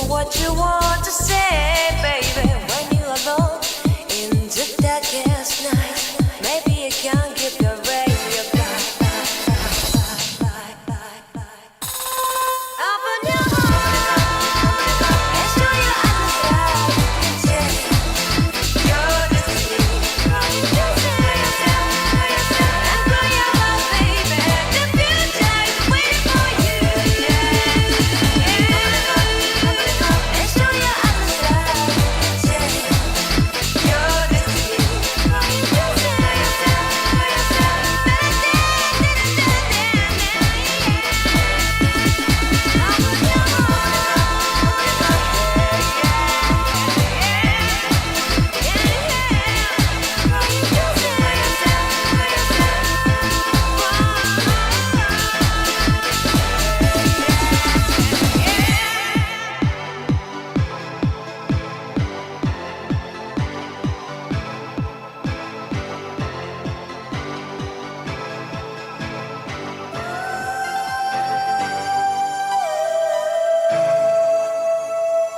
what you want to say, baby. When you're alone in the darkest night, maybe you can give your radio back. Open your heart and show your eyes change your destiny. And grow your love, baby. The future is waiting for you. And show your eyes change your destiny.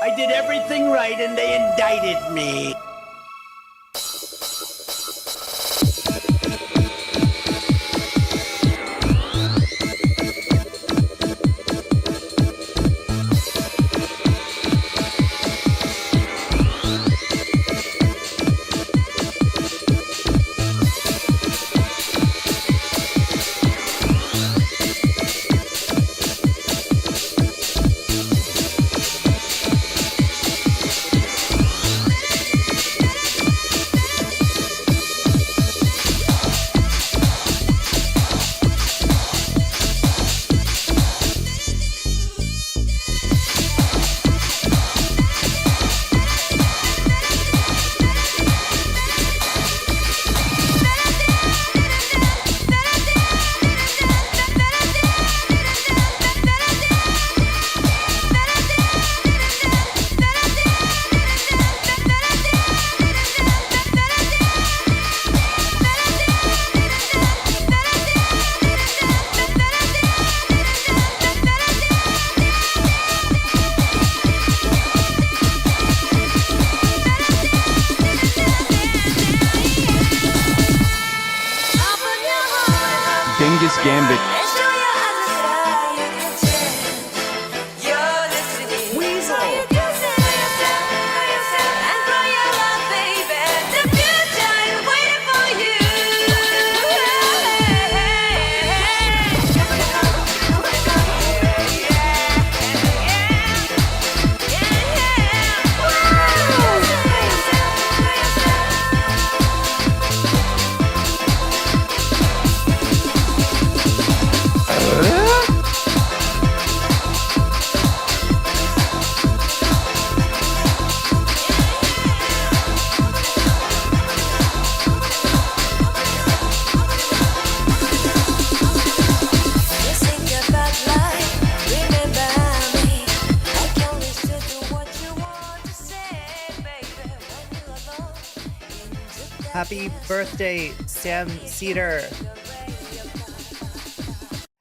I did everything right and they indicted me. Gambit. Happy birthday, Sam Seder.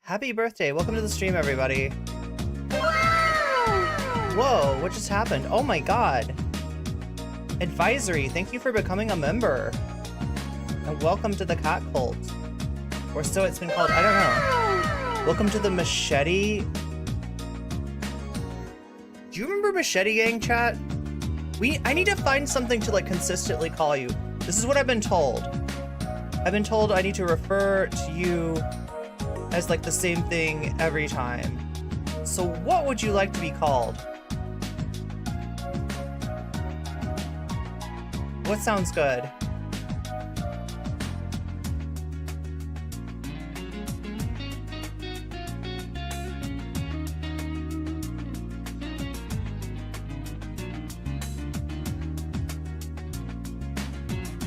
Happy birthday. Welcome to the stream, everybody. Whoa, what just happened? Oh my god. Advisory, thank you for becoming a member. And welcome to the cat cult. Or so it's been called, I don't know. Welcome to the Machete. Do you remember Machete Gang, chat? I need to find something to like consistently call you. This is what I've been told. I've been told I need to refer to you as like the same thing every time. So what would you like to be called? What sounds good?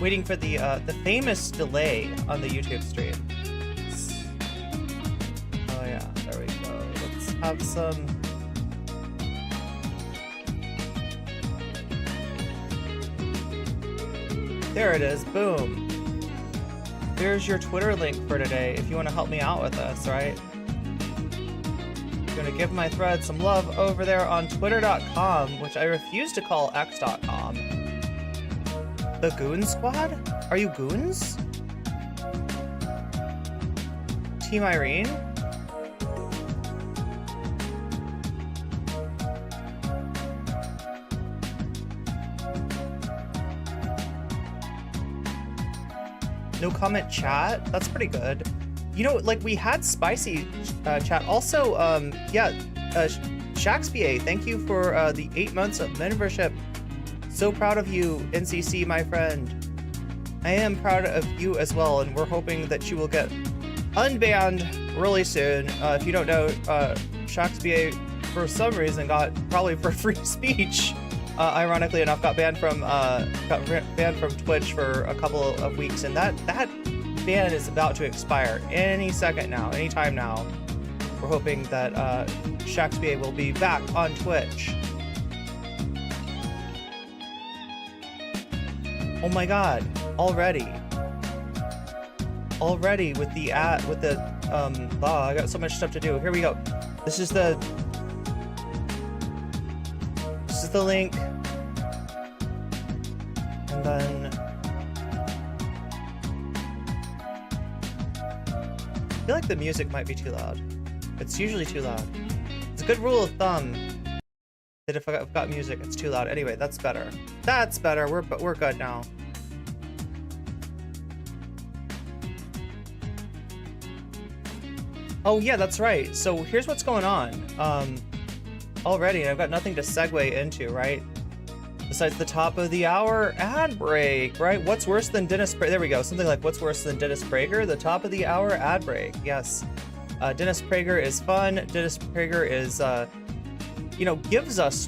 Waiting for the famous delay on the YouTube stream. Oh yeah, there we go. Let's have some. There it is, boom. There's your Twitter link for today if you want to help me out with this, right? Gonna give my thread some love over there on twitter.com, which I refuse to call x.com. The Goon Squad? Are you goons? Team Irene? No comment chat? That's pretty good. You know, like, we had spicy chat. Also, yeah, Shaxpa, thank you for the 8 months of membership. So proud of you, NCC, my friend. I am proud of you as well, and we're hoping that you will get unbanned really soon. If you don't know, Shaxpa, for some reason, probably for free speech, ironically enough, got banned from Twitch for a couple of weeks, and that ban is about to expire any second now, anytime now. We're hoping that Shaxpa will be back on Twitch. Oh my god, already with the I got so much stuff to do. Here we go. This is the link, and then I feel like the music might be too loud. It's usually too loud. It's a good rule of thumb that if I've got music, it's too loud. Anyway, that's better. That's better. We're good now. Oh yeah, that's right. So here's what's going on. Already, I've got nothing to segue into, right? Besides the top of the hour ad break, right? What's worse than Dennis Prager? There we go. Something like what's worse than Dennis Prager? The top of the hour ad break. Yes. Dennis Prager is fun. Dennis Prager is, you know, gives us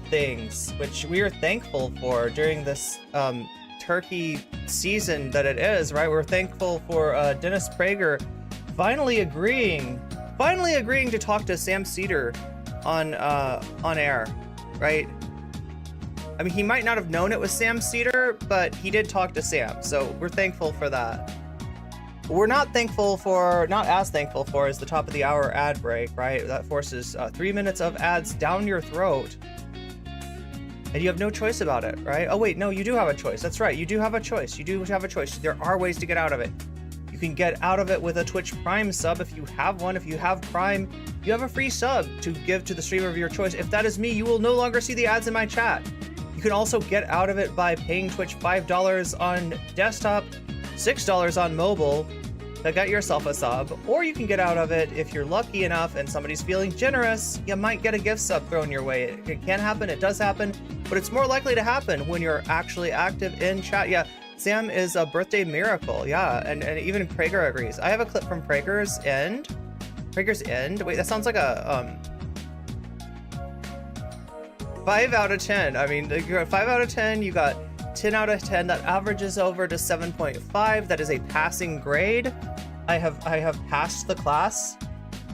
things which we are thankful for during this turkey season that it is, right? We're thankful for Dennis Prager finally agreeing to talk to Sam Seder on air, right? I mean, he might not have known it was Sam Seder, but he did talk to Sam, so we're thankful for that. We're not as thankful for is the top of the hour ad break, right? That forces 3 minutes of ads down your throat, and you have no choice about it, right? Oh wait, no, you do have a choice. That's right, you do have a choice. You do have a choice. There are ways to get out of it. You can get out of it with a Twitch Prime sub if you have one. If you have Prime, you have a free sub to give to the streamer of your choice. If that is me, you will no longer see the ads in my chat. You can also get out of it by paying Twitch $5 on desktop, $6 on mobile to get yourself a sub. Or you can get out of it if you're lucky enough and somebody's feeling generous, you might get a gift sub thrown your way. It can happen, it does happen, but it's more likely to happen when you're actually active in chat. Yeah, Sam is a birthday miracle, yeah, and even Prager agrees. I have a clip from Prager's End. Wait, that sounds like a 5 out of 10. I mean, you're at 5 out of 10, you got 10 out of 10, that averages over to 7.5. That is a passing grade. I have passed the class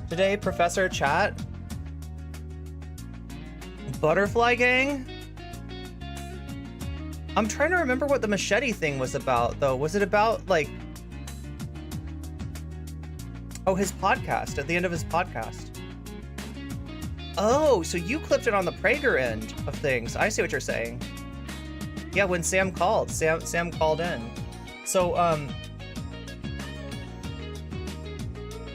today, Professor Chat. Butterfly Gang? I'm trying to remember what the Machete thing was about, though. Was it about, like... Oh, his podcast, at the end of his podcast. Oh, so you clipped it on the Prager end of things. I see what you're saying. Yeah, when Sam called. Sam called in. So, I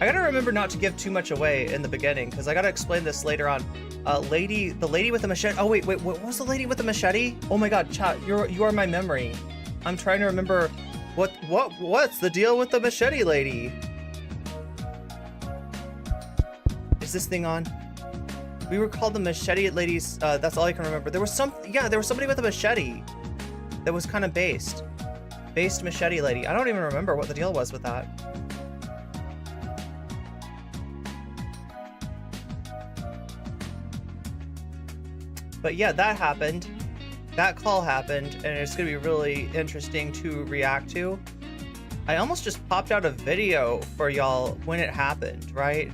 gotta remember not to give too much away in the beginning, because I gotta explain this later on. The lady with the machete. Oh, wait, what was the lady with the machete? Oh my god, chat, you are my memory. I'm trying to remember what's the deal with the machete lady? Is this thing on? We were called the machete ladies. That's all I can remember. There was somebody with a machete that was kind of based machete lady. I don't even remember what the deal was with that. But yeah, that happened. That call happened, and it's gonna be really interesting to react to. I almost just popped out a video for y'all when it happened, right?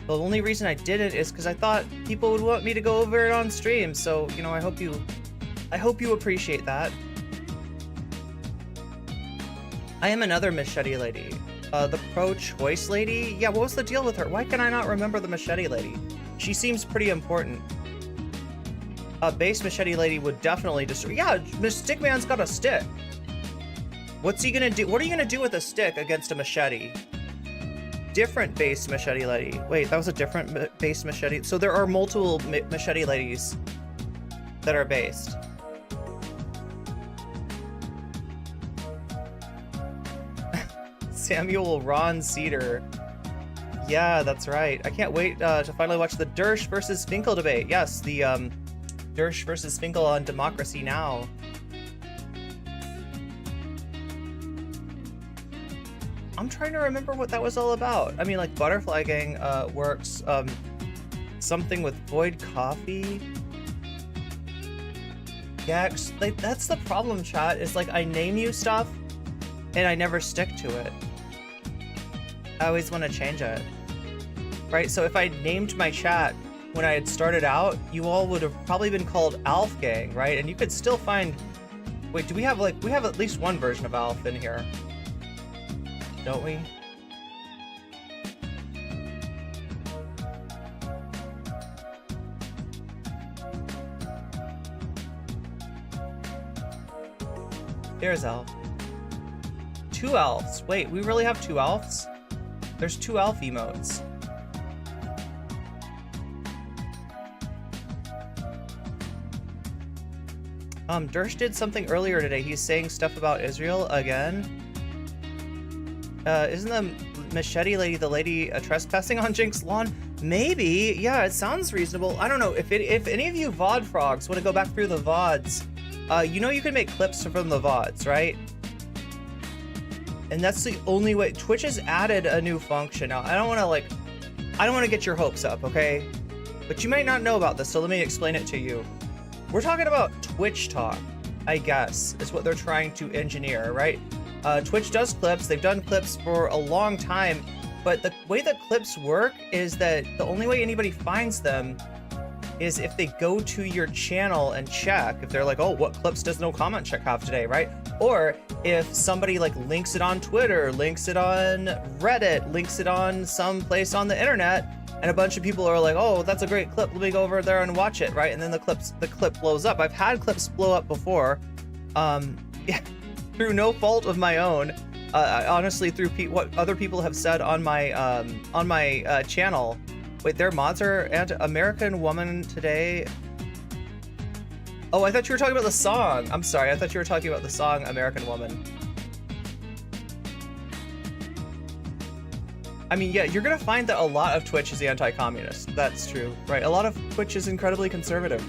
The only reason I didn't is because I thought people would want me to go over it on stream. So, you know, I hope you appreciate that. I am another machete lady. The pro-choice lady? Yeah, what was the deal with her? Why can I not remember the Machete lady? She seems pretty important. Base Machete lady would definitely destroy. Yeah, Stickman's got a stick. What's he gonna do? What are you gonna do with a stick against a machete? Different base Machete lady. Wait, that was a different base Machete. So there are multiple Machete ladies that are based. Samuel Ron Seder. Yeah, that's right. I can't wait to finally watch the Dersh versus Finkel debate. Yes, the Dersh versus Finkel on Democracy Now! I'm trying to remember what that was all about. I mean, like, Butterfly Gang works. Something with Void Coffee. Yeah, like, that's the problem, chat. Is like, I name you stuff, and I never stick to it. I always want to change it. Right? So if I named my chat when I had started out, you all would have probably been called Alf Gang, right? And you could still find... Wait, do we have, like... We have at least one version of Alf in here. Don't we? There's Alf. 2 Alfs. Wait, we really have 2 Alfs? There's 2 Alf emotes. Dersh did something earlier today. He's saying stuff about Israel again. Isn't the Machete lady the lady trespassing on Jink's lawn? Maybe. Yeah, it sounds reasonable. I don't know. If any of you VOD frogs want to go back through the VODs, you know you can make clips from the VODs, right? And that's the only way. Twitch has added a new function. Now, I don't want to get your hopes up, okay? But you might not know about this, so let me explain it to you. We're talking about Twitch talk, I guess, is what they're trying to engineer, right? Twitch does clips. They've done clips for a long time, but the way that clips work is that the only way anybody finds them is if they go to your channel and check. If they're like, oh, what clips does nocommentchick have today, right? Or if somebody like links it on Twitter, links it on Reddit, links it on some place on the internet, and a bunch of people are like, oh, that's a great clip, let me go over there and watch it, right? And then the clip blows up. I've had clips blow up before, through no fault of my own. Honestly, through what other people have said on my channel. Wait, their mods are American Woman today. Oh, I thought you were talking about the song. I'm sorry, I thought you were talking about the song American Woman. I mean, yeah, you're gonna find that a lot of Twitch is anti-communist. That's true, right? A lot of Twitch is incredibly conservative.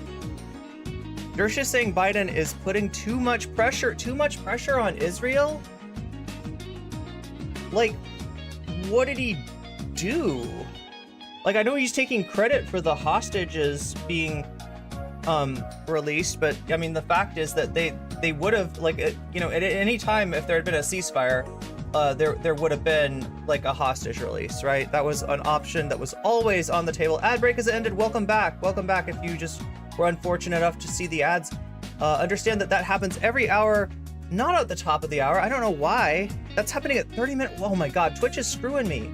Dersh is saying Biden is putting too much pressure on Israel? Like, what did he do? Like, I know he's taking credit for the hostages being released, but I mean, the fact is that they would have, like, you know, at any time if there had been a ceasefire, there would have been like a hostage release, right? That was an option that was always on the table. Ad break has ended. Welcome back. Welcome back. If you just were unfortunate enough to see the ads, understand that happens every hour, not at the top of the hour. I don't know why. That's happening at 30 minutes. Oh my God, Twitch is screwing me.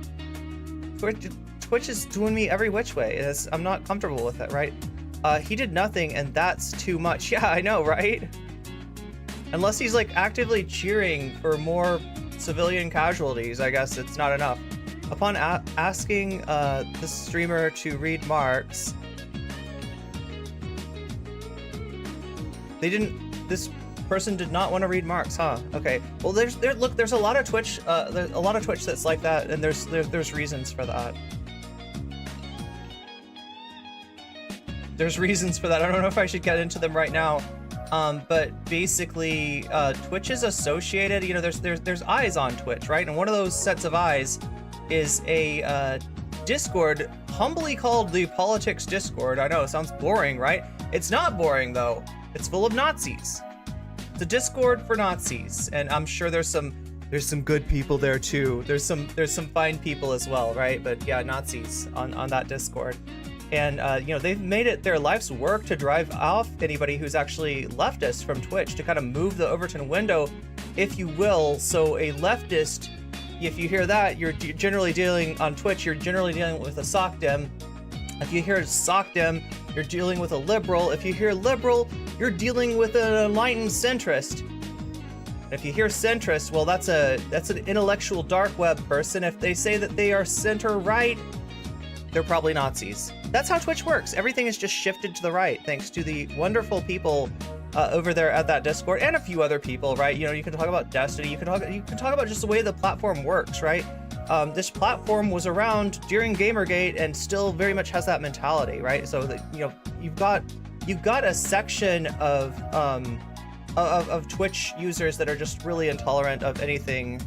Twitch is doing me every which way. I'm not comfortable with it, right? He did nothing, and that's too much. Yeah, I know, right? Unless he's like actively cheering for more civilian casualties, I guess it's not enough. Upon asking the streamer to read marks, this person did not want to read marks, huh? Okay. Well, there's a lot of Twitch, that's like that, and there's reasons for that. There's reasons for that. I don't know if I should get into them right now. But basically, Twitch is associated, you know, there's eyes on Twitch, right? And one of those sets of eyes is a Discord humbly called the Politics Discord. I know, it sounds boring, right? It's not boring, though. It's full of Nazis. It's a Discord for Nazis, and I'm sure there's some good people there too. There's some fine people as well, right? But yeah, Nazis on that Discord. And, you know, they've made it their life's work to drive off anybody who's actually leftist from Twitch, to kind of move the Overton window, if you will, so a leftist, if you hear that, you're generally dealing on Twitch. You're generally dealing with a sock dim. If you hear sock dim, you're dealing with a liberal. If you hear liberal, you're dealing with an enlightened centrist. If you hear centrist, well, that's an intellectual dark web person. If they say that they are center right, they're probably Nazis. That's how Twitch works. Everything is just shifted to the right, thanks to the wonderful people over there at that Discord, and a few other people, right? You know, you can talk about Destiny. You can talk about just the way the platform works, right? This platform was around during Gamergate and still very much has that mentality, right? So that, you know, you've got a section of Twitch users that are just really intolerant of anything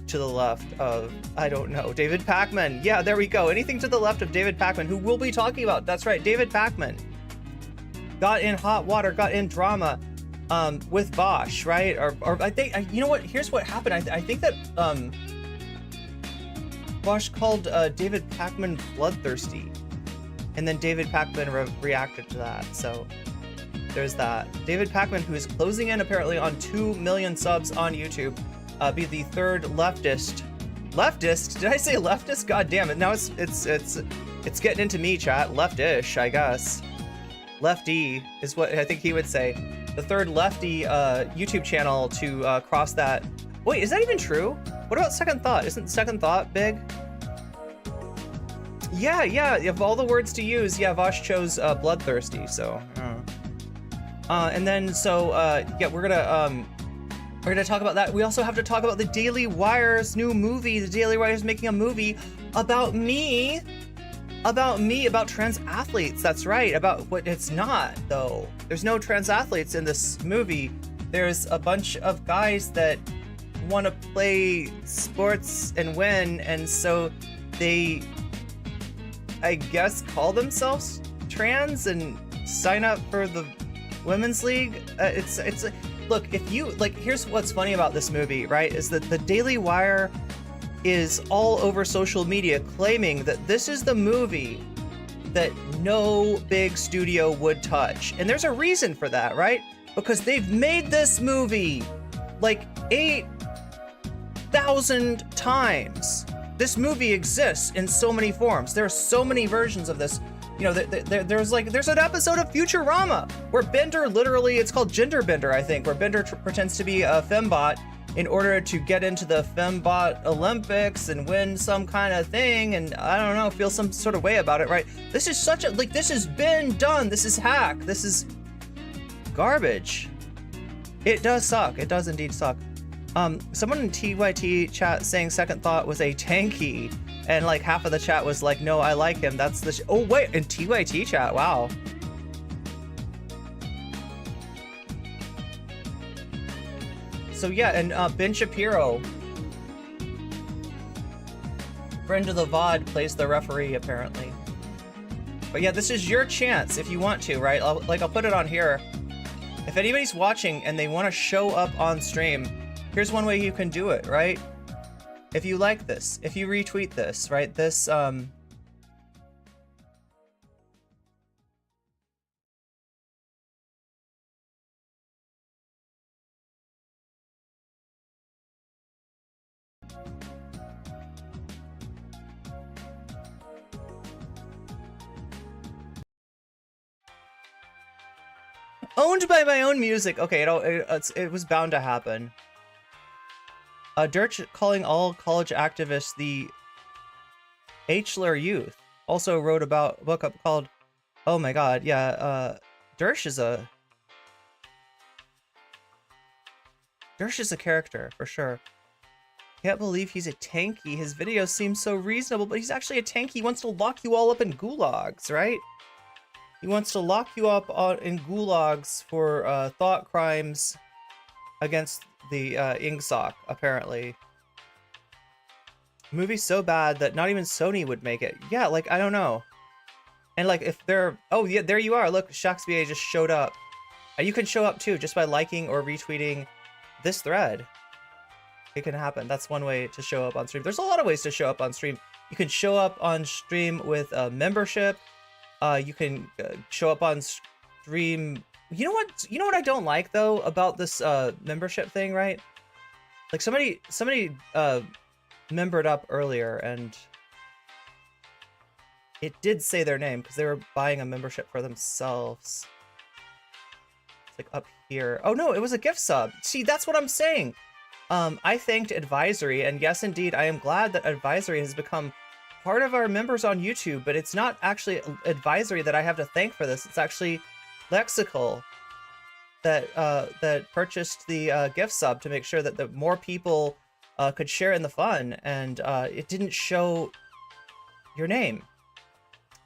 to the left of, I don't know, David Pakman. Yeah, there we go. Anything to the left of David Pakman, who we'll be talking about. That's right, David Pakman got in hot water, got in drama with Vaush, right? Or I think, you know what? Here's what happened. I think that Vaush called David Pakman bloodthirsty, and then David Pakman reacted to that. So there's that. David Pakman, who is closing in apparently on 2 million subs on YouTube, be the third leftist. Did I say leftist? God damn it! Now it's getting into me, chat. Leftish, I guess. Lefty is what I think he would say. The third lefty YouTube channel to cross that. Wait, is that even true? What about Second Thought? Isn't Second Thought big? Yeah. Of all the words to use, yeah, Vaush chose bloodthirsty. So, and then yeah, we're gonna talk about that. We also have to talk about the Daily Wire's new movie. The Daily Wire is making a movie about me, about trans athletes. That's right. About what it's not, though. There's no trans athletes in this movie. There's a bunch of guys that want to play sports and win, and so they, I guess, call themselves trans and sign up for the women's league. It's look, if you like, here's what's funny about this movie, right? Is that the Daily Wire is all over social media claiming that this is the movie that no big studio would touch. And there's a reason for that, right? Because they've made this movie like 8,000 times. This movie exists in so many forms. There are so many versions of this. You know, there's an episode of Futurama where Bender literally, it's called Gender Bender, I think, where Bender pretends to be a fembot in order to get into the fembot Olympics and win some kind of thing, and I don't know, feel some sort of way about it, right? This is such a, like, this has been done. This is hack. This is garbage. It does suck. It does indeed suck. Someone in TYT chat saying Second Thought was a tanky, and like half of the chat was like, no, I like him. That's the oh wait, in TYT chat, wow. So yeah, and Ben Shapiro, friend of the VOD, plays the referee apparently. But yeah, this is your chance if you want to, right? I'll put it on here. If anybody's watching and they want to show up on stream, here's one way you can do it, right? If you like this, if you retweet this, right? This, owned by my own music. Okay, it was bound to happen. Dirch calling all college activists the Hler youth. Also wrote about a book called, oh my god, yeah, Dirch is a character, for sure. Can't believe he's a tanky. His videos seem so reasonable, but he's actually a tanky. He wants to lock you all up in gulags, right? He wants to lock you up in gulags for thought crimes against the Ingsoc, apparently. Movie's so bad that not even Sony would make it. Yeah, like, I don't know. And like, if they're... Oh, yeah, there you are. Look, Shakespeare just showed up. You can show up too, just by liking or retweeting this thread. It can happen. That's one way to show up on stream. There's a lot of ways to show up on stream. You can show up on stream with a membership. You can show up on stream... You know what I don't like though about this membership thing, right? Like somebody membered up earlier, and it did say their name because they were buying a membership for themselves. It's like up here. Oh no, it was a gift sub. See, that's what I'm saying. I thanked Advisory, and yes, indeed, I am glad that Advisory has become part of our members on YouTube, but it's not actually Advisory that I have to thank for this. It's actually Lexical that that purchased the gift sub to make sure that the more people could share in the fun, and it didn't show your name.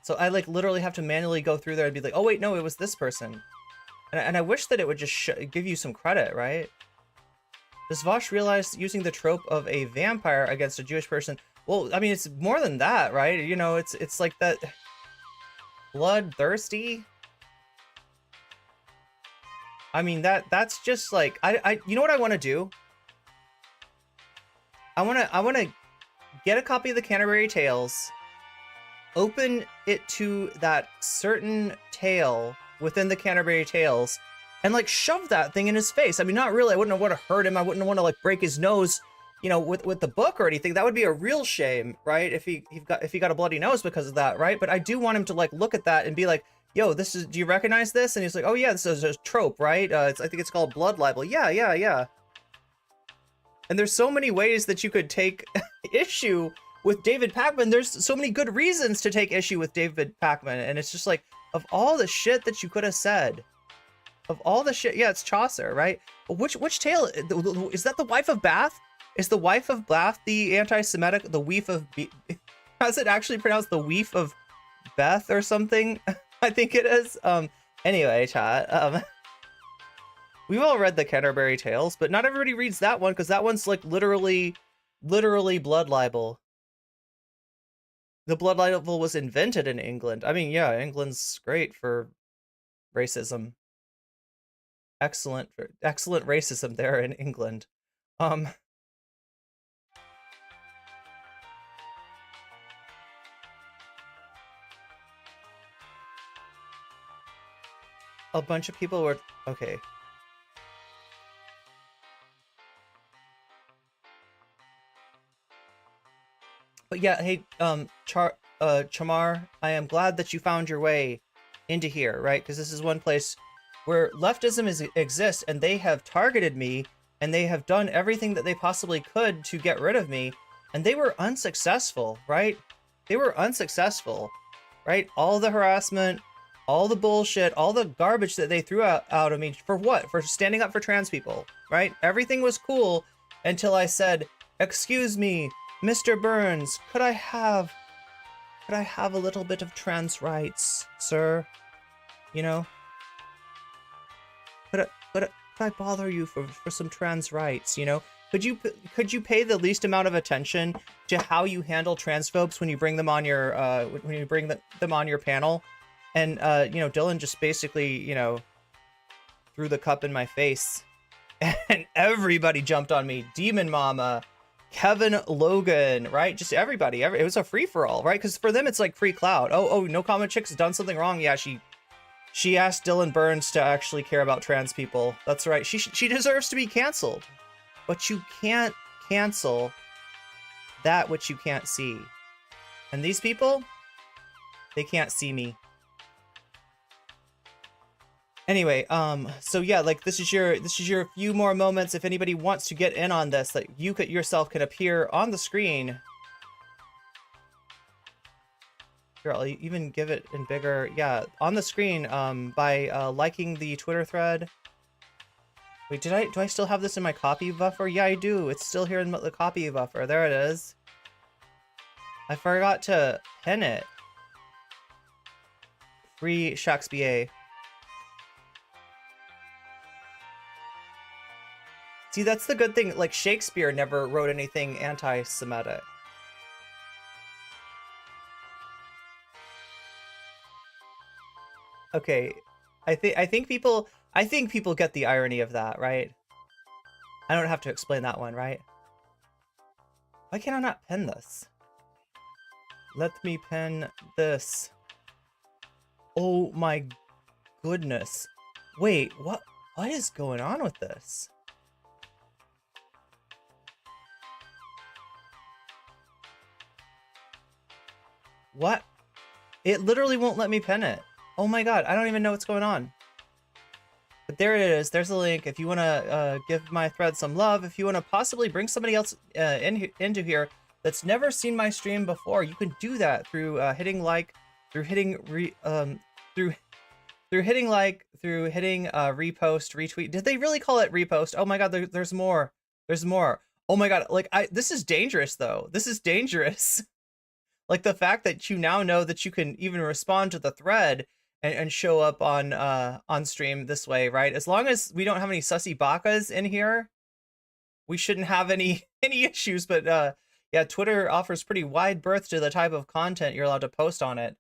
So I like literally have to manually go through there and be like, oh wait, no, it was this person. And I wish that it would just give you some credit, right? Does Vaush realize using the trope of a vampire against a Jewish person? Well, I mean, it's more than that, right? You know, it's like that bloodthirsty. I mean, that's just like you know what I want to do? I want to get a copy of the Canterbury Tales, open it to that certain tale within the Canterbury Tales, and like shove that thing in his face. I mean, not really. I wouldn't want to hurt him. I wouldn't want to like break his nose, you know, with the book or anything. That would be a real shame, right? If he got a bloody nose because of that, right? But I do want him to like look at that and be like, yo, this is, do you recognize this? And he's like, oh yeah, this is a trope, right? I think it's called blood libel. Yeah. And there's so many ways that you could take issue with David Pakman. There's so many good reasons to take issue with David Pakman. And it's just like, of all the shit that you could have said, of all the shit, yeah, it's Chaucer, right? But which tale, is that the wife of Bath? Is the wife of Bath the anti-Semitic, the weef of, how's it actually pronounced, the weef of Beth or something? I think it is. Anyway, chat, we've all read the Canterbury Tales, but not everybody reads that one because that one's like literally blood libel. The blood libel was invented in England. I mean, yeah, England's great for racism. Excellent racism there in England. A bunch of people were okay. But yeah, hey, Chamar, I am glad that you found your way into here, right? Because this is one place where leftism exists, and they have targeted me, and they have done everything that they possibly could to get rid of me, and they were unsuccessful, right? They were unsuccessful, right? All the harassment, all the bullshit, all the garbage that they threw out of me, for what? For standing up for trans people, right? Everything was cool until I said, excuse me, Mr. Burns, could I have a little bit of trans rights, sir? You know? Could I bother you for some trans rights, you know? Could you pay the least amount of attention to how you handle transphobes when you bring them on your them on your panel? And you know, Dylan just basically, you know, threw the cup in my face, and everybody jumped on me. Demon Mama, Kevin Logan, right? Just everybody. It was a free for all, right? Because for them it's like free clout. Oh, nocommentchick's done something wrong. Yeah, she asked Dylan Burns to actually care about trans people. That's right. She deserves to be canceled. But you can't cancel that which you can't see. And these people, they can't see me. Anyway, so yeah, like this is your few more moments. If anybody wants to get in on this, that you yourself can appear on the screen. Here, I'll even give it in bigger, yeah, on the screen, by liking the Twitter thread. Wait, do I still have this in my copy buffer? Yeah, I do. It's still here in the copy buffer. There it is. I forgot to pin it. Free Shakespeare. See, that's the good thing. Like, Shakespeare never wrote anything anti-Semitic. Okay, I think people get the irony of that, right? I don't have to explain that one, right? Why can I not pin this? Let me pin this. Oh my goodness. Wait, what is going on with this? What? It literally won't let me pin it. Oh my god, I don't even know what's going on. But there it is. There's a link. If you want to give my thread some love, if you want to possibly bring somebody else into here that's never seen my stream before, you can do that through hitting like, through hitting repost, retweet. Did they really call it repost? Oh my god, there's more. There's more. Oh my god, like this is dangerous though. This is dangerous. Like the fact that you now know that you can even respond to the thread and show up on stream this way, right? As long as we don't have any sussy bakas in here, we shouldn't have any issues. But yeah, Twitter offers pretty wide berth to the type of content you're allowed to post on it.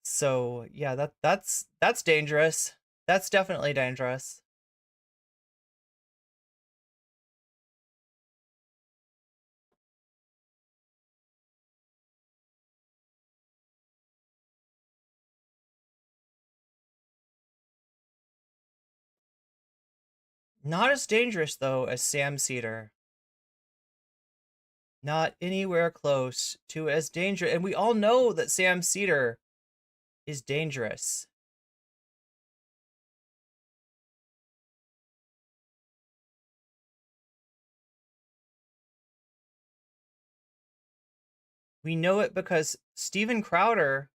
So yeah, that's dangerous. That's definitely dangerous. Not as dangerous, though, as Sam Seder. Not anywhere close to as dangerous. And we all know that Sam Seder is dangerous. We know it because Steven Crowder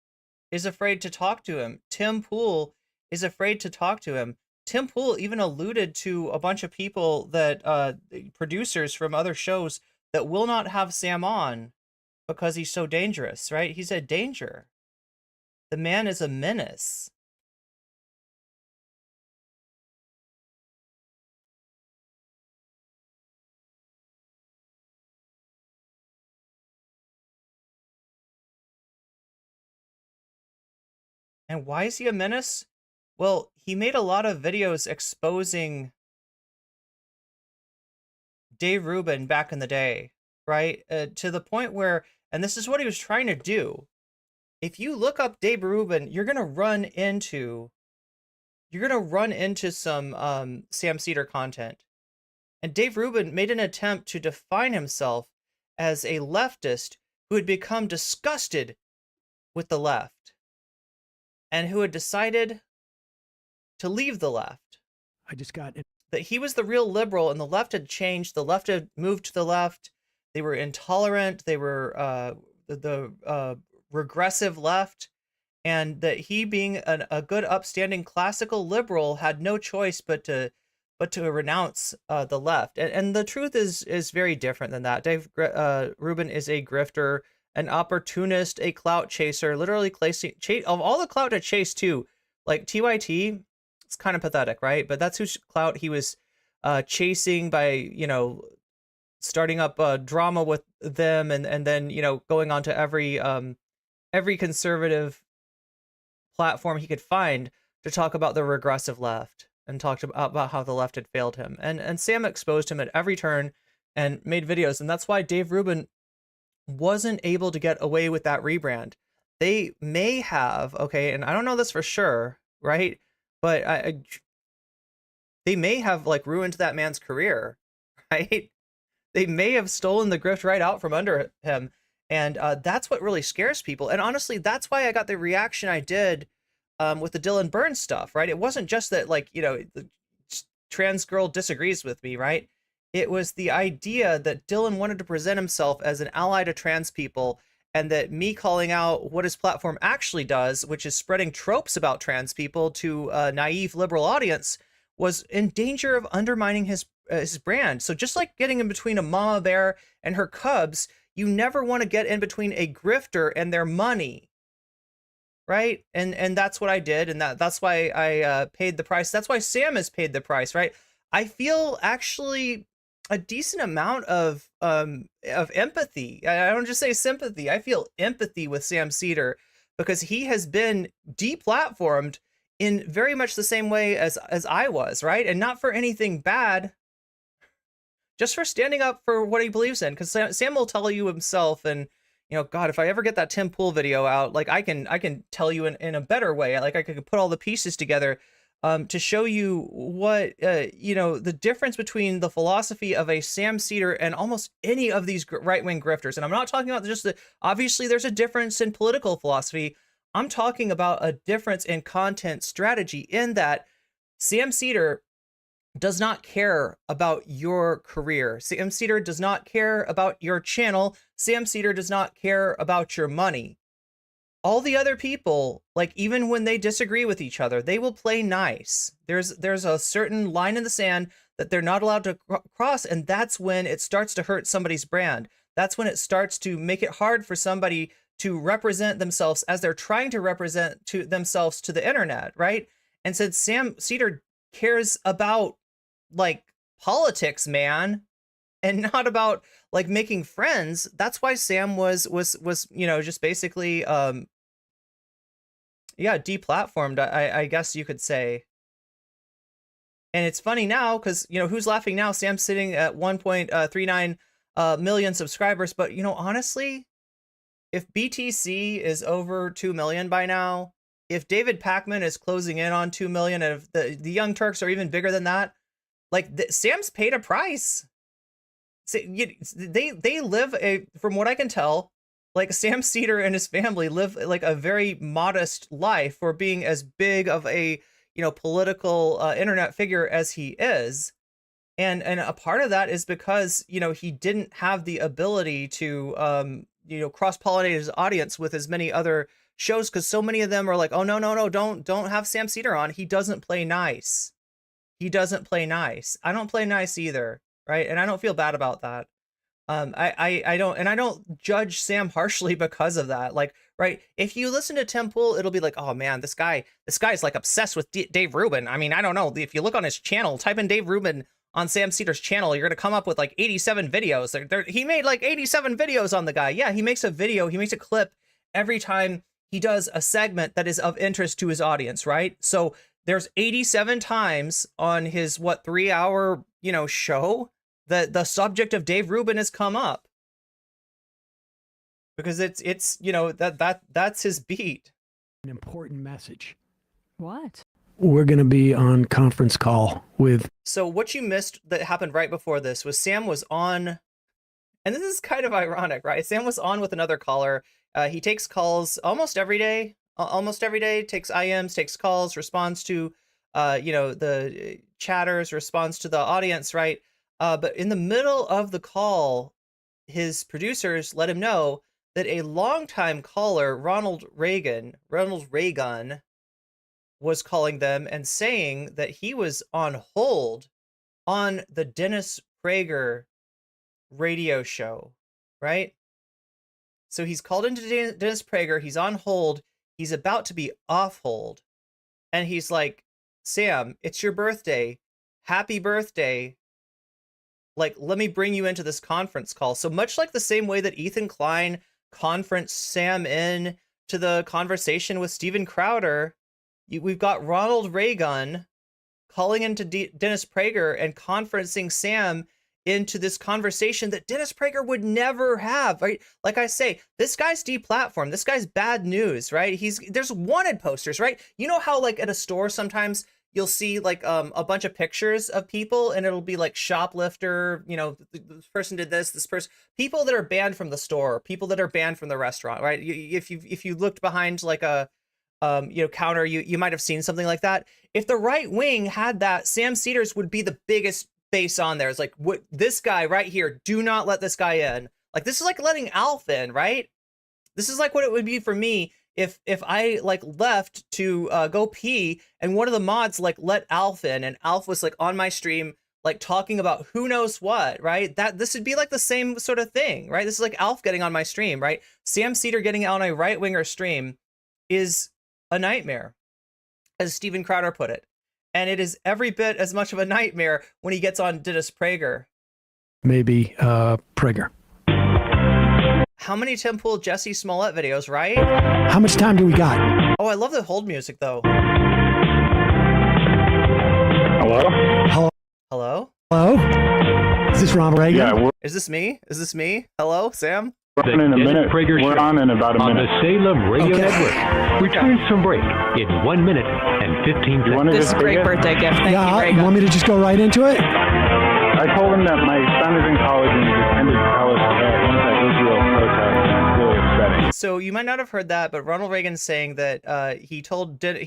is afraid to talk to him. Tim Pool is afraid to talk to him. Tim Pool even alluded to a bunch of people that producers from other shows that will not have Sam on because he's so dangerous, right? He's a danger. The man is a menace. And why is he a menace? Well, he made a lot of videos exposing Dave Rubin back in the day, right? To the point where, and this is what he was trying to do. If you look up Dave Rubin, you're gonna run into some Sam Seder content. And Dave Rubin made an attempt to define himself as a leftist who had become disgusted with the left and who had decided to leave the left. I just got it. That he was the real liberal and the left had changed. The left had moved to the left. They were intolerant. They were the regressive left. And that he, being a good, upstanding, classical liberal, had no choice but to renounce the left. And the truth is very different than that. Dave Rubin is a grifter, an opportunist, a clout chaser, literally of all the clout to chase too. Like TYT, it's kind of pathetic, right? But that's whose clout he was chasing by, you know, starting up drama with them and then, you know, going on to every conservative platform he could find to talk about the regressive left and talked about how the left had failed him. And Sam exposed him at every turn and made videos. And that's why Dave Rubin wasn't able to get away with that rebrand. They may have, okay, and I don't know this for sure, right? But they may have like ruined that man's career, right? They may have stolen the grift right out from under him. And that's what really scares people. And honestly, that's why I got the reaction I did with the Dylan Burns stuff, right? It wasn't just that, like, you know, the trans girl disagrees with me, right? It was the idea that Dylan wanted to present himself as an ally to trans people, and that me calling out what his platform actually does, which is spreading tropes about trans people to a naive liberal audience, was in danger of undermining his brand. So just like getting in between a mama bear and her cubs, you never want to get in between a grifter and their money, right? And that's what I did, and that's why I paid the price. That's why Sam has paid the price, right? I feel actually a decent amount of empathy. I don't just say sympathy. I feel empathy with Sam Seder because he has been deplatformed in very much the same way as I was, right? And not for anything bad, just for standing up for what he believes in. Because Sam will tell you himself, and you know, God, if I ever get that Tim Pool video out, like I can tell you in a better way. Like I could put all the pieces together to show you what, the difference between the philosophy of a Sam Seder and almost any of these right-wing grifters. And I'm not talking about just obviously there's a difference in political philosophy. I'm talking about a difference in content strategy, in that Sam Seder does not care about your career. Sam Seder does not care about your channel. Sam Seder does not care about your money. All the other people, like, even when they disagree with each other, they will play nice. There's a certain line in the sand that they're not allowed to cross, and that's when it starts to hurt somebody's brand. That's when it starts to make it hard for somebody to represent themselves as they're trying to represent to themselves to the internet, right? And since Sam Seder cares about, like, politics, man, and not about, like, making friends, that's why Sam was just basically deplatformed, I guess you could say. And it's funny now because, who's laughing now? Sam's sitting at 1.39 million subscribers, but honestly, if BTC is over 2 million by now, if David Pakman is closing in on 2 million, and if the Young Turks are even bigger than that, like, Sam's paid a price. They live from what I can tell, like, Sam Seder and his family live like a very modest life for being as big of a political internet figure as he is. And a part of that is because he didn't have the ability to cross-pollinate his audience with as many other shows, because so many of them are like, oh no, don't have Sam Seder on. He doesn't play nice. He doesn't play nice. I don't play nice either, right? And I don't feel bad about that. I don't judge Sam harshly because of that. Like, right, if you listen to Tim Pool, it'll be like, oh man, this guy's like obsessed with Dave Rubin. I mean, I don't know. If you look on his channel, type in Dave Rubin on Sam Seder's channel, you're gonna come up with like 87 videos. He made like 87 videos on the guy. Yeah, he makes a video, he makes a clip every time he does a segment that is of interest to his audience, right? So there's 87 times on his 3-hour show that the subject of Dave Rubin has come up, because it's that's his beat. An important message. What? We're going to be on conference call with... So what you missed that happened right before this was Sam was on, and this is kind of ironic, right? Sam was on with another caller. He takes calls almost every day, takes IMs, takes calls, responds to, the chatters, responds to the audience, right? But in the middle of the call, his producers let him know that a longtime caller, Ronald Reagan, was calling them and saying that he was on hold on the Dennis Prager radio show, right? So he's called into Dennis Prager, he's on hold, he's about to be off hold, and he's like, Sam, it's your birthday, happy birthday, like, let me bring you into this conference call. So much like the same way that Ethan Klein conferenced Sam in to the conversation with Steven Crowder, we've got Ronald Reagan calling into Dennis Prager and conferencing Sam into this conversation that Dennis Prager would never have, right? Like I say, this guy's deplatformed. This guy's bad news, right? There's wanted posters, right? You know how, like, at a store sometimes you'll see like a bunch of pictures of people and it'll be like shoplifter, this person did this person, people that are banned from the store, people that are banned from the restaurant, right? If you looked behind like a counter, you might have seen something like that. If the right wing had that, Sam Seder's would be the biggest face on there. It's like, what, this guy right here, do not let this guy in. Like, this is like letting Alf in, right? This is like what it would be for me if I like left to go pee and one of the mods like let Alf in, and Alf was like on my stream like talking about who knows what, right? This would be like the same sort of thing, right? This is like Alf getting on my stream, right? Sam Seder getting on a right-winger stream is a nightmare, as Steven Crowder put it. And it is every bit as much of a nightmare when he gets on Dennis Prager. Maybe Prager. How many Tim Pool Jesse Smollett videos, right? How much time do we got? Oh, I love the hold music though. Hello? Hello? Hello? Hello? Is this Ronald Reagan? Yeah, Is this me? Hello, Sam? we're on in a minute. We're on in about a minute. On the Salem Radio Network. Returns from break in 1 minute and 15 You want seconds. to This is just a great take it? birthday gift. Thank Yeah, you, you Prager. want me to just go right into it? I told him that my son is in college and he's attended college anti-Israel protests. It's really upsetting. So you might not have heard that, but Ronald Reagan's saying that he told the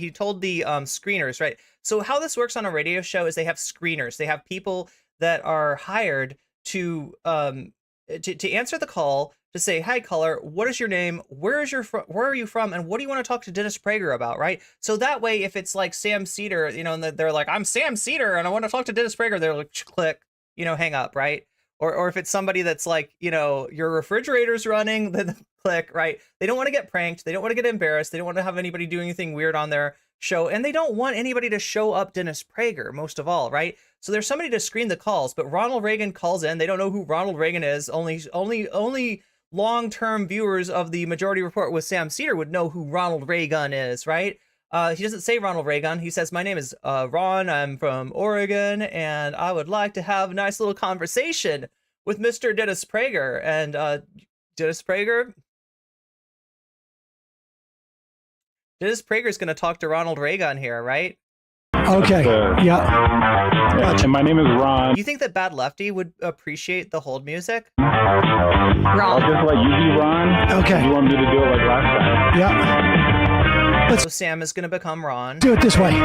screeners, right? So how this works on a radio show is they have screeners. They have people that are hired to answer the call, to say, "Hi, caller, what is your name? Where are you from? And what do you want to talk to Dennis Prager about?" Right? So that way, if it's like Sam Seder, and they're like, "I'm Sam Seder, and I want to talk to Dennis Prager," they're like, click, hang up, right? Or if it's somebody that's like, your refrigerator's running, then click, right? They don't want to get pranked. They don't want to get embarrassed. They don't want to have anybody do anything weird on their show. And they don't want anybody to show up Dennis Prager, most of all, right? So there's somebody to screen the calls, but Ronald Reagan calls in. They don't know who Ronald Reagan is. Only long-term viewers of the Majority Report with Sam Seder would know who Ronald Reagan is, right? He doesn't say Ronald Reagan. He says, "My name is Ron. I'm from Oregon, and I would like to have a nice little conversation with Mr. Dennis Prager." And Dennis Prager is going to talk to Ronald Reagan here, right? Okay. Yeah. Gotcha. And my name is Ron. You think that Bad Lefty would appreciate the hold music? I'll Wrong. just let you be Ron. Okay. You want me to do it like last time? Yeah. So Sam is going to become Ron. Do it this way. The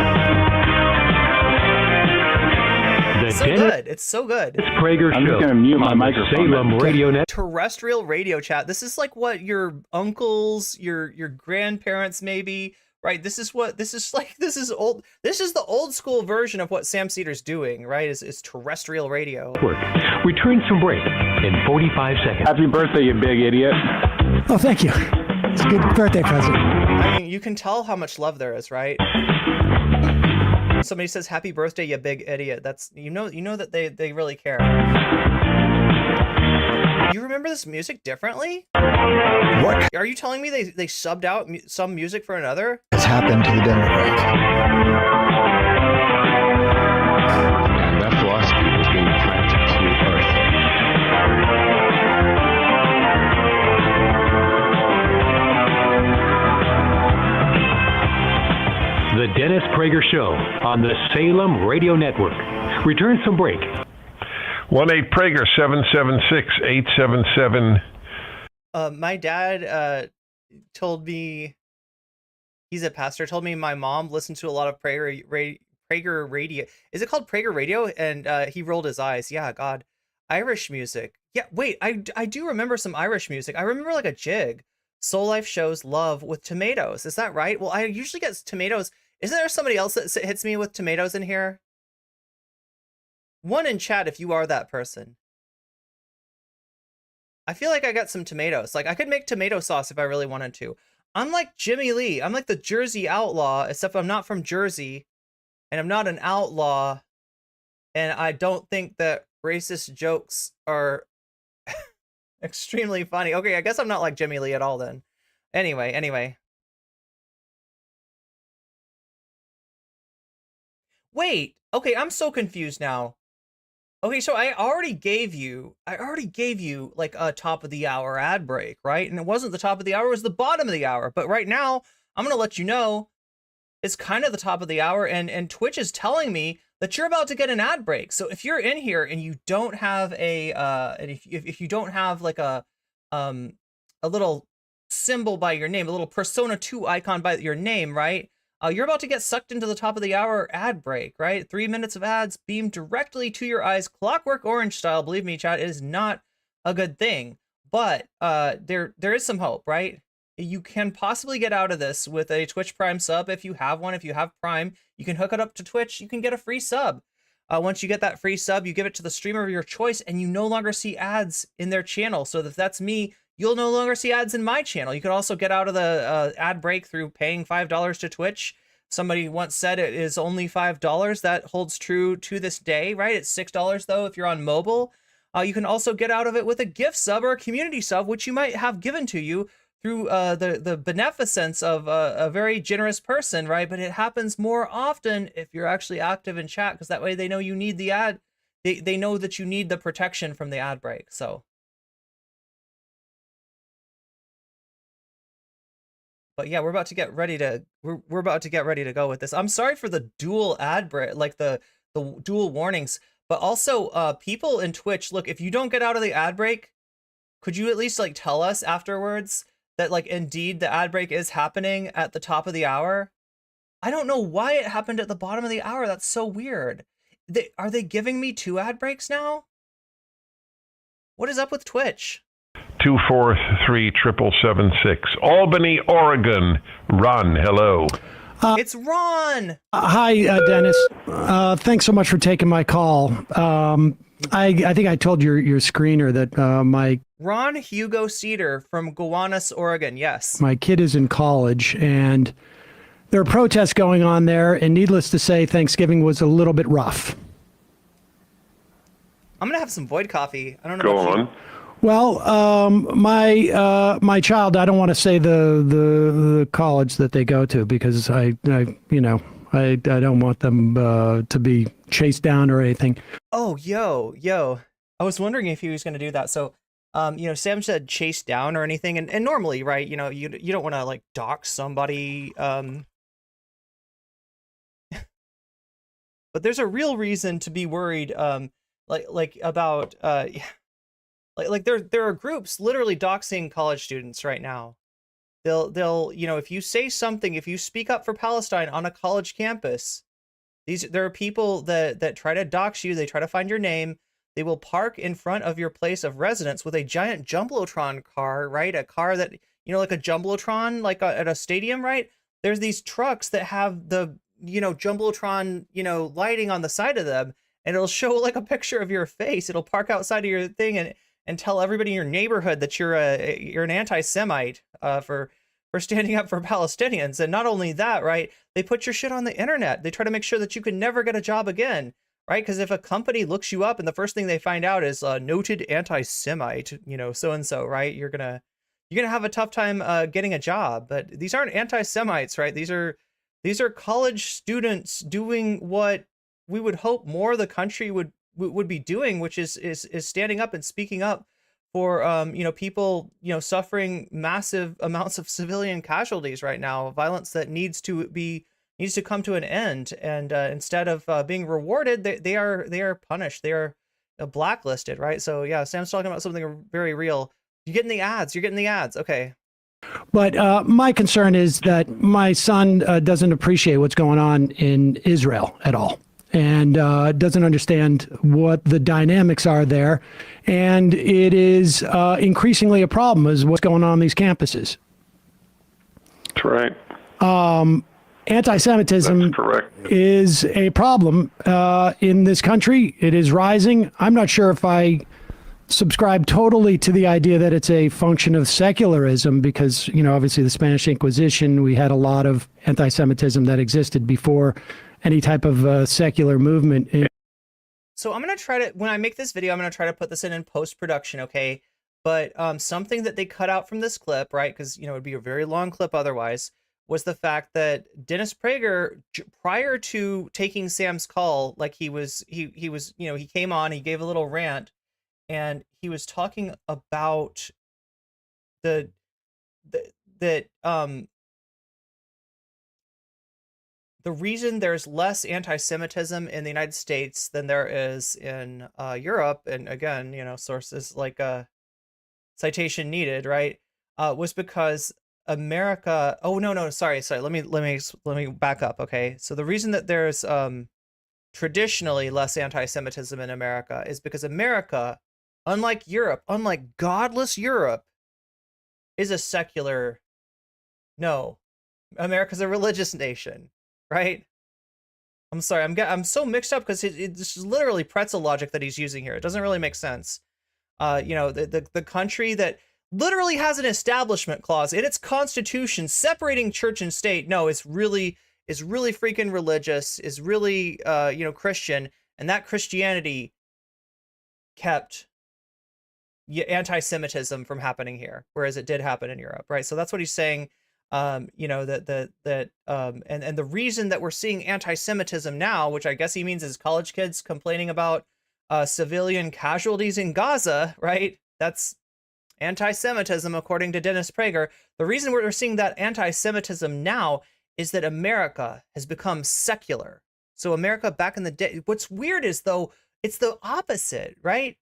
So Dennis good. It's so good. Prager I'm Show just gonna mute my on the microphone. Salem Radio Net. Terrestrial radio chat. This is like what your uncles, your grandparents maybe, right? This is old. This is the old school version of what Sam Seder's doing, right? Is terrestrial radio. Return from break in 45 seconds. Happy birthday, you big idiot. Oh, thank you. It's a good birthday present. I mean, you can tell how much love there is, right? When somebody says "Happy birthday, you big idiot," that's you know that they really care. You remember this music differently? What Are you telling me they subbed out some music for another? has happened to the Democrats? And that philosophy is being planted to earth. The Dennis Prager Show on the Salem Radio Network. Returns from break. 1-8-PRAGER 776-877. My dad told me, he's a pastor, told me my mom listened to a lot of Prager radio. Is it called Prager radio? And he rolled his eyes. Yeah, God. Irish music. Yeah, wait, I do remember some Irish music. I remember like a jig. Soul Life shows love with tomatoes. Is that right? Well, I usually get tomatoes. Isn't there somebody else that hits me with tomatoes in here? One in chat if you are that person. I feel like I got some tomatoes. Like I could make tomato sauce if I really wanted to. I'm like Jimmy Lee. I'm like the Jersey outlaw, except I'm not from Jersey and I'm not an outlaw. And I don't think that racist jokes are extremely funny. Okay, I guess I'm not like Jimmy Lee at all then. Anyway. Wait, okay, I'm so confused now. Okay, so I already gave you like a top of the hour ad break, right? And it wasn't the top of the hour, it was the bottom of the hour. But right now, I'm gonna let you know it's kind of the top of the hour, and Twitch is telling me that you're about to get an ad break. So if you're in here and you don't have a and if you don't have like a little symbol by your name, a little Persona 2 icon by your name, right? You're about to get sucked into the top of the hour ad break, right? 3 minutes of ads beamed directly to your eyes, Clockwork Orange style. Believe me, chat, it is not a good thing, but there is some hope, right? You can possibly get out of this with a Twitch Prime sub if you have one. If you have Prime, you can hook it up to Twitch. You can get a free sub. Once you get that free sub, you give it to the streamer of your choice, and you no longer see ads in their channel. So if that's me, you'll no longer see ads in my channel. You could also get out of the ad break through paying $5 to Twitch. Somebody once said it is only $5. That holds true to this day, right? It's $6 though if you're on mobile. You can also get out of it with a gift sub or a community sub, which you might have given to you through the beneficence of a very generous person, right? But it happens more often if you're actually active in chat, because that way they know you need the ad. They know that you need the protection from the ad break. So But yeah, we're about to get ready to go with this. I'm sorry for the dual ad break, like the dual warnings, but also people in Twitch, look, if you don't get out of the ad break, could you at least like tell us afterwards that like indeed the ad break is happening at the top of the hour? I don't know why it happened at the bottom of the hour. That's so weird. Are they giving me 2 ad breaks now? What is up with Twitch? 243-776. Albany, Oregon. Ron, hello. It's Ron. Hi, Dennis. Thanks so much for taking my call. I think I told your screener that my Ron Hugo Seder from Gowanus, Oregon. Yes. My kid is in college, and there are protests going on there. And needless to say, Thanksgiving was a little bit rough. I'm gonna have some Void coffee. I don't know. Go on. Well, my child, I don't want to say the college that they go to because I don't want them to be chased down or anything. Oh, yo. I was wondering if he was going to do that. So, Sam said chase down or anything. And normally, right, you don't want to like dox somebody. But there's a real reason to be worried, about there are groups literally doxing college students right now. They'll if you say something, if you speak up for Palestine on a college campus, there are people that try to dox you. They try to find your name. They will park in front of your place of residence with a giant jumbotron car, right? A car that, like a jumbotron, like at a stadium, right? There's these trucks that have the, jumbotron, lighting on the side of them, and it'll show like a picture of your face. It'll park outside of your thing and tell everybody in your neighborhood that you're an anti-Semite for standing up for Palestinians. And not only that, right? They put your shit on the internet. They try to make sure that you can never get a job again, right? Because if a company looks you up and the first thing they find out is noted anti-Semite, so and so, right? You're gonna have a tough time getting a job. But these aren't anti-Semites, right? These are college students doing what we would hope more of the country would be doing, which is standing up and speaking up for people suffering massive amounts of civilian casualties right now, violence that needs to come to an end. And instead of being rewarded, they are punished. They are blacklisted, right? So yeah, Sam's talking about something very real. You're getting the ads. Okay. But my concern is that my son doesn't appreciate what's going on in Israel at all, and doesn't understand what the dynamics are there. And it is increasingly a problem is what's going on these campuses. That's right. Anti-Semitism is a problem in this country. It is rising. I'm not sure if I subscribe totally to the idea that it's a function of secularism because, obviously the Spanish Inquisition, we had a lot of anti-Semitism that existed before any type of secular movement. So I'm going to try to, when I make this video, I'm going to try to put this in post-production, okay? But something that they cut out from this clip, right, because, it would be a very long clip otherwise, was the fact that Dennis Prager, prior to taking Sam's call, like he came on, he gave a little rant, and he was talking about the reason there's less anti-Semitism in the United States than there is in Europe, and again, sources like citation needed, right? Was because America. Oh no, sorry. Let me back up. Okay, so the reason that there's traditionally less anti-Semitism in America is because America, unlike Europe, unlike godless Europe, is a secular. No, America's a religious nation. Right? I'm sorry. I'm so mixed up because it's literally pretzel logic that he's using here. It doesn't really make sense. The country that literally has an establishment clause in its constitution separating church and state. No, is really freaking religious. Is really Christian, and that Christianity kept anti-Semitism from happening here, whereas it did happen in Europe. Right? So that's what he's saying. And the reason that we're seeing anti-Semitism now, which I guess he means is college kids complaining about civilian casualties in Gaza, right? That's Anti-Semitism, according to Dennis Prager, the reason we're seeing that anti-Semitism now is that America has become secular. So America back in the day, what's weird is though, it's the opposite, right?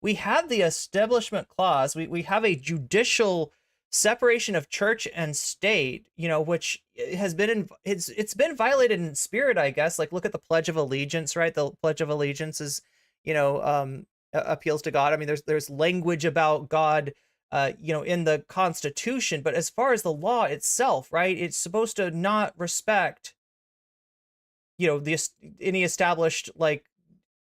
We have the Establishment Clause. We have a judicial separation of church and state, you know, which has been it's been violated in spirit, I guess. Like, look at the Pledge of Allegiance, right? The Pledge of Allegiance is, you know, appeals to God. I mean, there's language about God, you know, in the Constitution, but as far as the law itself, right, it's supposed to not respect, you know, any established like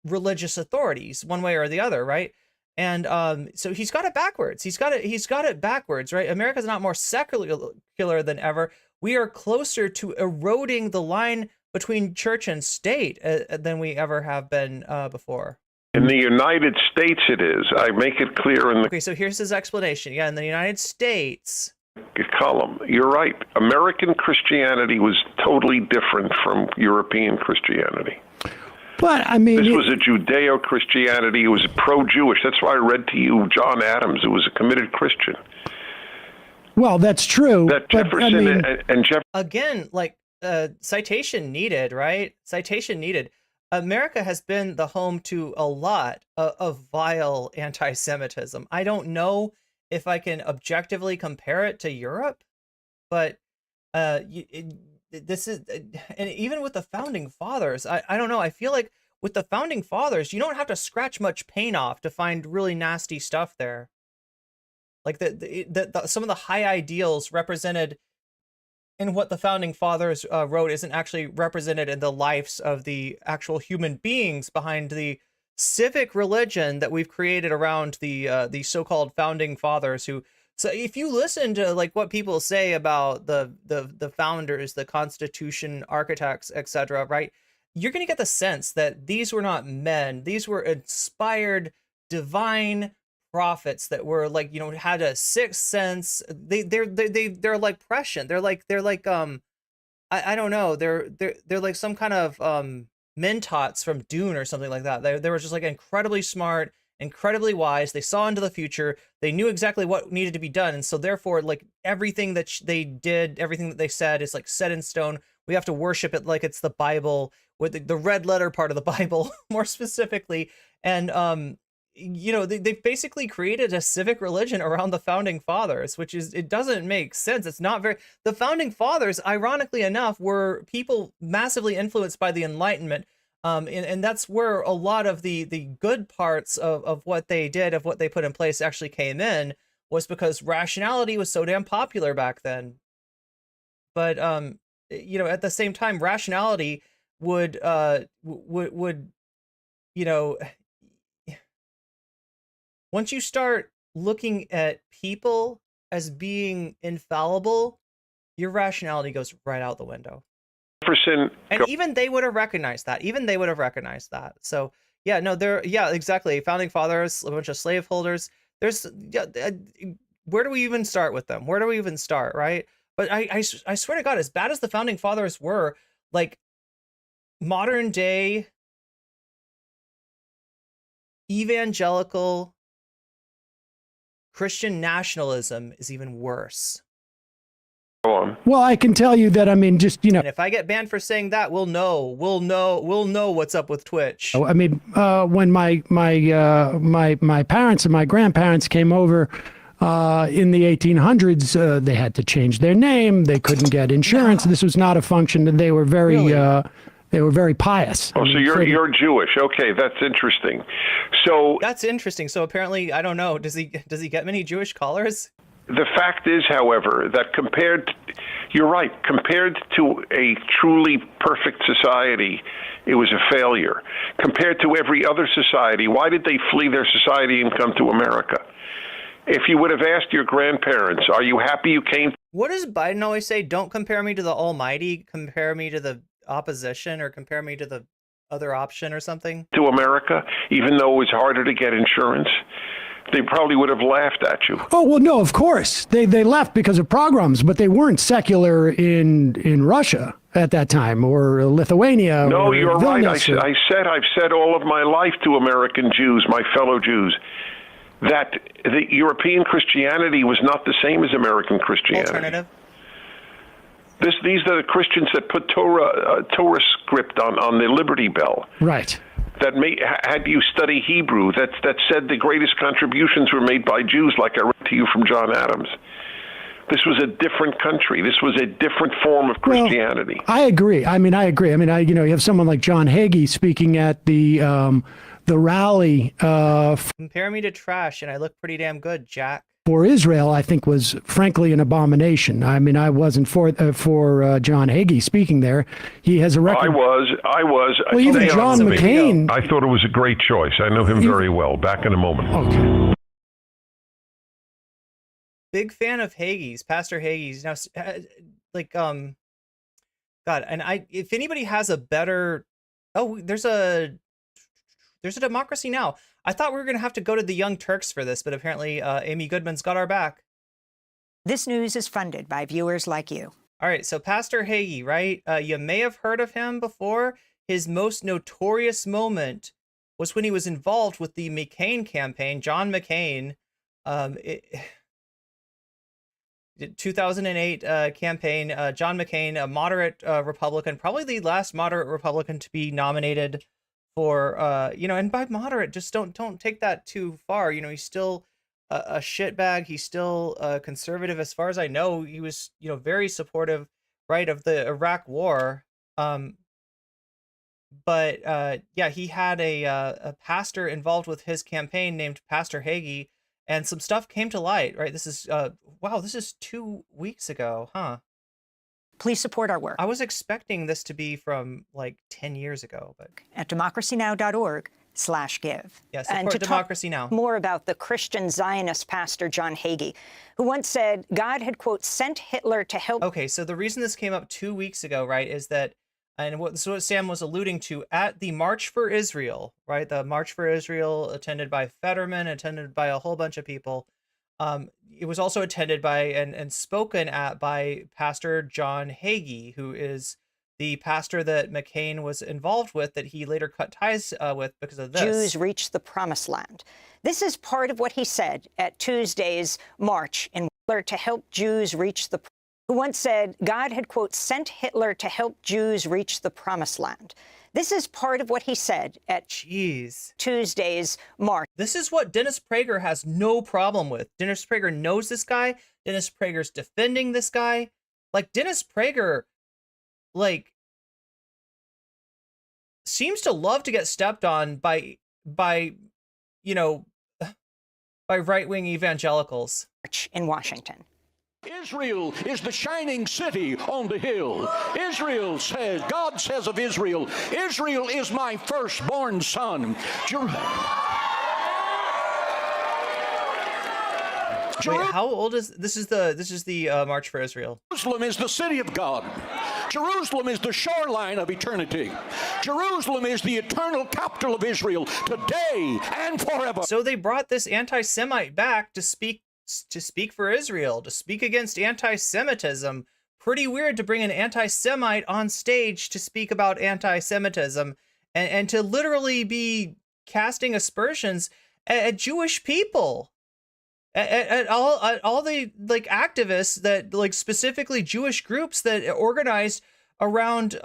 religious authorities one way or the other, right? And so he's got it backwards. He's got it backwards, right? America's not more secular than ever. We are closer to eroding the line between church and state than we ever have been before. In the United States, it is. I make it clear in the Okay, so here's his explanation. Yeah, in the United States. column. You're right. American Christianity was totally different from European Christianity. But I mean, this was a Judeo-Christianity. It was pro-Jewish. That's why I read to you John Adams, who was a committed Christian. Well, that's true. That but, Jefferson I mean, and Jefferson. Again, like citation needed, right? Citation needed. America has been the home to a lot of vile anti-Semitism. I don't know if I can objectively compare it to Europe, but this is, and even with the founding fathers, I don't know. I feel like with the founding fathers, you don't have to scratch much paint off to find really nasty stuff there. Like some of the high ideals represented in what the founding fathers wrote isn't actually represented in the lives of the actual human beings behind the civic religion that we've created around the so-called founding fathers. Who, so if you listen to like what people say about the founders, the Constitution architects, etc., right, you're going to get the sense that these were not men; these were inspired divine prophets that were like, you know, had a sixth sense. They're like prescient. They're like I don't know. They're like some kind of mentats from Dune or something like that. They were just like incredibly smart, incredibly wise. They saw into the future. They knew exactly what needed to be done, and so therefore, like everything that they did, everything that they said is like set in stone. We have to worship it like it's the Bible, with the red letter part of the Bible, more specifically, and you know, they've basically created a civic religion around the founding fathers, which is, it doesn't make sense. It's not very, the founding fathers, ironically enough, were people massively influenced by the Enlightenment. And that's where a lot of the good parts of what they did, of what they put in place actually came in, was because rationality was so damn popular back then. But, you know, at the same time, rationality would, you know, once you start looking at people as being infallible, your rationality goes right out the window. Jefferson, and even they would have recognized that. So yeah, no, yeah, exactly. Founding fathers, a bunch of slaveholders. There's, where do we even start with them? Where do we even start, right? But I swear to God, as bad as the founding fathers were, like modern day evangelical Christian nationalism is even worse. go on. well, I can tell you that, I mean, just, you know, And if I get banned for saying that, we'll know what's up with Twitch. I mean, when my parents and my grandparents came over in the 1800s, they had to change their name. They couldn't get insurance. This was not a function, and they were very pious. Oh, so you're Jewish. Okay, that's interesting. So That's interesting. So apparently, I don't know. Does he get many Jewish callers? the fact is, however, that you're right, compared to a truly perfect society, it was a failure. Compared to every other society, why did they flee their society and come to America? If you would have asked your grandparents, are you happy you came? What does Biden always say? Don't compare me to the Almighty. Compare me to the opposition, or compare me to the other option or something. To America, even though it was harder to get insurance? They probably would have laughed at you. Oh, well, no, of course. They left because of pogroms, but they weren't secular in Russia at that time, or Lithuania. No, or you're right. Vilnius, I've said all of my life to American Jews, my fellow Jews, that the European Christianity was not the same as American Christianity. Alternative. These are the Christians that put Torah script on the Liberty Bell. Right. That had you study Hebrew. That said the greatest contributions were made by Jews, like I read to you from John Adams. This was a different country. This was a different form of Christianity. Well, I agree. I agree. You have someone like John Hagee speaking at the rally. Compare me to trash, and I look pretty damn good, Jack. For Israel, I think was frankly an abomination. I wasn't for John Hagee speaking there. He has a record. I was. Well, even John McCain. I thought it was a great choice. I know him very well. Back in a moment. Okay. Big fan of Hagee's, Pastor Hagee's. Now, God, and if anybody has a better, there's a Democracy Now! I thought we were going to have to go to the Young Turks for this, but apparently Amy Goodman's got our back. This news is funded by viewers like you. All right, so Pastor Hagee, right? You may have heard of him before. His most notorious moment was when he was involved with the McCain campaign, John McCain. 2008 campaign, John McCain, a moderate Republican, probably the last moderate Republican to be nominated for, and by moderate, just don't take that too far. He's still a shitbag. He's still conservative. As far as I know, he was, very supportive, right, of the Iraq war. But he had a pastor involved with his campaign named Pastor Hagee, and some stuff came to light, right? This is, this is 2 weeks ago, huh? Please support our work. I was expecting this to be from like 10 years ago, but at democracynow.org/give. Yes, support and Democracy Now. More about the Christian Zionist pastor John Hagee, who once said God had, quote, sent Hitler to help. Okay, so the reason this came up 2 weeks ago, right, is that, and what Sam was alluding to, at the March for Israel, right, the March for Israel attended by Fetterman, attended by a whole bunch of people. It was also attended by and spoken at by Pastor John Hagee, who is the pastor that McCain was involved with, that he later cut ties with because of this. Jews reach the promised land. This is part of what he said at Tuesday's march in Hitler to help Jews reach the, who once said God had, quote, sent Hitler to help Jews reach the promised land. This is part of what he said at Tuesday's march. This is what Dennis Prager has no problem with. Dennis Prager knows this guy. Dennis Prager's defending this guy. Like, Dennis Prager, seems to love to get stepped on by right-wing evangelicals. In Washington. Israel is the shining city on the hill. Israel says, God says of Israel, Israel is my firstborn son. Wait, how old is this? Is the March for Israel? Jerusalem is the city of God. Jerusalem is the shoreline of eternity. Jerusalem is the eternal capital of Israel today and forever. So they brought this anti-Semite back to speak for Israel, to speak against anti-Semitism. Pretty weird to bring an anti-Semite on stage to speak about anti-Semitism and to literally be casting aspersions at Jewish people, at all the activists that specifically Jewish groups that organized around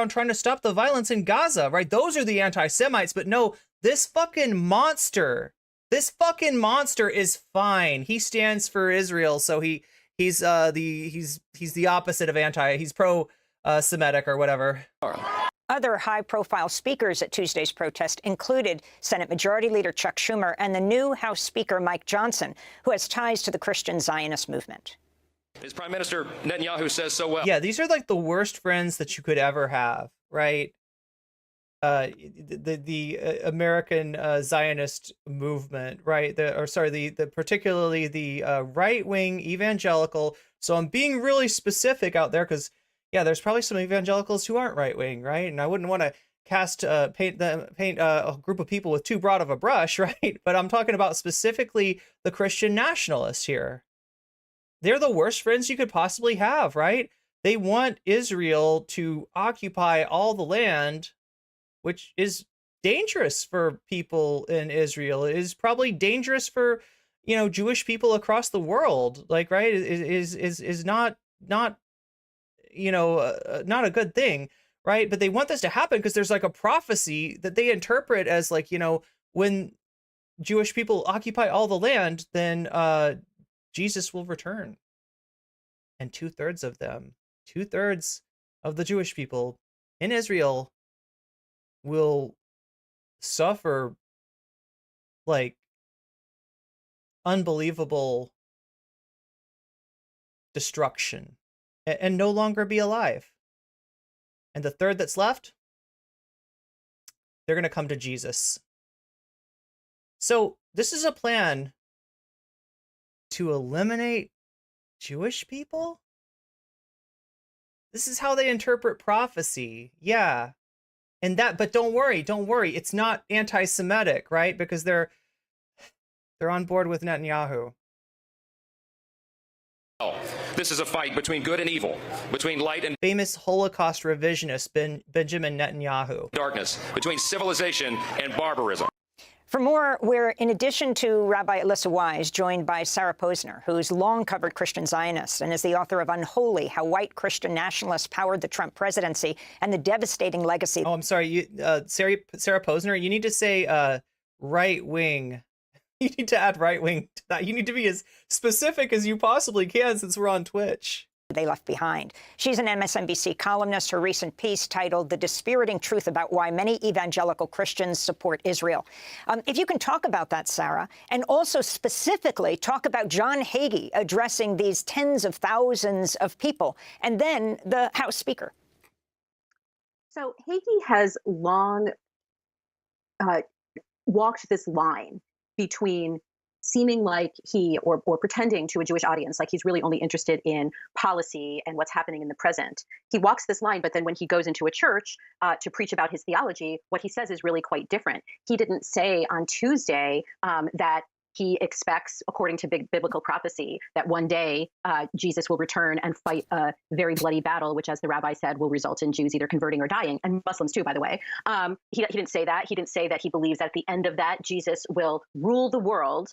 trying to stop the violence in Gaza, right? Those are the anti-Semites, but no, this fucking monster is fine. He stands for Israel, so he's the opposite of he's pro-Semitic or whatever. Other high-profile speakers at Tuesday's protest included Senate Majority Leader Chuck Schumer and the new House Speaker Mike Johnson, who has ties to the Christian Zionist movement. As Prime Minister Netanyahu says so well. Yeah, these are like the worst friends that you could ever have, right? The American Zionist movement, right? Particularly the right-wing evangelical. So I'm being really specific out there because, yeah, there's probably some evangelicals who aren't right-wing, right? And I wouldn't want to paint a group of people with too broad of a brush, right? But I'm talking about specifically the Christian nationalists here. They're the worst friends you could possibly have, right? They want Israel to occupy all the land, which is dangerous for people in Israel. It is probably dangerous for, you know, Jewish people across the world. Like, right, is not you know, not a good thing, right? But they want this to happen because there's like a prophecy that they interpret as like, you know, when Jewish people occupy all the land, then Jesus will return. And 2/3 of them, 2/3 of the Jewish people in Israel will suffer like unbelievable destruction and no longer be alive. And the third that's left, they're going to come to Jesus. So this is a plan to eliminate Jewish people? This is how they interpret prophecy. Yeah. And that, but don't worry, it's not anti-Semitic, right? Because they're on board with Netanyahu. This is a fight between good and evil, between light and famous Holocaust revisionist Benjamin Netanyahu. darkness, between civilization and barbarism. For more, we're, in addition to Rabbi Alyssa Wise, joined by Sarah Posner, who's long covered Christian Zionists and is the author of Unholy, How White Christian Nationalists Powered the Trump Presidency and the Devastating Legacy. Oh, I'm sorry, Sarah Posner, you need to say right-wing. You need to add right-wing to that. You need to be as specific as you possibly can since we're on Twitch. They left behind. She's an MSNBC columnist. Her recent piece titled The Dispiriting Truth About Why Many Evangelical Christians Support Israel. If you can talk about that, Sarah, and also specifically talk about John Hagee addressing these tens of thousands of people, and then the House Speaker. So Hagee has long walked this line between seeming like he or pretending to a Jewish audience like he's really only interested in policy and what's happening in the present. He walks this line, but then when he goes into a church to preach about his theology, what he says is really quite different. He didn't say on Tuesday that he expects, according to biblical prophecy, that one day Jesus will return and fight a very bloody battle, which, as the rabbi said, will result in Jews either converting or dying, and Muslims too, by the way. He didn't say that. He didn't say that he believes that at the end of that, Jesus will rule the world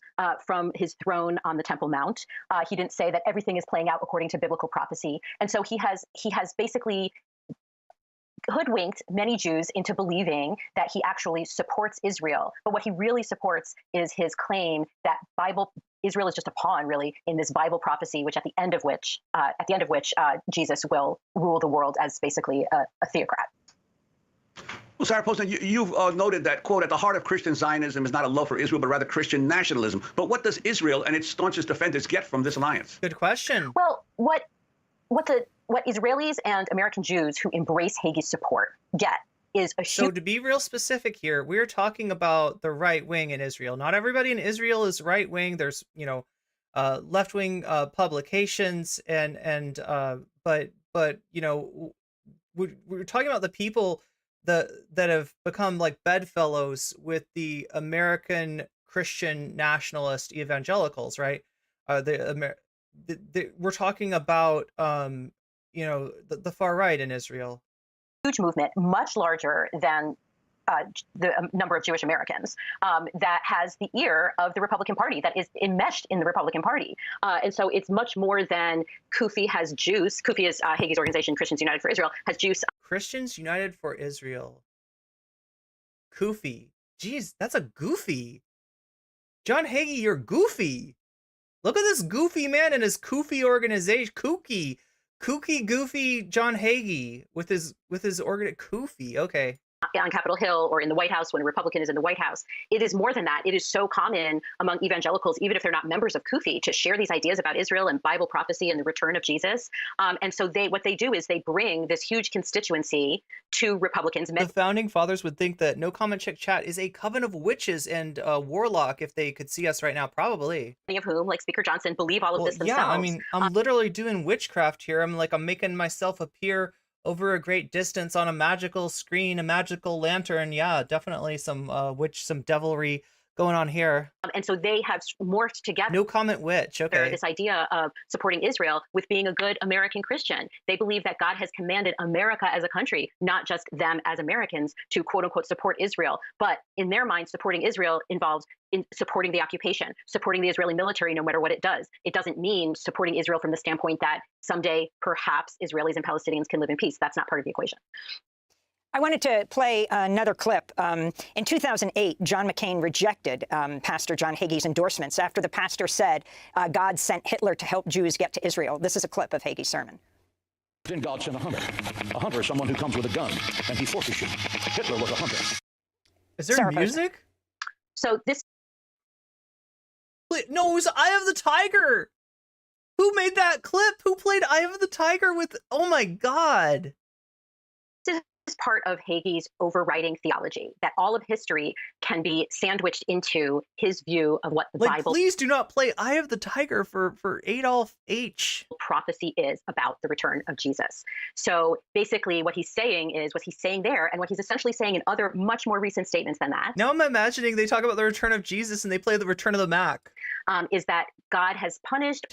from his throne on the Temple Mount. He didn't say that everything is playing out according to biblical prophecy. And so he has basically hoodwinked many Jews into believing that he actually supports Israel. But what he really supports is his claim that Israel is just a pawn, really, in this Bible prophecy, which at the end of which Jesus will rule the world as basically a theocrat. Well, Sarah Posner, you've noted that, quote, at the heart of Christian Zionism is not a love for Israel, but rather Christian nationalism. But what does Israel and its staunchest defenders get from this alliance? Good question. Well, what Israelis and American Jews who embrace Hagee's support get is a So to be real specific here, we're talking about the right wing in Israel. Not everybody in Israel is right wing. There's, you know, left wing publications but you know, we're talking about the people that have become like bedfellows with the American Christian nationalist evangelicals, right? We're talking about you know, the far right in Israel. Huge movement, much larger than the number of Jewish Americans, that has the ear of the Republican Party, that is enmeshed in the Republican Party. And so it's much more than CUFI has juice. CUFI is Hagee's organization, Christians United for Israel, has juice. Christians United for Israel. CUFI. Jeez, that's a goofy. John Hagee, you're goofy. Look at this goofy man and his kooky organization. Kooky, goofy John Hagee with his koofy. Okay. On Capitol Hill or in the White House when a Republican is in the White House. It is more than that. It is so common among evangelicals, even if they're not members of CUFI, to share these ideas about Israel and Bible prophecy and the return of Jesus. And so what they do is they bring this huge constituency to Republicans. The founding fathers would think that nocommentchick chat is a coven of witches and warlock if they could see us right now, probably. Many of whom, like Speaker Johnson, believe all of this themselves. Yeah, I mean, I'm literally doing witchcraft here. I'm making myself appear over a great distance on a magical screen, a magical lantern. Yeah, definitely some devilry going on here. And so they have morphed together. No comment which, okay. This idea of supporting Israel with being a good American Christian. They believe that God has commanded America as a country, not just them as Americans, to quote unquote support Israel. But in their mind, supporting Israel involves in supporting the occupation, supporting the Israeli military, no matter what it does. It doesn't mean supporting Israel from the standpoint that someday perhaps Israelis and Palestinians can live in peace. That's not part of the equation. I wanted to play another clip. In 2008, John McCain rejected Pastor John Hagee's endorsements after the pastor said God sent Hitler to help Jews get to Israel. This is a clip of Hagee's sermon. Then God sent a hunter. A hunter is someone who comes with a gun, and he forces you. Hitler was a hunter. Is there Sarah music? So this... Wait, no, it was Eye of the Tiger! Who made that clip? Who played Eye of the Tiger with... Oh my god! Is part of Hagee's overriding theology, that all of history can be sandwiched into his view of what the Bible... Please do not play Eye of the Tiger for Adolf H. Prophecy is about the return of Jesus. So basically what he's saying is what he's saying there, and what he's essentially saying in other much more recent statements than that. Now I'm imagining they talk about the return of Jesus and they play the Return of the Mac. Is that God has punished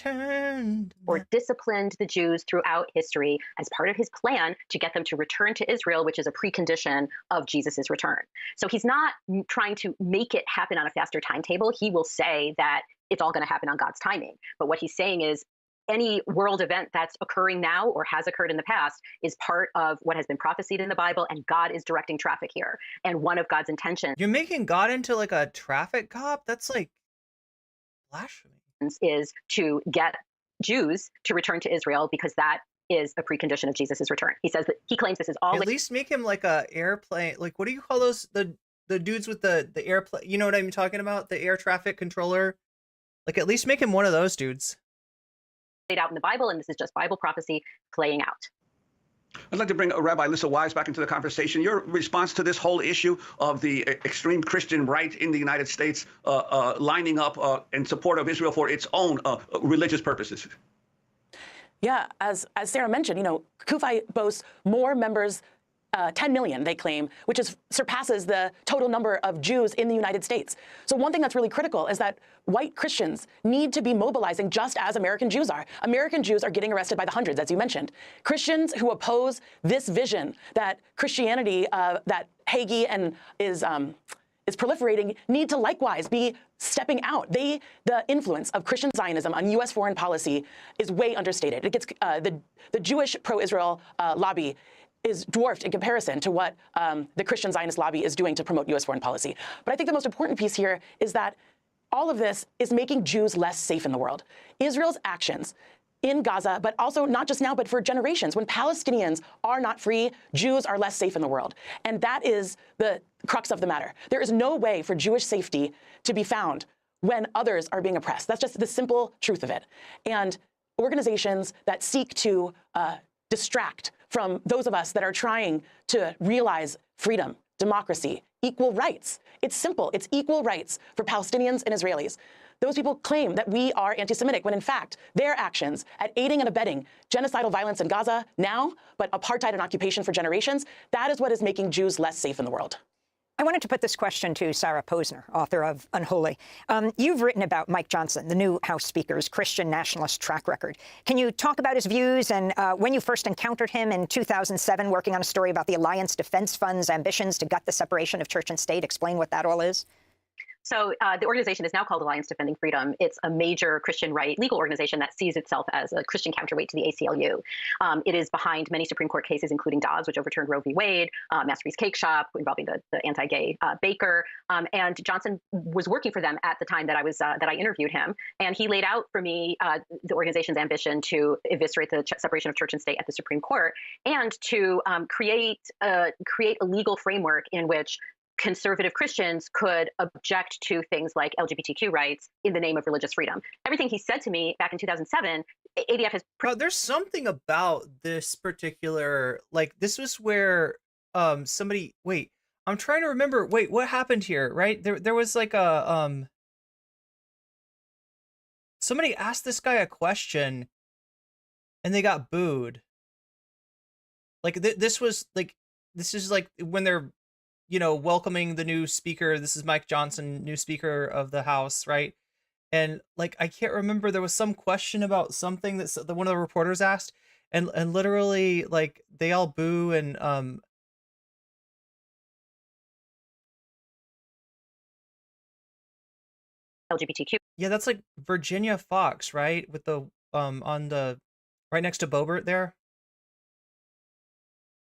or disciplined the Jews throughout history as part of his plan to get them to return to Israel, which is a precondition of Jesus's return. So he's not trying to make it happen on a faster timetable. He will say that it's all going to happen on God's timing. But what he's saying is any world event that's occurring now or has occurred in the past is part of what has been prophesied in the Bible, and God is directing traffic here. And one of God's intentions... You're making God into like a traffic cop? That's like blasphemy. ...is to get Jews to return to Israel because that is a precondition of Jesus's return. He says that he claims this is all... At least make him like a airplane. Like, what do you call those? The dudes with the airplane. You know what I'm talking about? The air traffic controller. Like, at least make him one of those dudes. Laid out in the Bible, and this is just Bible prophecy playing out. I'd like to bring Rabbi Lissa Wise back into the conversation. Your response to this whole issue of the extreme Christian right in the United States lining up in support of Israel for its own religious purposes. Yeah, as Sarah mentioned, CUFI boasts more members, 10 million, they claim, which surpasses the total number of Jews in the United States. So one thing that's really critical is that white Christians need to be mobilizing just as American Jews are. American Jews are getting arrested by the hundreds, as you mentioned. Christians who oppose this vision that Christianity, that Hagee and is proliferating, need to likewise be stepping out. The influence of Christian Zionism on U.S. foreign policy is way understated. It gets the Jewish pro-Israel lobby is dwarfed in comparison to what the Christian Zionist lobby is doing to promote U.S. foreign policy. But I think the most important piece here is that all of this is making Jews less safe in the world. Israel's actions in Gaza, but also not just now, but for generations. When Palestinians are not free, Jews are less safe in the world. And that is the crux of the matter. There is no way for Jewish safety to be found when others are being oppressed. That's just the simple truth of it. And organizations that seek to distract from those of us that are trying to realize freedom, democracy, equal rights. It's simple. It's equal rights for Palestinians and Israelis. Those people claim that we are anti-Semitic when, in fact, their actions at aiding and abetting genocidal violence in Gaza now, but apartheid and occupation for generations, that is what is making Jews less safe in the world. I wanted to put this question to Sarah Posner, author of Unholy. You've written about Mike Johnson, the new House Speaker's Christian nationalist track record. Can you talk about his views and when you first encountered him in 2007, working on a story about the Alliance Defense Fund's ambitions to gut the separation of church and state? Explain what that all is. So the organization is now called Alliance Defending Freedom. It's a major Christian right legal organization that sees itself as a Christian counterweight to the ACLU. It is behind many Supreme Court cases, including Dobbs, which overturned Roe v. Wade, Masterpiece Cake Shop, involving the anti-gay baker. And Johnson was working for them at the time that I interviewed him. And he laid out for me the organization's ambition to eviscerate the separation of church and state at the Supreme Court, and to create a legal framework in which conservative Christians could object to things like LGBTQ rights in the name of religious freedom. Everything he said to me back in 2007, ADF has... There's something about this particular, like, this was where somebody, wait, I'm trying to remember, wait, what happened here, right? There was like a, somebody asked this guy a question and they got booed. Like, this is like when they're you know, welcoming the new speaker. This is Mike Johnson, new speaker of the House, right? And like, I can't remember, there was some question about something that one of the reporters asked, and literally like they all boo and LGBTQ. yeah, that's like Virginia Fox, right? With the on the right next to Bobert there.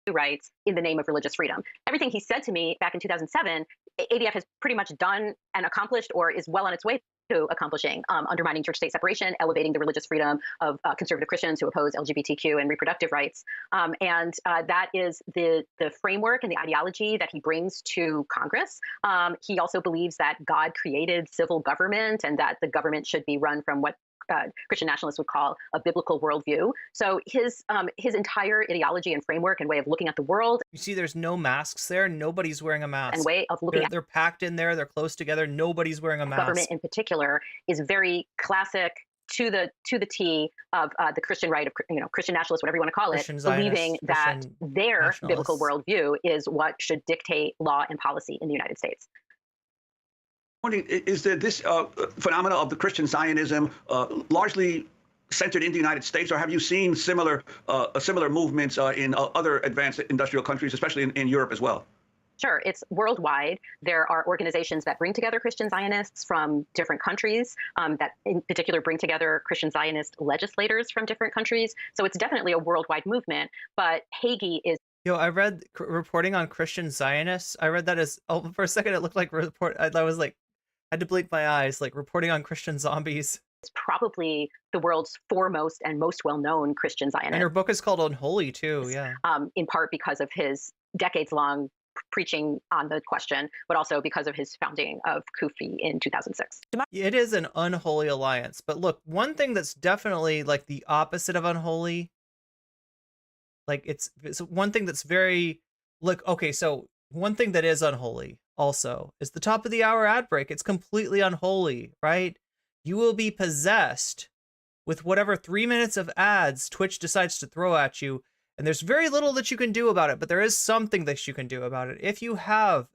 Rights in the name of religious freedom. Everything he said to me back in 2007, ADF has pretty much done and accomplished, or is well on its way to accomplishing, undermining church-state separation, elevating the religious freedom of conservative Christians who oppose LGBTQ and reproductive rights. And that is the framework and the ideology that he brings to Congress. He also believes that God created civil government and that the government should be run from what Christian nationalists would call a biblical worldview. So his entire ideology and framework and way of looking at the world. You see, there's no masks there. Nobody's wearing a mask. And way of looking at they're packed in there. They're close together. Nobody's wearing a mask. Government in particular is very classic to the T of the Christian right of, you know, Christian nationalists, whatever you want to call it, believing that their biblical worldview is what should dictate law and policy in the United States. Is there this phenomena of the Christian Zionism largely centered in the United States, or have you seen similar movements in other advanced industrial countries, especially in Europe as well? Sure, it's worldwide. There are organizations that bring together Christian Zionists from different countries, that in particular bring together Christian Zionist legislators from different countries. So it's definitely a worldwide movement, but Hagee is. Yo, I read reporting on Christian Zionists. I read that as, oh, for a second it looked like I was like, I had to blink my eyes, like reporting on Christian zombies. It's probably the world's foremost and most well-known Christian Zionist. And her book is called Unholy too, yeah. In part because of his decades-long preaching on the question, but also because of his founding of CUFI in 2006. It is an unholy alliance, but look, one thing that's definitely like the opposite of unholy, like it's one thing that's very, look, okay, so one thing that is unholy also is the top of the hour ad break. It's completely unholy, right? You will be possessed with whatever 3 minutes of ads Twitch decides to throw at you. And there's very little that you can do about it, but there is something that you can do about it. If you have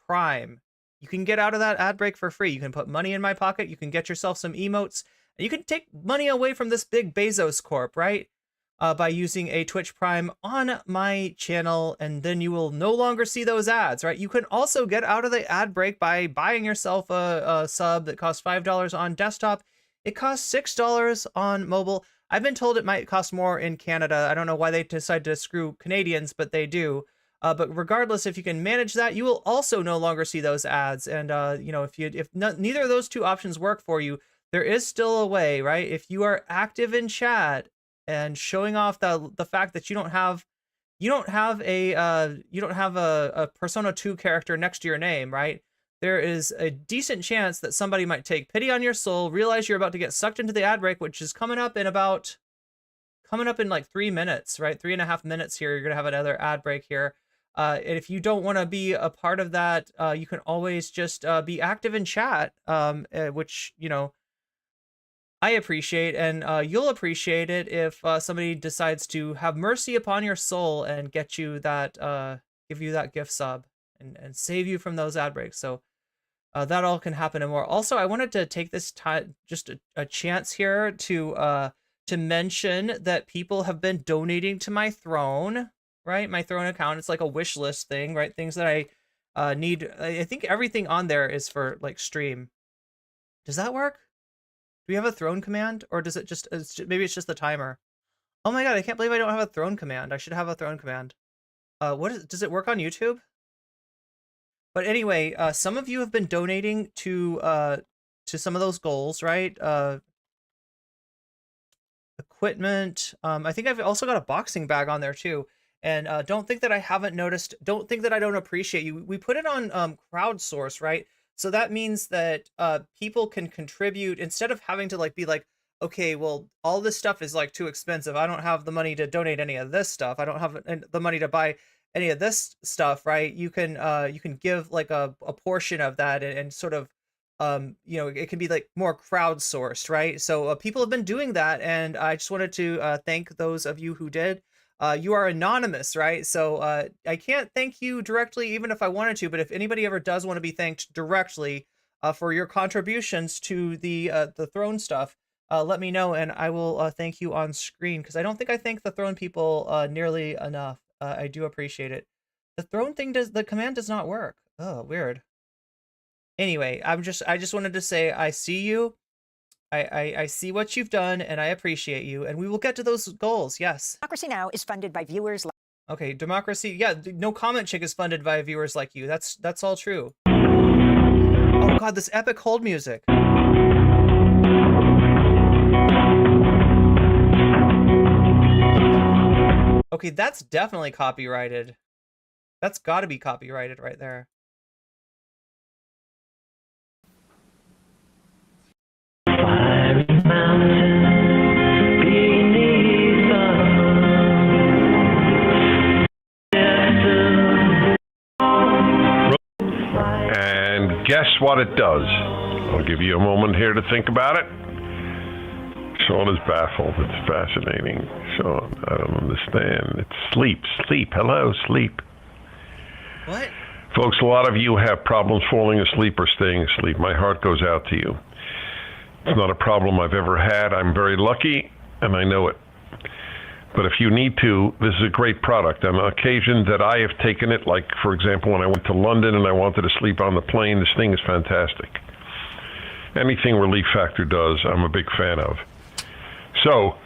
Prime, you can get out of that ad break for free. You can put money in my pocket. You can get yourself some emotes. And you can take money away from this big Bezos Corp, right? By using a Twitch Prime on my channel, and then you will no longer see those ads, right? You can also get out of the ad break by buying yourself a sub that costs $5 on desktop. It costs $6 on mobile. I've been told it might cost more in Canada. I don't know why they decide to screw Canadians, but they do. But regardless, if you can manage that, you will also no longer see those ads. And you know, if neither of those two options work for you, there is still a way, right? If you are active in chat and showing off the fact that you don't have a Persona 2 character next to your name, right? There is a decent chance that somebody might take pity on your soul, realize you're about to get sucked into the ad break, which is coming up in like 3 minutes, right? 3.5 minutes here. You're gonna have another ad break here. And if you don't want to be a part of that, you can always just be active in chat, which, you know, I appreciate, and you'll appreciate it if somebody decides to have mercy upon your soul and get you that, give you that gift sub and save you from those ad breaks. So that all can happen and more. Also, I wanted to take this time, just a chance here to mention that people have been donating to my Throne, right? My Throne account. It's like a wish list thing, right? Things that I need. I think everything on there is for like stream. Does that work? Do we have a Throne command, or does it just, maybe it's just the timer? Oh my god, I can't believe I don't have a Throne command. I should have a Throne command. Does it work on YouTube? But anyway, some of you have been donating to some of those goals, right? Equipment. I think I've also got a boxing bag on there too. And don't think that I haven't noticed. Don't think that I don't appreciate you. We put it on crowdsource, right? So that means that people can contribute instead of having to like be like, okay, well, all this stuff is like too expensive. I don't have the money to donate any of this stuff. I don't have the money to buy any of this stuff, right? You can give like a portion of that and sort of, you know, it can be like more crowdsourced, right? So people have been doing that, and I just wanted to thank those of you who did. You are anonymous, right? So I can't thank you directly, even if I wanted to. But if anybody ever does want to be thanked directly for your contributions to the throne stuff, let me know, and I will thank you on screen, because I don't think I thank the throne people nearly enough. I do appreciate it. The throne thing the command does not work. Oh, weird. Anyway, I just wanted to say I see you. I see what you've done, and I appreciate you, and we will get to those goals. Yes. Democracy Now! Is funded by viewers like... Okay, democracy. Yeah, No Comment Chick is funded by viewers like you. That's all true. Oh God, this epic hold music. Okay, that's definitely copyrighted. That's got to be copyrighted right there. And guess what it does? I'll give you a moment here to think about it. Sean is baffled. It's fascinating. Sean, I don't understand. It's sleep. Hello, sleep. What? Folks, a lot of you have problems falling asleep or staying asleep. My heart goes out to you. It's not a problem I've ever had. I'm very lucky, and I know it. But if you need to, this is a great product. On occasion that I have taken it, like, for example, when I went to London and I wanted to sleep on the plane, this thing is fantastic. Anything Relief Factor does, I'm a big fan of. So,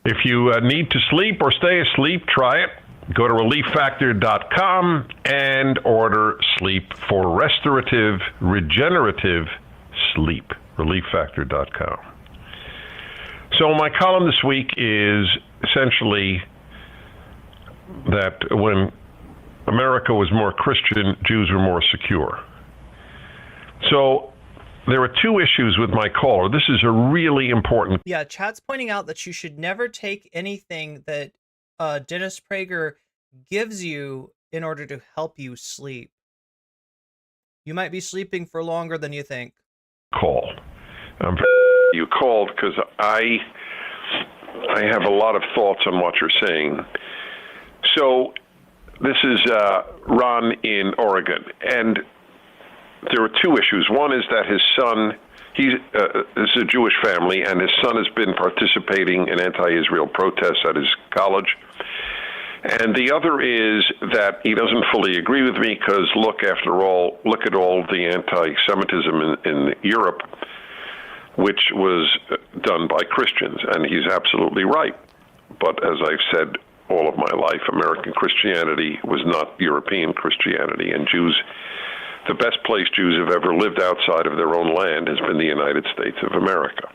if you need to sleep or stay asleep, try it. Go to relieffactor.com and order sleep for restorative, regenerative sleep. Relieffactor.com. So my column this week is essentially that when America was more Christian, Jews were more secure. So there are two issues with my caller. This is a really important... Yeah, chat's pointing out that you should never take anything that Dennis Prager gives you in order to help you sleep. You might be sleeping for longer than you think. Call. You called because I have a lot of thoughts on what you're saying. So this is Ron in Oregon, and there are two issues. One is that his son, this is a Jewish family, and his son has been participating in anti-Israel protests at his college. And the other is that he doesn't fully agree with me because look at all the anti-Semitism in Europe, which was done by Christians, and he's absolutely right. But as I've said all of my life, American Christianity was not European Christianity, and Jews, the best place Jews have ever lived outside of their own land has been the United States of America.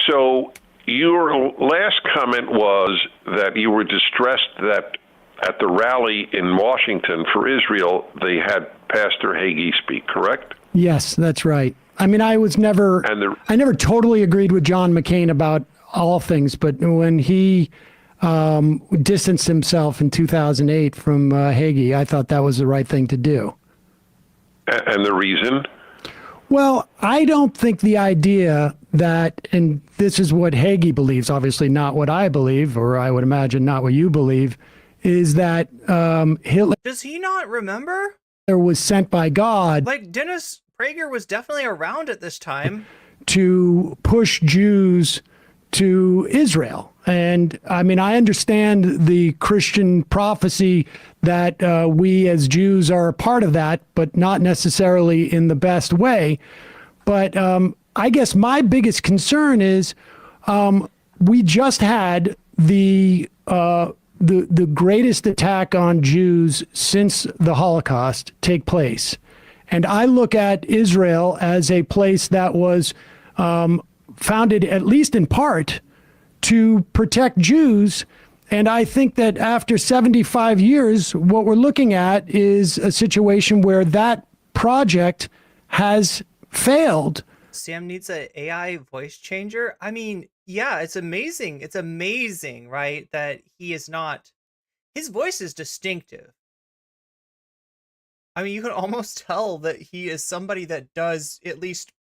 So your last comment was that you were distressed that at the rally in Washington for Israel, they had Pastor Hagee speak, correct? Yes, that's right. I mean, I never totally agreed with John McCain about all things, but when he distanced himself in 2008 from Hagee, I thought that was the right thing to do. And the reason? Well, I don't think the idea that, and this is what Hagee believes, obviously not what I believe, or I would imagine not what you believe, is that Hitler... Does he not remember? ...was sent by God... Like, Dennis Prager was definitely around at this time. ...to push Jews to Israel. And, I mean, I understand the Christian prophecy that we as Jews are a part of that, but not necessarily in the best way. But I guess my biggest concern is we just had the greatest attack on Jews since the Holocaust take place. And I look at Israel as a place that was founded, at least in part, to protect Jews. And I think that after 75 years, what we're looking at is a situation where that project has failed. Sam needs an AI voice changer. I mean, yeah, it's amazing. It's amazing, right? That he is not, his voice is distinctive. I mean, you can almost tell that he is somebody that does at least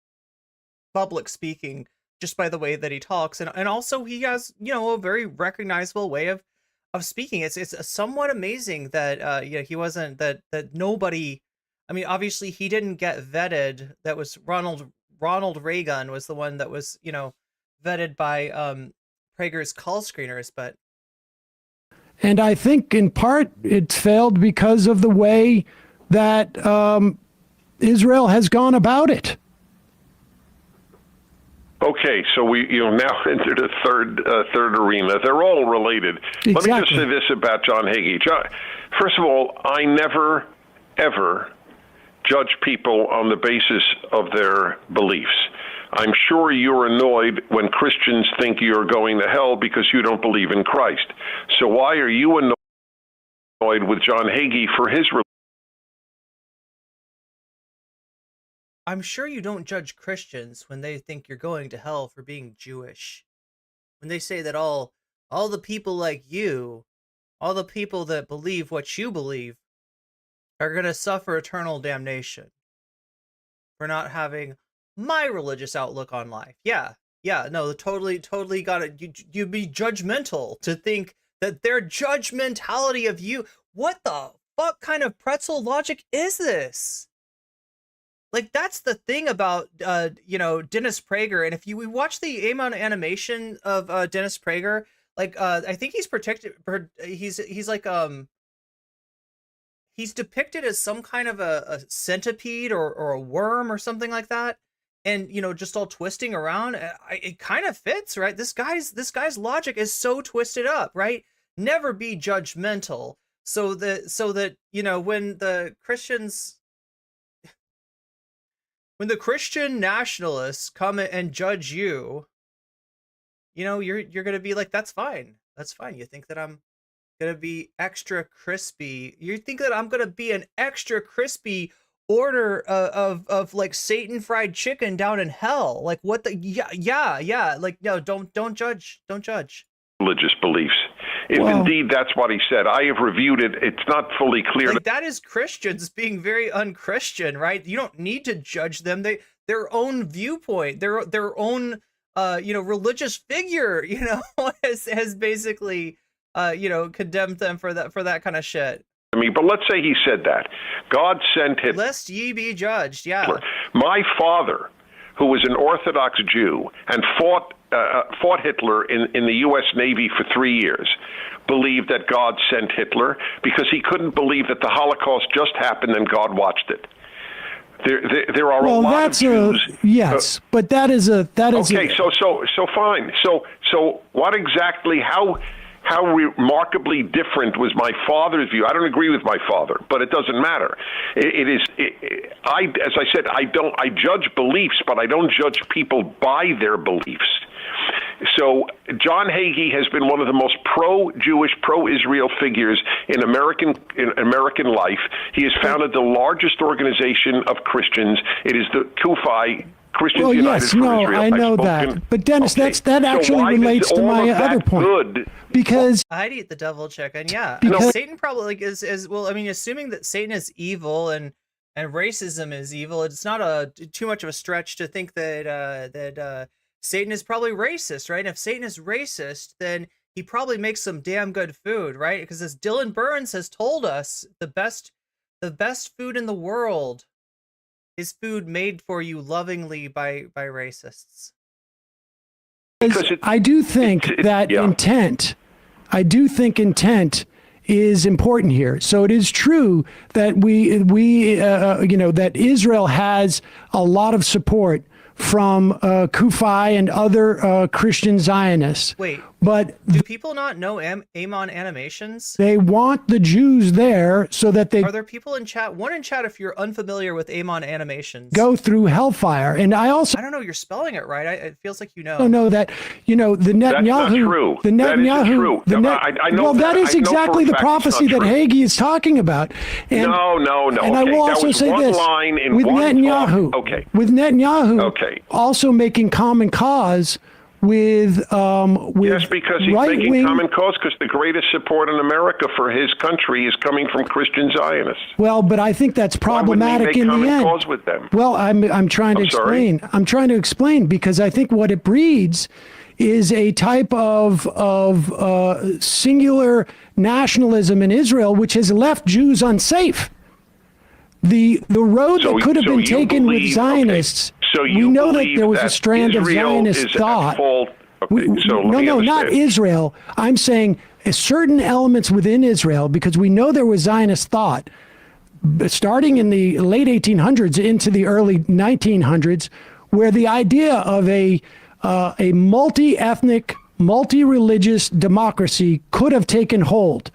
public speaking just by the way that he talks, and also he has, you know, a very recognizable way of speaking. It's somewhat amazing that he wasn't that nobody. I mean, obviously he didn't get vetted. That was Ronald Reagan was the one that was, you know, vetted by Prager's call screeners, but. And I think in part it's failed because of the way that Israel has gone about it. Okay, so we now entered a third arena. They're all related. Exactly. Let me just say this about John Hagee. First of all, I never, ever judge people on the basis of their beliefs. I'm sure you're annoyed when Christians think you're going to hell because you don't believe in Christ. So why are you annoyed with John Hagee for his religion? I'm sure you don't judge Christians when they think you're going to hell for being Jewish. When they say that all the people like you, all the people that believe what you believe, are going to suffer eternal damnation for not having my religious outlook on life. Yeah, no, totally got it. You'd be judgmental to think that their judgmentality of you. What the fuck kind of pretzel logic is this? Like, that's the thing about, Dennis Prager. And if we watch the Amon animation of Dennis Prager, like, I think he's protected. He's like, he's depicted as some kind of a centipede or a worm or something like that. And, just all twisting around. It kind of fits, right? This guy's logic is so twisted up, right? Never be judgmental. So that, when the Christian nationalists come and judge you, you're going to be like, that's fine. That's fine. You think that I'm going to be extra crispy. You think that I'm going to be an extra crispy order of like Satan fried chicken down in hell. Like what the, yeah. Like, no, don't judge. Don't judge. Religious beliefs. If indeed that's what he said, I have reviewed it. It's not fully clear. Like, that is Christians being very unchristian, right? You don't need to judge them. Their own viewpoint, their own religious figure, has basically condemned them for that kind of shit. But let's say he said that. God sent Hitler. Lest ye be judged, yeah. My father, who was an Orthodox Jew and fought Hitler in the U.S. Navy for 3 years, believed that God sent Hitler because he couldn't believe that the Holocaust just happened and God watched it. There are a lot of Jews. Yes, but that is okay. So fine. So what exactly? How remarkably different was my father's view? I don't agree with my father, but it doesn't matter. As I said, I judge beliefs, but I don't judge people by their beliefs. So John Hagee has been one of the most pro-Jewish, pro-Israel figures in American life. He has founded the largest organization of Christians. It is the CUFI. Christians United for Israel. I know that. But Dennis, that actually relates to my other point. Because I'd eat the devil chicken, yeah. Because Satan probably is well, I mean, assuming that Satan is evil and racism is evil, it's not too much of a stretch to think that Satan is probably racist, right? And if Satan is racist, then he probably makes some damn good food, right? Because as Dylan Burns has told us, the best food in the world is food made for you lovingly by racists. I do think that intent is important here. So it is true that that Israel has a lot of support from CUFI and other Christian Zionists. Wait, but do people not know Amon animations? They want the Jews there so that they... Are there people in chat? One in chat if you're unfamiliar with Amon animations. Go through hellfire. And I don't know, you're spelling it right. It feels like you know. I don't know that, the Netanyahu... That's not true. The Netanyahu... That isn't true. I know that is exactly the prophecy that Hagee is talking about. And, no. And I will also say this. With Netanyahu, also making common cause with yes, because he's making right-wing. common cause, because the greatest support in America for his country is coming from Christian Zionists. Well, but I think that's problematic in the end. Why wouldn't he make common cause with them? Well, I'm trying to explain. I'm trying to explain because I think what it breeds is a type of singular nationalism in Israel, which has left Jews unsafe. The road that could have been taken with Zionists. So we know that there was a that strand of Israel Zionist is thought. At fault. Okay, No, not Israel. I'm saying certain elements within Israel, because we know there was Zionist thought starting in the late 1800s into the early 1900s, where the idea of a multi-ethnic, multi-religious democracy could have taken hold.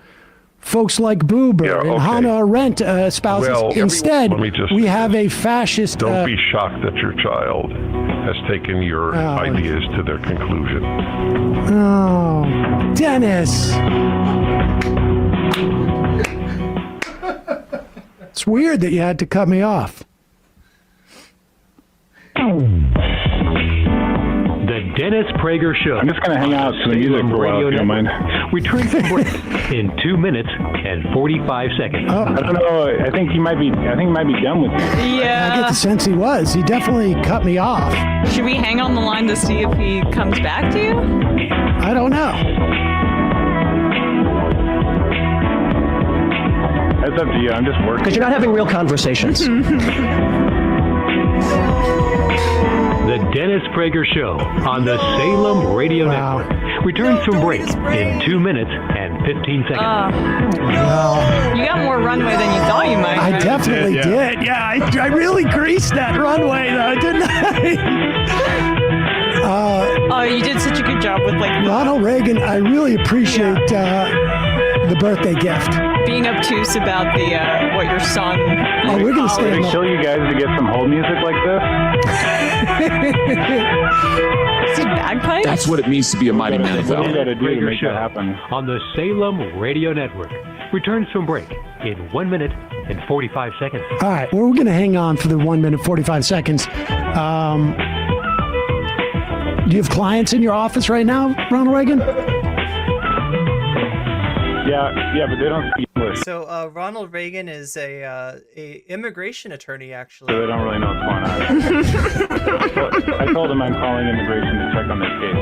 Folks like Buber and Hannah Arendt espouses. Well, instead, we have a fascist. Don't be shocked that your child has taken your ideas to their conclusion. Oh, Dennis. It's weird that you had to cut me off. The Dennis Prager Show. I'm just going to hang out to the music for a while, if you don't mind. Return from break in 2 minutes and 45 seconds. I don't know. I think he might be done with me. Yeah. I get the sense he was. He definitely cut me off. Should we hang on the line to see if he comes back to you? I don't know. That's up to you. I'm just working. Because you're not having real conversations. The Dennis Prager Show on the Salem Radio Network returns from break in 2 minutes and 15 seconds. You got more runway than you thought you might. I definitely did. Yeah, I really greased that runway, though, didn't I? You did such a good job with Ronald Reagan. I really appreciate the birthday gift. Being obtuse about the what your son. Oh, we're gonna stand up. Kill you guys to get some hold music like this. Is it bagpipes? That's what it means to be a mighty man of What do you got valor. to do to make that happen? On the Salem Radio Network returns from break in 1 minute and 45 seconds. All right, well, we're going to hang on for the 1 minute 45 seconds. Do you have clients in your office right now, Ronald Reagan? Yeah, but they don't speak English. So Ronald Reagan is a immigration attorney, actually. So they don't really know what's going on. I told him I'm calling immigration to check on their case.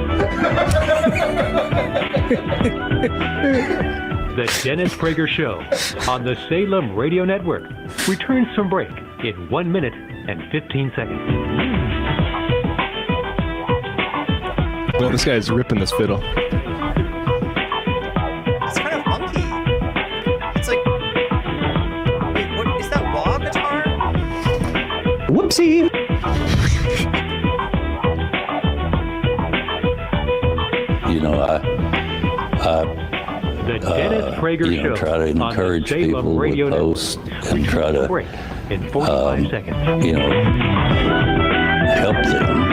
The Dennis Prager Show on the Salem Radio Network returns from break in 1 minute and 15 seconds. Well, this guy's ripping this fiddle. It's kind of funky. It's like, wait, what is that? Raw guitar? Whoopsie. The Dennis Prager Show try to encourage on the Salem people Radio to post Network. and try to break in 45 seconds. Help them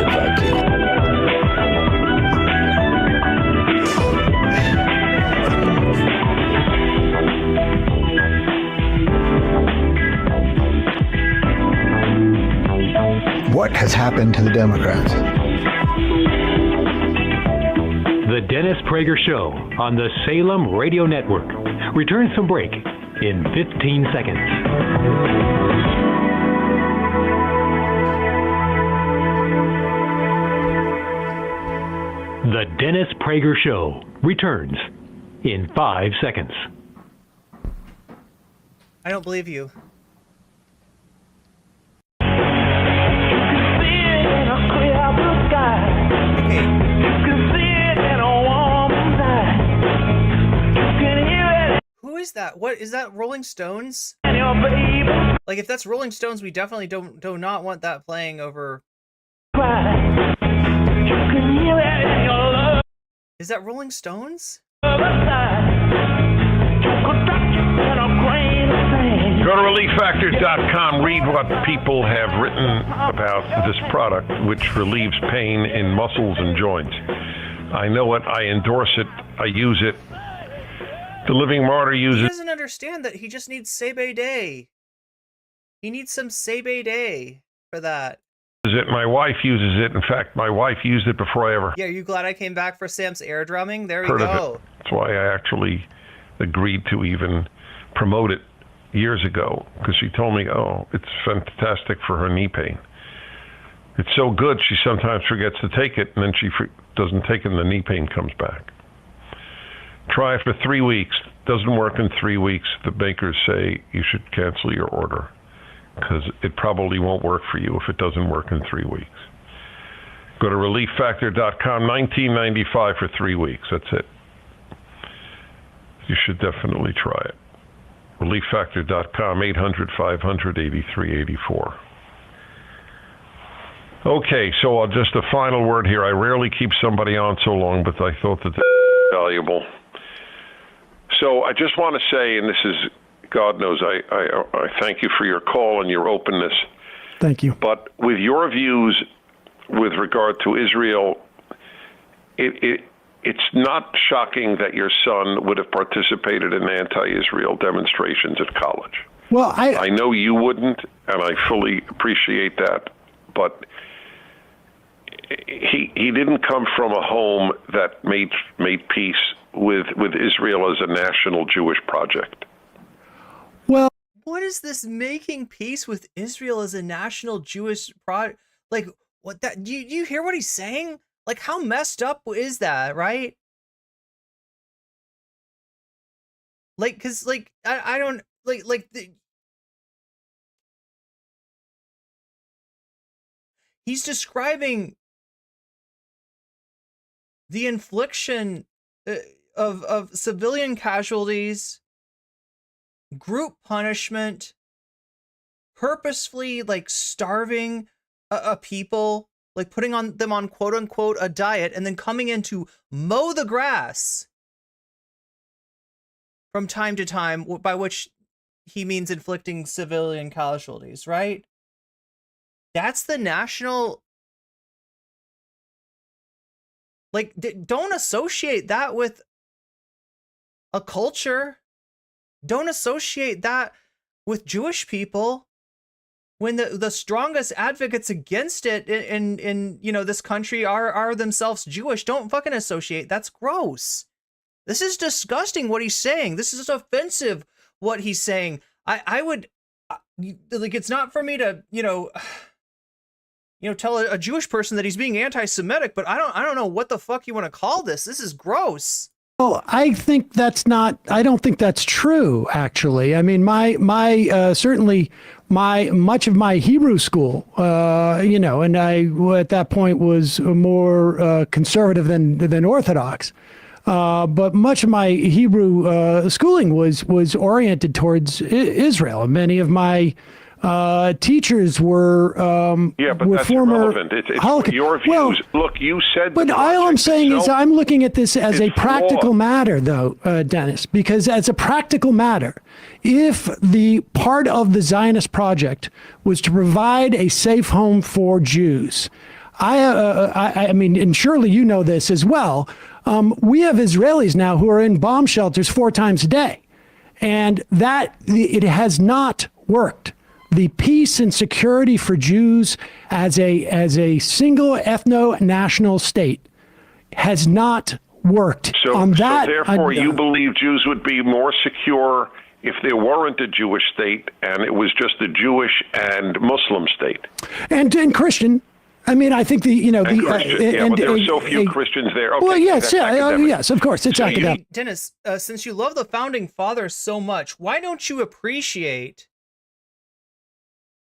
if I can. What has happened to the Democrats? The Dennis Prager Show on the Salem Radio Network returns from break in 15 seconds. The Dennis Prager Show returns in 5 seconds. I don't believe you. Who is that? What is that? Rolling Stones? Like, if that's Rolling Stones, we definitely do not want that playing over. Is that Rolling Stones? Go to relieffactors.com, read what people have written about this product, which relieves pain in muscles and joints. I know it, I endorse it, I use it. The Living Martyr He uses it. doesn't understand that he just needs Sebe Day. He needs some Sebe Day for that. it. My wife uses it. In fact, my wife used it before I ever Yeah, are you glad I came back for Sam's air drumming? There we heard go. of it. That's why I actually agreed to even promote it years ago, because she told me, oh, it's fantastic for her knee pain. It's so good, she sometimes forgets to take it, and then she doesn't take it, and the knee pain comes back. Try it for 3 weeks. Doesn't work in 3 weeks. The bakers say you should cancel your order, because it probably won't work for you if it doesn't work in 3 weeks. Go to relieffactor.com, $19.95 for 3 weeks. That's it. You should definitely try it. relieffactor.com, 800-500-8384. Okay, so just a final word here. I rarely keep somebody on so long, but I thought that valuable. So I just want to say, and this is, God knows, I thank you for your call and your openness. Thank you. But with your views with regard to Israel, it's not shocking that your son would have participated in anti-Israel demonstrations at college. Well, I know you wouldn't, and I fully appreciate that, but he didn't come from a home that made peace with Israel as a national Jewish project. Well, what is this making peace with Israel as a national Jewish project? Like, what that? Do you hear what he's saying? Like, how messed up is that, right? Like, cause like I don't he's describing the infliction of civilian casualties, group punishment, purposefully like starving a people, like putting them on quote unquote a diet, and then coming in to mow the grass from time to time, by which he means inflicting civilian casualties, right? That's the national. Like, don't associate that with a culture. Don't associate that with Jewish people, when the strongest advocates against it in this country are themselves Jewish. Don't fucking associate. That's gross. This is disgusting what he's saying. This is offensive what he's saying. I would like, it's not for me to tell a Jewish person that he's being anti-Semitic, but I don't know what the fuck you want to call this. This is gross. Well, I don't think that's true, actually. I mean, certainly much of my Hebrew school, and I at that point was more conservative than Orthodox. But much of my Hebrew schooling was oriented towards Israel. Many of my teachers were but were that's former irrelevant. It's your views. Well, look, you said. But all I'm saying is I'm looking at this as a practical matter, though, Dennis, because as a practical matter, if the part of the Zionist project was to provide a safe home for Jews, I mean, and surely you know this as well. We have Israelis now who are in bomb shelters 4 times a day, and that it has not worked. The peace and security for Jews as a single ethno-national state has not worked. So therefore, you believe Jews would be more secure if there weren't a Jewish state and it was just a Jewish and Muslim state, and Christian. I mean, I think but there are so few Christians there. Okay, well, yes, yes, of course, it's academic. Dennis, since you love the founding fathers so much, why don't you appreciate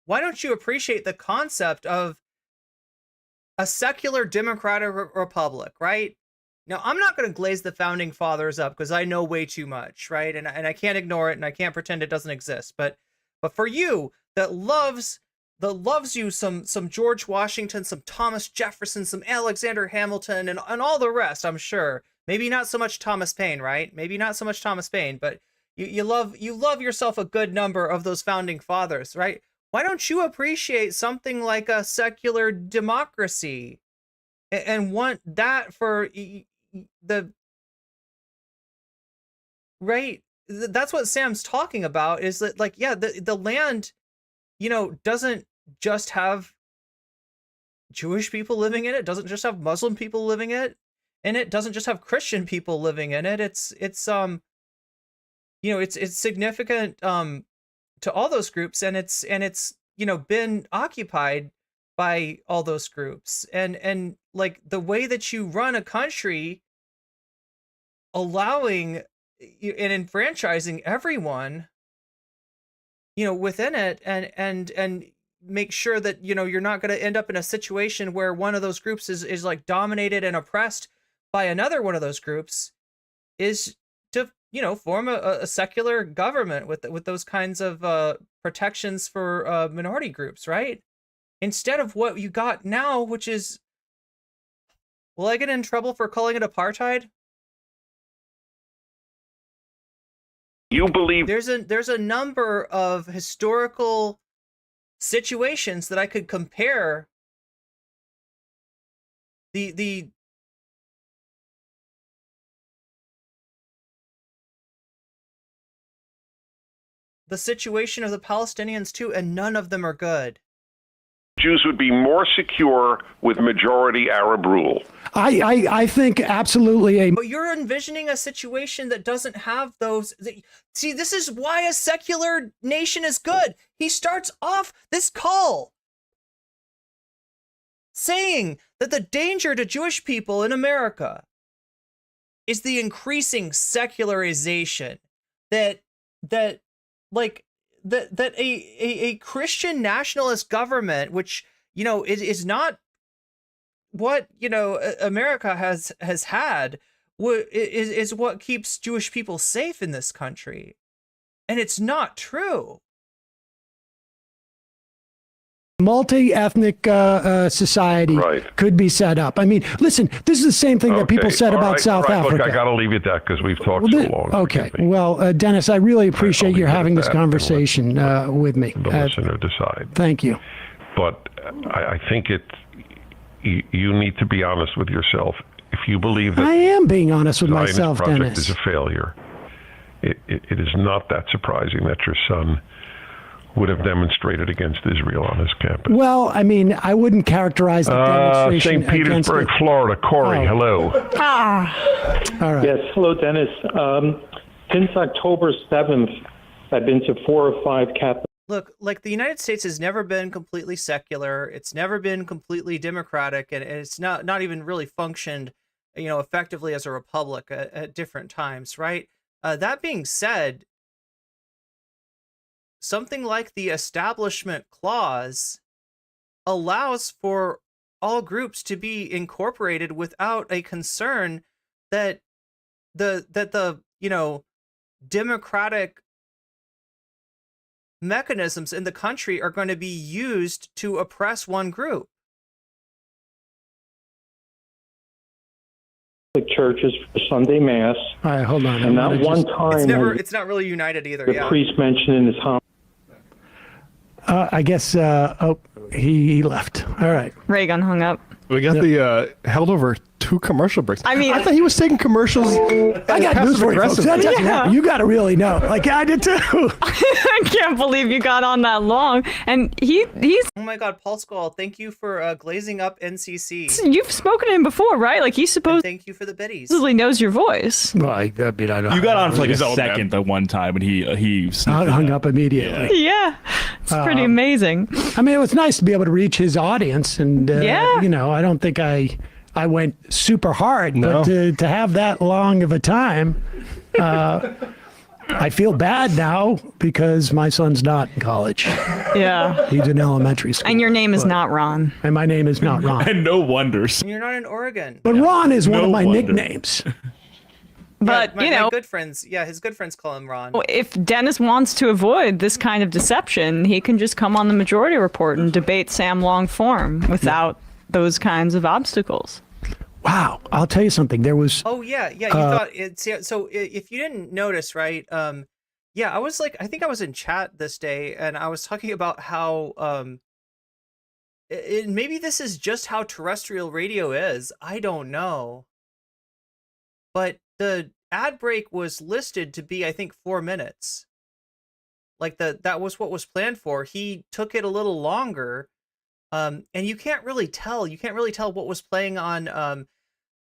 the concept of a secular democratic republic, right? Now, I'm not going to glaze the founding fathers up because I know way too much, right? And I can't ignore it, and I can't pretend it doesn't exist. But for you that loves you some George Washington, some Thomas Jefferson, some Alexander Hamilton, and all the rest, I'm sure. Maybe not so much Thomas Paine, right? Maybe not so much Thomas Paine, but you love yourself a good number of those founding fathers, right? Why don't you appreciate something like a secular democracy and want that for the right? That's what Sam's talking about, is that, like, yeah, the land, doesn't just have Jewish people living in it. It doesn't just have Muslim people living in it. Doesn't just have Christian people living in it. It's significant to all those groups, and it's been occupied by all those groups, and like the way that you run a country, allowing and enfranchising everyone within it, and make sure that you're not going to end up in a situation where one of those groups is like dominated and oppressed by another one of those groups, is to form a secular government with those kinds of protections for minority groups, right? Instead of what you got now, which is, will I get in trouble for calling it apartheid? You believe there's a number of historical situations that I could compare the situation of the Palestinians too, and none of them are good. Jews would be more secure with majority Arab rule. I think absolutely. But you're envisioning a situation that doesn't have those. See, this is why a secular nation is good. He starts off this call saying that the danger to Jewish people in America is the increasing secularization, that a Christian nationalist government, which is not what America has had, is what keeps Jewish people safe in this country, and it's not true. Multi-ethnic society could be set up. I mean, listen, this is the same thing that people said about South Africa. Look, I got to leave it at that because we've talked so long. Okay. Well, Dennis, I really appreciate your having this conversation with me. The listener decide. Thank you. But I think you need to be honest with yourself. If you believe that I am being honest with the Zionist myself, project Dennis, is a failure, it is not that surprising that your son would have demonstrated against Israel on his campus. Well, I mean, I wouldn't characterize the demonstration St. Petersburg, Florida. Corey, hello. All right. Yes, hello, Dennis. Since October 7th, I've been to 4 or 5 Catholic. Look, like the United States has never been completely secular. It's never been completely democratic, and it's not even really functioned, effectively as a republic at different times, right? That being said, something like the Establishment Clause allows for all groups to be incorporated without a concern that the democratic mechanisms in the country are going to be used to oppress one group. Churches for Sunday Mass. All right, hold on. And not one time it's not really united either. The priest mentioned in his homily. I guess, he left. All right. Reagan hung up. We got the held over 2 commercial breaks. I mean, I thought he was taking commercials. I got news for you, folks. That doesn't happen. You got to really know. Like I did too. I can't believe you got on that long. And he's. Oh my God, Paul Squall, thank you for glazing up NCC. You've spoken to him before, right? Like he's supposed. And thank you for the biddies. Supposedly knows your voice. Well, I mean, I don't. You got on for like a second the one time, and he hung up immediately. Yeah, it's pretty amazing. I mean, it was nice to be able to reach his audience, and I don't think I went super hard, but to have that long of a time, I feel bad now because my son's not in college. Yeah. He's in elementary school. And your name is not Ron. And my name is not Ron. And no wonders. And you're not in Oregon. But Ron is one of my nicknames. But, my good friends, his good friends call him Ron. If Dennis wants to avoid this kind of deception, he can just come on the Majority Report and debate Sam long form without those kinds of obstacles. Wow. I'll tell you something. There was... Oh, yeah. You thought... So if you didn't notice, right, I was like... I think I was in chat this day, and I was talking about how... maybe this is just how terrestrial radio is. I don't know. But the ad break was listed to be, I think, 4 minutes. Like, that was what was planned for. He took it a little longer And you can't really tell. You can't really tell what was playing on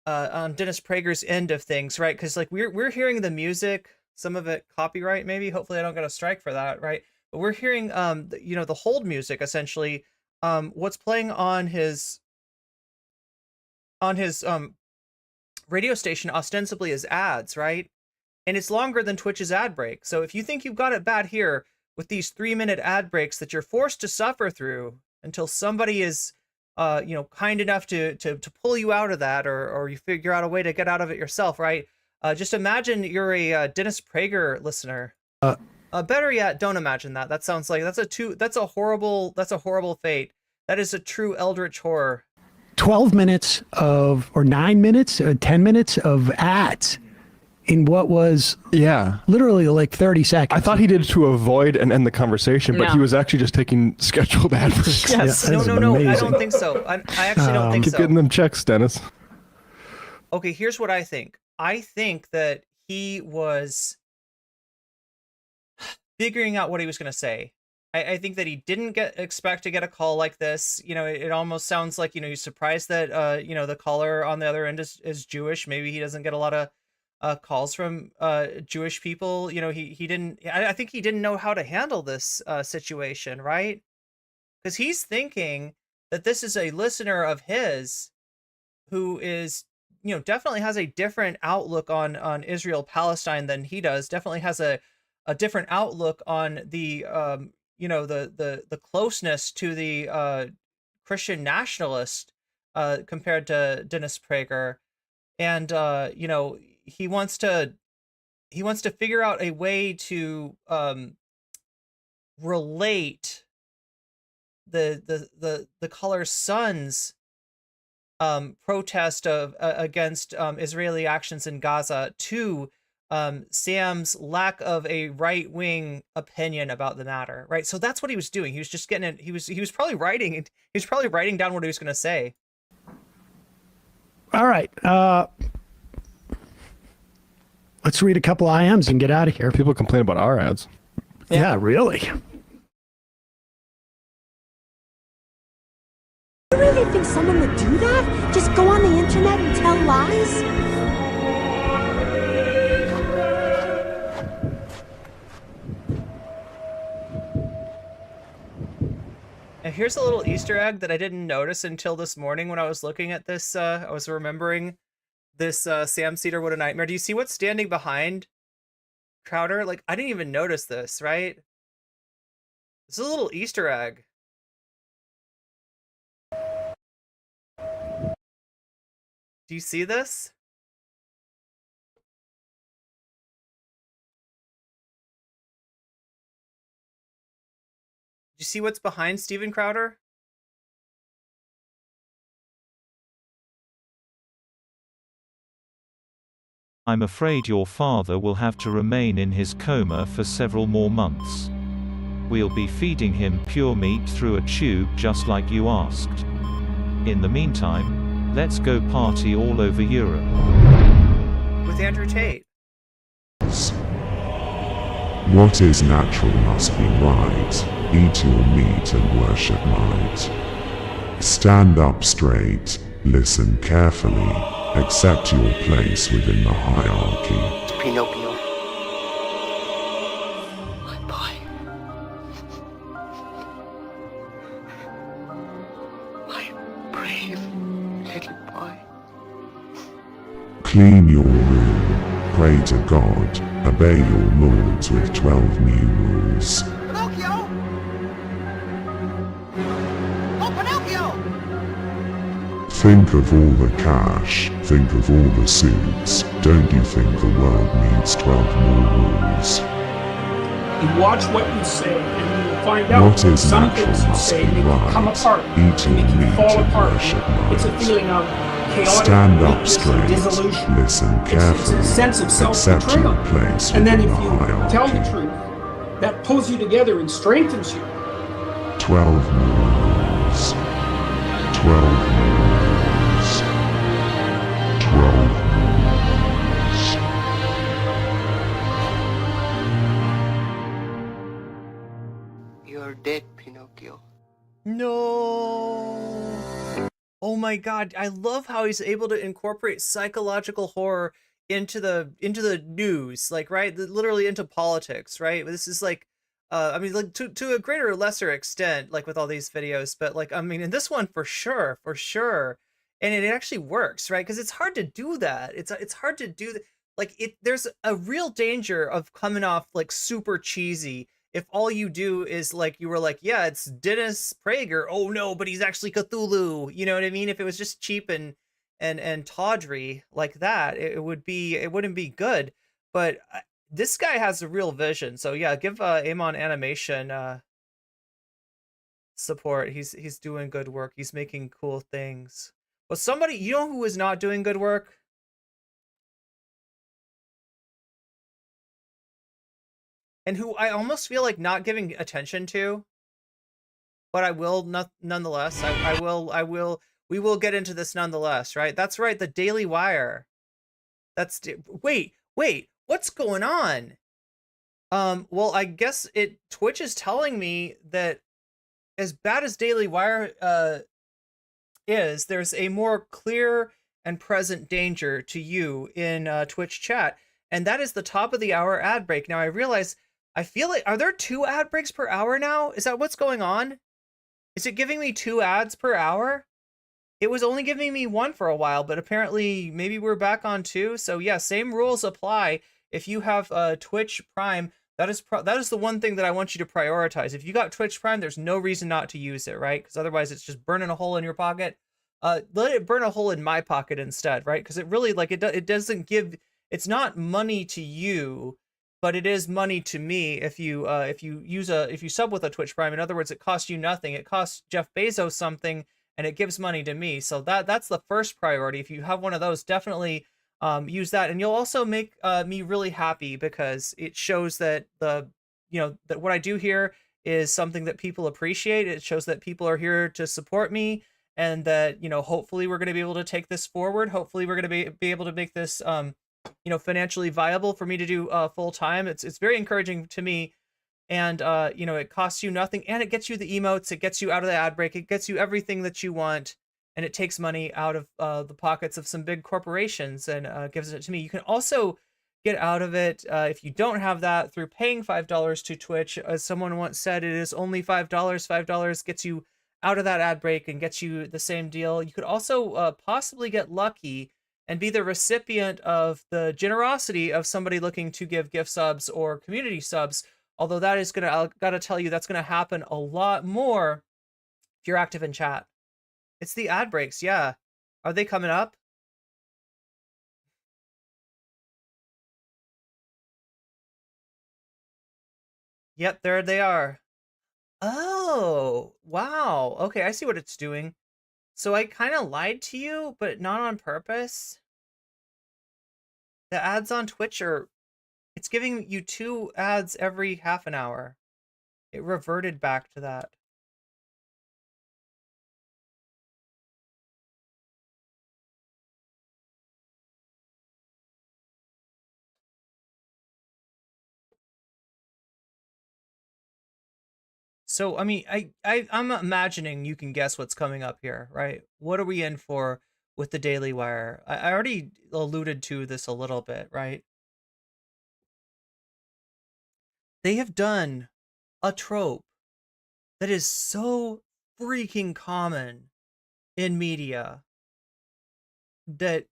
Dennis Prager's end of things, right? Because like we're hearing the music, some of it copyright maybe. Hopefully I don't get a strike for that, right? But we're hearing the hold music essentially. What's playing on his radio station ostensibly is ads, right? And it's longer than Twitch's ad break. So if you think you've got it bad here with these 3-minute ad breaks that you're forced to suffer through until somebody is, kind enough to pull you out of that, or you figure out a way to get out of it yourself, right? Just imagine you're a Dennis Prager listener. Better yet, don't imagine that. That sounds like that's a horrible fate. That is a true eldritch horror. 12 minutes or 9 minutes, 10 minutes of ads in what was literally like 30 seconds. I thought he did it to avoid and end the conversation, but he was actually just taking scheduled ad breaks. Yes. No, I don't think so. I actually don't think so. Keep getting them checks, Dennis. Okay, here's what I think. I think that he was figuring out what he was going to say. I think that he didn't expect to get a call like this. It almost sounds like, he's surprised that, the caller on the other end is Jewish. Maybe he doesn't get a lot of calls from Jewish people. He didn't, I think he didn't know how to handle this situation, right? Because he's thinking that this is a listener of his who is, definitely has a different outlook on Israel Palestine than he does. Definitely has a different outlook on the the closeness to the Christian nationalist compared to Dennis Prager. And he wants to figure out a way to relate the caller's son's protest against Israeli actions in Gaza to Sam's lack of a right-wing opinion about the matter, right? So that's what he was doing. He was just getting it. He was probably writing down what he was going to say. All right. Let's read a couple IMs and get out of here. People complain about our ads. Yeah, really. You really think someone would do that? Just go on the internet and tell lies? And here's a little Easter egg that I didn't notice until this morning when I was looking at this. I was remembering this Sam Cedar What a Nightmare. Do you see what's standing behind Crowder? Like, I didn't even notice this, right? This is a little Easter egg. Do you see this? Do you see what's behind Steven Crowder? I'm afraid your father will have to remain in his coma for several more months. We'll be feeding him pure meat through a tube just like you asked. In the meantime, let's go party all over Europe. With Andrew Tate. What is natural must be right. Eat your meat and worship might. Stand up straight, listen carefully, accept your place within the hierarchy. Pinocchio. My boy. My brave little boy. Clean your room, pray to God, obey your lords with 12 new rules. Pinocchio! Oh, Pinocchio! Think of all the cash, think of all the suits. Don't you think the world needs 12 more rules? You watch what you say, and you will find out What is some natural things you must say be make you come right. apart, Eat your make you meat fall and apart. worship It's a might. feeling of chaotic Stand up weakness and straight, dissolution. listen It's carefully, a sense of accept self-betrayal. your place And then within if the you hierarchy. tell the truth, that pulls you together and strengthens you. 12 more rules. 12 more rules. 12 more rules. You're dead, Pinocchio. No. my God, I love how he's able to incorporate psychological horror into the news, like, right, literally into politics, right? This is like, I mean, like to a greater or lesser extent, like with all these videos, but like, I mean, in this one for sure, and it actually works, right? Because it's hard to do that. It's hard to do that. Like there's a real danger of coming off like super cheesy if all you do is like you were like, yeah, it's Dennis Prager. Oh no, but he's actually Cthulhu. You know what I mean? If it was just cheap and tawdry like that, it wouldn't be good. But this guy has a real vision. So yeah, give Amon Animation support. He's doing good work. He's making cool things. Well, somebody, you know who is not doing good work? And who I almost feel like not giving attention to, but I will nonetheless. We will get into this nonetheless, right? That's right, the Daily Wire. Wait, what's going on? Well, I guess Twitch is telling me that as bad as Daily Wire is, there's a more clear and present danger to you in Twitch chat, and that is the top of the hour ad break. Now I realize, I feel like, are there 2 ad breaks per hour now? Is that what's going on? Is it giving me 2 ads per hour? It was only giving me 1 for a while, but apparently maybe we're back on 2. So yeah, same rules apply. If you have Twitch Prime, that is the one thing that I want you to prioritize. If you got Twitch Prime, there's no reason not to use it, right? Because otherwise it's just burning a hole in your pocket. Let it burn a hole in my pocket instead, right? Because it really, like, it doesn't give, it's not money to you, but it is money to me if you sub with a Twitch Prime. In other words, it costs you nothing. It costs Jeff Bezos something, and it gives money to me. So that's the first priority. If you have one of those, definitely use that, and you'll also make me really happy, because it shows that that what I do here is something that people appreciate. It shows that people are here to support me, and that hopefully we're going to be able to take this forward. Hopefully we're going to be able to make this financially viable for me to do full time. It's very encouraging to me. And it costs you nothing, and it gets you the emotes, it gets you out of the ad break, it gets you everything that you want, and it takes money out of the pockets of some big corporations and gives it to me. You can also get out of it if you don't have that through paying $5 to Twitch. As someone once said, it is only $5. $5 gets you out of that ad break and gets you the same deal. You could also possibly get lucky and be the recipient of the generosity of somebody looking to give gift subs or community subs. Although that is gotta tell you, that's gonna happen a lot more if you're active in chat. It's the ad breaks, yeah. Are they coming up? Yep, there they are. Oh, wow. Okay, I see what it's doing. So I kind of lied to you, but not on purpose. The ads on Twitch it's giving you 2 ads every half an hour. It reverted back to that. So, I mean, I'm imagining you can guess what's coming up here, right? What are we in for with the Daily Wire? I already alluded to this a little bit, right? They have done a trope that is so freaking common in media that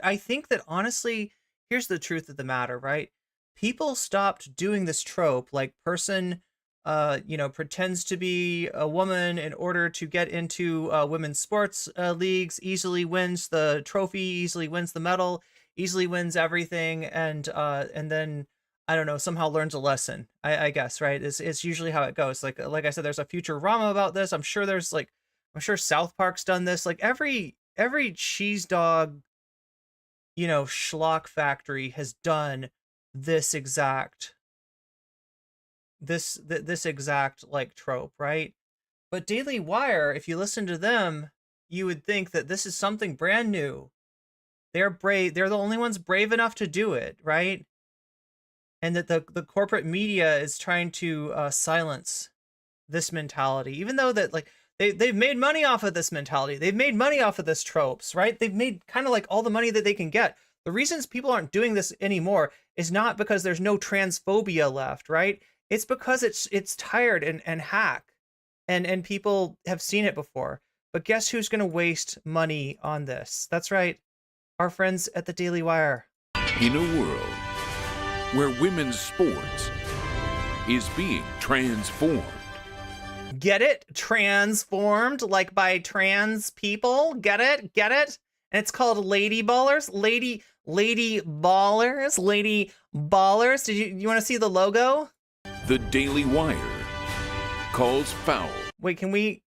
I think that, honestly, here's the truth of the matter, right? People stopped doing this trope, like person pretends to be a woman in order to get into women's sports leagues, easily wins the trophy, easily wins the medal, easily wins everything, and then, I don't know, somehow learns a lesson, I guess, right? It's usually how it goes. Like I said, there's a Futurama about this. I'm sure South Park's done this. Like every cheese dog, schlock factory has done this exact like trope, right? But Daily Wire, if you listen to them, you would think that this is something brand new. They're brave. They're the only ones brave enough to do it, right? And that the corporate media is trying to silence this mentality, even though that, like, They've made money off of this mentality. They've made money off of this tropes, right? They've made kind of like all the money that they can get. The reasons people aren't doing this anymore is not because there's no transphobia left, right? It's because it's tired and hack, and people have seen it before. But guess who's going to waste money on this? That's right, our friends at the Daily Wire. In a world where women's sports is being transformed. Get it? Transformed, like by trans people. Get it? Get it? And it's called Lady Ballers. Lady Ballers. Lady Ballers. Did you want to see the logo? The Daily Wire calls foul. Wait, can we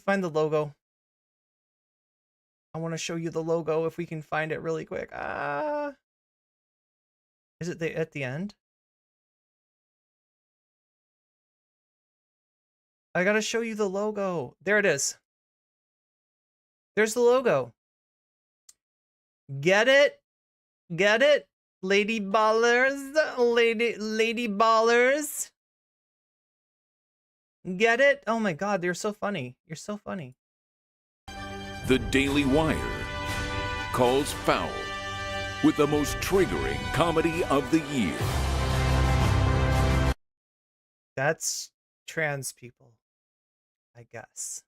find the logo? I want to show you the logo if we can find it really quick. Is it at the end? I gotta show you the logo. There it is. There's the logo. Get it? Get it? Lady Ballers? Lady Ballers? Get it? Oh my god, you're so funny. You're so funny. The Daily Wire calls foul with the most triggering comedy of the year. That's trans people, I guess.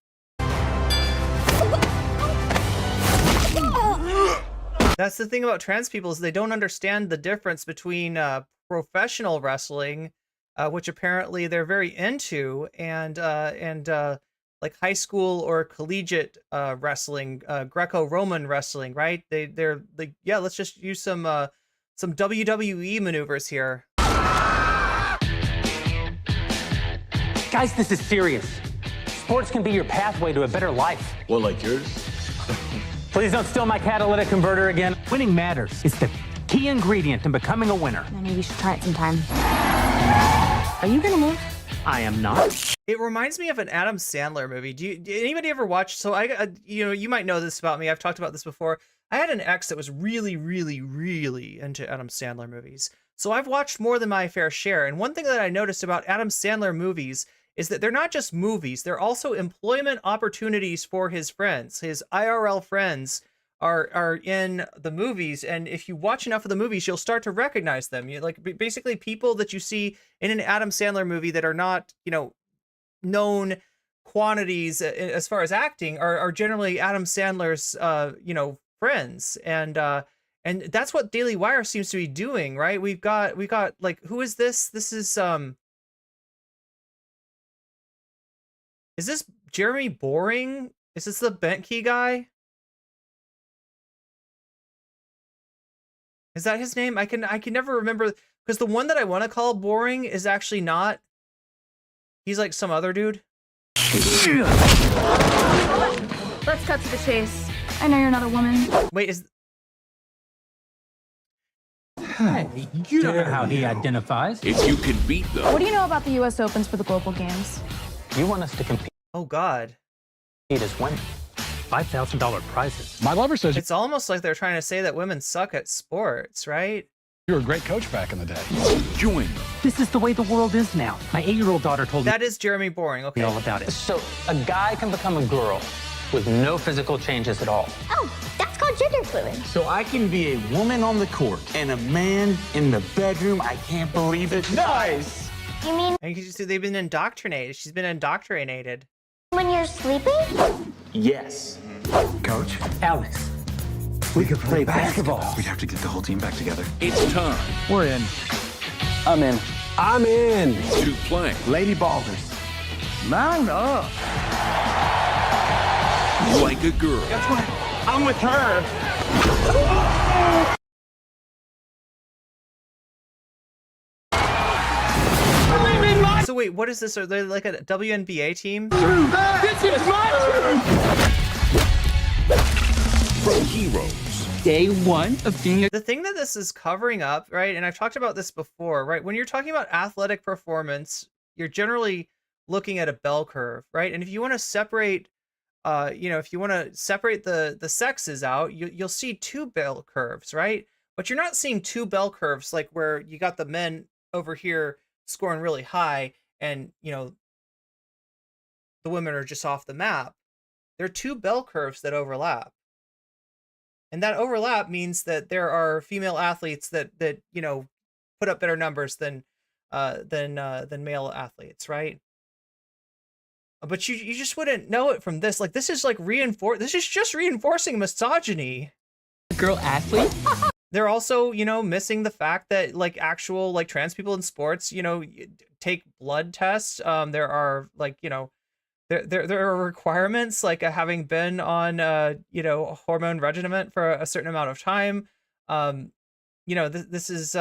That's the thing about trans people, is they don't understand the difference between professional wrestling, which apparently they're very into, and like high school or collegiate wrestling, Greco-Roman wrestling, right? They're like, yeah, let's just use some WWE maneuvers here. Guys, this is serious. Sports can be your pathway to a better life. Well, like yours? Please don't steal my catalytic converter again. Winning matters. It's the key ingredient in becoming a winner. Maybe you should try it sometime. Are you gonna move? I am not. It reminds me of an Adam Sandler movie. Did anybody ever watch? So you might know this about me. I've talked about this before. I had an ex that was really, really, really into Adam Sandler movies. So I've watched more than my fair share. And one thing that I noticed about Adam Sandler movies is that they're not just movies, they're also employment opportunities for his friends. His IRL friends are in the movies, and if you watch enough of the movies, you'll start to recognize them. You like basically people that you see in an Adam Sandler movie that are not, known quantities as far as acting are generally Adam Sandler's friends, and that's what Daily Wire seems to be doing, right? We've got like, who is this? This is this Jeremy Boring? Is this the Bentkey guy? Is that his name? I can never remember, because the one that I want to call Boring is actually not. He's like some other dude. Let's cut to the chase. I know you're not a woman. Wait, is... Hey, you don't know how he identifies. If you can beat them. What do you know about the U.S. Opens for the Global Games? You want us to compete. Oh, God. As women. $5,000 prizes. My lover says it's almost like they're trying to say that women suck at sports, right? You were a great coach back in the day. Join. This is the way the world is now. My 8-year-old daughter told me. That is Jeremy Boring, okay. All about it. So a guy can become a girl with no physical changes at all. Oh, that's called gender fluid. So I can be a woman on the court and a man in the bedroom. I can't believe it. Nice! You mean... And you can see they've been indoctrinated. She's been indoctrinated. When you're sleeping? Yes. Coach? Alex, we could play basketball. We'd have to get the whole team back together. It's time. We're in. I'm in. I'm in. To play. Lady Ballers. Man up. Like a girl. That's right. I'm with her. So wait, what is this? Are they like a WNBA team? This is my turn. From heroes. Day one of being a... The thing that this is covering up, right? And I've talked about this before, right? When you're talking about athletic performance, you're generally looking at a bell curve, right? And if you want to separate, if you want to separate the sexes out, you'll see two bell curves, right? But you're not seeing two bell curves like where you got the men over here scoring really high and the women are just off the map. There are two bell curves that overlap. And that overlap means that there are female athletes that you know, put up better numbers than male athletes, right? But you just wouldn't know it from this. Like, this is like this is just reinforcing misogyny. Girl athlete? They're also, you know, missing the fact that like actual like trans people in sports, you know, take blood tests. There are like, you know, there are requirements like having been on you know, a hormone regimen for a certain amount of time. You know, this is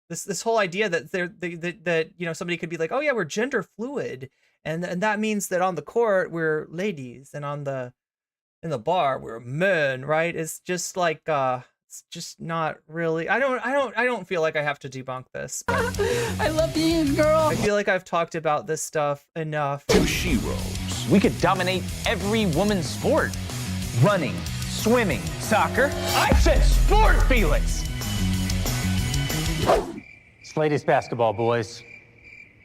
this whole idea that that you know, somebody could be like, oh yeah, we're gender fluid, and that means that on the court we're ladies, and on the in the bar we're men, right? It's just like it's just not really. I don't feel like I have to debunk this. I love you, girl. I feel like I've talked about this stuff enough. Two sheroes. We could dominate every woman's sport. Running, swimming, soccer. I said sport, Felix! It's ladies basketball, boys.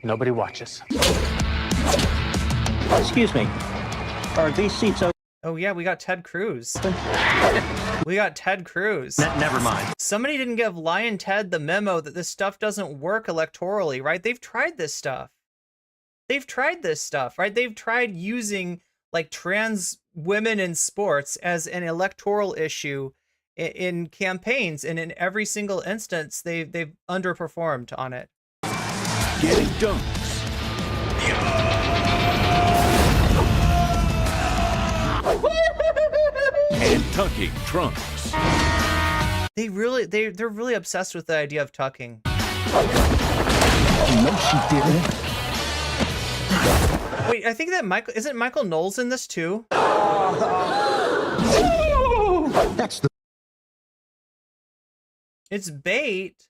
Nobody watches. Excuse me. Are these seats open? Oh yeah, we got Ted Cruz. We got Ted Cruz. Never mind. Somebody didn't give Lion Ted the memo that this stuff doesn't work electorally, right? They've tried this stuff. They've tried this stuff, right? They've tried using like trans women in sports as an electoral issue in campaigns, and in every single instance, they've underperformed on it. Getting dunks. And tucking trunks. They're really obsessed with the idea of tucking. No, she didn't. Wait, I think that isn't Michael Knowles in this too? That's the. It's bait.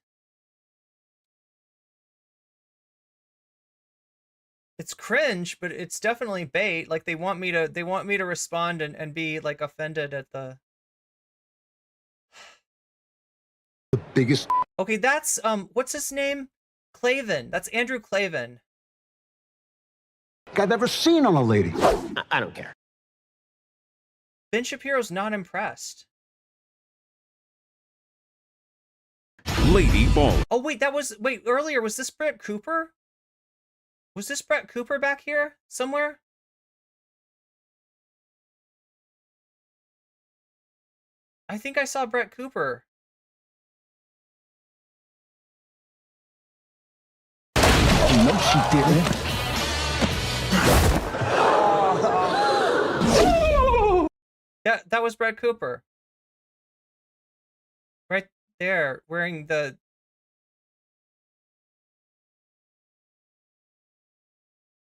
It's cringe, but it's definitely bait. Like they want me to respond and be like offended at the biggest. Okay, that's what's his name? Clavin. That's Andrew Clavin. I've ever seen on a lady. I don't care. Ben Shapiro's not impressed. Lady Ball. Oh wait, earlier was this Brett Cooper? Was this Brett Cooper back here somewhere? I think I saw Brett Cooper. No, she didn't. Yeah, that was Brett Cooper. Right there, wearing the...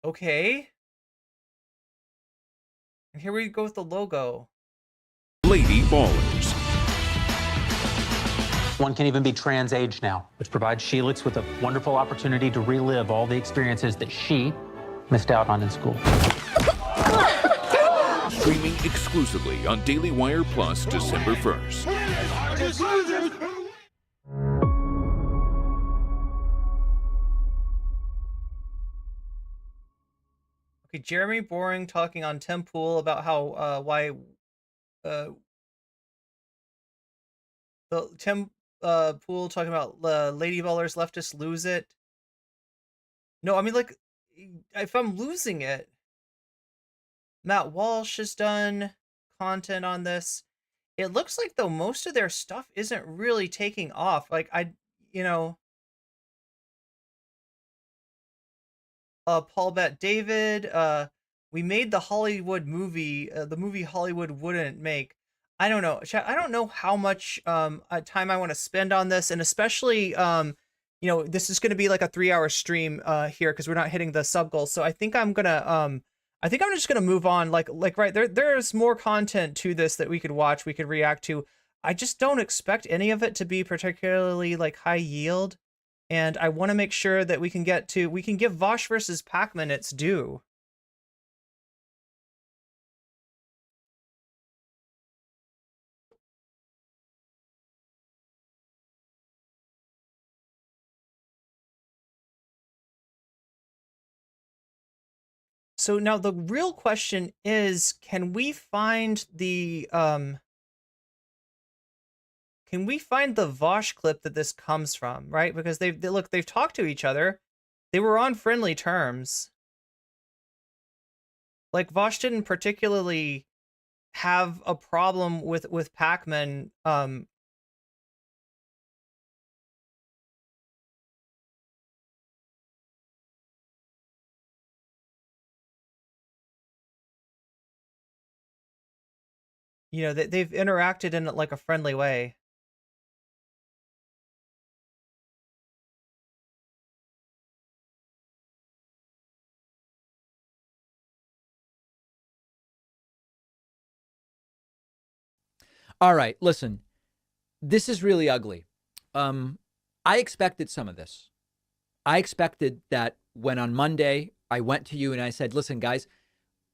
Okay. And here we go with the logo. Lady Ballers. One can even be trans age now, which provides Sheelix with a wonderful opportunity to relive all the experiences that she missed out on in school. Streaming exclusively on Daily Wire Plus December 1st. Okay, Jeremy Boring talking on Tim Pool about how why the Tim Pool talking about Lady Ballers leftists lose it. No, I mean, like, if I'm losing it, Matt Walsh has done content on this. It looks like though most of their stuff isn't really taking off. Like Paul Bet David, we made the Hollywood movie, the movie Hollywood wouldn't make. I don't know. I don't know how much time I want to spend on this, and especially this is going to be like a 3-hour stream here because we're not hitting the sub goal. So I think I'm just gonna move on. Like right there's more content to this that we could watch, we could react to. I just don't expect any of it to be particularly like high yield, and I want to make sure that we can give Vaush versus Pakman its due. So now the real question is, can we find the Vaush clip that this comes from, right? Because they've talked to each other. They were on friendly terms. Like, Vaush didn't particularly have a problem with Pakman. You know, they've interacted in like a friendly way. All right, listen, this is really ugly. I expected some of this. I expected that when on Monday I went to you and I said, listen, guys,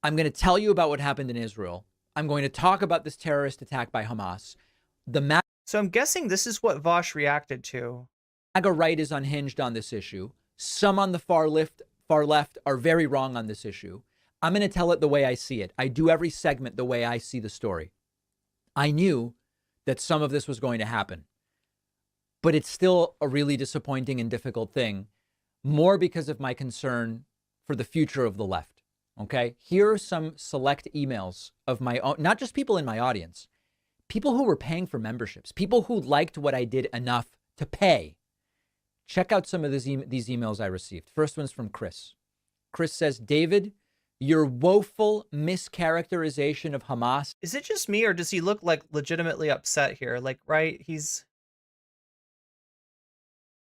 I'm going to tell you about what happened in Israel. I'm going to talk about this terrorist attack by Hamas. So I'm guessing this is what Vaush reacted to. MAGA right is unhinged on this issue. Some on the far left are very wrong on this issue. I'm going to tell it the way I see it. I do every segment the way I see the story. I knew that some of this was going to happen, but it's still a really disappointing and difficult thing, more because of my concern for the future of the left. Okay, here are some select emails of my own, not just people in my audience, people who were paying for memberships, people who liked what I did enough to pay. Check out some of these emails I received. First one's from Chris. Chris says, David, your woeful mischaracterization of Hamas. Is it just me, or does he look like legitimately upset here? Like, right? He's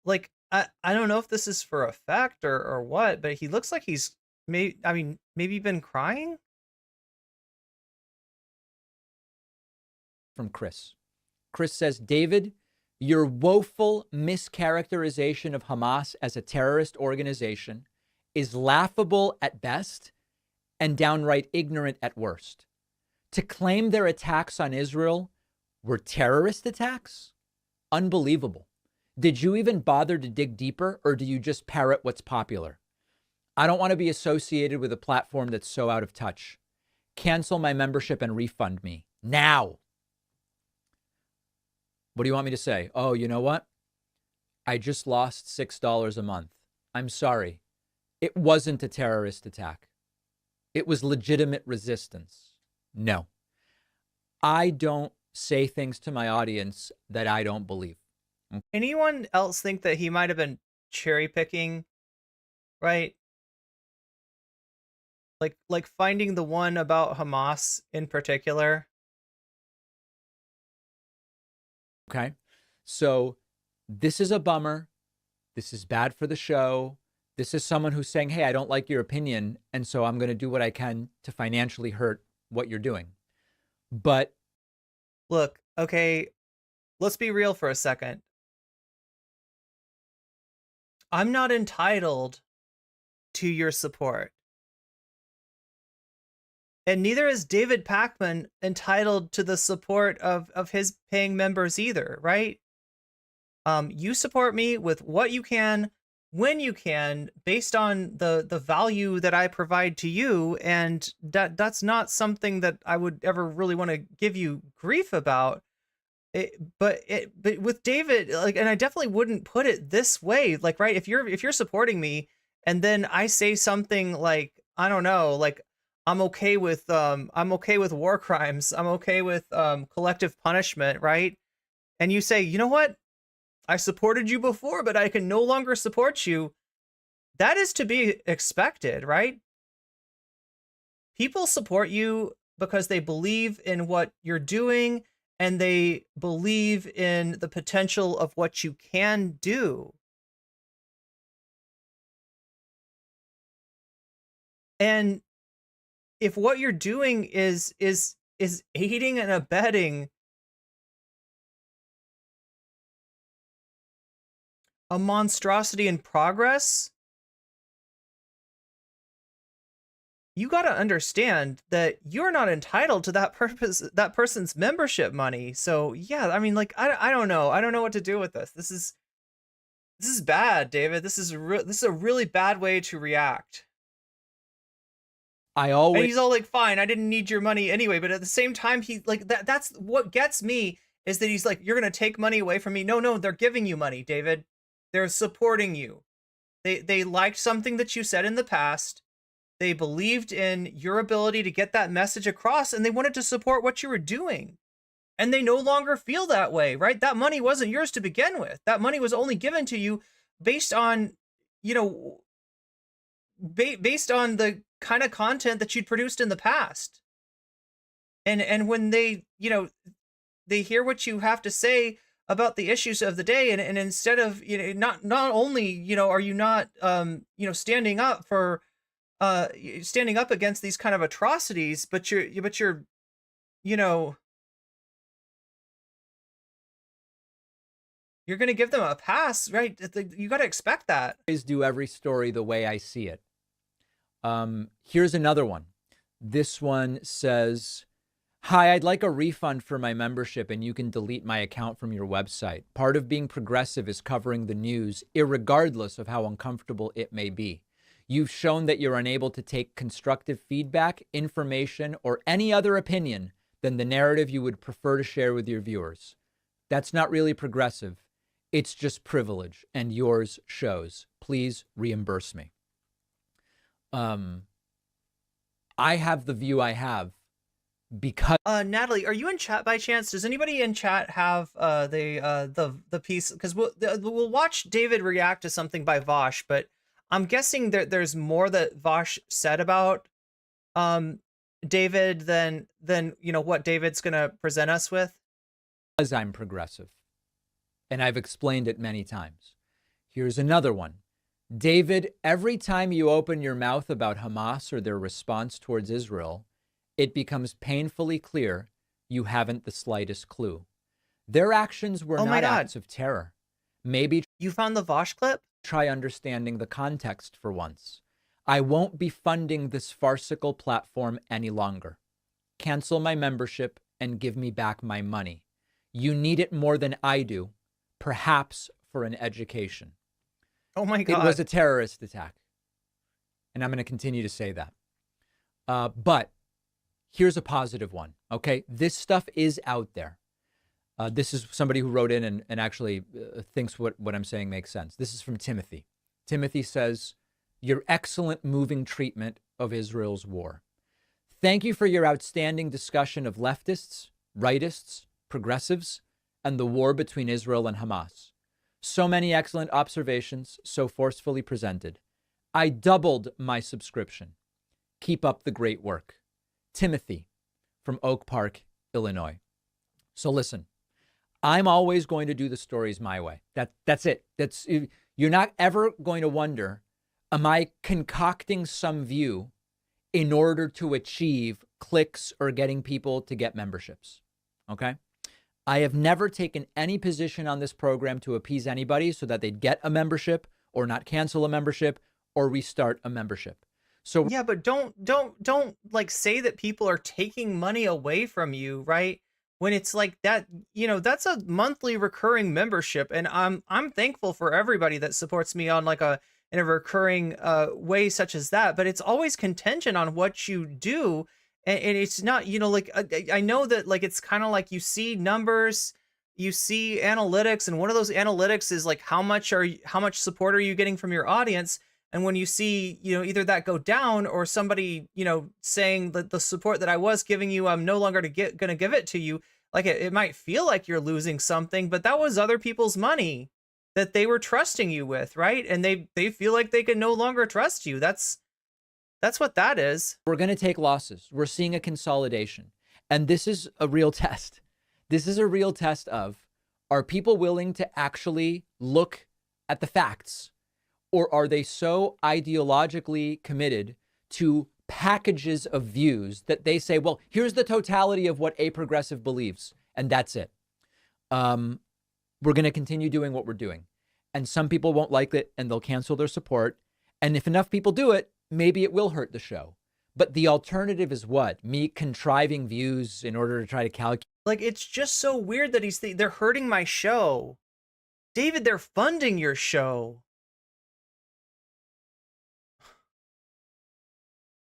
like, I don't know if this is for effect or what, but he looks like he's maybe been crying. From Chris. Chris says, David, your woeful mischaracterization of Hamas as a terrorist organization is laughable at best and downright ignorant at worst. To claim their attacks on Israel were terrorist attacks? Unbelievable. Did you even bother to dig deeper, or do you just parrot what's popular? I don't want to be associated with a platform that's so out of touch. Cancel my membership and refund me now. What do you want me to say? Oh, you know what? I just lost $6 a month. I'm sorry. It wasn't a terrorist attack. It was legitimate resistance. No. I don't say things to my audience that I don't believe. Anyone else think that he might have been cherry picking, right? Like finding the one about Hamas in particular. Okay. So this is a bummer. This is bad for the show. This is someone who's saying, hey, I don't like your opinion, and so I'm going to do what I can to financially hurt what you're doing. But look, okay, let's be real for a second. I'm not entitled to your support. And neither is David Pakman entitled to the support of his paying members either, right? You support me with what you can, when you can, based on the value that I provide to you, and that's not something that I would ever really want to give you grief about. But with David, like, and I definitely wouldn't put it this way, like, right, if you're supporting me and then I say something like, I don't know, like, I'm okay with war crimes, I'm okay with collective punishment, right? And you say, you know what, I supported you before, but I can no longer support you. That is to be expected, right? People support you because they believe in what you're doing and they believe in the potential of what you can do. And if what you're doing is aiding and abetting a monstrosity in progress, you got to understand that you're not entitled to that person's membership money. So yeah, I mean, like, I don't know what to do with this. This is bad, David. This is a really bad way to react. always. And he's all like, fine, I didn't need your money anyway. But at the same time, he like that's what gets me is that he's like, you're going to take money away from me. No, they're giving you money, David. They're supporting you. They liked something that you said in the past. They believed in your ability to get that message across, and they wanted to support what you were doing. And they no longer feel that way, right? That money wasn't yours to begin with. That money was only given to you based on, you know, based on the kind of content that you'd produced in the past. And when they, you know, they hear what you have to say about the issues of the day, and instead of, you know, not only, you know, are you not, you know, standing up against these kind of atrocities, but you're, you know, you're going to give them a pass, right? You got to expect that. Always do every story the way I see it. Here's another one. This one says, hi, I'd like a refund for my membership and you can delete my account from your website. Part of being progressive is covering the news, irregardless of how uncomfortable it may be. You've shown that you're unable to take constructive feedback, information, or any other opinion than the narrative you would prefer to share with your viewers. That's not really progressive. It's just privilege, and yours shows. Please reimburse me. I have the view I have because Natalie, are you in chat by chance? Does anybody in chat have the piece? Because we'll watch David react to something by Vaush, but I'm guessing that there's more that Vaush said about David than you know what David's gonna present us with. Because I'm progressive, and I've explained it many times. Here's another one. David, every time you open your mouth about Hamas or their response towards Israel, it becomes painfully clear you haven't the slightest clue. Their actions were not acts of terror. Maybe you found the Vaush clip? Try understanding the context for once. I won't be funding this farcical platform any longer. Cancel my membership and give me back my money. You need it more than I do, perhaps for an education. Oh my God. It was a terrorist attack. And I'm going to continue to say that. But here's a positive one, okay? This stuff is out there. This is somebody who wrote in and actually thinks what I'm saying makes sense. This is from Timothy. Timothy says, your excellent moving treatment of Israel's war. Thank you for your outstanding discussion of leftists, rightists, progressives, and the war between Israel and Hamas. So many excellent observations, so forcefully presented. I doubled my subscription. Keep up the great work. Timothy from Oak Park, Illinois. So listen, I'm always going to do the stories my way. That's it. You're not ever going to wonder, am I concocting some view in order to achieve clicks or getting people to get memberships? Okay. I have never taken any position on this program to appease anybody so that they'd get a membership or not cancel a membership or restart a membership. So yeah, but don't like say that people are taking money away from you, right? When it's like that, you know, that's a monthly recurring membership, and I'm thankful for everybody that supports me on like in a recurring way such as that. But it's always contingent on what you do. And it's not, you know, like, I know that like, it's kind of like you see numbers, you see analytics, and one of those analytics is like, how much support are you getting from your audience? And when you see, you know, either that go down or somebody, you know, saying that the support that I was giving you, I'm no longer gonna give it to you. Like it might feel like you're losing something, but that was other people's money that they were trusting you with, right? And they feel like they can no longer trust you. That's what that is. We're going to take losses. We're seeing a consolidation. And this is a real test. This is a real test of, are people willing to actually look at the facts? Or are they so ideologically committed to packages of views that they say, well, here's the totality of what a progressive believes, and that's it. We're going to continue doing what we're doing. And some people won't like it and they'll cancel their support. And if enough people do it, maybe it will hurt the show. But the alternative is what? Me contriving views in order to try to calculate. Like, it's just so weird that they're hurting my show. David, they're funding your show.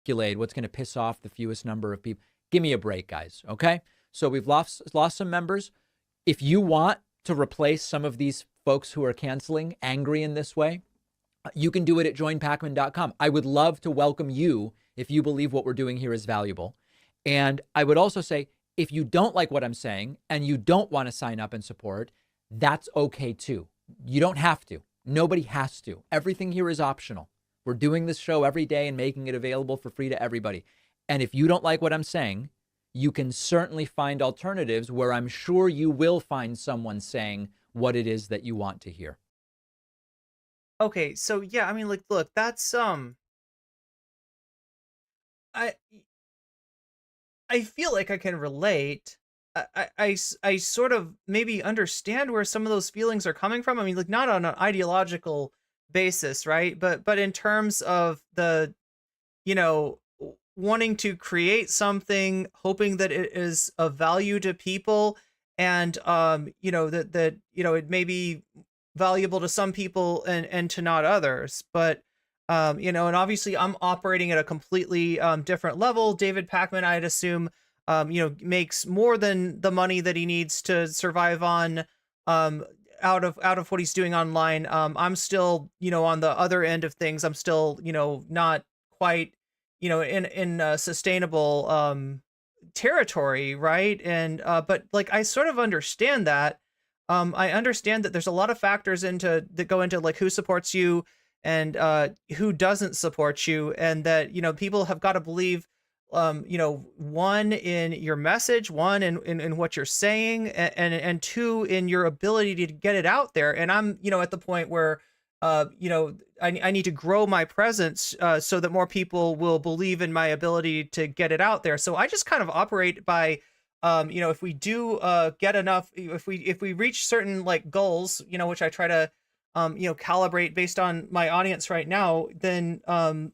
calculate what's going to piss off the fewest number of people. Give me a break, guys. Okay. So we've lost some members. If you want to replace some of these folks who are canceling angry in this way, you can do it at joinpakman.com. I would love to welcome you if you believe what we're doing here is valuable. And I would also say, if you don't like what I'm saying and you don't want to sign up and support, that's okay too. You don't have to. Nobody has to. Everything here is optional. We're doing this show every day and making it available for free to everybody. And if you don't like what I'm saying, you can certainly find alternatives where I'm sure you will find someone saying what it is that you want to hear. Okay, so yeah, I mean, like, look, that's I feel like I can relate. I sort of maybe understand where some of those feelings are coming from. I mean, like, not on an ideological basis, right? But in terms of the, you know, wanting to create something, hoping that it is of value to people, and you know, that you know, it may be valuable to some people and to not others. But you know, and obviously I'm operating at a completely different level. David Pakman, I'd assume, you know, makes more than the money that he needs to survive on out of what he's doing online. I'm still, you know, on the other end of things. I'm still, you know, not quite, you know, in sustainable territory, right? And but like, I sort of understand that. I understand that there's a lot of factors that go into like who supports you and who doesn't support you, and that, you know, people have got to believe, you know, one, in your message, one, in what you're saying, and two, in your ability to get it out there. And I'm, you know, at the point where, you know, I need to grow my presence so that more people will believe in my ability to get it out there. So I just kind of operate by, you know, if we do get enough, if we reach certain like goals, you know, which I try to, you know, calibrate based on my audience right now, then I,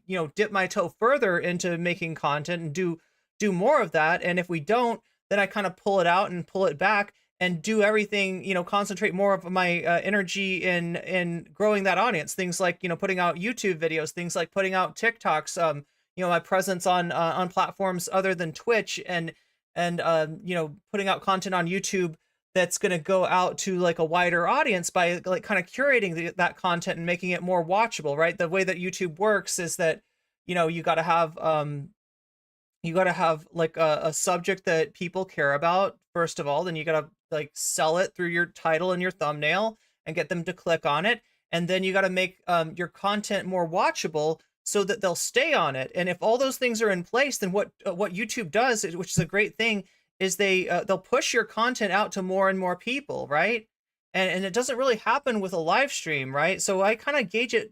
you know, dip my toe further into making content and do more of that. And if we don't, then I kind of pull it out and pull it back and do everything, you know, concentrate more of my energy in growing that audience. Things like, you know, putting out YouTube videos, things like putting out TikToks, you know, my presence on platforms other than Twitch, and you know, putting out content on YouTube that's going to go out to like a wider audience by like kind of curating that content and making it more watchable, right? The way that YouTube works is that, you know, you got to have like a subject that people care about, first of all. Then you got to like sell it through your title and your thumbnail and get them to click on it. And then you got to make your content more watchable so that they'll stay on it. And if all those things are in place, then what YouTube does, which is a great thing, is they'll push your content out to more and more people, right? And it doesn't really happen with a live stream, right? So I kind of gauge it,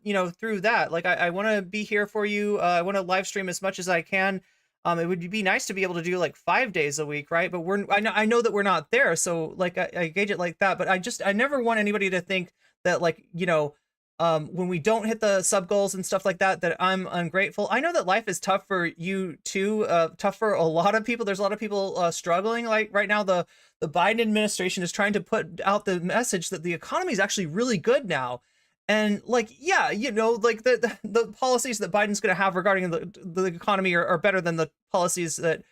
you know, through that. Like, I want to be here for you. I want to live stream as much as I can. It would be nice to be able to do like 5 days a week, right? But I know that we're not there. So like, I gauge it like that. But I never want anybody to think that, like, you know, when we don't hit the sub goals and stuff like that, that I'm ungrateful. I know that life is tough for you too, tough for a lot of people. There's a lot of people struggling. Like right now, the Biden administration is trying to put out the message that the economy is actually really good now. And like, yeah, you know, like the policies that Biden's going to have regarding the economy are better than the policies that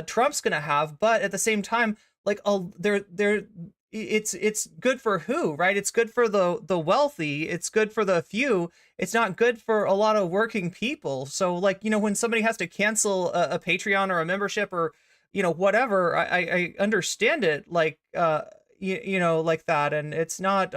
Trump's going to have. But at the same time, like, it's good for who, right? It's good for the wealthy. It's good for the few. It's not good for a lot of working people. So like, you know, when somebody has to cancel a Patreon or a membership or, you know, whatever, I understand it, like, you know, like that. And it's not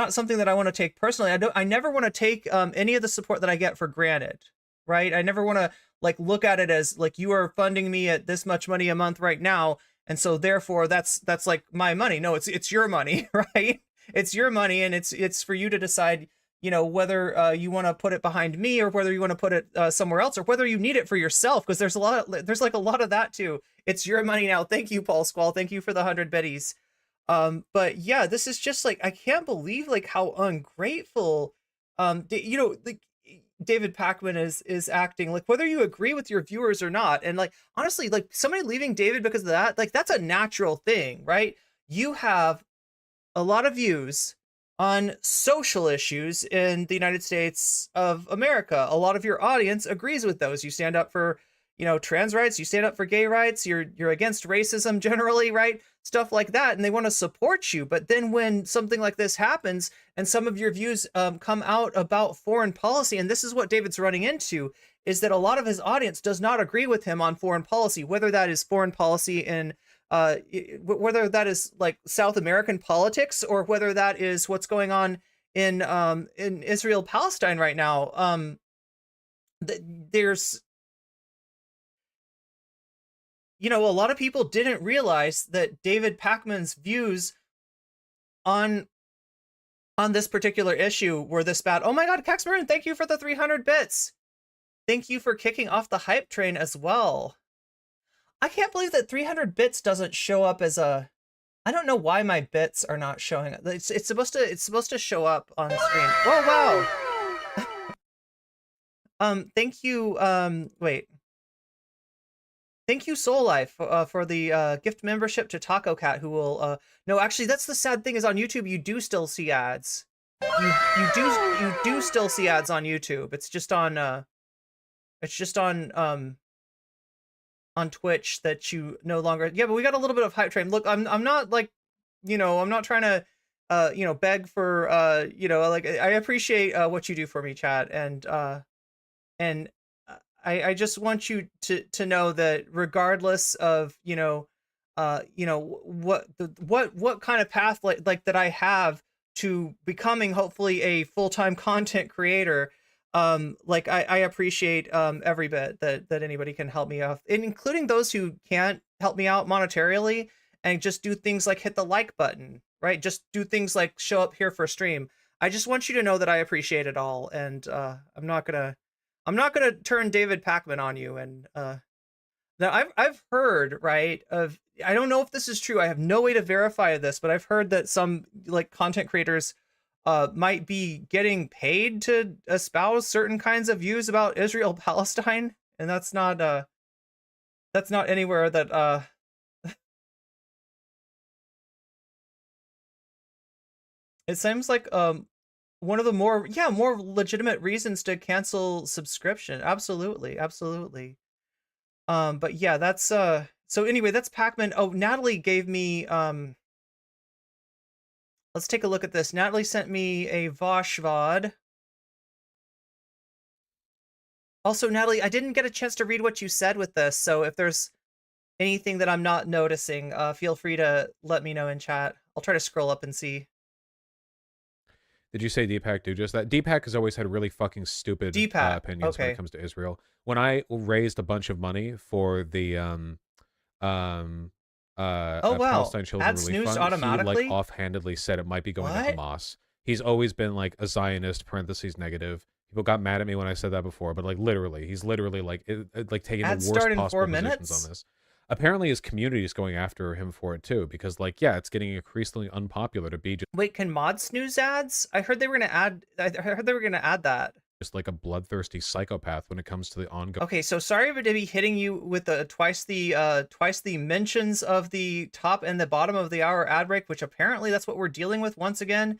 something that I want to take personally. I never want to take any of the support that I get for granted, right? I never want to like look at it as like, you are funding me at this much money a month right now, and so therefore that's like my money. No, it's your money, right? It's your money, and it's for you to decide, you know, whether you want to put it behind me or whether you want to put it somewhere else, or whether you need it for yourself, because there's like a lot of that too. It's your money now. Thank you, Paul Squall. Thank you for the 100 biddies. But yeah, this is just like, I can't believe like how ungrateful, you know, like David Pakman is acting, like whether you agree with your viewers or not. And like, honestly, like somebody leaving David because of that, like that's a natural thing, right? You have a lot of views on social issues in the United States of America. A lot of your audience agrees with those. You stand up for, you know, trans rights, you stand up for gay rights, you're against racism generally, right? Stuff like that, and they want to support you. But then when something like this happens and some of your views come out about foreign policy, and this is what David's running into, is that a lot of his audience does not agree with him on foreign policy, whether that is foreign policy in whether that is like South American politics or whether that is what's going on in Israel Palestine right now. There's, you know, a lot of people didn't realize that David Pakman's views on this particular issue were this bad. Oh my God, Kexmarin, thank you for the 300 bits. Thank you for kicking off the hype train as well. I can't believe that 300 bits doesn't show up as a. I don't know why my bits are not showing up. It's supposed to show up on screen. Oh wow. Thank you. Wait. Thank you, Soul Life, for the gift membership to Taco Cat, who will. No, actually, that's the sad thing is on YouTube you do still see ads. You do still see ads on YouTube. It's just on. It's just on Twitch that you no longer. Yeah, but we got a little bit of hype train. Look, I'm not like, you know, I'm not trying to, you know, beg for, you know, like I appreciate what you do for me, chat, and I just want you to know that regardless of, you know, what kind of path like that I have to becoming hopefully a full-time content creator, like I appreciate every bit that anybody can help me out, including those who can't help me out monetarily and just do things like hit the like button, right? Just do things like show up here for a stream. I just want you to know that I appreciate it all, and I'm not gonna turn David Pakman on you. And now I've heard, right, of, I don't know if this is true. I have no way to verify this, but I've heard that some like content creators might be getting paid to espouse certain kinds of views about Israel Palestine, and that's not anywhere that it seems like one of the more legitimate reasons to cancel subscription. Absolutely. But yeah, that's so anyway, that's Pakman. Oh, Natalie gave me let's take a look at this. Natalie sent me a Vaush VOD. Also, Natalie, I didn't get a chance to read what you said with this, so if there's anything that I'm not noticing, feel free to let me know in chat. I'll try to scroll up and see. Did you say Deepak do just that? Deepak has always had really fucking stupid opinions when it comes to Israel. When I raised a bunch of money for the Palestine Children Relief Fund, he like offhandedly said it might be going to Hamas. He's always been like a Zionist (parentheses negative). People got mad at me when I said that before, but like literally, he's literally like taking the worst possible positions on this. Apparently his community is going after him for it too, because like, yeah, it's getting increasingly unpopular to be just. Wait, can mod snooze ads? I heard they were gonna add. I heard they were gonna add that. Just like a bloodthirsty psychopath when it comes to the ongoing. Okay, so sorry to be hitting you with the twice the mentions of the top and the bottom of the hour ad break, which apparently that's what we're dealing with once again.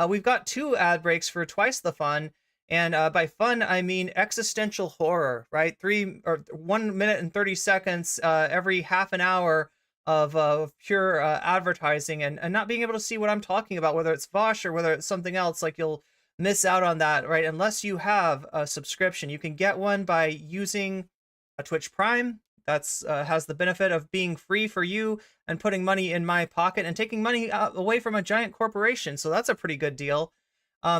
We've got 2 ad breaks for twice the fun. And by fun, I mean existential horror, right? 1 minute and 30 seconds every half an hour of pure advertising and not being able to see what I'm talking about, whether it's Vaush or whether it's something else. Like, you'll miss out on that, right? Unless you have a subscription. You can get one by using a Twitch Prime. That's has the benefit of being free for you and putting money in my pocket and taking money away from a giant corporation. So that's a pretty good deal.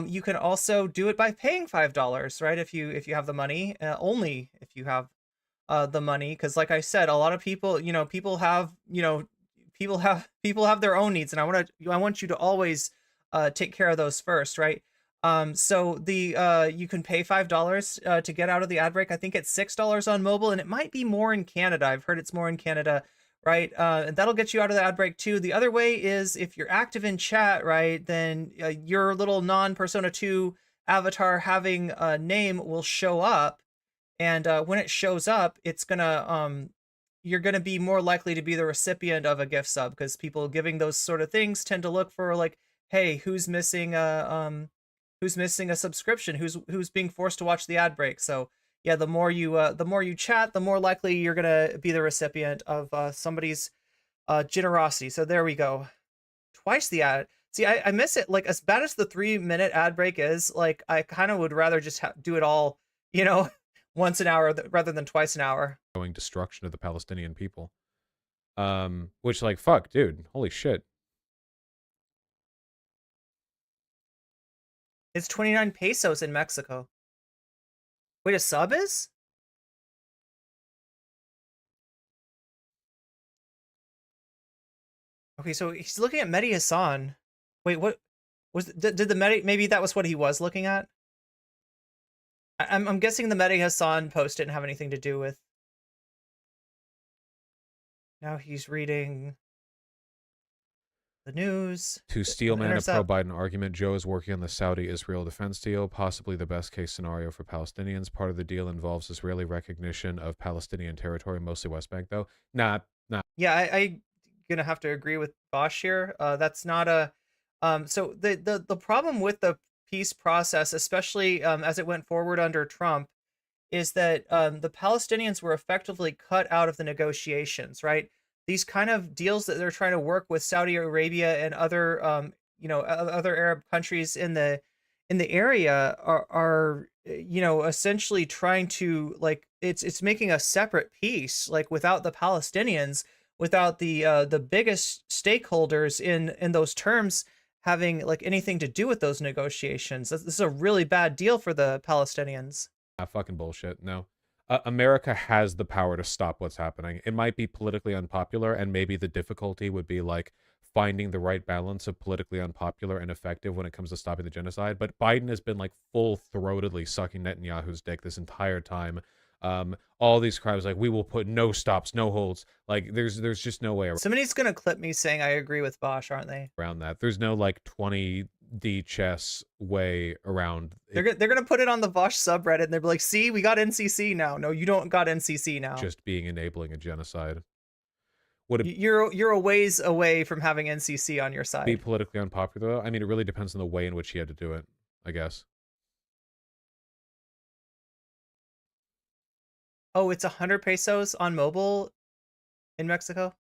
You can also do it by paying $5, right? If you have the money, only if you have the money, because like I said, a lot of people, people have their own needs, and I want you to always take care of those first, right? So you can pay $5 to get out of the ad break. I think it's $6 on mobile, and it might be more in Canada. I've heard it's more in Canada. Right, and that'll get you out of the ad break too. The other way is if you're active in chat, right, then your little non-Persona 2 avatar having a name will show up, and when it shows up, it's gonna you're gonna be more likely to be the recipient of a gift sub, because people giving those sort of things tend to look for like, hey, who's missing a subscription? Who's being forced to watch the ad break? So yeah, the more you chat, the more likely you're gonna be the recipient of somebody's generosity. So there we go. Twice the ad. See, I miss it. Like, as bad as the 3-minute ad break is, like, I kind of would rather just do it all, you know, once an hour rather than twice an hour. Going destruction of the Palestinian people. Which, like, fuck, dude, holy shit. It's 29 pesos in Mexico. Wait, a sub is? Okay, so he's looking at Mehdi Hassan. Wait, what was did the Mehdi? Maybe that was what he was looking at. I'm guessing the Mehdi Hassan post didn't have anything to do with. Now he's reading the news. To steelman a pro-Biden argument, Joe is working on the Saudi-Israel defense deal, possibly the best-case scenario for Palestinians. Part of the deal involves Israeli recognition of Palestinian territory, mostly West Bank, though. Nah. Yeah, I gonna have to agree with Vaush here. That's not a. So the problem with the peace process, especially as it went forward under Trump, is that the Palestinians were effectively cut out of the negotiations, right? These kind of deals that they're trying to work with Saudi Arabia and other, other Arab countries in the area are essentially trying to, like, it's making a separate peace, like, without the Palestinians, without the biggest stakeholders in those terms having, like, anything to do with those negotiations. This is a really bad deal for the Palestinians. Fucking bullshit. No. America has the power to stop what's happening. It might be politically unpopular, and maybe the difficulty would be, like, finding the right balance of politically unpopular and effective when it comes to stopping the genocide. But Biden has been, like, full-throatedly sucking Netanyahu's dick this entire time. All these crimes, like, we will put no stops, no holds. Like, there's just no way around. Somebody's gonna clip me saying I agree with Vaush, aren't they? Around that. There's no, like, 20D chess way around. They're gonna put it on the Vaush subreddit, and they'll be like, see, we got NCC now. No, you don't got NCC now. Just being enabling a genocide. You're a ways away from having NCC on your side. Be politically unpopular, though? I mean, it really depends on the way in which he had to do it, I guess. Oh, it's 100 pesos on mobile in Mexico?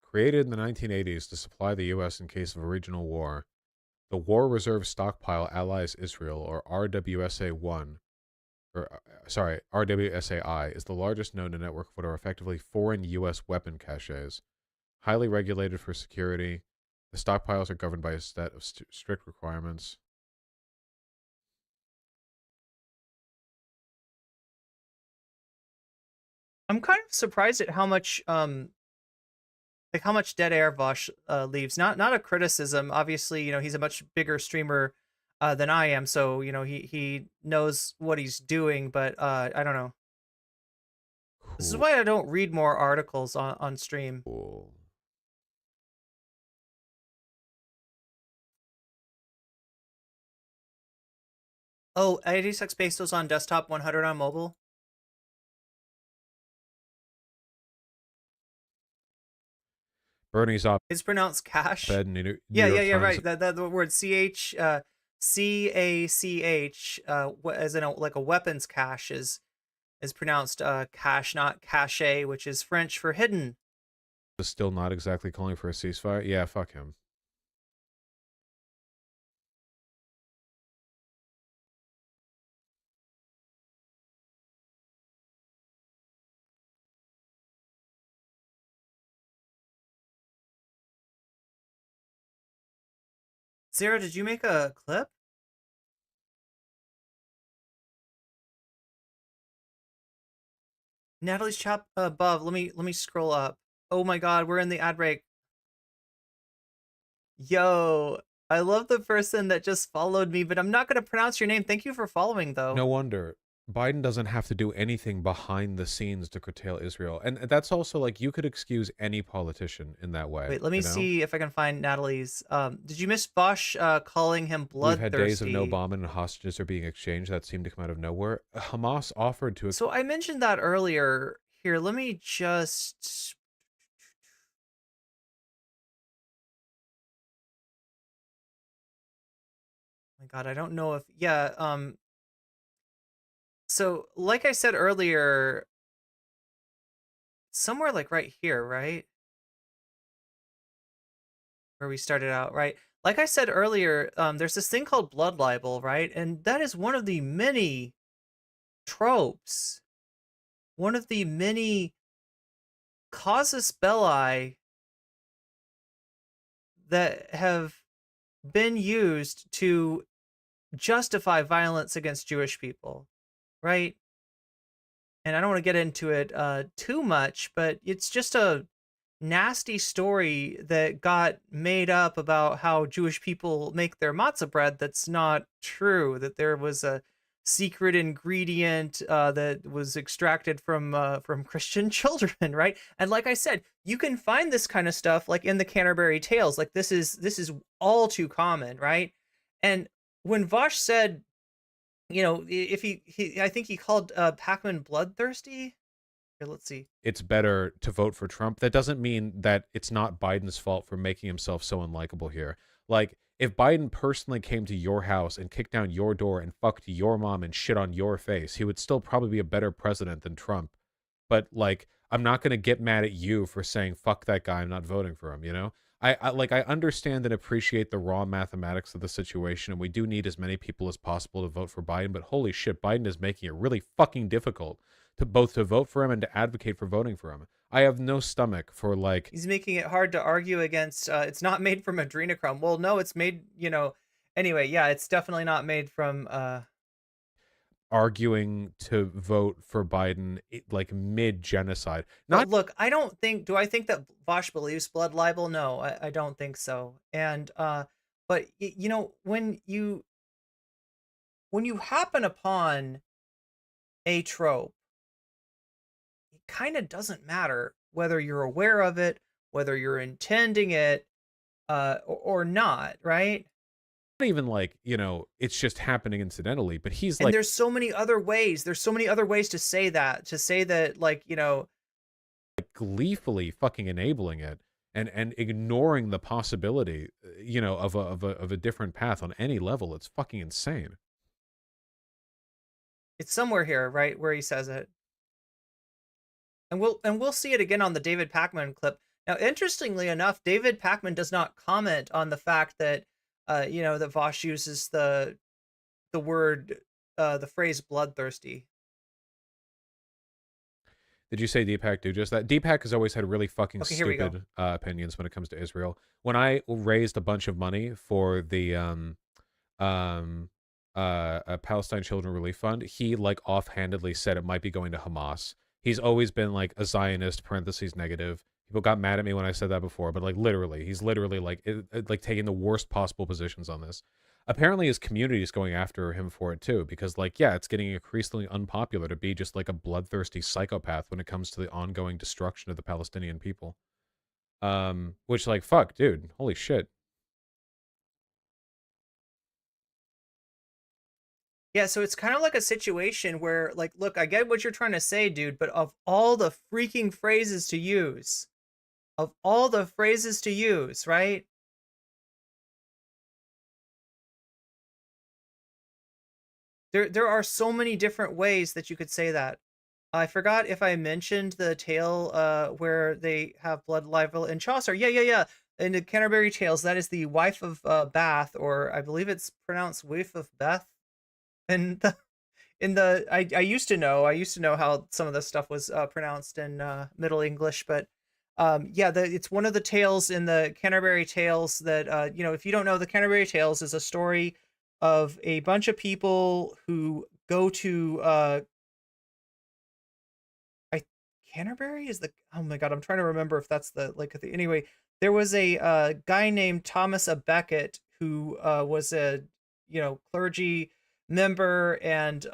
Created in the 1980s to supply the U.S. in case of a regional war, the War Reserve Stockpile Allies Israel, or RWSA-1, RWSAI, is the largest known to network of what are effectively foreign U.S. weapon caches. Highly regulated for security, the stockpiles are governed by a set of strict requirements. I'm kind of surprised at how much how much dead air Vaush leaves. Not a criticism. Obviously, he's a much bigger streamer than I am, so he knows what he's doing. But I don't know. Cool. This is why I don't read more articles on stream. Cool. Oh, 86 pesos on desktop, 100 on mobile. Bernie's op. It's pronounced cash. New yeah, York right. That the word CACH, as in like a weapons cache is pronounced cache, not cache, which is French for hidden. Is still not exactly calling for a ceasefire. Yeah, fuck him. Sarah, did you make a clip? Natalie's chat above. Let me scroll up. Oh my god, we're in the ad break. Yo, I love the person that just followed me, but I'm not gonna pronounce your name. Thank you for following, though. No wonder. Biden doesn't have to do anything behind the scenes to curtail Israel. And that's also like, you could excuse any politician in that way. Wait, let me see if I can find Natalie's. Did you miss Vaush calling him bloodthirsty? We've had days of no bombing and hostages are being exchanged. That seemed to come out of nowhere. Hamas offered to... So I mentioned that earlier. Here, let me just... Oh my God, I don't know if... Yeah, so like I said earlier, somewhere like right here, right? Where we started out, right? Like I said earlier, there's this thing called blood libel, right? And that is one of the many tropes, one of the many casus belli that have been used to justify violence against Jewish people, right? And I don't want to get into it too much, but it's just a nasty story that got made up about how Jewish people make their matzah bread that's not true, that there was a secret ingredient that was extracted from Christian children, right? And like I said, you can find this kind of stuff like in the Canterbury Tales. Like this is all too common, right? And when Vaush said, you know, if I think he called Pakman bloodthirsty. Here, let's see. It's better to vote for Trump. That doesn't mean that it's not Biden's fault for making himself so unlikable here. Like, if Biden personally came to your house and kicked down your door and fucked your mom and shit on your face, he would still probably be a better president than Trump. But, like, I'm not going to get mad at you for saying, fuck that guy, I'm not voting for him, you know? I understand and appreciate the raw mathematics of the situation, and we do need as many people as possible to vote for Biden, but holy shit, Biden is making it really fucking difficult to both to vote for him and to advocate for voting for him. I have no stomach for, like... He's making it hard to argue against, it's not made from adrenochrome. Well, no, it's made, you know... Anyway, yeah, it's definitely not made from... arguing to vote for Biden, like, mid-genocide. Not look, I don't think... Do I think that Vaush believes blood libel? No, I don't think so. And, but, you know, when you happen upon a trope, kind of doesn't matter whether you're aware of it, whether you're intending it, or not, right? Not even like, you know, it's just happening incidentally, but he's and like... there's so many other ways. There's so many other ways to say that, like, you know... Like, gleefully fucking enabling it and ignoring the possibility, you know, of a different path on any level. It's fucking insane. It's somewhere here, right, where he says it. And we'll see it again on the David Pakman clip. Now, interestingly enough, David Pakman does not comment on the fact that, you know, that Vaush uses the word, the phrase bloodthirsty. Did you say Deepak do just that? Deepak has always had really fucking stupid opinions when it comes to Israel. When I raised a bunch of money for the Palestine Children Relief Fund, he like offhandedly said it might be going to Hamas. He's always been like a Zionist, parentheses negative. People got mad at me when I said that before, but like literally, he's literally like taking the worst possible positions on this. Apparently his community is going after him for it too, because like, yeah, it's getting increasingly unpopular to be just like a bloodthirsty psychopath when it comes to the ongoing destruction of the Palestinian people. Which like, fuck, dude, holy shit. Yeah, so it's kind of like a situation where, like, look, I get what you're trying to say, dude, but of all the freaking phrases to use, right? There are so many different ways that you could say that. I forgot if I mentioned the tale where they have blood libel in Chaucer. Yeah. In the Canterbury Tales, that is the wife of Bath, or I believe it's pronounced wife of Beth. And I used to know how some of this stuff was pronounced in Middle English, but yeah, it's one of the tales in the Canterbury Tales that you know, if you don't know, the Canterbury Tales is a story of a bunch of people who go to Canterbury is the, oh my god, I'm trying to remember if that's the anyway, there was a guy named Thomas a Becket who was a, you know, clergy member, and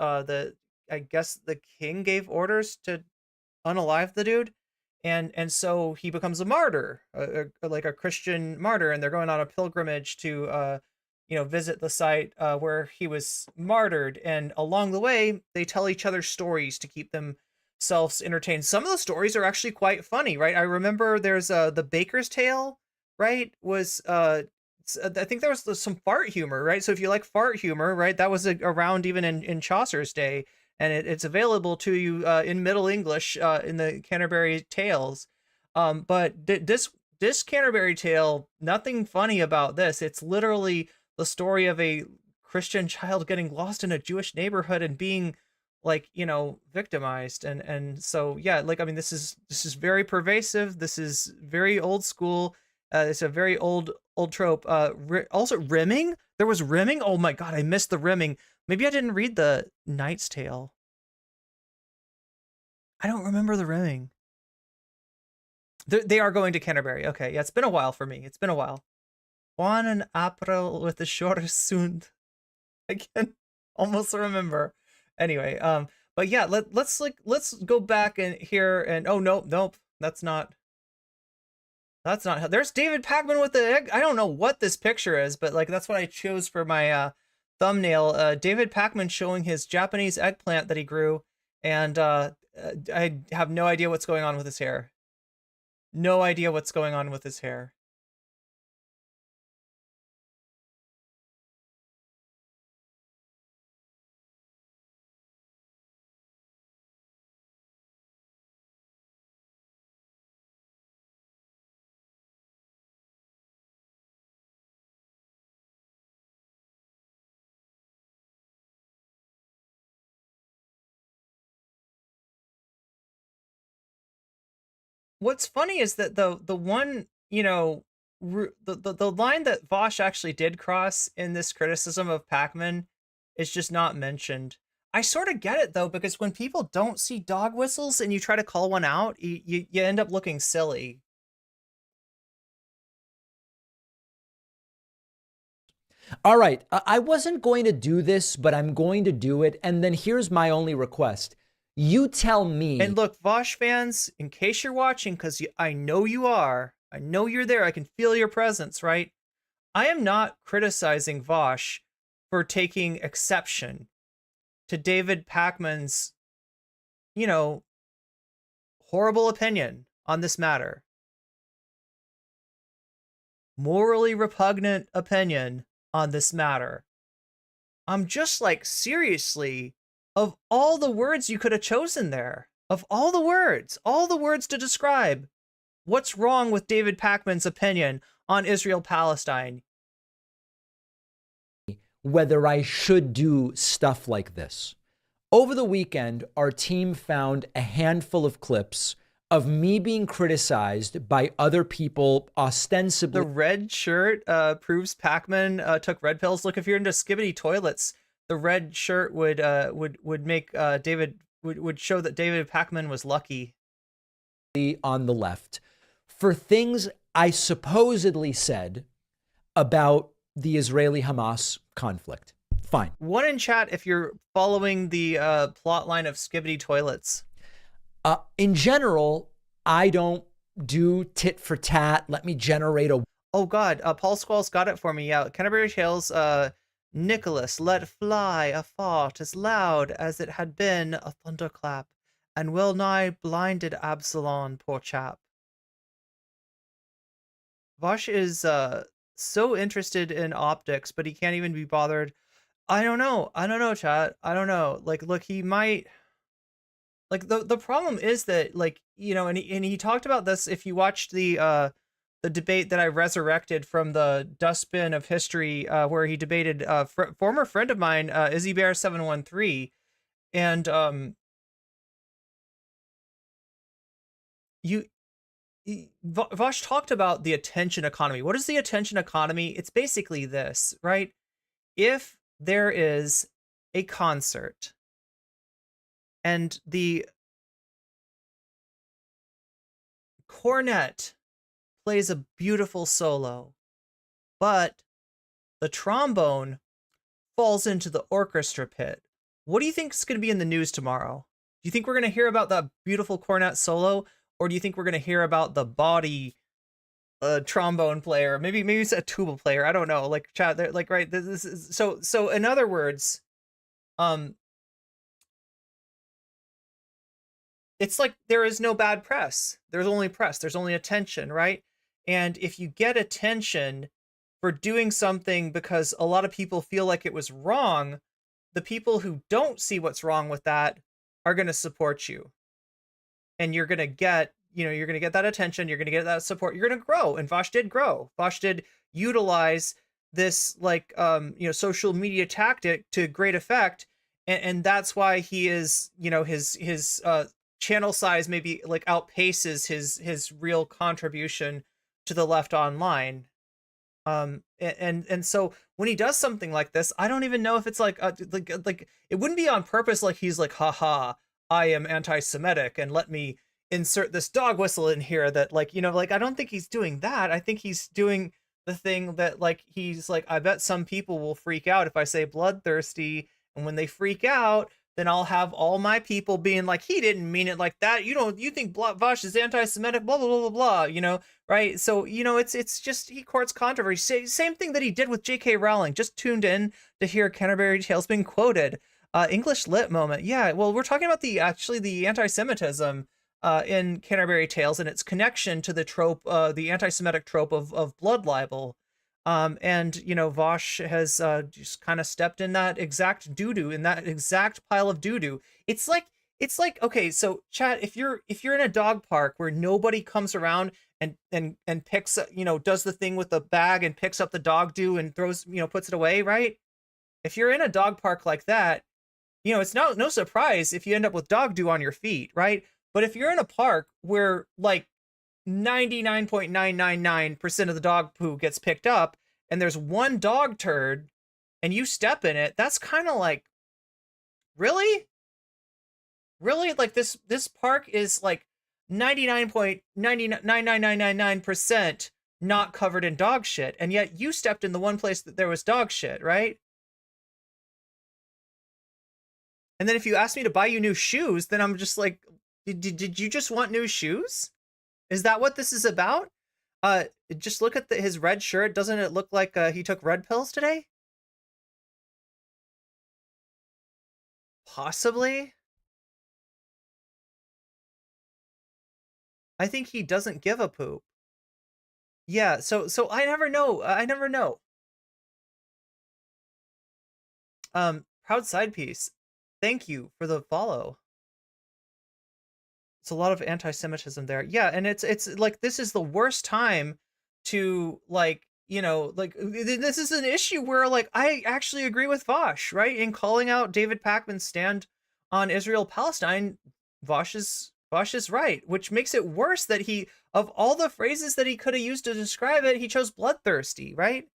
I guess the king gave orders to unalive the dude, and so he becomes a martyr, like a Christian martyr, and they're going on a pilgrimage to visit the site where he was martyred, and along the way they tell each other stories to keep themselves entertained. Some of the stories are actually quite funny, right? I remember there's the baker's tale, right? Was I think there was some fart humor, right? So if you like fart humor, right, that was around even in Chaucer's day, and it's available to you in Middle English in the Canterbury Tales. But this Canterbury Tale, nothing funny about this. It's literally the story of a Christian child getting lost in a Jewish neighborhood and being victimized. And so, yeah, like, I mean, this is very pervasive. This is very old school. It's a very old trope. Also rimming. There was rimming. Oh my God, I missed the rimming. Maybe I didn't read the Knight's Tale. I don't remember the rimming. They are going to Canterbury. Okay, yeah, it's been a while for me. It's been a while. Juan and April with the shortest sound. I can almost remember. Anyway, but yeah, let's go back and here and oh nope, that's not there's David Pakman with the egg. I don't know what this picture is, but like that's what I chose for my thumbnail. David Pakman showing his Japanese eggplant that he grew, and I have no idea what's going on with his hair. No idea what's going on with his hair. What's funny is that the one, the line that Vaush actually did cross in this criticism of Pakman is just not mentioned. I sort of get it though, because when people don't see dog whistles and you try to call one out, you end up looking silly. All right, I wasn't going to do this, but I'm going to do it. And then here's my only request. You tell me. And look, Vaush fans, in case you're watching, because I know you are, I know you're there, I can feel your presence, right? I am not criticizing Vaush for taking exception to David Pakman's, horrible opinion on this matter. Morally repugnant opinion on this matter. I'm just like, seriously, of all the words you could have chosen there, of all the words to describe what's wrong with David Pakman's opinion on Israel-Palestine. Whether I should do stuff like this. Over the weekend, our team found a handful of clips of me being criticized by other people ostensibly. The red shirt proves Pakman took red pills. Look, if you're into skibbity toilets, the red shirt would make David would show that David Pakman was lucky. On the left for things I supposedly said about the Israeli-Hamas conflict. Fine. One in chat if you're following the plot line of skibbity toilets. In general, I don't do tit for tat. Let me generate a... Oh God, Paul Squall's got it for me. Yeah, Canterbury Tales, Nicholas let fly a fart as loud as it had been a thunderclap, and well nigh blinded Absalom, poor chap. Vaush is so interested in optics, but he can't even be bothered. I don't know, chat. I don't know. Like, look, he might... Like, the problem is that, like, and he talked about this, if you watched the debate that I resurrected from the dustbin of history, where he debated former friend of mine, Izzy Bear 713, and Vaush talked about the attention economy. What is the attention economy? It's basically this, right? If there is a concert and the cornet plays a beautiful solo, but the trombone falls into the orchestra pit what do you think is going to be in the news tomorrow? Do you think we're going to hear about that beautiful cornet solo, or do you think we're going to hear about the body trombone player? Maybe it's a tuba player. I don't know. Like, chat, like, right. This is so in other words, it's like there is no bad press. There's only press. There's only attention, right? And if you get attention for doing something because a lot of people feel like it was wrong, the people who don't see what's wrong with that are going to support you. And you're going to get, you're going to get that attention. You're going to get that support. You're going to grow. And Vaush did grow. Vaush did utilize this, like, social media tactic to great effect. And that's why he is, his channel size maybe like outpaces his real contribution to the left online. And so when he does something like this, I don't even know if it's like it wouldn't be on purpose. Like he's like, haha, I am anti-Semitic and let me insert this dog whistle in here that like, I don't think he's doing that. I think he's doing the thing that like, he's like, I bet some people will freak out if I say bloodthirsty. And when they freak out, then I'll have all my people being like, he didn't mean it like that. You think Vaush is anti-Semitic, blah, blah, blah, blah, blah, right? So, it's just, he courts controversy. Same thing that he did with J.K. Rowling. Just tuned in to hear Canterbury Tales being quoted. English lit moment. Yeah, well, we're talking about the anti-Semitism in Canterbury Tales and its connection to the trope, the anti-Semitic trope of blood libel. And Vaush has just kind of stepped in that exact doo-doo, in that exact pile of doo-doo. It's like, okay, so chat, if you're in a dog park where nobody comes around and picks, does the thing with the bag and picks up the dog doo and throws, puts it away, right? If you're in a dog park like that, it's no surprise if you end up with dog doo on your feet, right? But if you're in a park where like 99.999% of the dog poo gets picked up and there's one dog turd and you step in it, that's kind of like, really like this park is like 99.99999% not covered in dog shit, and yet you stepped in the one place that there was dog shit, right? And then if you ask me to buy you new shoes, then I'm just like, did you just want new shoes? Is that what this is about? Just look at his red shirt. Doesn't it look like he took red pills today? Possibly. I think he doesn't give a poop. Yeah, so I never know. Proud side piece. Thank you for the follow. It's a lot of anti-Semitism there. Yeah, and it's like, this is the worst time to like, this is an issue where like, I actually agree with Vaush, right? In calling out David Pakman's stand on Israel-Palestine, Vaush is right, which makes it worse that he, of all the phrases that he could have used to describe it, he chose bloodthirsty, right?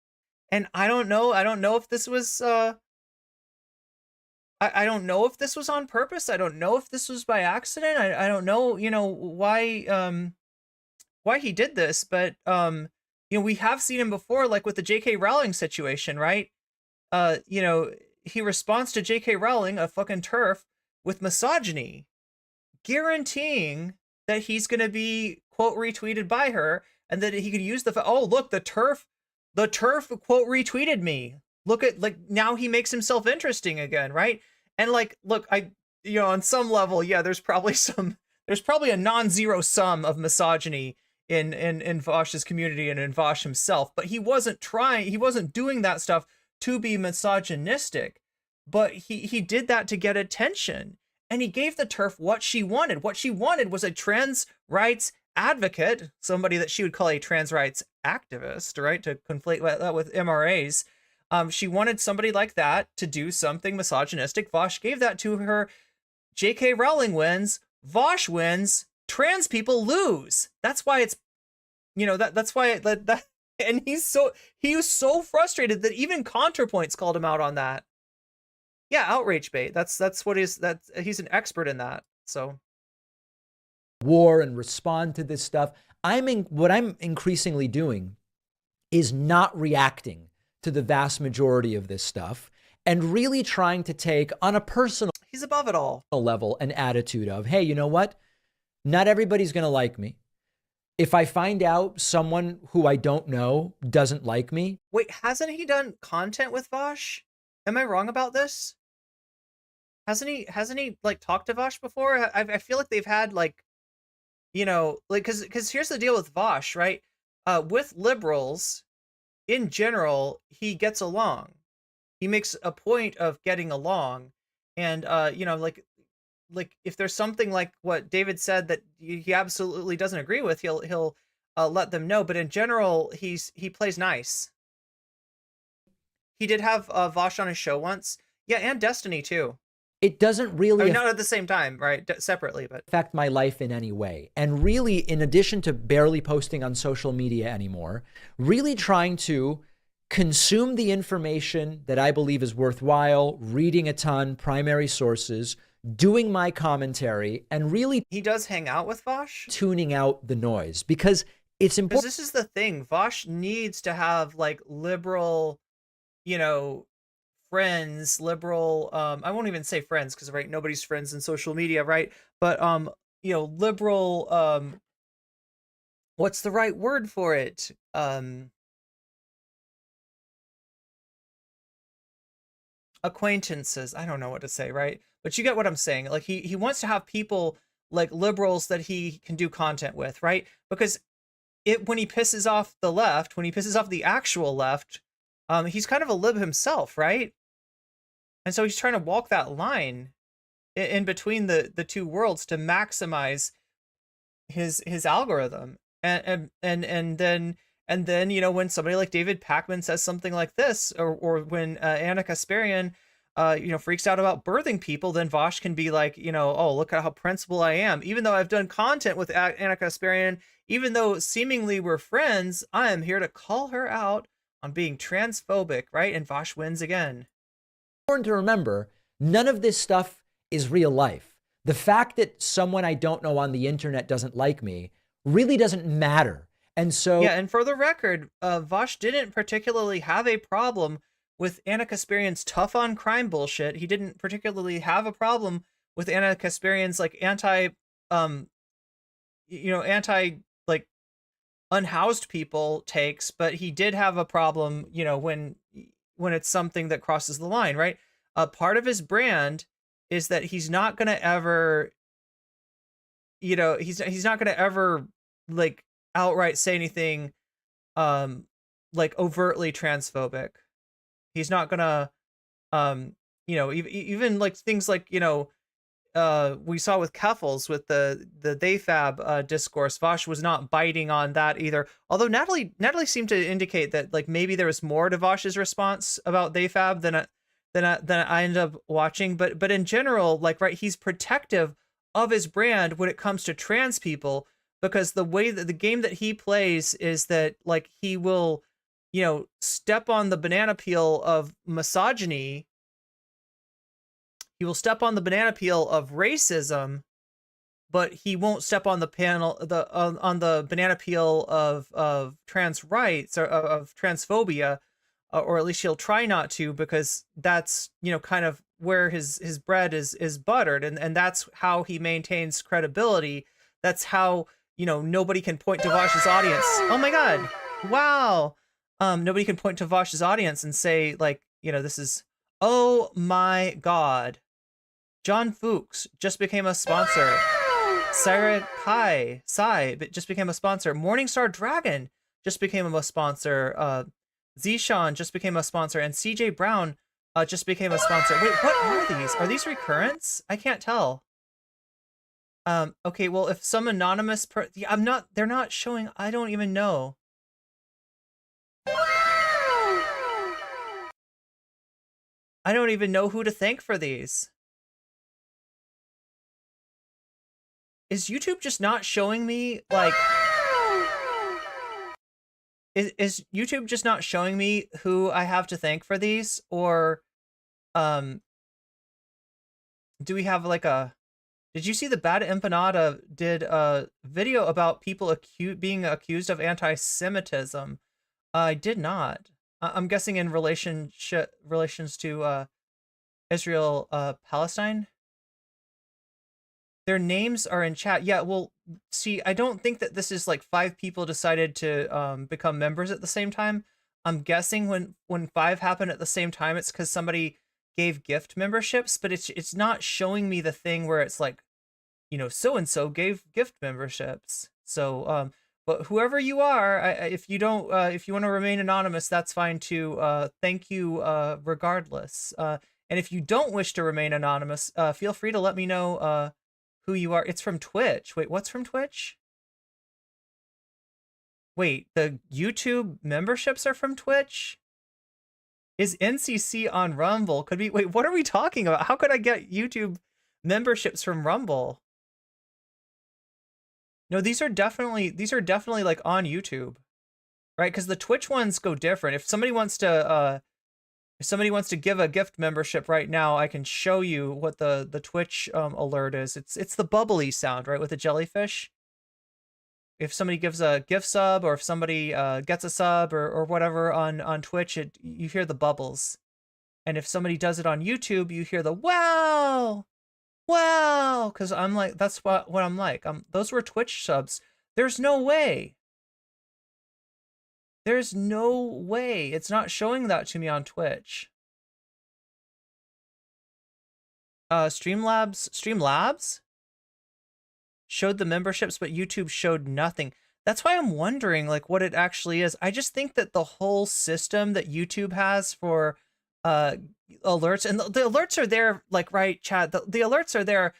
And I don't know if this was, I don't know if this was on purpose. I don't know if this was by accident. I don't know, why he did this, but, we have seen him before, like with the J.K. Rowling situation, right? He responds to J.K. Rowling, a fucking TERF, with misogyny, guaranteeing that he's going to be, quote, retweeted by her, and that he could use oh, look, the TERF, quote, retweeted me. Look at, like, now he makes himself interesting again, right? And like, look, on some level, yeah, there's probably a non-zero sum of misogyny in Vaush's community and in Vaush himself, but he wasn't doing that stuff to be misogynistic, but he did that to get attention, and he gave the TERF what she wanted. What she wanted was a trans rights advocate, somebody that she would call a trans rights activist, right? To conflate that with MRAs. She wanted somebody like that to do something misogynistic. Vaush gave that to her. J.K. Rowling wins. Vaush wins. Trans people lose. That's why it's, that's why that. And he was so frustrated that even ContraPoints called him out on that. Yeah, outrage bait. That's what he's an expert in that. So war and respond to this stuff. What I'm increasingly doing is not reacting to the vast majority of this stuff and really trying to take on a personal he's above it all level an attitude of, hey, you know what? Not everybody's going to like me. If I find out someone who I don't know doesn't like me. Wait, hasn't he done content with Vaush? Am I wrong about this? Hasn't he like talked to Vaush before? I feel like they've had like, you know, like, cause here's the deal with Vaush, right? With liberals in general, he gets along. He makes a point of getting along. And, you know, like if there's something like what David said that he absolutely doesn't agree with, he'll let them know. But in general, he plays nice. He did have Vaush on his show once. Yeah, and Destiny too. It doesn't really... I mean, not at the same time, right? Separately, but... affect my life in any way. And really, in addition to barely posting on social media anymore, really trying to consume the information that I believe is worthwhile, reading a ton, primary sources, doing my commentary, and really... He does hang out with Vaush? Tuning out the noise, because it's important... Because this is the thing. Vaush needs to have, like, liberal, you know... friends, liberal, I won't even say friends because right, nobody's friends in social media, right? But you know, liberal, what's the right word for it? Acquaintances. I don't know what to say, right? But you get what I'm saying. Like he wants to have people like liberals that he can do content with, right? Because when he pisses off the left, when he pisses off the actual left, he's kind of a lib himself, right? And so he's trying to walk that line in between the two worlds to maximize his algorithm. And then, you know, when somebody like David Pakman says something like this, or when Anna Kasparian, you know, freaks out about birthing people, then Vaush can be like, you know, oh, look at how principled I am. Even though I've done content with Anna Kasparian, even though seemingly we're friends, I am here to call her out on being transphobic, right? And Vaush wins again. Important to remember, none of this stuff is real life. The fact that someone I don't know on the internet doesn't like me really doesn't matter. And so... Yeah, and for the record, Vaush didn't particularly have a problem with Anna Kasparian's tough on crime bullshit. He didn't particularly have a problem with Anna Kasparian's like anti like unhoused people takes, but he did have a problem, you know, when it's something that crosses the line, right? Part of his brand is that he's not going to ever, you know, he's not going to ever like outright say anything like overtly transphobic. He's not going to, you know, even like things like, you know, we saw with Keffels with the theyfab discourse. Vaush was not biting on that either. Although Natalie seemed to indicate that like maybe there was more to Vaush's response about theyfab than I ended up watching. But in general, like, right, he's protective of his brand when it comes to trans people, because the way that the game that he plays is that like he will, you know, step on the banana peel of misogyny. He will step on the banana peel of racism, but he won't step on the on the banana peel of trans rights or of transphobia, or at least he'll try not to, because that's, you know, kind of where his bread is buttered, and that's how he maintains credibility. That's how, you know, nobody can point to Vaush's audience. Oh my god, wow. Nobody can point to Vaush's audience and say like, you know, this is, oh my god. John Fuchs just became a sponsor. Sarah Kai Sai just became a sponsor. Morningstar Dragon just became a sponsor. Zishan just became a sponsor, and CJ Brown just became a sponsor. Wait, what are these? Are these recurrents? I can't tell. Okay, well, if some anonymous yeah, they're not showing. I don't even know. I don't even know who to thank for these. Is YouTube just not showing me, like... Is YouTube just not showing me who I have to thank for these? Or, do we have, like, a... Did you see the Bad Empanada did a video about people being accused of anti-Semitism? I did not. I'm guessing in relations to, Israel, Palestine. Their names are in chat. Yeah, well, see, I don't think that this is like 5 people decided to become members at the same time. I'm guessing when 5 happened at the same time, it's because somebody gave gift memberships, but it's not showing me the thing where it's like, you know, so and so gave gift memberships. So but whoever you are, if you don't if you want to remain anonymous, that's fine too. Thank you regardless. And if you don't wish to remain anonymous, feel free to let me know who you are. It's from Twitch. Wait, what's from Twitch? Wait, the YouTube memberships are from Twitch? Is NCC on Rumble? Could be. Wait, what are we talking about? How could I get YouTube memberships from Rumble? No, these are definitely like on YouTube, right? Because the Twitch ones go different. If somebody wants to give a gift membership right now, I can show you what the Twitch alert is. It's the bubbly sound, right, with the jellyfish. If somebody gives a gift sub, or if somebody gets a sub or whatever on Twitch, you hear the bubbles. And if somebody does it on YouTube, you hear the wow, wow, because I'm like, that's what I'm like. Those were Twitch subs. There's no way. There's no way. It's not showing that to me on Twitch. Streamlabs showed the memberships, but YouTube showed nothing. That's why I'm wondering like what it actually is. I just think that the whole system that YouTube has for alerts, and the alerts are there, like, right, chat, the alerts are there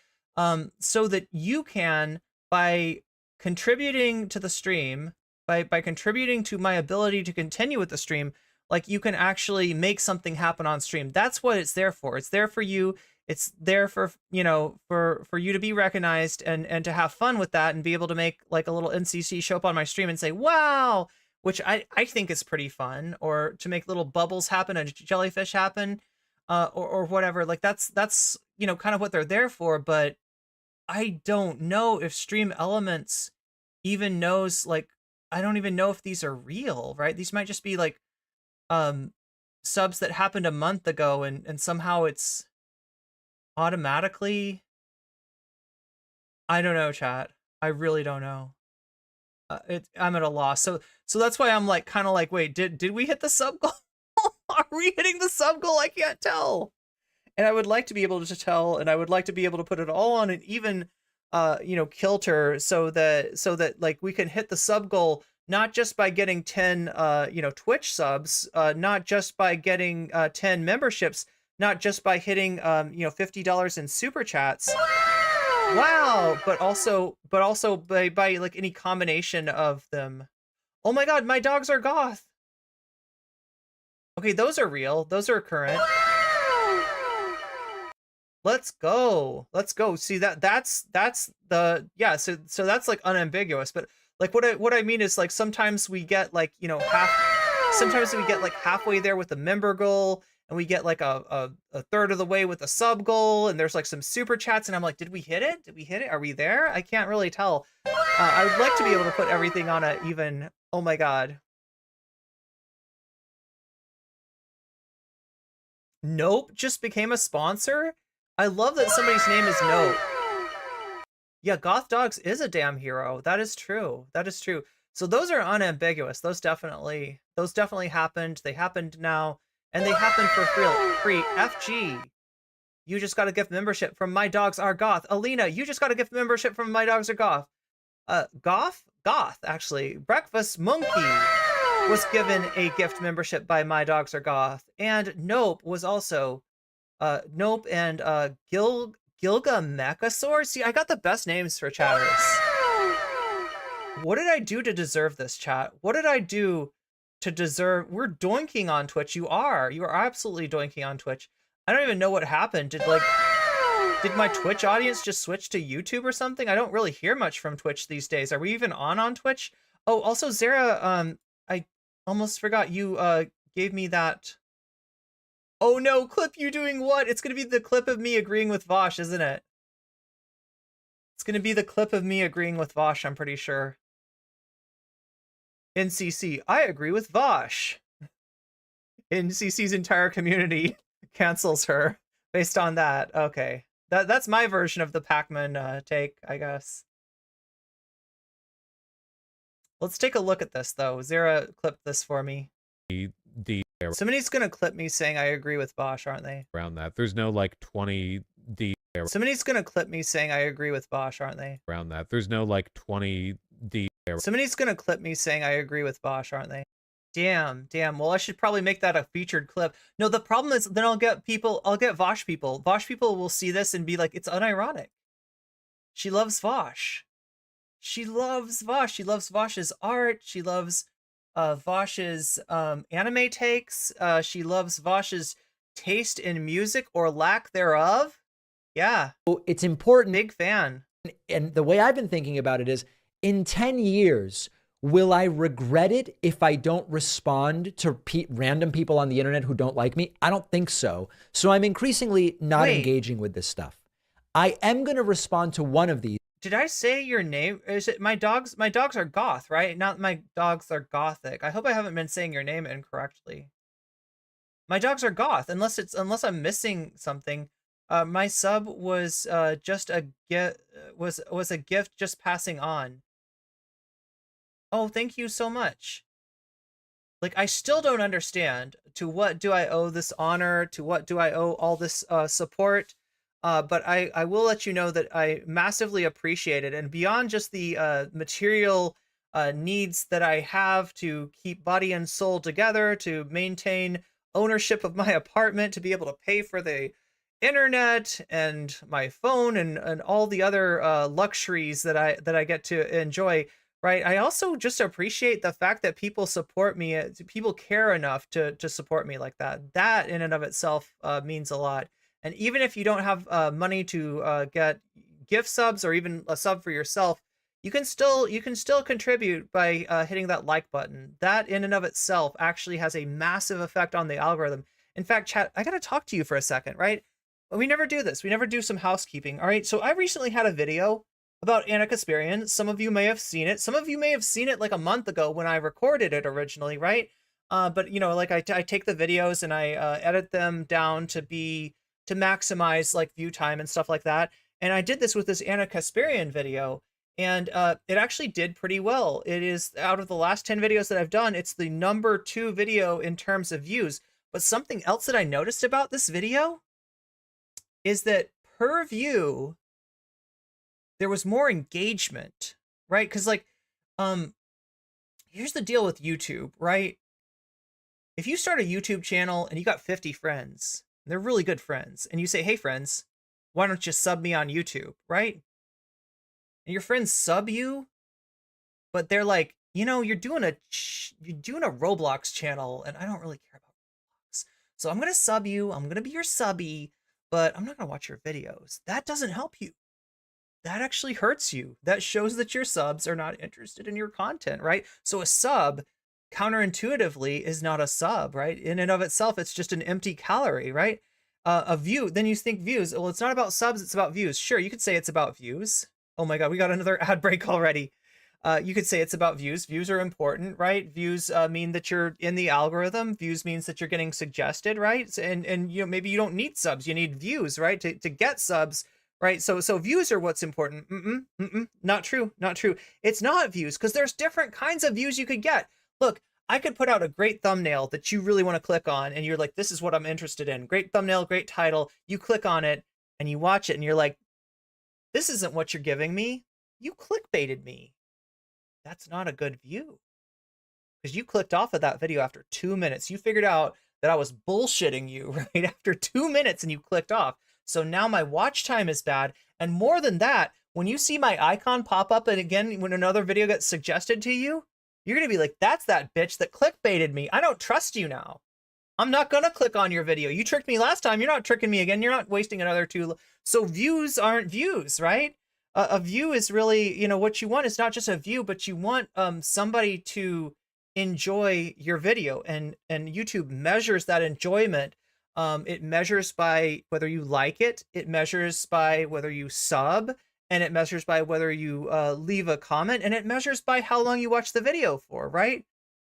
so that you can, by contributing to the stream, by contributing to my ability to continue with the stream, like, you can actually make something happen on stream. That's what it's there for. It's there for you. It's there for, you know, for you to be recognized and to have fun with that and be able to make like a little NCC show up on my stream and say, wow, which I think is pretty fun, or to make little bubbles happen and jellyfish happen, or whatever. Like that's, you know, kind of what they're there for. But I don't know if Stream Elements even knows, like, I don't even know if these are real, right? These might just be like subs that happened a month ago, and somehow it's automatically, I don't know, chat. I really don't know. I'm at a loss. So that's why I'm like, kind of like, wait, did we hit the sub goal? Are we hitting the sub goal? I can't tell. And I would like to be able to tell, and I would like to be able to put it all on an even, you know, kilter, so that like we can hit the sub goal, not just by getting 10, you know, Twitch subs, not just by getting 10 memberships, not just by hitting, you know, $50 in super chats. Wow, but also by like any combination of them. Oh my God, my dogs are goth. Okay, those are real. Those are current. Let's go. Let's go. See, that's the, yeah, so that's like unambiguous, but like what I mean is, like, sometimes we get like, you know, sometimes we get like halfway there with the member goal, and we get like a third of the way with the sub goal, and there's like some super chats, and I'm like, did we hit it? Did we hit it? Are we there? I can't really tell. I would like to be able to put everything on a even, oh my God. Nope just became a sponsor. I love that somebody's name is Nope. Yeah, Goth Dogs is a damn hero. That is true. That is true. So those are unambiguous. Those definitely happened. They happened now. And they happen for free. FG, you just got a gift membership from My Dogs Are Goth. Alina, you just got a gift membership from My Dogs Are Goth. Goth, actually. Breakfast Monkey was given a gift membership by My Dogs Are Goth. And Nope was also, Nope and Gilgamechasaur. See, I got the best names for chatters. What did I do to deserve this, chat? What did I do to deserve? We're doinking on Twitch. You are absolutely doinking on Twitch. I don't even know what happened. Did my Twitch audience just switch to YouTube or something? I don't really hear much from Twitch these days. Are we even on Twitch? Oh, also Zara, I almost forgot, you gave me that. Oh no, clip you doing what? It's gonna be the clip of me agreeing with Vaush, isn't it? It's gonna be the clip of me agreeing with Vaush, I'm pretty sure. NCC, I agree with Vaush. NCC's entire community cancels her. based on that. Okay. That's my version of the Pakman take, I guess. Let's take a look at this, though. Zara clipped this for me. Somebody's going to clip me saying I agree with Vaush, aren't they? Around that. There's no like 20D. Somebody's going to clip me saying I agree with Vaush, aren't they? Around that. There's no like 20D. Somebody's going to clip me saying I agree with Vaush, aren't they? Damn. Well, I should probably make that a featured clip. No, the problem is then I'll get Vaush people. Vaush people will see this and be like, it's unironic. She loves Vaush. She loves Vaush. She loves Vaush's art. She loves Vaush's anime takes. She loves Vaush's taste in music or lack thereof. Yeah. It's important. Big fan. And the way I've been thinking about it is, in 10 years, will I regret it if I don't respond to random people on the internet who don't like me? I don't think so. So I'm increasingly not engaging with this stuff. I am going to respond to one of these. Did I say your name? Is it my dogs? My dogs are goth, right? Not my dogs are gothic. I hope I haven't been saying your name incorrectly. My dogs are goth, unless I'm missing something. My sub was just a gift. Was a gift just passing on. Oh, thank you so much. Like, I still don't understand. To what do I owe this honor? To what do I owe all this support? But I will let you know that I massively appreciate it. And beyond just the material needs that I have to keep body and soul together, to maintain ownership of my apartment, to be able to pay for the internet and my phone and all the other luxuries that I get to enjoy, right? I also just appreciate the fact that people support me. People care enough to support me like that. That in and of itself means a lot. And even if you don't have money to get gift subs or even a sub for yourself, you can still contribute by hitting that like button. That in and of itself actually has a massive effect on the algorithm. In fact, chat, I gotta talk to you for a second, right? We never do this. We never do some housekeeping. All right. So I recently had a video about Anna Kasparian. Some of you may have seen it. Some of you may have seen it like a month ago when I recorded it originally, right? But you know, like I take the videos and I edit them down to maximize like view time and stuff like that. And I did this with this Anna Kasparian video, and it actually did pretty well. It is, out of the last 10 videos that I've done, it's the #2 video in terms of views. But something else that I noticed about this video is that per view, there was more engagement, right? Because like, here's the deal with YouTube, right? If you start a YouTube channel and you got 50 friends, they're really good friends, and you say, hey friends, why don't you sub me on YouTube, right? And your friends sub you, but they're like, you know, you're doing a Roblox channel and I don't really care about Roblox. So I'm going to sub you, I'm going to be your subby, but I'm not going to watch your videos. That doesn't help you. That actually hurts you. That shows that your subs are not interested in your content, right? So a sub, counterintuitively, is not a sub, right? In and of itself, it's just an empty calorie, right? A view, then you think views. Well, it's not about subs, it's about views. Sure, you could say it's about views. Oh my God, we got another ad break already. You could say it's about views. Views are important, right? Views mean that you're in the algorithm. Views means that you're getting suggested, right? And you know, maybe you don't need subs, you need views, right? To get subs, right? So views are what's important. Not true, not true. It's not views, because there's different kinds of views you could get. Look, I could put out a great thumbnail that you really want to click on, and you're like, this is what I'm interested in. Great thumbnail, great title. You click on it and you watch it and you're like, this isn't what you're giving me. You clickbaited me. That's not a good view, because you clicked off of that video after 2 minutes. You figured out that I was bullshitting you right after 2 minutes and you clicked off. So now my watch time is bad. And more than that, when you see my icon pop up and again, when another video gets suggested to you, you're going to be like, that's that bitch that clickbaited me. I don't trust you now. I'm not going to click on your video. You tricked me last time. You're not tricking me again. You're not wasting another 2. So views aren't views, right? A view is really, you know, what you want is not just a view, but you want somebody to enjoy your video, and YouTube measures that enjoyment. It measures by whether you like it. It measures by whether you sub, and it measures by whether you leave a comment, and it measures by how long you watch the video for, right?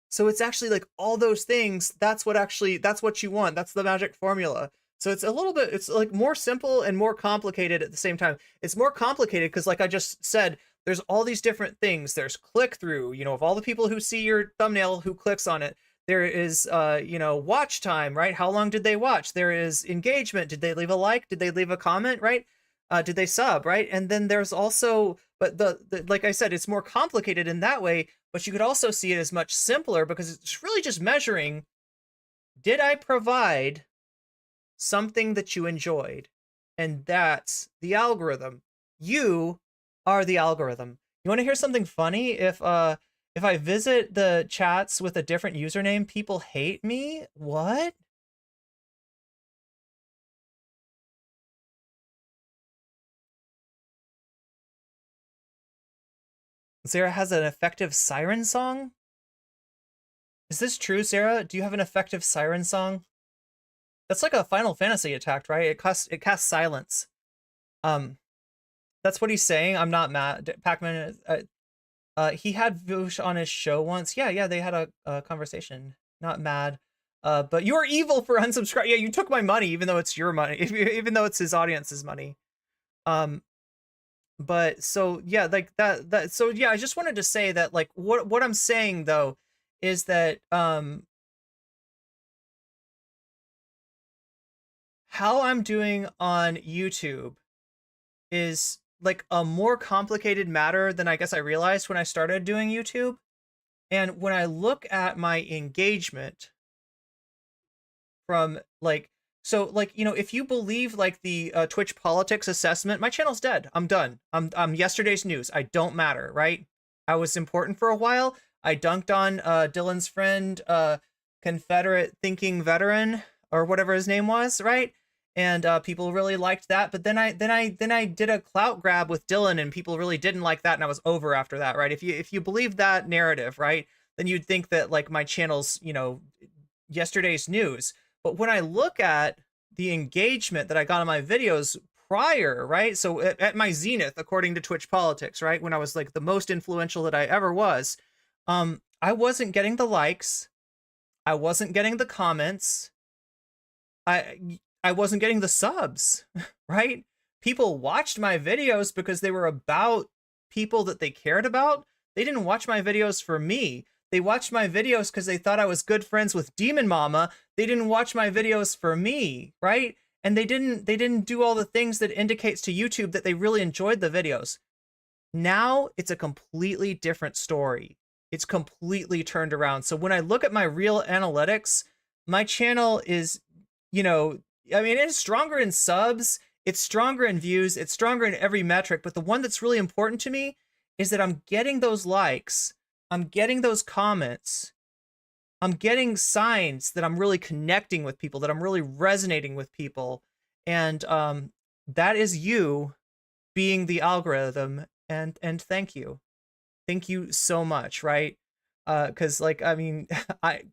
So it's actually like all those things. That's what you want. That's the magic formula. So it's a little bit, it's like more simple and more complicated at the same time. It's more complicated because, like I just said, there's all these different things. There's click through, you know, of all the people who see your thumbnail, who clicks on it. There is, you know, watch time, right? How long did they watch? There is engagement. Did they leave a like? Did they leave a comment, right? Did they sub, right? And then there's also, but the like I said, it's more complicated in that way, but you could also see it as much simpler because it's really just measuring, did I provide something that you enjoyed? And that's the algorithm. You are the algorithm. You want to hear something funny? If I visit the chats with a different username, people hate me? What? Sarah has an effective siren song? Is this true, Sarah? Do you have an effective siren song? That's like a Final Fantasy attack, right? It casts silence. That's what he's saying. I'm not mad. Pakman, he had Vaush on his show once. Yeah, they had a conversation. Not mad. But you are evil for unsubscribing. Yeah, you took my money, even though it's your money, even though it's his audience's money. But so yeah, like that. So yeah, I just wanted to say that, like, what I'm saying though is that how I'm doing on YouTube is like a more complicated matter than I guess I realized when I started doing YouTube. And when I look at my engagement from like, so like, you know, if you believe like the Twitch politics assessment, my channel's dead. I'm done. I'm yesterday's news. I don't matter, right? I was important for a while. I dunked on Dylan's friend, Confederate thinking veteran, or whatever his name was, right? And people really liked that. But then I did a clout grab with Dylan, and people really didn't like that, and I was over after that, right? If you believe that narrative, right, then you'd think that like my channel's, you know, yesterday's news. But when I look at the engagement that I got on my videos prior, right? So at my zenith, according to Twitch politics, right, when I was like the most influential that I ever was, I wasn't getting the likes, I wasn't getting the comments, I wasn't getting the subs, right? People watched my videos because they were about people that they cared about. They didn't watch my videos for me. They watched my videos because they thought I was good friends with Demon Mama. They didn't watch my videos for me, right? And they didn't do all the things that indicates to YouTube that they really enjoyed the videos. Now it's a completely different story. It's completely turned around. So when I look at my real analytics, my channel is, you know, I mean, it's stronger in subs, it's stronger in views, it's stronger in every metric, but the one that's really important to me is that I'm getting those likes, I'm getting those comments, I'm getting signs that I'm really connecting with people, that I'm really resonating with people, and that is you being the algorithm, and thank you. Thank you so much, right? Because, like, I mean,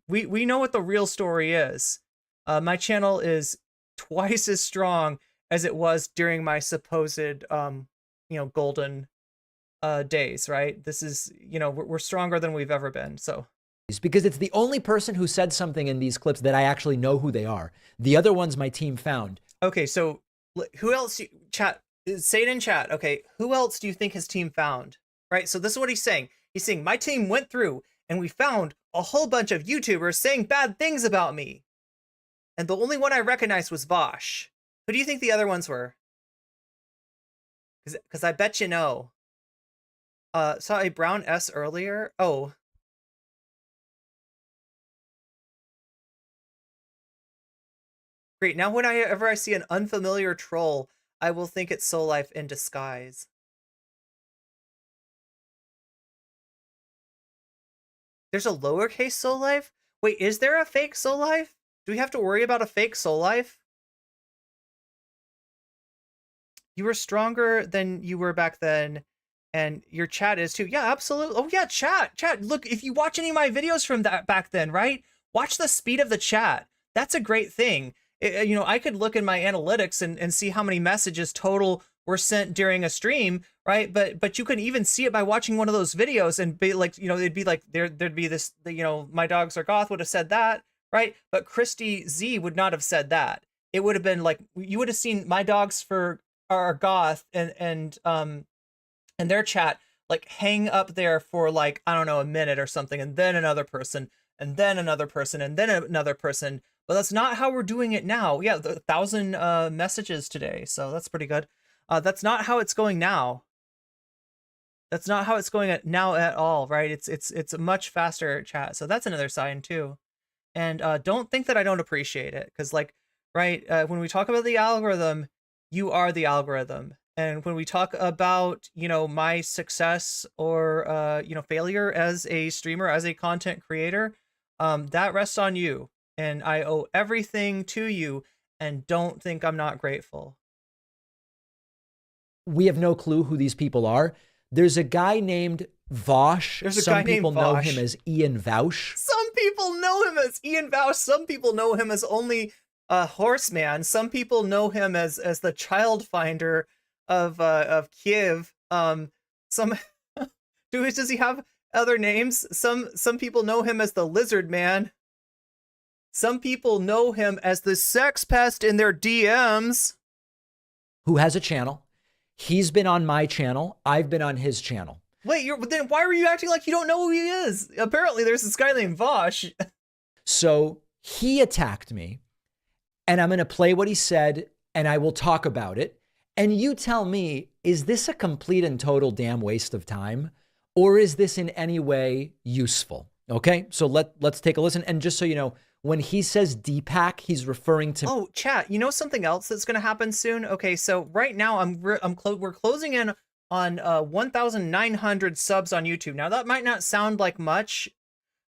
we know what the real story is. My channel is twice as strong as it was during my supposed, you know, golden days, right? This is, you know, we're stronger than we've ever been, so. Because it's the only person who said something in these clips that I actually know who they are. The other ones my team found. Okay, so who else, chat, say it in chat, okay, who else do you think his team found? Right, so this is what he's saying. He's saying, my team went through and we found a whole bunch of YouTubers saying bad things about me. And the only one I recognized was Vaush. Who do you think the other ones were? Because I bet you know. Saw a brown S earlier. Oh. Great, now whenever I see an unfamiliar troll, I will think it's Soul Life in disguise. There's a lowercase Soul Life? Wait, is there a fake Soul Life? Do we have to worry about a fake Soul Life? You were stronger than you were back then, and your chat is too. Yeah, absolutely. Oh yeah, chat. Look, if you watch any of my videos from that back then, right? Watch the speed of the chat. That's a great thing. You know, I could look in my analytics and see how many messages total were sent during a stream, right? But you can even see it by watching one of those videos and be like, you know, it'd be like there'd be this, you know, my dogs are goth would have said that, right? But Christy Z would not have said that. it would have been like, you would have seen my dogs for our goth and their chat like hang up there for like, I don't know, a minute or something, and then another person, and then another person, and then another person. But that's not how we're doing it now. Yeah, 1,000 messages today, so that's pretty good. That's not how it's going now. That's not how it's going now at all, right? It's a much faster chat. So that's another sign too. And don't think that I don't appreciate it, because like, right, when we talk about the algorithm, you are the algorithm. And when we talk about, you know, my success or, you know, failure as a streamer, as a content creator, that rests on you. And I owe everything to you. And don't think I'm not grateful. We have no clue who these people are. There's a guy named Vaush. There's a Some guy named people know Vaush. him as Ian Vaush. Some people know him as Ian Vaush. Some people know him as only a horseman. Some people know him as the child finder of Kiev. Some does he have other names? Some people know him as the Lizard Man. Some people know him as the sex pest in their DMs. Who has a channel. He's been on my channel. I've been on his channel. Wait, then why were you acting like you don't know who he is? Apparently there's this guy named Vaush. So he attacked me, and I'm going to play what he said, and I will talk about it. And you tell me, is this a complete and total damn waste of time? Or is this in any way useful? Okay, so let's take a listen. And just so you know, when he says Deepak, he's referring to... Oh, chat, you know something else that's going to happen soon? Okay, so right now we're closing in on 1,900 subs on YouTube. Now, that might not sound like much,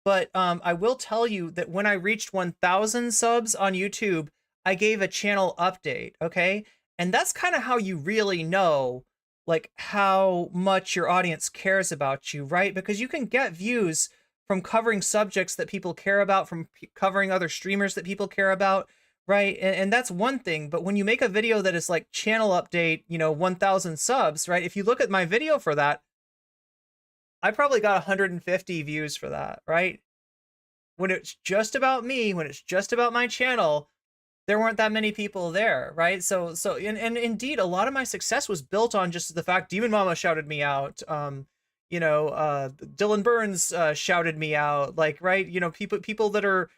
but I will tell you that when I reached 1,000 subs on YouTube, I gave a channel update, okay? And that's kind of how you really know, like, how much your audience cares about you, right? Because you can get views from covering subjects that people care about, from covering other streamers that people care about, right? And that's one thing. But when you make a video that is like channel update, you know, 1,000 subs, right? If you look at my video for that, I probably got 150 views for that, right? When it's just about me, when it's just about my channel, there weren't that many people there, right? So and indeed, a lot of my success was built on just the fact Demon Mama shouted me out. You know, Dylan Burns shouted me out, like, right? You know, people that are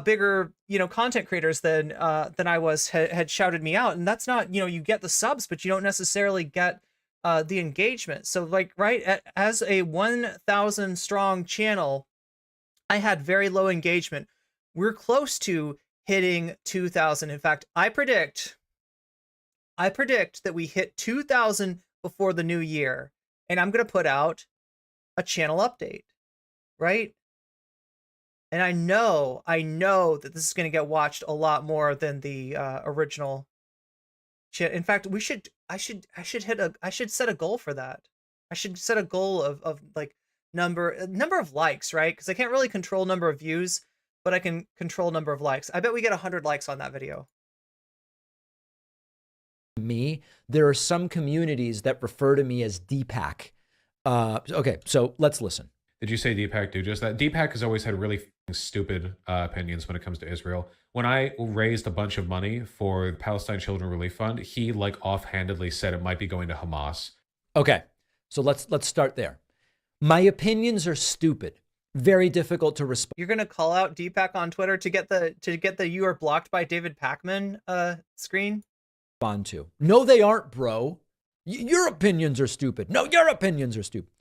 bigger, you know, content creators than I was had shouted me out. And that's not, you know, you get the subs, but you don't necessarily get the engagement. So like, right, as a 1,000 strong channel, I had very low engagement. We're close to hitting 2,000. In fact, I predict that we hit 2,000 before the new year, and I'm going to put out a channel update, right? And I know that this is going to get watched a lot more than the original shit. In fact, I should set a goal for that. I should set a goal of like number of likes, right? Because I can't really control number of views, but I can control number of likes. I bet we get 100 likes on that video. Me, there are some communities that refer to me as Deepak. Okay, so let's listen. Did you say Deepak do just that? Deepak has always had really stupid opinions when it comes to Israel. When I raised a bunch of money for the Palestine Children Relief Fund, he like offhandedly said it might be going to Hamas. Okay, so let's start there. My opinions are stupid. Very difficult to respond. You're gonna call out Deepak on Twitter to get the "you are blocked by David Pakman" screen? Respond to. No, they aren't, bro. Your opinions are stupid. No, your opinions are stupid.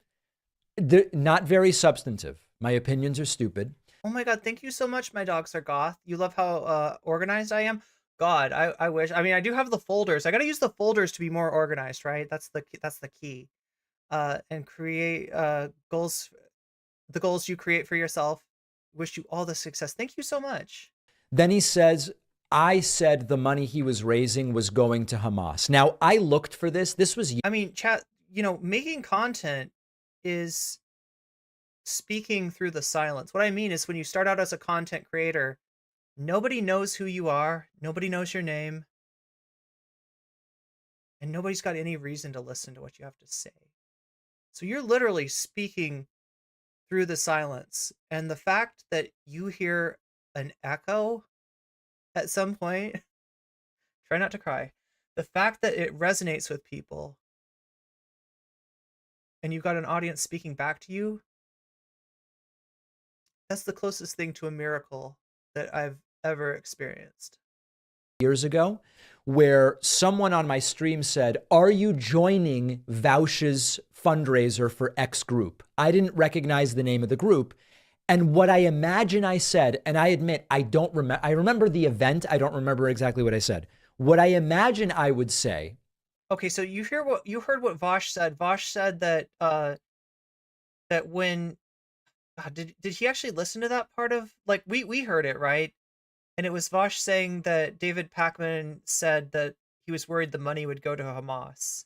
They're not very substantive. My opinions are stupid. Oh my god, thank you so much, my dogs are goth. You love how organized I am? God, I wish. I mean, I do have the folders. I gotta use the folders to be more organized, right? That's the key. And create goals. The goals you create for yourself. Wish you all the success. Thank you so much. Then he says, I said the money he was raising was going to Hamas. Now, I looked for this. This was... I mean, chat, you know, making content is speaking through the silence. What I mean is when you start out as a content creator, nobody knows who you are. Nobody knows your name. And nobody's got any reason to listen to what you have to say. So you're literally speaking through the silence. And the fact that you hear an echo at some point Try not to cry. The fact that it resonates with people and you've got an audience speaking back to you, that's the closest thing to a miracle that I've ever experienced. Years ago, where someone on my stream said, "Are you joining Vaush's fundraiser for X group?" I didn't recognize the name of the group. And what I imagine I said, and I admit I don't remember, I remember the event, I don't remember exactly what I said. What I imagine I would say. Okay, so you heard what Vaush said. Vaush said that that when did he actually listen to that part of, like, we heard it, right? And it was Vaush saying that David Pakman said that he was worried the money would go to Hamas.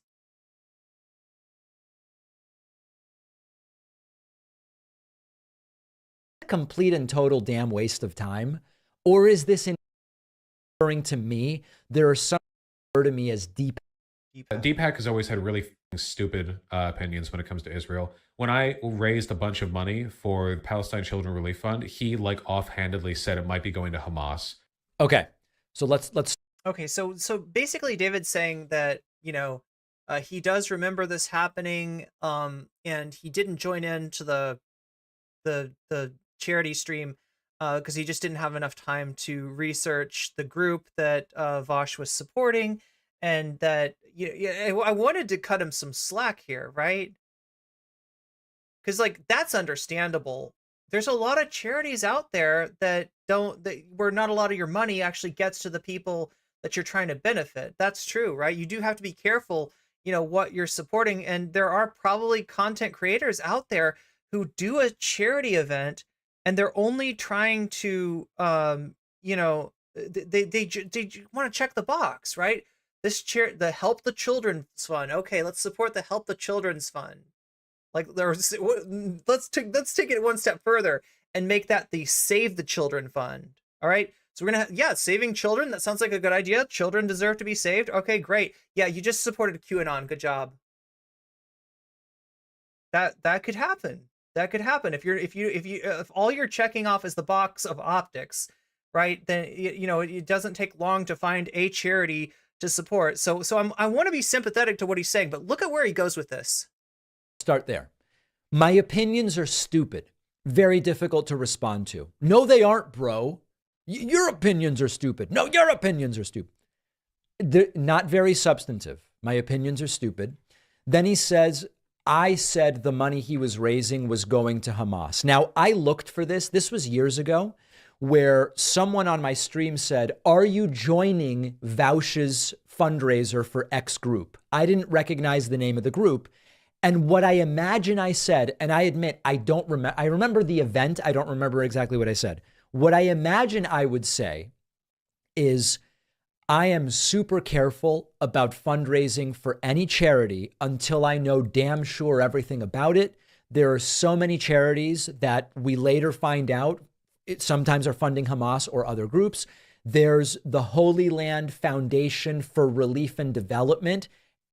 Complete and total damn waste of time? Or is this referring to me? There are some refer to me as Deepak. Deepak has always had really stupid opinions when it comes to Israel. When I raised a bunch of money for the Palestine Children Relief Fund, he like offhandedly said it might be going to Hamas. Okay, so let's. Okay, so basically, David's saying that, you know, he does remember this happening, and he didn't join into the charity stream because he just didn't have enough time to research the group that Vaush was supporting, and that I wanted to cut him some slack here, right? Because, like, that's understandable. There's a lot of charities out there that where not a lot of your money actually gets to the people that you're trying to benefit. That's true, right? You do have to be careful, you know, what you're supporting. And there are probably content creators out there who do a charity event and they're only trying to, you know, they want to check the box, right? The Help the Children's Fund. Okay, let's support the Help the Children's Fund. Like, let's take it one step further and make that the Save the Children Fund. All right. So we're gonna saving children. That sounds like a good idea. Children deserve to be saved. Okay, great. Yeah, you just supported QAnon. Good job. That could happen. That could happen if all you're checking off is the box of optics, right? Then you know it doesn't take long to find a charity to support. So I want to be sympathetic to what he's saying, but look at where he goes with this. Start there. My opinions are stupid. Very difficult to respond to. No, they aren't, bro. Your opinions are stupid. No, your opinions are stupid. They're not very substantive. My opinions are stupid. Then he says, I said the money he was raising was going to Hamas. Now, I looked for this. This was years ago, where someone on my stream said, "Are you joining Vaush's fundraiser for X group?" I didn't recognize the name of the group. And what I imagine I said, and I admit I don't remember, I remember the event, I don't remember exactly what I said. What I imagine I would say is, I am super careful about fundraising for any charity until I know damn sure everything about it. There are so many charities that we later find out sometimes are funding Hamas or other groups. There's the Holy Land Foundation for Relief and Development.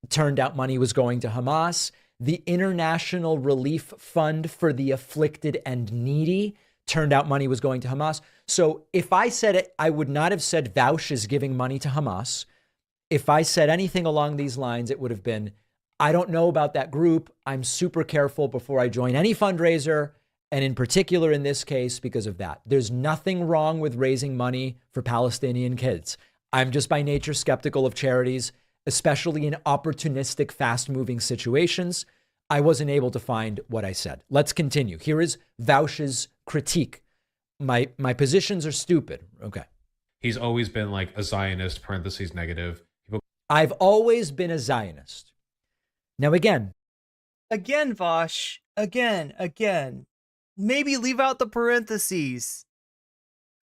Turned out money was going to Hamas. The International Relief Fund for the Afflicted and Needy. Turned out money was going to Hamas. So if I said it, I would not have said Vaush is giving money to Hamas. If I said anything along these lines, it would have been, I don't know about that group. I'm super careful before I join any fundraiser. And in particular, in this case, because of that. There's nothing wrong with raising money for Palestinian kids. I'm just by nature skeptical of charities, especially in opportunistic, fast-moving situations. I wasn't able to find what I said. Let's continue. Here is Vaush's critique. My positions are stupid. Okay. He's always been like a Zionist, parentheses negative. I've always been a Zionist. Now again, Vaush, again. Maybe leave out the parentheses.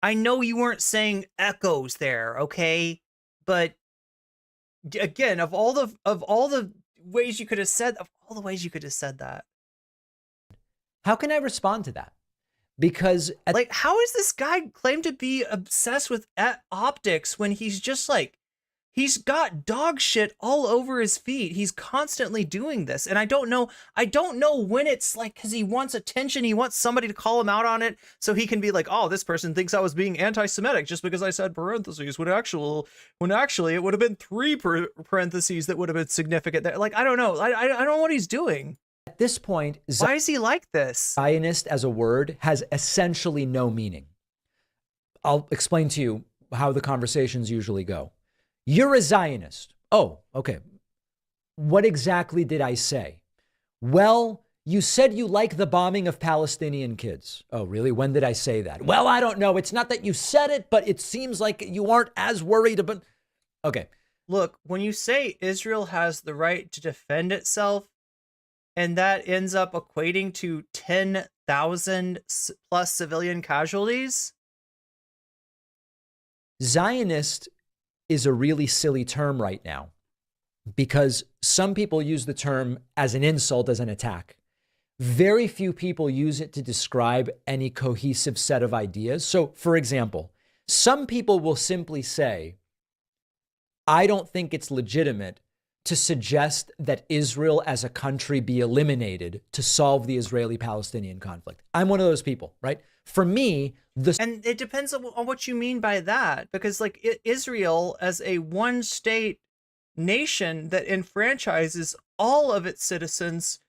I know you weren't saying echoes there, okay? But again, of all the ways you could have said that. How can I respond to that? Because like, how is this guy claimed to be obsessed with optics when he's just like He's got dog shit all over his feet. He's constantly doing this. And I don't know when it's like, because he wants attention. He wants somebody to call him out on it so he can be like, oh, this person thinks I was being anti-Semitic just because I said parentheses when actually it would have been 3 parentheses that would have been significant. Like, I don't know. I don't know what he's doing. At this point, why is he like this? Zionist as a word has essentially no meaning. I'll explain to you how the conversations usually go. You're a Zionist. Oh, okay. What exactly did I say? Well, you said you like the bombing of Palestinian kids. Oh, really? When did I say that? Well, I don't know. It's not that you said it, but it seems like you aren't as worried about... Okay. Look, when you say Israel has the right to defend itself, and that ends up equating to 10,000 plus civilian casualties... Zionist is a really silly term right now because some people use the term as an insult, as an attack. Very few people use it to describe any cohesive set of ideas. So, for example, some people will simply say, I don't think it's legitimate to suggest that Israel as a country be eliminated to solve the Israeli-Palestinian conflict. I'm one of those people, right? For me, and it depends on what you mean by that, because like Israel as a one-state nation that enfranchises all of its citizens,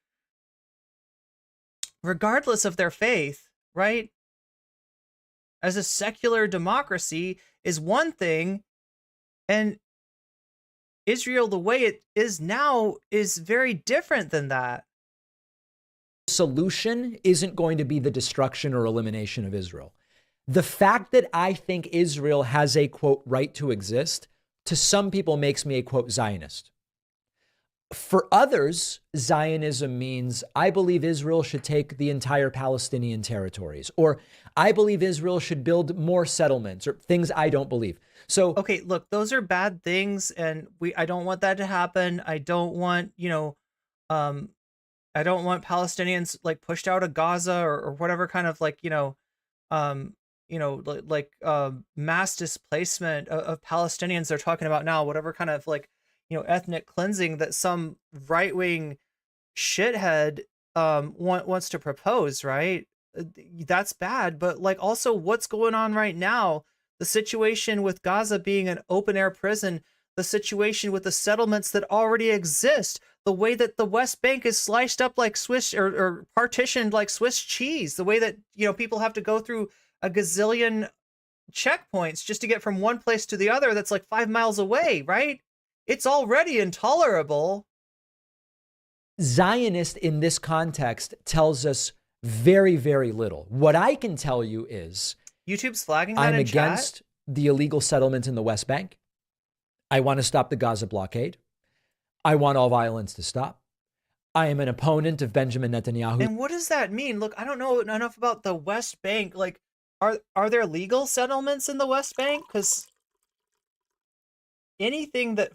regardless of their faith, right? As a secular democracy is one thing, and Israel, the way it is now, is very different than that. Solution isn't going to be the destruction or elimination of Israel. The fact that I think Israel has a, quote, right to exist, to some people makes me a, quote, Zionist. For others, Zionism means I believe Israel should take the entire Palestinian territories, or I believe Israel should build more settlements, or things I don't believe. So, okay, look, those are bad things, and I don't want that to happen. I don't want, I don't want Palestinians like pushed out of Gaza or whatever kind of like, mass displacement of Palestinians they're talking about now, whatever kind of like, ethnic cleansing that some right-wing shithead wants to propose, right? That's bad. But like also what's going on right now, the situation with Gaza being an open-air prison, the situation with the settlements that already exist, the way that the West Bank is sliced up like Swiss or partitioned like Swiss cheese, the way that, people have to go through a gazillion checkpoints just to get from one place to the other that's like 5 miles away, right? It's already intolerable. Zionist in this context tells us very, very little. What I can tell you is YouTube's flagging that I'm in against chat? The illegal settlement in the West Bank. I want to stop the Gaza blockade. I want all violence to stop. I am an opponent of Benjamin Netanyahu. And what does that mean? Look, I don't know enough about the West Bank. Like, are there legal settlements in the West Bank? Because anything that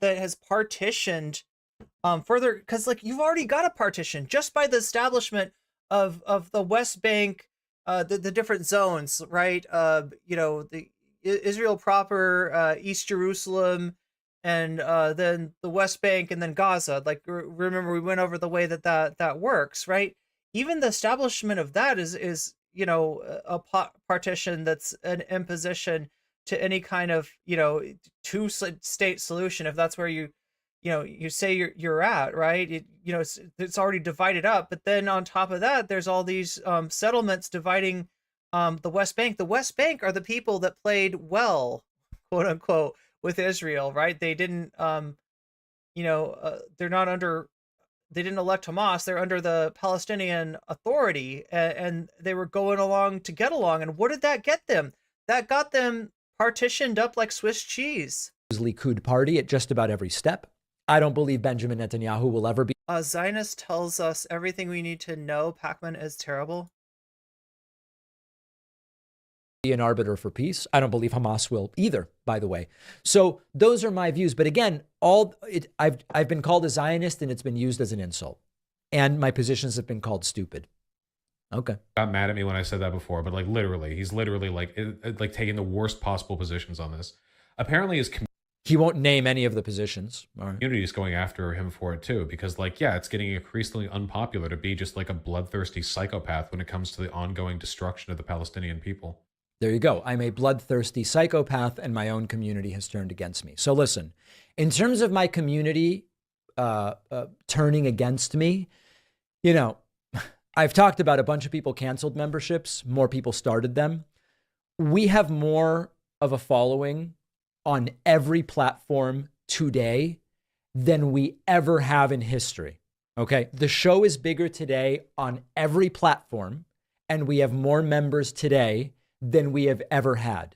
has partitioned further, because like you've already got a partition just by the establishment of the West Bank, the different zones, right? The Israel proper, East Jerusalem, and then the West Bank, and then Gaza. Like, remember we went over the way that works, right? Even the establishment of that is a partition that's an imposition to any kind of two-state solution, if that's where you say you're at, right? It's already divided up, but then on top of that, there's all these settlements dividing the West Bank. The West Bank are the people that played well, quote unquote, with Israel, right? They didn't, they're not under. They didn't elect Hamas. They're under the Palestinian Authority, and they were going along to get along. And what did that get them? That got them partitioned up like Swiss cheese. Likud party at just about every step. I don't believe Benjamin Netanyahu will ever be. Zionist tells us everything we need to know. Pakman is terrible. An arbiter for peace. I don't believe Hamas will either, by the way. So those are my views. But again, I've been called a Zionist and it's been used as an insult. And my positions have been called stupid. Okay. Got mad at me when I said that before, but like literally, he's literally like taking the worst possible positions on this. Apparently his He won't name any of the positions. All right. Community is going after him for it too, because like, yeah, it's getting increasingly unpopular to be just like a bloodthirsty psychopath when it comes to the ongoing destruction of the Palestinian people. There you go. I'm a bloodthirsty psychopath and my own community has turned against me. So listen, in terms of my community turning against me, you know, I've talked about a bunch of people canceled memberships. More people started them. We have more of a following on every platform today than we ever have in history. Okay. The show is bigger today on every platform, and we have more members today than we have ever had.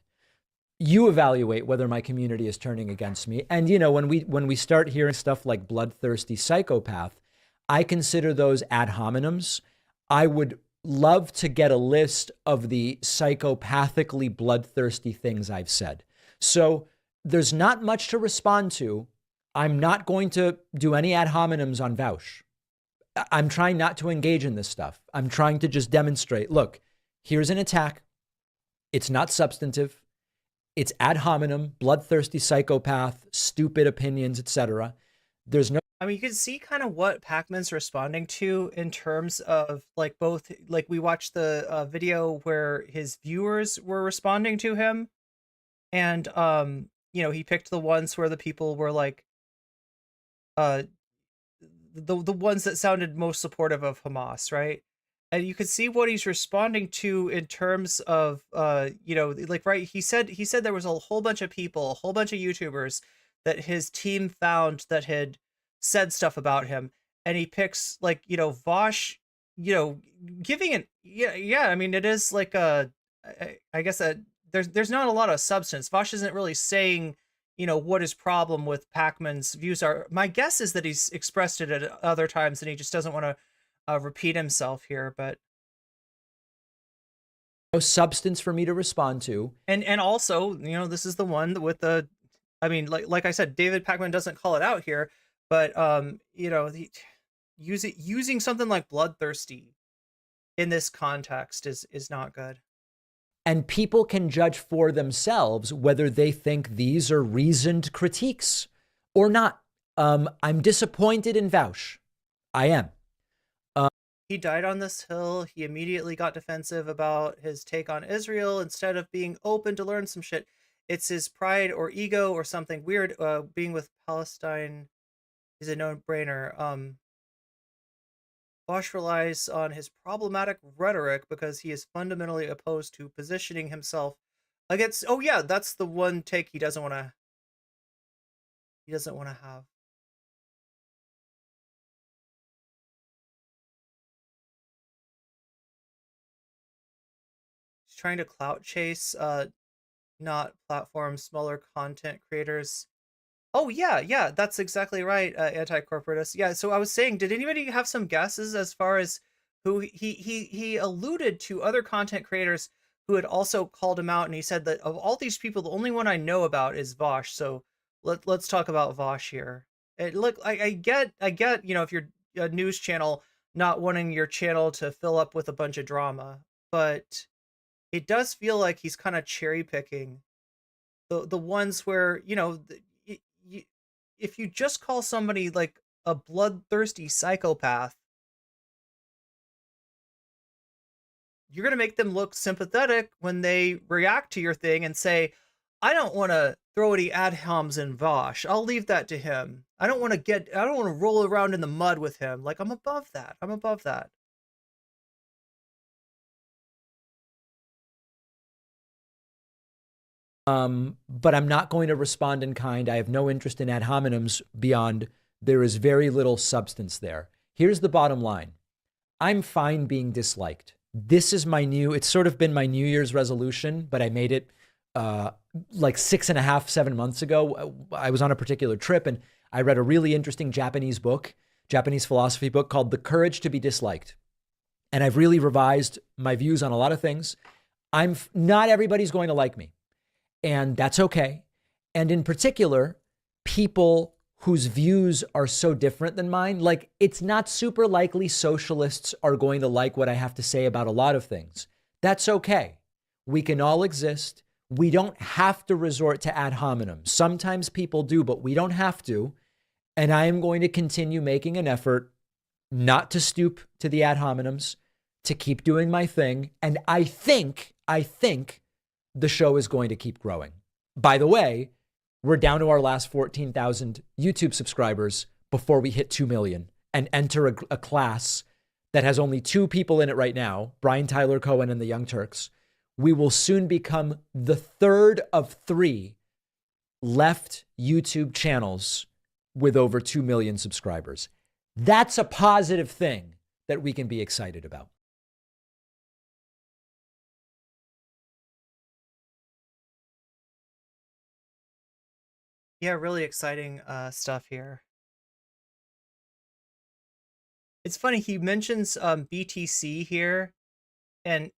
You evaluate whether my community is turning against me. And, you know, when we start hearing stuff like bloodthirsty psychopath, I consider those ad hominems. I would love to get a list of the psychopathically bloodthirsty things I've said. So there's not much to respond to. I'm not going to do any ad hominems on Vaush. I'm trying not to engage in this stuff. I'm trying to just demonstrate, look, here's an attack. It's not substantive. It's ad hominem, bloodthirsty psychopath, stupid opinions, etc. There's no... I mean, you can see kind of what Pakman's responding to in terms of like both, like we watched the video where his viewers were responding to him. And, you know, he picked the ones where the people were like, the ones that sounded most supportive of Hamas, right? And you could see what he's responding to in terms of, you know, like, right. He said there was a whole bunch of people, a whole bunch of YouTubers that his team found that had said stuff about him. And he picks like, you know, Vaush, you know, giving it. Yeah. I mean, it is like I guess there's not a lot of substance. Vaush isn't really saying, you know, what his problem with Pakman's views are. My guess is that he's expressed it at other times and he just doesn't want to repeat himself here, but no substance for me to respond to. And also, you know, this is the one with the, I mean, like I said, David Pakman doesn't call it out here, but you know, using something like bloodthirsty in this context is not good. And people can judge for themselves whether they think these are reasoned critiques or not. I'm disappointed in Vaush. I am. He died on this hill. He immediately got defensive about his take on Israel instead of being open to learn some shit. It's his pride or ego or something weird. Being with Palestine is a no-brainer. Vaush relies on his problematic rhetoric because he is fundamentally opposed to positioning himself against. Oh yeah, that's the one take he doesn't want to. He doesn't want to have. Trying to clout chase, not platform smaller content creators. Oh yeah, that's exactly right, anti-corporatist. Yeah, so I was saying, did anybody have some guesses as far as who he alluded to other content creators who had also called him out, and he said that of all these people, the only one I know about is Vaush. So let's talk about Vaush here. Look, I get, you know, if you're a news channel, not wanting your channel to fill up with a bunch of drama, but it does feel like he's kind of cherry picking the ones where, you know, if you just call somebody like a bloodthirsty psychopath, you're going to make them look sympathetic when they react to your thing and say, I don't want to throw any ad homs in Vaush. I'll leave that to him. I don't want to roll around in the mud with him. Like, I'm above that. I'm above that. But I'm not going to respond in kind. I have no interest in ad hominems beyond there is very little substance there. Here's the bottom line. I'm fine being disliked. This is it's sort of been my New Year's resolution, but I made it like 6.5, 7 months ago. I was on a particular trip and I read a really interesting Japanese philosophy book called The Courage to be Disliked. And I've really revised my views on a lot of things. Not everybody's going to like me. And that's okay. And in particular, people whose views are so different than mine, like it's not super likely socialists are going to like what I have to say about a lot of things. That's okay. We can all exist. We don't have to resort to ad hominem. Sometimes people do, but we don't have to. And I am going to continue making an effort not to stoop to the ad hominems, to keep doing my thing. And I think the show is going to keep growing. By the way, we're down to our last 14,000 YouTube subscribers before we hit 2 million and enter a class that has only 2 people in it right now, Brian Tyler Cohen and the Young Turks. We will soon become the 3rd of 3 left YouTube channels with over 2 million subscribers. That's a positive thing that we can be excited about. Yeah, really exciting stuff here. It's funny, he mentions BTC here, and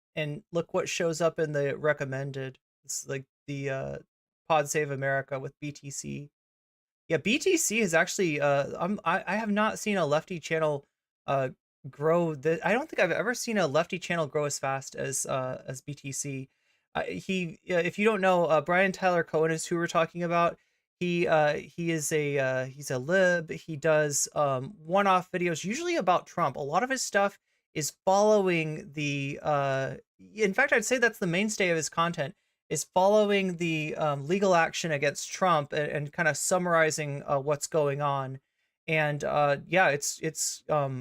look what shows up in the recommended. It's like the Pod Save America with BTC. Yeah, BTC is actually I have not seen a lefty channel grow. I don't think I've ever seen a lefty channel grow as fast as BTC. If you don't know, Brian Tyler Cohen is who we're talking about. He is he's a lib. He does one-off videos, usually about Trump. A lot of his stuff is following the in fact, I'd say that's the mainstay of his content, is following the legal action against Trump and kind of summarizing what's going on. And yeah, it's a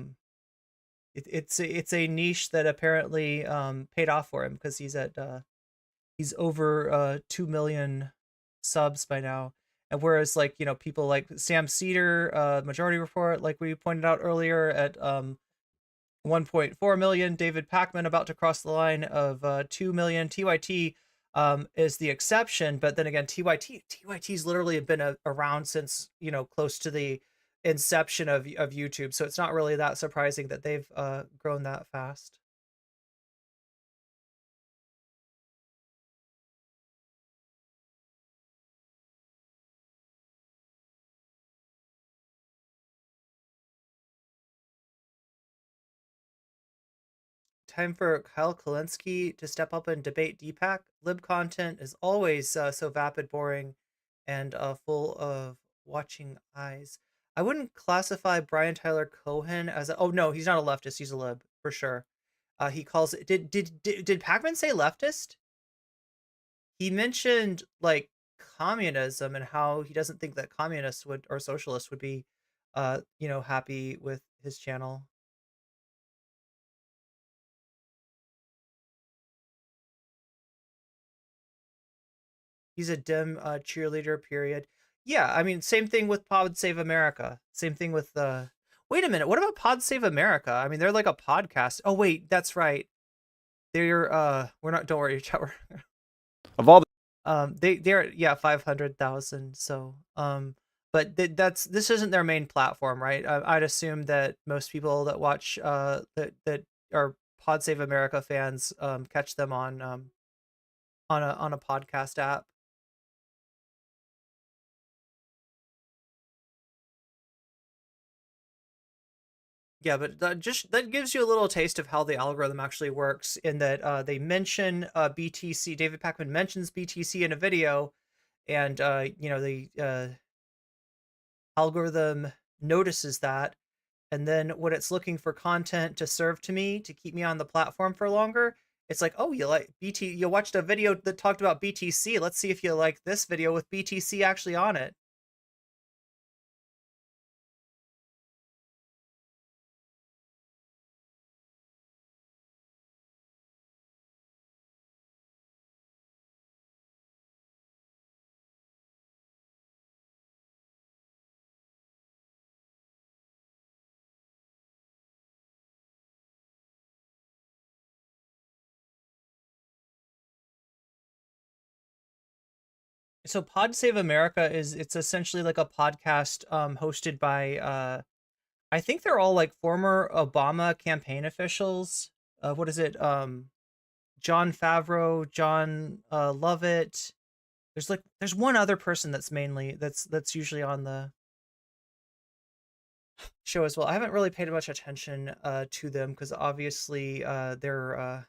niche that apparently paid off for him, because he's over 2 million subs by now. And whereas, like, you know, people like Sam Seder, Majority Report, like we pointed out earlier, at 1.4 million, David Pakman about to cross the line of 2 million, TYT is the exception. But then again, TYT's literally been around since, you know, close to the inception of YouTube. So it's not really that surprising that they've grown that fast. Time for Kyle Kulinski to step up and debate Deepak. Lib content is always so vapid, boring, and full of watching eyes. I wouldn't classify Brian Tyler Cohen as a... Oh, no, he's not a leftist. He's a lib, for sure. He calls it... Did Pakman say leftist? He mentioned, like, communism and how he doesn't think that communists would, or socialists would be, you know, happy with his channel. He's a Dem cheerleader, period. Yeah, I mean, same thing with Pod Save America. Same thing with wait a minute, what about Pod Save America? I mean, they're like a podcast. Oh wait, that's right. They're we're not. Don't worry, chat. Of all they're yeah, 500,000. So but this isn't their main platform, right? I'd assume that most people that watch that are Pod Save America fans catch them on a podcast app. Yeah, but that gives you a little taste of how the algorithm actually works, in that they mention BTC. David Pakman mentions BTC in a video, and you know, the algorithm notices that, and then when it's looking for content to serve to me to keep me on the platform for longer, it's like, oh, you like BT? You watched a video that talked about BTC. Let's see if you like this video with BTC actually on it. So Pod Save America it's essentially like a podcast hosted by I think they're all like former Obama campaign officials. What is it? John Favreau, John Lovett. There's one other person that's usually on the show as well. I haven't really paid much attention to them, because obviously they're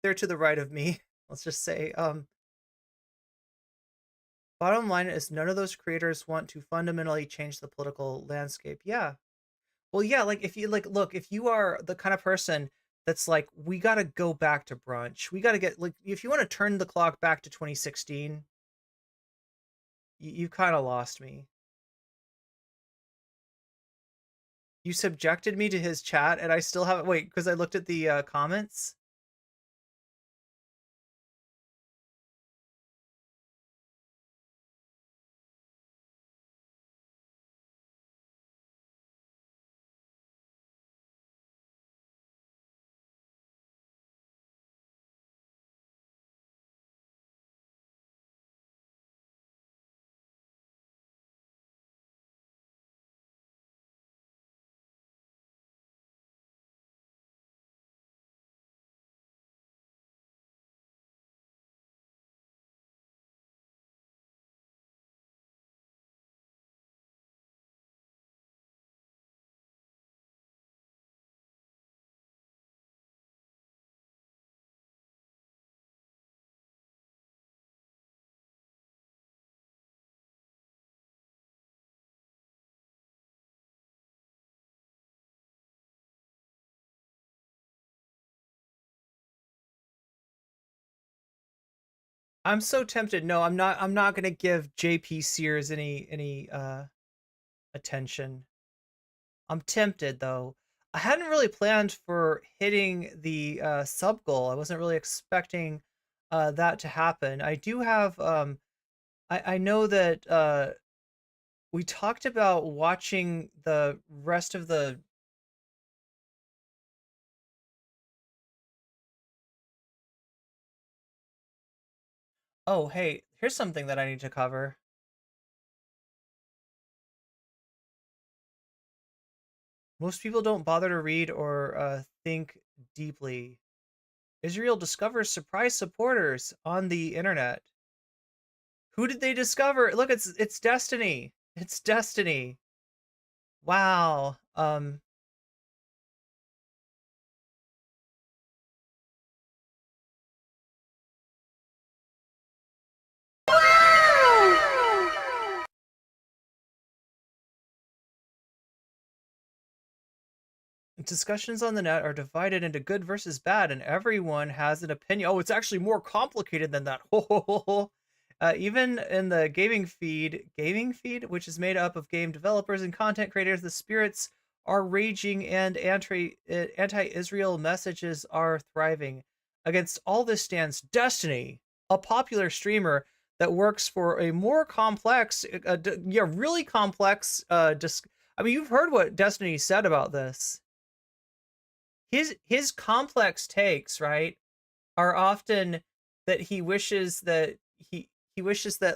they're to the right of me. Let's just say, bottom line is none of those creators want to fundamentally change the political landscape. Yeah. Well, yeah, like if you look, if you are the kind of person that's like, we got to go back to brunch. We got to get, like, if you want to turn the clock back to 2016, you kind of lost me. You subjected me to his chat and I still haven't, wait, because I looked at the comments. I'm so tempted. No, I'm not gonna give JP Sears any attention. I'm tempted though. I hadn't really planned for hitting the sub goal. I wasn't really expecting that to happen. I do have I know that we talked about watching the rest of the Oh, hey, here's something that I need to cover. Most people don't bother to read or think deeply. Israel discovers surprise supporters on the internet. Who did they discover? Look, it's Destiny. It's Destiny. Wow. Discussions on the net are divided into good versus bad, and everyone has an opinion. Oh, it's actually more complicated than that. Even in the gaming feed, which is made up of game developers and content creators, the spirits are raging and anti-Israel messages are thriving. Against all this stands Destiny, a popular streamer that works for a more complex, really complex. I mean, you've heard what Destiny said about this. His complex takes, right, are often that he wishes that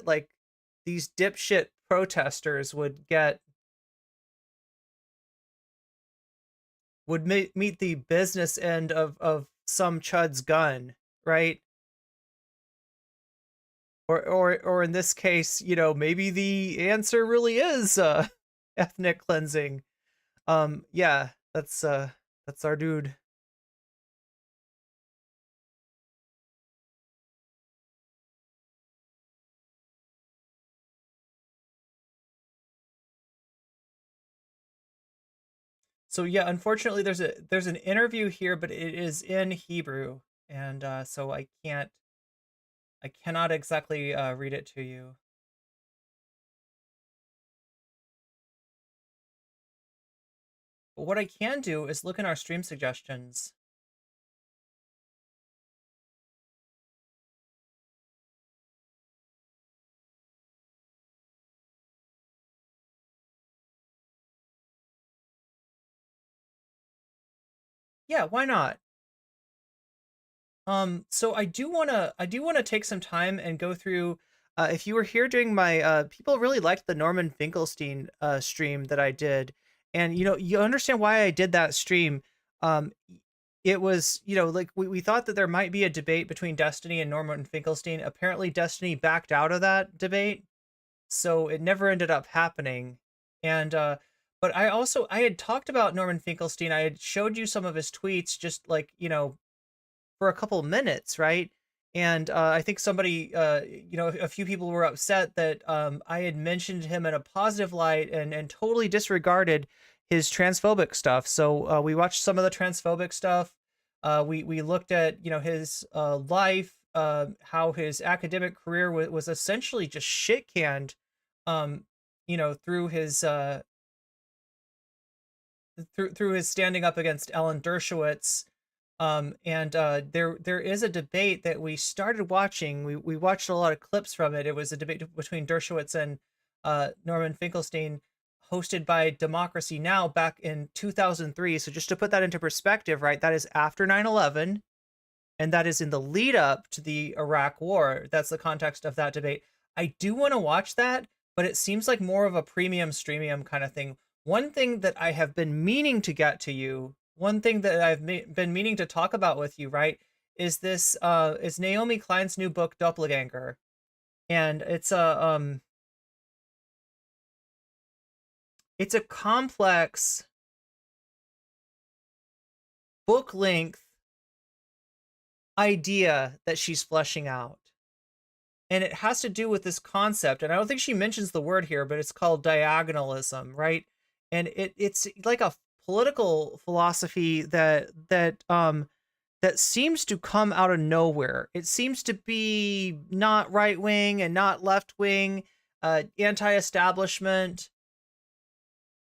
like these dipshit protesters would meet the business end of some chud's gun, right? Or in this case, you know, maybe the answer really is ethnic cleansing. Yeah, that's our dude. So yeah, unfortunately there's an interview here, but it is in Hebrew, and so I cannot exactly read it to you. But what I can do is look in our stream suggestions. Yeah, why not? So I do wanna take some time and go through. If you were here during my people really liked the Norman Finkelstein stream that I did, and you understand why I did that stream. It was, like we thought that there might be a debate between Destiny and Norman Finkelstein. Apparently Destiny backed out of that debate, so it never ended up happening. And but I had talked about Norman Finkelstein. I had showed you some of his tweets, just like, for a couple minutes, right? And I think somebody, a few people were upset that I had mentioned him in a positive light and totally disregarded his transphobic stuff. So we watched some of the transphobic stuff. We looked at, his life, how his academic career was essentially just shit canned, through his through his standing up against Ellen Dershowitz. There is a debate that we started watching. We watched a lot of clips from it. It was a debate between Dershowitz and Norman Finkelstein, hosted by Democracy Now! Back in 2003. So just to put that into perspective, right, that is after 9/11, and that is in the lead up to the Iraq War. That's the context of that debate. I do want to watch that, but it seems like more of a premium streamium kind of thing. One thing that I have been meaning to get to you, one thing that I've been meaning to talk about with you, right, is this is Naomi Klein's new book, Doppelganger. And it's a complex book length idea that she's fleshing out. And it has to do with this concept, and I don't think she mentions the word here, but it's called diagonalism, right? And it's like a political philosophy that seems to come out of nowhere. It seems to be not right wing and not left wing, anti-establishment.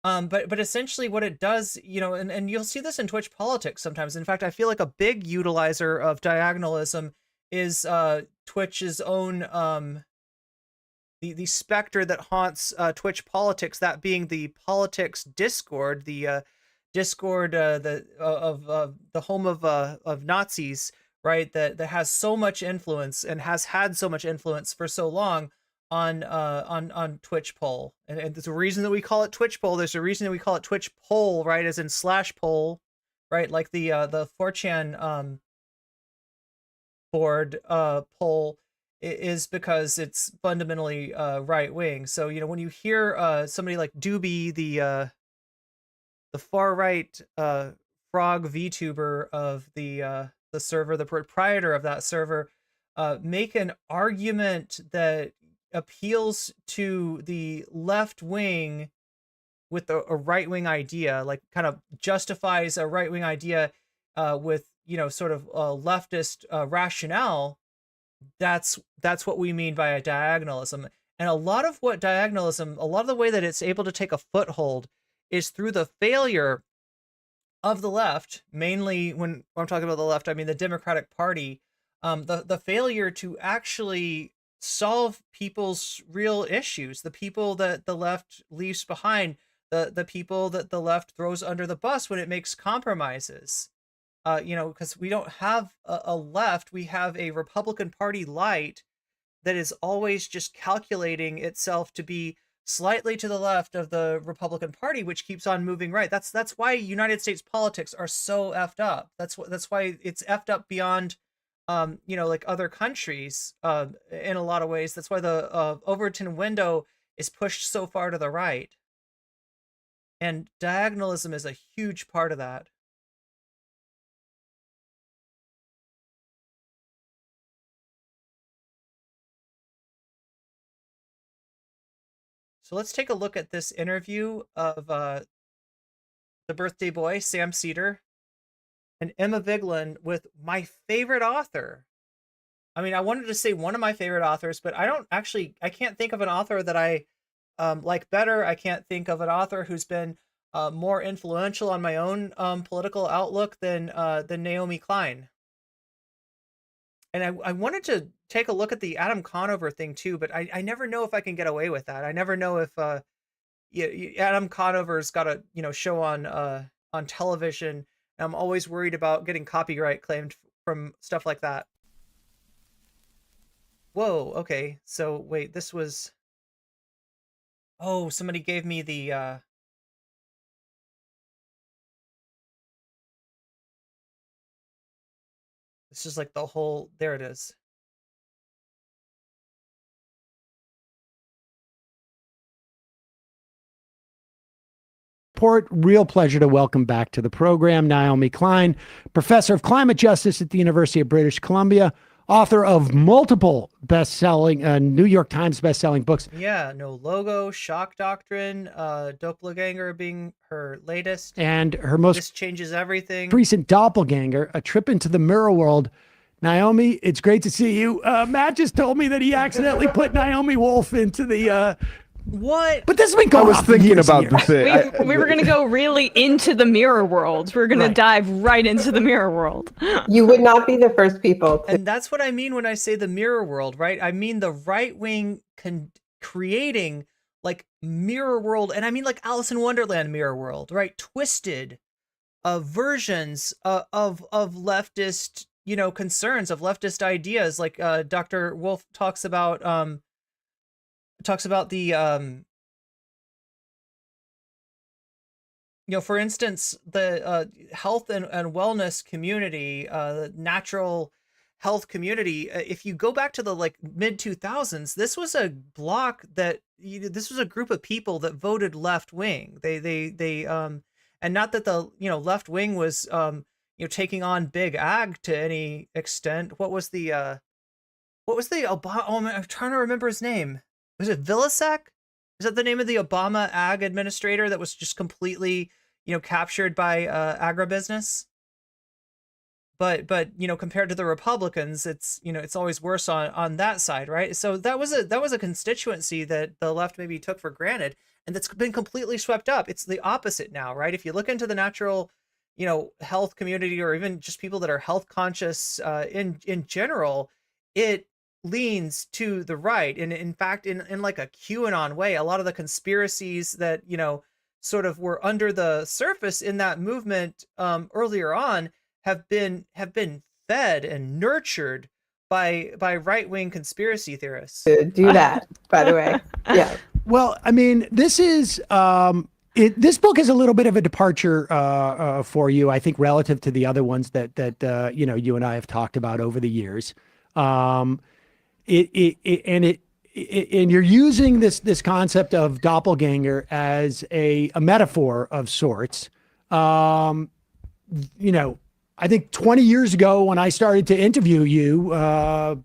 But essentially what it does, and you'll see this in Twitch politics sometimes. In fact, I feel like a big utilizer of diagonalism is Twitch's own the specter that haunts Twitch politics, that being the politics Discord, the Discord of the home of Nazis, right? That has so much influence and has had so much influence for so long on Twitch poll. And there's a reason that we call it Twitch poll. There's a reason that we call it Twitch poll, right? As in /poll, right? Like the 4chan board poll is because it's fundamentally right wing. So when you hear somebody like Doobie, the far right frog VTuber of the server, the proprietor of that server, make an argument that appeals to the left wing with a right wing idea, like kind of justifies a right wing idea with sort of leftist rationale. That's what we mean by a diagonalism. And a lot of what diagonalism, a lot of the way that it's able to take a foothold is through the failure of the left, mainly when I'm talking about the left, I mean the Democratic Party, the failure to actually solve people's real issues, the people that the left leaves behind, the people that the left throws under the bus when it makes compromises. Because we don't have a left, we have a Republican Party light that is always just calculating itself to be slightly to the left of the Republican Party, which keeps on moving right. That's why United States politics are so effed up. That's why it's effed up beyond, like other countries in a lot of ways. That's why the Overton window is pushed so far to the right. And diagonalism is a huge part of that. So let's take a look at this interview of the birthday boy, Sam Seder, and Emma Vigeland with my favorite author. I mean, I wanted to say one of my favorite authors, but I can't think of an author that I like better. I can't think of an author who's been more influential on my own political outlook than Naomi Klein. And I wanted to take a look at the Adam Conover thing too, but I never know if I can get away with that. I never know if Adam Conover's got a show on television. And I'm always worried about getting copyright claimed from stuff like that. Whoa, okay. So wait, this was... Oh, somebody gave me the... This is like the whole... There it is. support. Real pleasure to welcome back to the program Naomi Klein, professor of climate justice at the University of British Columbia, author of multiple best-selling, New York Times best-selling books. Yeah, No Logo, Shock Doctrine, Doppelganger being her latest. And her most This Changes Everything. recent Doppelganger, A Trip into the Mirror World. Naomi, it's great to see you. Matt just told me that he accidentally put Naomi Wolf into the... What? But this has been going on for thinking years about and years. the thing. We were going to go really into the mirror world. We're going to dive right into the mirror world. You would not be the first people to... And that's what I mean when I say the mirror world, right? I mean the right wing creating like mirror world. And I mean like Alice in Wonderland mirror world, right? Twisted versions of leftist, concerns, of leftist ideas. Like Dr. Wolf talks about the for instance, the health and wellness community, the natural health community. If you go back to the mid 2000s, this was a block that this was a group of people that voted left wing. They and not that the left wing was taking on big ag to any extent. What was the Obama? Oh, I'm trying to remember his name. Was it Villasek? Is that the name of the Obama ag administrator that was just completely, captured by agribusiness? But compared to the Republicans, it's it's always worse on that side, right? So that was a constituency that the left maybe took for granted, and that's been completely swept up. It's the opposite now, right? If you look into the natural, health community, or even just people that are health conscious in general, it leans to the right. And in fact, in like a QAnon way, a lot of the conspiracies that sort of were under the surface in that movement earlier on have been fed and nurtured by right-wing conspiracy theorists. Do that, by the way. Yeah. Well, I mean, this is this book is a little bit of a departure for you, I think, relative to the other ones that you and I have talked about over the years. And you're using this concept of doppelganger as a metaphor of sorts. I think 20 years ago when I started to interview you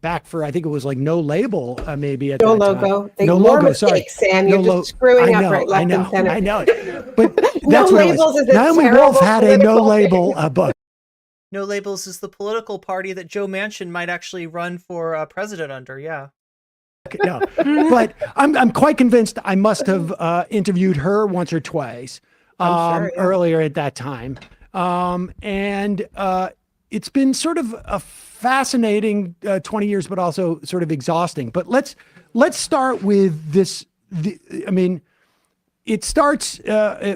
back for, I think it was like No Label, maybe at No that Logo. time. No More Logo, mistakes, sorry. Sam. You're just screwing up right, left, and center. I know. But No that's what Labels it was. is a Naomi terrible Wolf had a No political Label thing. book. No Labels is the political party that Joe Manchin might actually run for president under. Yeah. No, but I'm quite convinced I must have interviewed her once or twice earlier at that time. And it's been sort of a fascinating 20 years, but also sort of exhausting. But let's start with this. It starts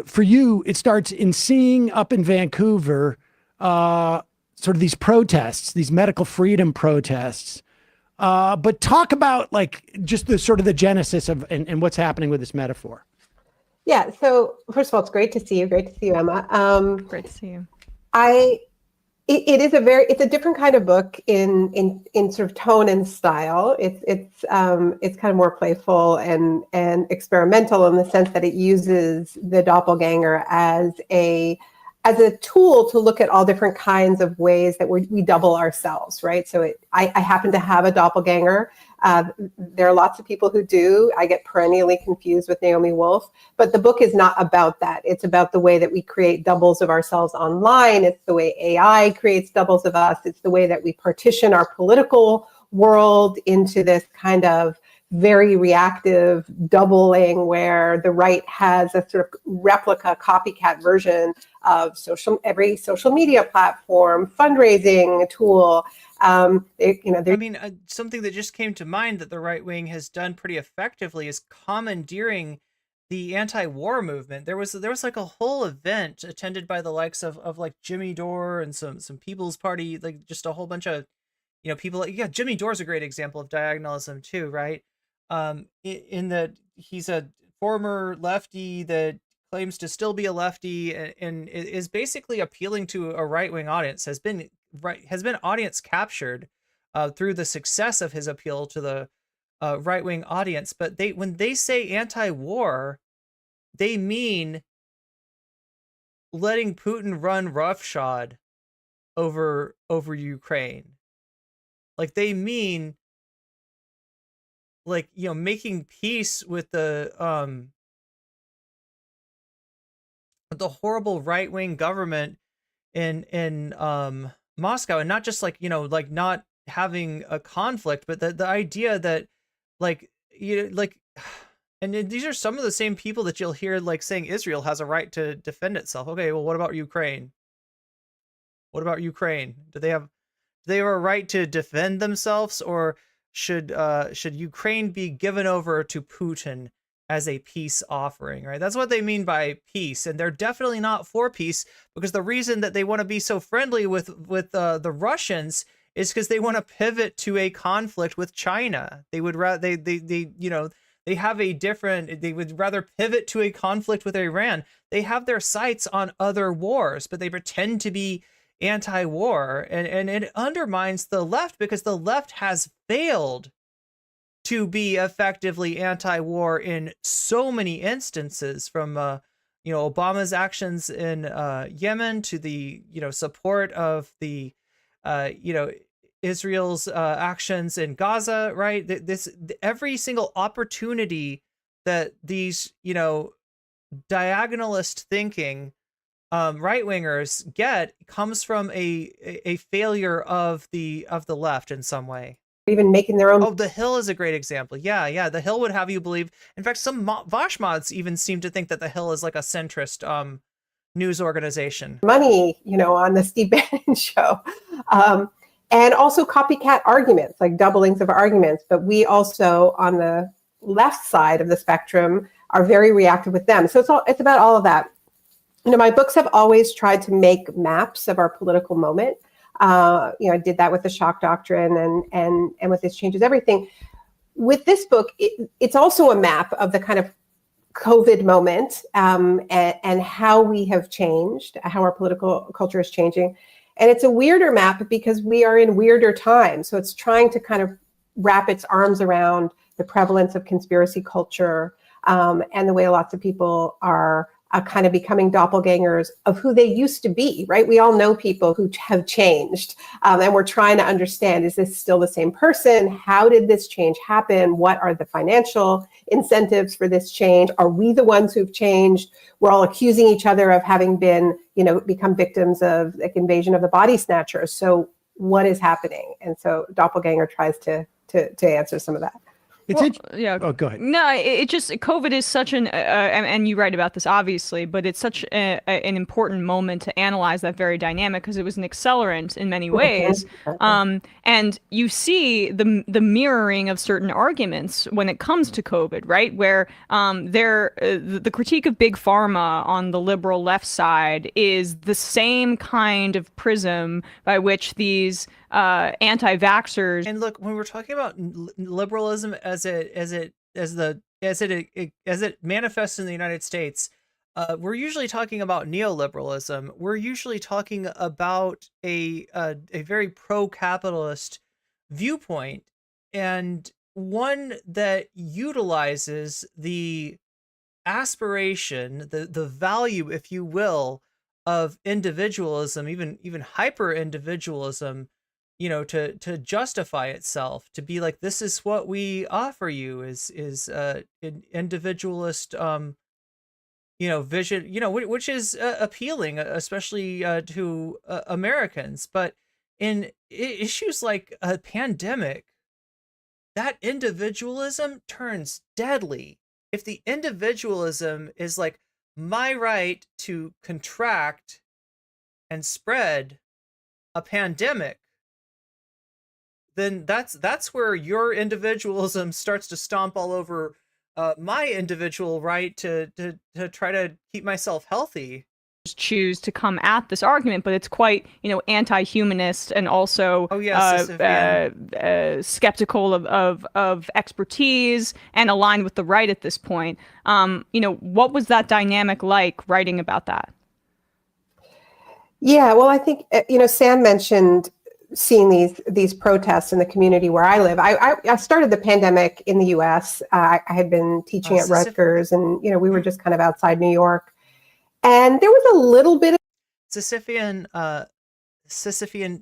for you. It starts in seeing up in Vancouver, sort of these protests, these medical freedom protests. But talk about just the sort of the genesis of and what's happening with this metaphor. Yeah. So first of all, it's great to see you. Great to see you, Emma. Great to see you. It's a different kind of book in sort of tone and style. It's kind of more playful and experimental in the sense that it uses the doppelganger as a tool to look at all different kinds of ways that we double ourselves, right? So I happen to have a doppelganger. There are lots of people who do. I get perennially confused with Naomi Wolf, but the book is not about that. It's about the way that we create doubles of ourselves online. It's the way AI creates doubles of us. It's the way that we partition our political world into this kind of very reactive doubling where the right has a sort of replica copycat version of every social media platform, fundraising tool. Something that just came to mind that the right wing has done pretty effectively is commandeering the anti-war movement. There was like a whole event attended by the likes of like Jimmy Dore and some People's Party, like just a whole bunch of people. Yeah, Jimmy Dore's a great example of diagonalism too, right? In that he's a former lefty that claims to still be a lefty and is basically appealing to a right-wing audience, has been audience captured through the success of his appeal to the right-wing audience. But when they say anti-war, they mean letting Putin run roughshod over Ukraine. Like they mean like, you know, making peace with the horrible right-wing government in Moscow, and not just like, you know, like not having a conflict, but the idea that like, you know, like, and these are some of the same people that you'll hear like saying Israel has a right to defend itself. Okay, well, what about Ukraine? What about Ukraine? Do they have a right to defend themselves, or should Ukraine be given over to Putin as a peace offering, right? That's what they mean by peace, and they're definitely not for peace, because the reason that they want to be so friendly with the Russians is because they want to pivot to a conflict with China. They would rather they you know, they have a different, they would rather pivot to a conflict with Iran. They have their sights on other wars, but they pretend to be anti-war, and it undermines the left, because the left has failed to be effectively anti-war in so many instances, from you know, Obama's actions in Yemen to the, you know, support of the you know, Israel's actions in Gaza, right? Every single opportunity that these, you know, diagonalist thinking right-wingers get comes from a failure of the left in some way. Even making their own. Oh, The Hill is a great example. Yeah. The Hill would have you believe. In fact, some Vaush mods even seem to think that The Hill is like a centrist news organization. Money, you know, on the Steve Bannon show. And also copycat arguments, like doublings of arguments. But we also, on the left side of the spectrum, are very reactive with them. So it's about all of that. You know, my books have always tried to make maps of our political moment. You know, I did that with the shock doctrine and with This Changes Everything. With this book, it's also a map of the kind of COVID moment and how we have changed, how our political culture is changing. And it's a weirder map because we are in weirder times. So it's trying to kind of wrap its arms around the prevalence of conspiracy culture and the way lots of people are kind of becoming doppelgangers of who they used to be, right? We all know people who have changed, and we're trying to understand, is this still the same person? How did this change happen? What are the financial incentives for this change? Are we the ones who've changed? We're all accusing each other of having been, you know, become victims of like invasion of the body snatchers. So what is happening? And so Doppelganger tries to answer some of that. Yeah. Oh, go ahead. No, it just, COVID is such an, and you write about this obviously, but it's such an important moment to analyze that very dynamic, because it was an accelerant in many ways. And you see the mirroring of certain arguments when it comes to COVID, right? Where the critique of big pharma on the liberal left side is the same kind of prism by which these anti-vaxxers. And look, when we're talking about liberalism as it manifests in the United States, we're usually talking about neoliberalism. We're usually talking about a very pro-capitalist viewpoint, and one that utilizes the aspiration, the value, if you will, of individualism, even hyper individualism, you know, to justify itself, to be like, this is what we offer you is an individualist, you know, vision, you know, which is appealing, especially to Americans. But in issues like a pandemic, that individualism turns deadly. If the individualism is like, my right to contract and spread a pandemic, then that's where your individualism starts to stomp all over my individual right to try to keep myself healthy. Choose to come at this argument, but it's quite, you know, anti-humanist and also skeptical of expertise and aligned with the right at this point. You know, what was that dynamic like writing about that? Yeah, well, I think, you know, Sam mentioned seeing these protests in the community where I live. I started the pandemic in the U.S. I had been teaching at Rutgers, and, you know, we were just kind of outside New York. And there was a little bit of Sisyphean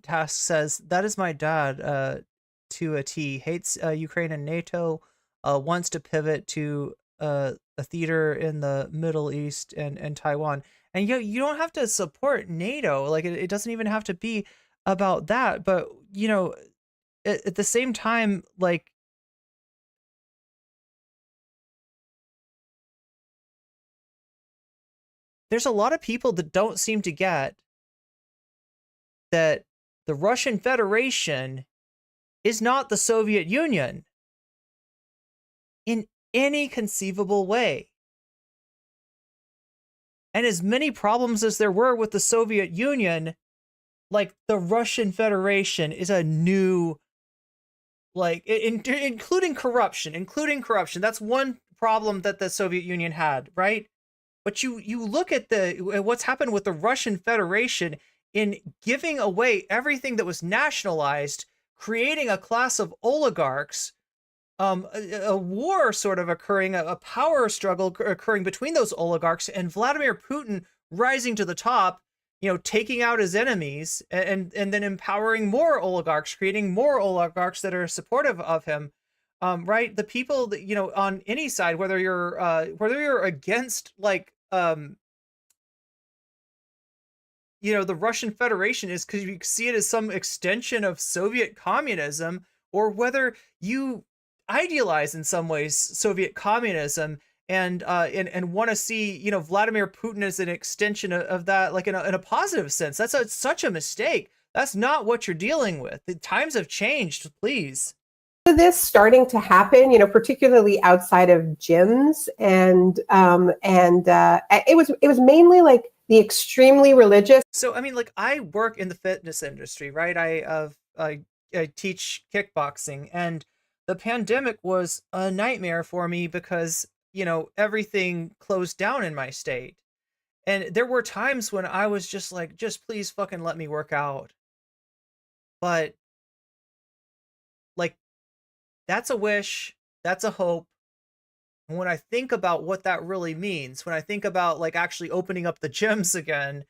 Task says, that is my dad to a T. Hates Ukraine and NATO, wants to pivot to a theater in the Middle East and Taiwan. And you don't have to support NATO. Like, it doesn't even have to be about that. But, you know, at the same time, like, there's a lot of people that don't seem to get that the Russian Federation is not the Soviet Union in any conceivable way. And as many problems as there were with the Soviet Union, like, the Russian Federation is a new, like, including corruption. That's one problem that the Soviet Union had, right? But you look at what's happened with the Russian Federation in giving away everything that was nationalized, creating a class of oligarchs, a war sort of occurring, a power struggle occurring between those oligarchs, and Vladimir Putin rising to the top, you know, taking out his enemies, and then empowering more oligarchs, creating more oligarchs that are supportive of him. Right? The people that, you know, on any side, whether you're against, like, you know, the Russian Federation is because you see it as some extension of Soviet communism, or whether you idealize in some ways Soviet communism and want to see, you know, Vladimir Putin as an extension of that, like in a positive sense. That's such a mistake. That's not what you're dealing with. The times have changed, please. This starting to happen, you know, particularly outside of gyms, and it was mainly like the extremely religious. So I mean, like, I work in the fitness industry, right? I teach kickboxing, and the pandemic was a nightmare for me because, you know, everything closed down in my state, and there were times when I was just like, just please fucking let me work out. But, like, that's a wish, that's a hope. And when I think about what that really means, when I think about, like, actually opening up the gyms again,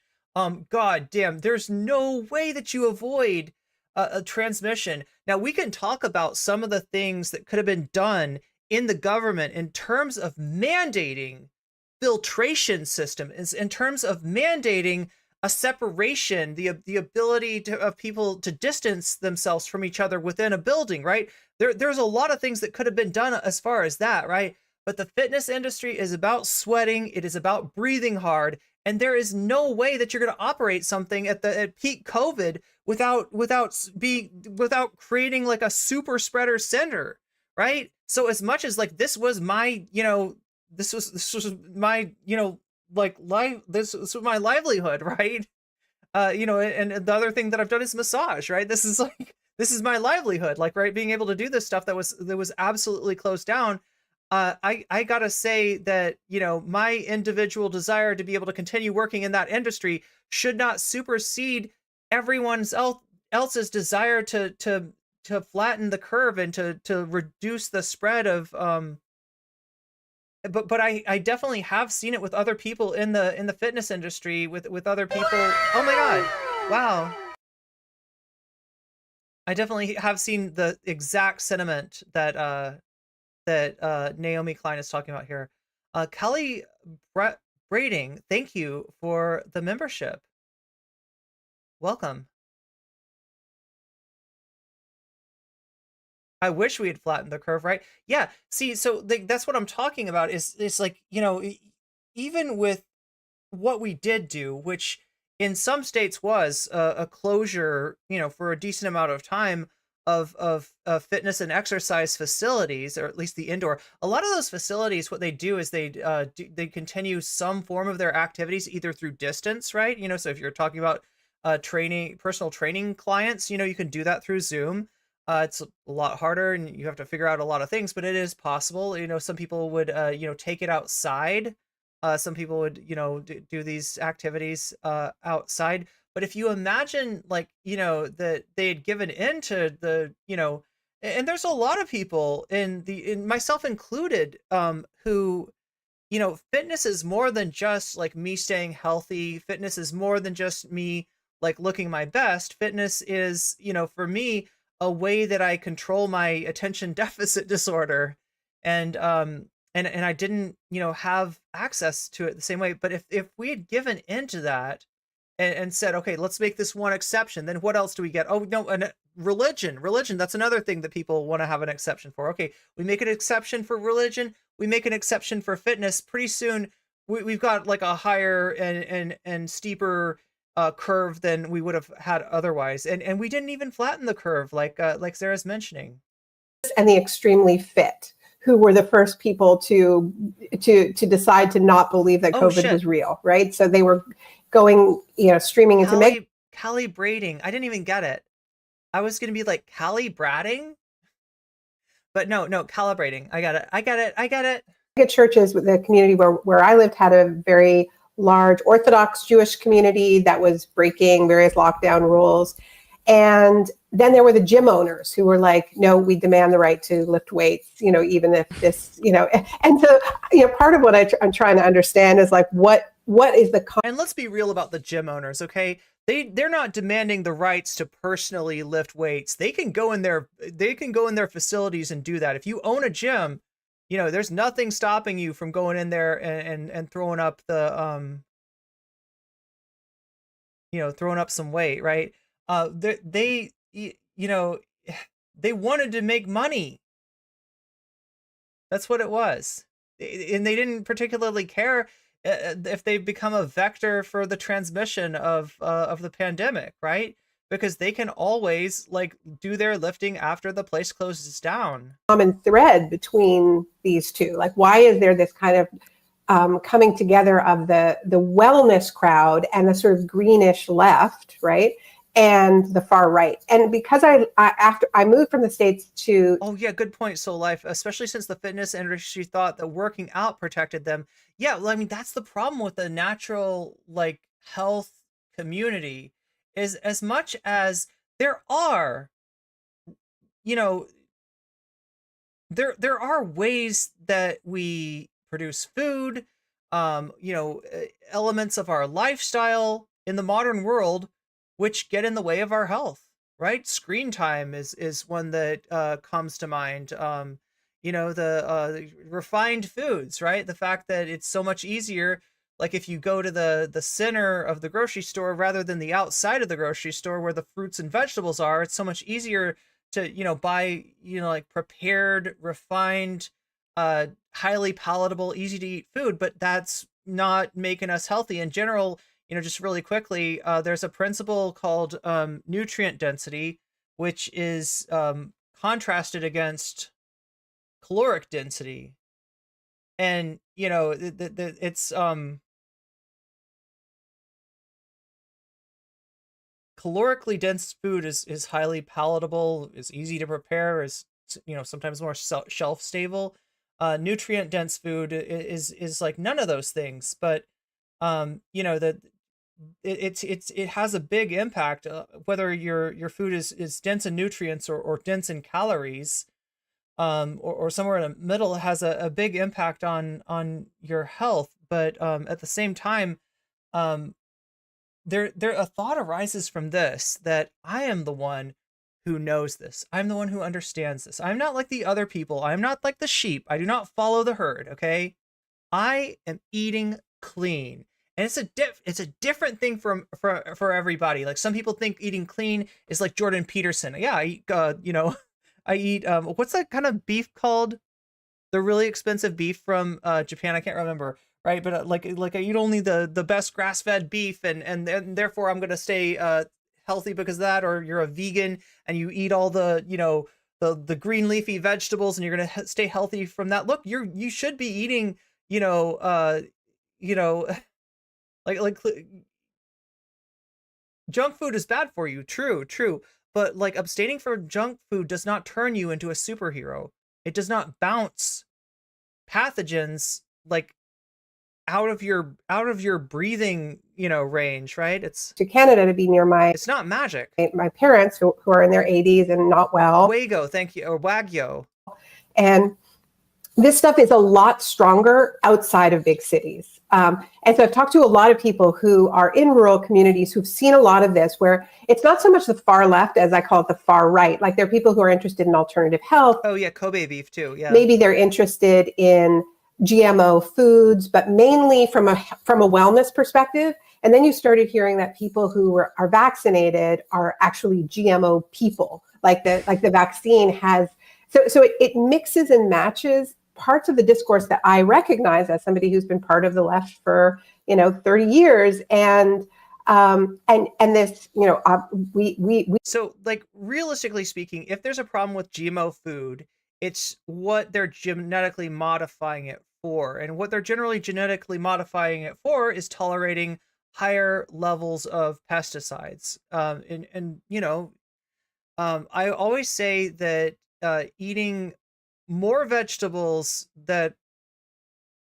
god damn, there's no way that you avoid a transmission. Now, we can talk about some of the things that could have been done in the government in terms of mandating filtration systems, in terms of mandating a separation, the ability of people to distance themselves from each other within a building, right? There's a lot of things that could have been done as far as that, right? But the fitness industry is about sweating, it is about breathing hard, and there is no way that you're going to operate something at peak COVID without creating like a super spreader center, right? So as much as, like, this was my, you know, this was my, you know, like, this was my livelihood, right? You know, and the other thing that I've done is massage, right? This is my livelihood, like, right? Being able to do this stuff that was absolutely closed down. I gotta say that, you know, my individual desire to be able to continue working in that industry should not supersede everyone else's desire to flatten the curve and to reduce the spread of but I definitely have seen it with other people in the fitness industry, with other people. Oh my god. Wow. I definitely have seen the exact sentiment that Naomi Klein is talking about here. Kelly Brading, thank you for the membership. Welcome. I wish we had flattened the curve, right? Yeah. See, so that's what I'm talking about. Is like, you know, even with what we did do, which in some states was a closure, you know, for a decent amount of time of fitness and exercise facilities, or at least the indoor. A lot of those facilities, what they do is they continue some form of their activities either through distance, right? You know, so if you're talking about personal training clients, you know, you can do that through Zoom. It's a lot harder and you have to figure out a lot of things, but it is possible. You know, some people would, you know, take it outside. Some people would, you know, do these activities outside. But if you imagine, like, you know, that they had given in to the, you know, and there's a lot of people in myself included, who, you know, fitness is more than just like me staying healthy. Fitness is more than just me like looking my best. Fitness is, you know, for me, a way that I control my attention deficit disorder. And I didn't, you know, have access to it the same way. But if we had given into that and said, okay, let's make this one exception, then what else do we get? Oh, no, religion, that's another thing that people want to have an exception for. Okay, we make an exception for religion, we make an exception for fitness. Pretty soon, we've got like a higher and steeper curve than we would have had otherwise. And we didn't even flatten the curve, like Sarah's mentioning. And the extremely fit, who were the first people to decide to not believe that COVID was real, right? So they were going, you know, streaming into calibrating. I didn't even get it. I was going to be like calibrating, but no, calibrating. I got it. Churches with the community where I lived had a very large Orthodox Jewish community that was breaking various lockdown rules. And then there were the gym owners who were like, no, we demand the right to lift weights, you know, even if this, you know, and so, you know, part of what I'm trying to understand is like, what is the... And let's be real about the gym owners, okay? They're not demanding the rights to personally lift weights. They can go in their facilities and do that. If you own a gym, you know, there's nothing stopping you from going in there and throwing up the, you know, throwing up some weight, right? They you know, they wanted to make money. That's what it was. And they didn't particularly care if they become a vector for the transmission of the pandemic, right? Because they can always like do their lifting after the place closes down. Common thread between these two, like why is there this kind of coming together of the wellness crowd and the sort of greenish left, right? And the far right. And because after I moved from the States to... Oh yeah, good point, Soul Life, especially since the fitness industry thought that working out protected them. Yeah, well, I mean, that's the problem with the natural like health community, is as much as there are, you know, there are ways that we produce food, you know, elements of our lifestyle in the modern world which get in the way of our health, right? Screen time is one that comes to mind. You know, the refined foods, right? The fact that it's so much easier, like if you go to the center of the grocery store rather than the outside of the grocery store where the fruits and vegetables are, it's so much easier to, you know, buy, you know, like prepared, refined, highly palatable, easy to eat food, but that's not making us healthy in general. You know, just really quickly, there's a principle called nutrient density, which is contrasted against caloric density. And, you know, it's calorically dense food is highly palatable, is easy to prepare, is, you know, sometimes more shelf stable. Nutrient dense food is like none of those things, but you know, it has a big impact whether your food is dense in nutrients or dense in calories, or somewhere in the middle. It has a big impact on your health. But at the same time, there a thought arises from this, that I am the one who knows this. I'm the one who understands this. I'm not like the other people. I'm not like the sheep. I do not follow the herd. Okay, I am eating clean. And it's a different thing for everybody. Like some people think eating clean is like Jordan Peterson. Yeah, I eat, you know, I eat, what's that kind of beef called? The really expensive beef from Japan. I can't remember, right? But like I eat only the best grass-fed beef, and therefore I'm gonna stay healthy because of that. Or you're a vegan and you eat all the, you know, the green leafy vegetables, and you're gonna stay healthy from that. Look, you should be eating, you know, like junk food is bad for you. True. But like abstaining from junk food does not turn you into a superhero. It does not bounce pathogens like out of your breathing, you know, range, right? It's to Canada to be near it's not magic. My parents who are in their 80s and not well. Wago, thank you, or Wagyo. And this stuff is a lot stronger outside of big cities. And so I've talked to a lot of people who are in rural communities who've seen a lot of this, where it's not so much the far left as I call it the far right. Like there are people who are interested in alternative health. Oh yeah, Kobe beef too. Yeah. Maybe they're interested in GMO foods, but mainly from a wellness perspective. And then you started hearing that people who are vaccinated are actually GMO people. Like the vaccine has. So it mixes and matches parts of the discourse that I recognize as somebody who's been part of the left for 30 years, and this we so like realistically speaking, if there's a problem with GMO food, it's what they're genetically modifying it for, and what they're generally genetically modifying it for is tolerating higher levels of pesticides. I always say that eating more vegetables that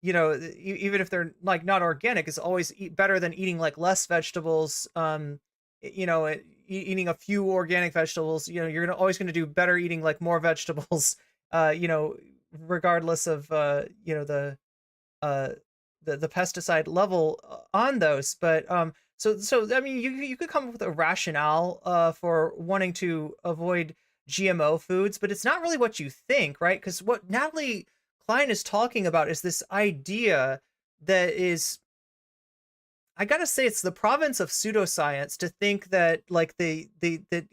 even if they're like not organic is always better than eating like less vegetables. Eating a few organic vegetables, you're always going to do better eating like more vegetables, regardless of the pesticide level on those. But so I mean, you could come up with a rationale for wanting to avoid GMO foods, but it's not really what you think, right? Because what Natalie Klein is talking about is this idea that is, I gotta say, it's the province of pseudoscience to think that like that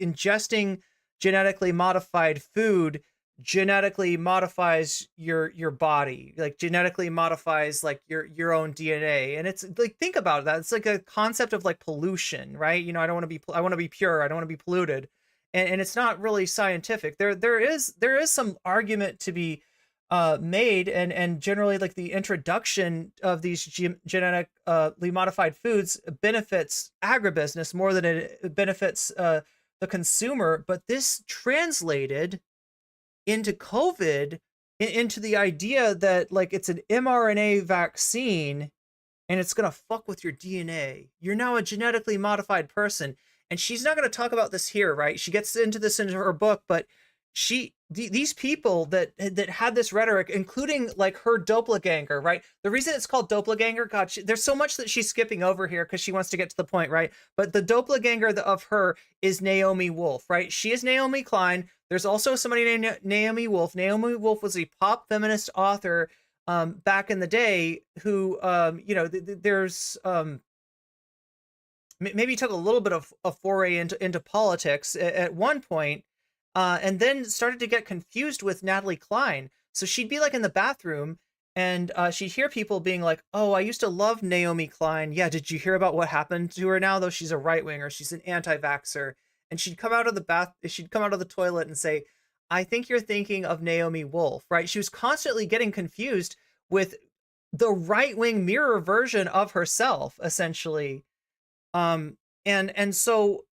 ingesting genetically modified food genetically modifies your body, like genetically modifies like your own DNA. And it's like, think about that. It's like a concept of like pollution, right? I want to be pure. I don't want to be polluted. And it's not really scientific. There is some argument to be made, and generally like the introduction of these genetically modified foods benefits agribusiness more than it benefits the consumer. But this translated into COVID, into the idea that like it's an mRNA vaccine and it's gonna fuck with your DNA. You're now a genetically modified person. And she's not going to talk about this here, right? She gets into this in her book, but these people that had this rhetoric, including like her doppelganger, right? The reason it's called doppelganger, God, there's so much that she's skipping over here because she wants to get to the point, right? But the doppelganger of her is Naomi Wolf, right? She is Naomi Klein. There's also somebody named Naomi Wolf. Naomi Wolf was a pop feminist author back in the day who, there's maybe took a little bit of a foray into politics at one point, and then started to get confused with Natalie Klein. So she'd be like in the bathroom and she'd hear people being like, oh, I used to love Naomi Klein. Yeah, did you hear about what happened to her now, though? She's a right-winger. She's an anti-vaxxer. And she'd come out of the toilet and say, I think you're thinking of Naomi Wolf, right? She was constantly getting confused with the right-wing mirror version of herself, essentially. And so,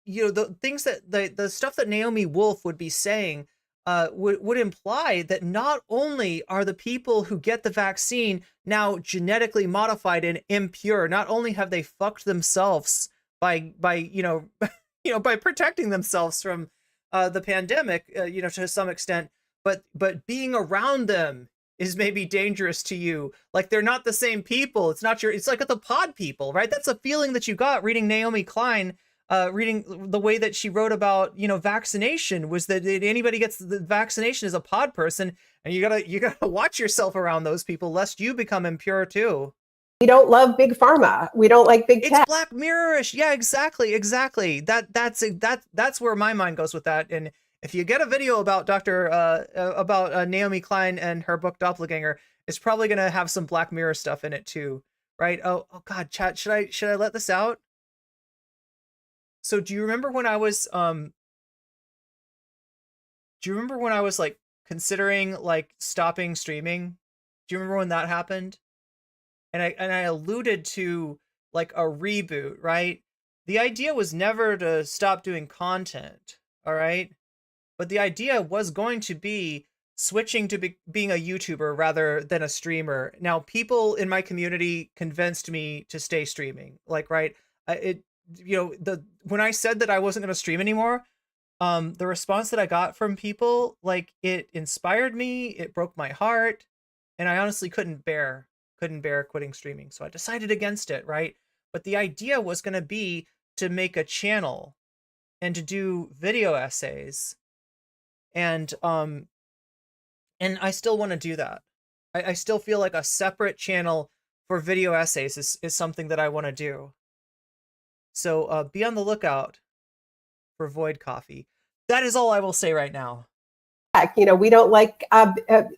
the things that the stuff that Naomi Wolf would be saying would imply that not only are the people who get the vaccine now genetically modified and impure, not only have they fucked themselves by by protecting themselves from the pandemic, to some extent, but being around them is maybe dangerous to you. Like they're not the same people. It's like the pod people, right? That's a feeling that you got reading Naomi Klein, reading the way that she wrote about, vaccination, was that anybody gets the vaccination is a pod person, and you gotta watch yourself around those people lest you become impure too. We don't love big pharma. We don't like big tech. It's Black Mirror-ish. Yeah, exactly. That's where my mind goes with that. And if you get a video about Naomi Klein and her book Doppelganger, it's probably going to have some Black Mirror stuff in it too, right? Oh God, chat. Should I let this out? So do you remember when I was like considering like stopping streaming? Do you remember when that happened? And I alluded to like a reboot, right? The idea was never to stop doing content, all right? But the idea was going to be switching to being a YouTuber rather than a streamer. Now, people in my community convinced me to stay streaming. Like, right? When I said that I wasn't going to stream anymore, the response that I got from people, like, it inspired me, it broke my heart, and I honestly couldn't bear quitting streaming. So I decided against it, right? But the idea was going to be to make a channel and to do video essays. And I still want to do that. I still feel like a separate channel for video essays is something that I want to do. So be on the lookout for Void Coffee. That is all I will say right now. You know, we don't like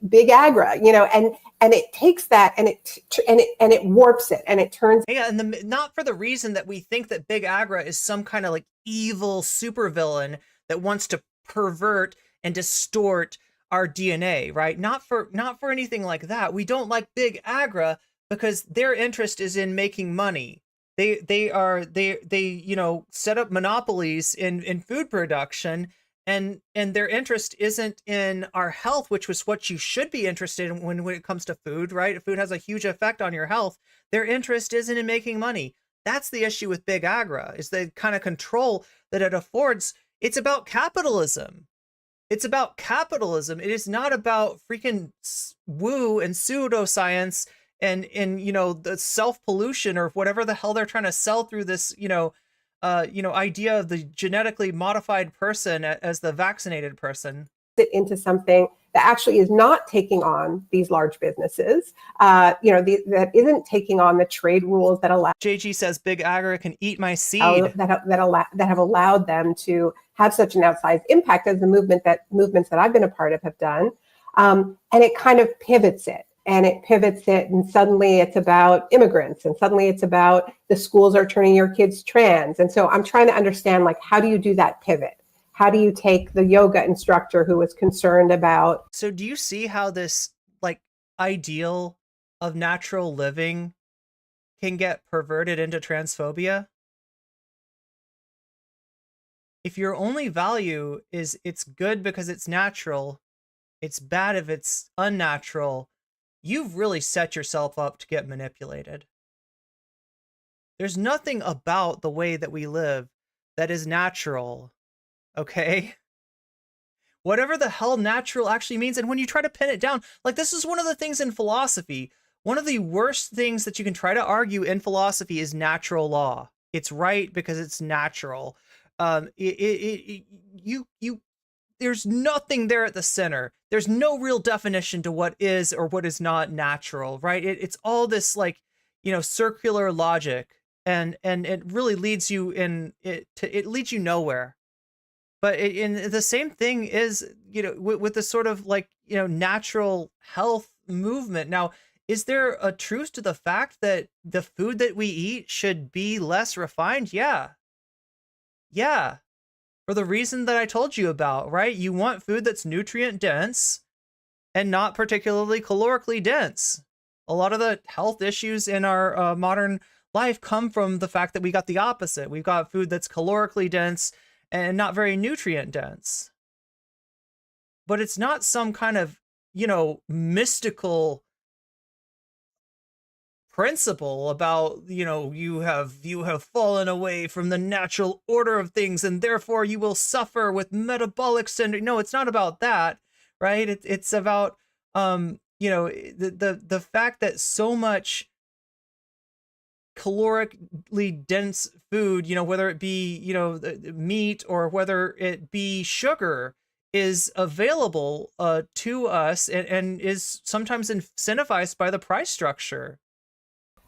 big agra, you know, and it takes that and it warps it and it turns. Yeah, and not for the reason that we think that big agra is some kind of like evil supervillain that wants to pervert and distort our DNA, right? Not for anything like that. We don't like big agra because their interest is in making money. They you know, set up monopolies in food production, and their interest isn't in our health, which was what you should be interested in when it comes to food, right? Food has a huge effect on your health. Their interest isn't in making money. That's the issue with big agra, is the kind of control that it affords. It's about capitalism. It's about capitalism. It is not about freaking woo and pseudoscience and you know, the self-pollution or whatever the hell they're trying to sell through this, you know, idea of the genetically modified person as the vaccinated person. It into something that actually is not taking on these large businesses, you know, that isn't taking on the trade rules that allow. JG says big agra can eat my seed. That have allowed them to have such an outsized impact as the movements that I've been a part of have done. And it kind of pivots it. And suddenly it's about immigrants, and suddenly it's about the schools are turning your kids trans. And so I'm trying to understand, like, how do you do that pivot? How do you take the yoga instructor who was concerned about? So do you see how this like ideal of natural living can get perverted into transphobia? If your only value is it's good because it's natural, it's bad if it's unnatural, you've really set yourself up to get manipulated. There's nothing about the way that we live that is natural, okay? Whatever the hell natural actually means, and when you try to pin it down, like, this is one of the things in philosophy. One of the worst things that you can try to argue in philosophy is natural law. It's right because it's natural. There's nothing there at the center. There's no real definition to what is or what is not natural, right? It's all this, like, you know, circular logic, and it really leads you it leads you nowhere. But in the same thing is, you know, with the sort of, like, you know, natural health movement. Now, is there a truth to the fact that the food that we eat should be less refined? Yeah. Yeah. For the reason that I told you about, right? You want food that's nutrient dense and not particularly calorically dense. A lot of the health issues in our modern life come from the fact that we got the opposite. We've got food that's calorically dense and not very nutrient dense. But it's not some kind of, you know, mystical principle about, you know, you have fallen away from the natural order of things and therefore you will suffer with metabolic syndrome. No, it's not about that, right? It's about you know, the fact that so much calorically dense food, you know, whether it be, you know, the meat or whether it be sugar, is available to us and is sometimes incentivized by the price structure.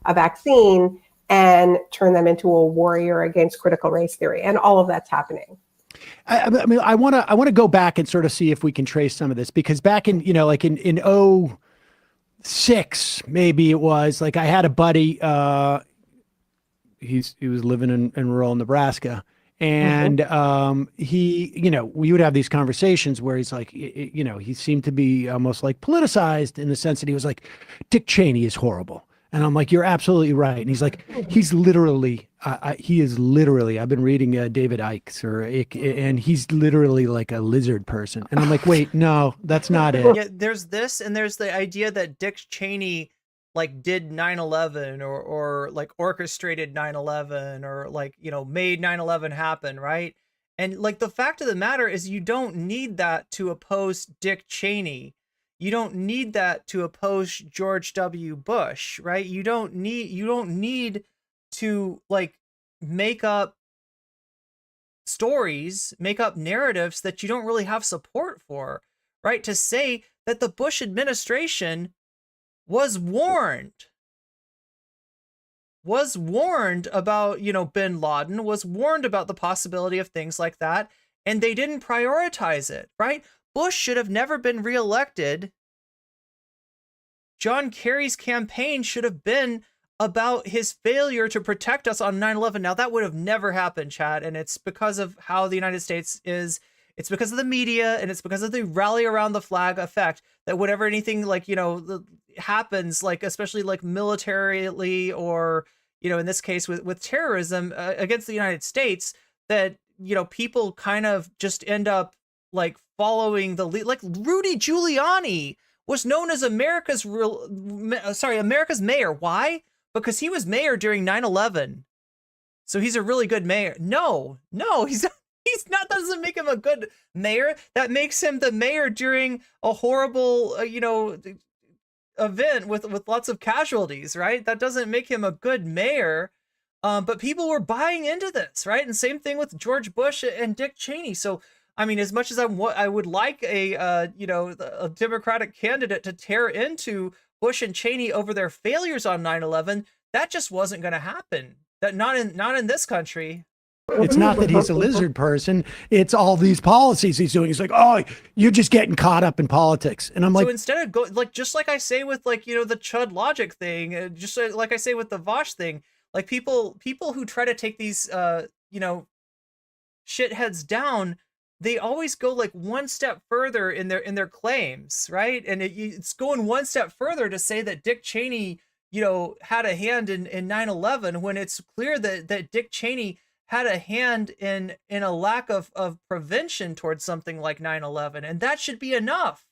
A vaccine and turn them into a warrior against critical race theory, and all of that's happening. I mean, I want to go back and sort of see if we can trace some of this, because back in, you know, like in 2006, maybe it was, like, I had a buddy, he was living in rural Nebraska, and he, you know, we would have these conversations where he's like, you know, he seemed to be almost like politicized in the sense that he was like, Dick Cheney is horrible. And I'm like, you're absolutely right. And he's like, he's literally, he is literally, I've been reading David Icke's and he's literally like a lizard person. And I'm like, wait, no, that's not it. Yeah, there's this, and there's the idea that Dick Cheney, like, did 9/11 or like orchestrated 9/11 or, like, you know, made 9/11 happen, right? And like the fact of the matter is you don't need that to oppose Dick Cheney. You don't need that to oppose George W. Bush, right? You don't need to like make up stories, make up narratives that you don't really have support for, right? To say that the Bush administration was warned about, you know, bin Laden, was warned about the possibility of things like that, and they didn't prioritize it, right? Bush should have never been reelected. John Kerry's campaign should have been about his failure to protect us on 9/11. Now, that would have never happened, Chad, and it's because of how the United States is. It's because of the media, and it's because of the rally around the flag effect, that whenever anything like, you know, happens, like especially like militarily or, you know, in this case with terrorism against the United States, that, you know, people kind of just end up like following the lead. Like Rudy Giuliani was known as America's mayor. Why? Because he was mayor during 9/11. So he's a really good mayor. No, he's not. That doesn't make him a good mayor. That makes him the mayor during a horrible, you know, event with lots of casualties, right? That doesn't make him a good mayor. But people were buying into this, right? And same thing with George Bush and Dick Cheney. So, I mean, as much as I would like a Democratic candidate to tear into Bush and Cheney over their failures on 9/11, that just wasn't going to happen. That not in this country. It's not that he's a lizard person. It's all these policies he's doing. He's like, oh, you're just getting caught up in politics. And I'm like, so instead of like, just like I say with like, you know, the Chud logic thing, just like I say with the Vaush thing, like people who try to take these, you know, shitheads down, they always go like one step further in their claims, right? And it's going one step further to say that Dick Cheney, you know, had a hand in 9/11 when it's clear that Dick Cheney had a hand in a lack of prevention towards something like 9/11, and that should be enough.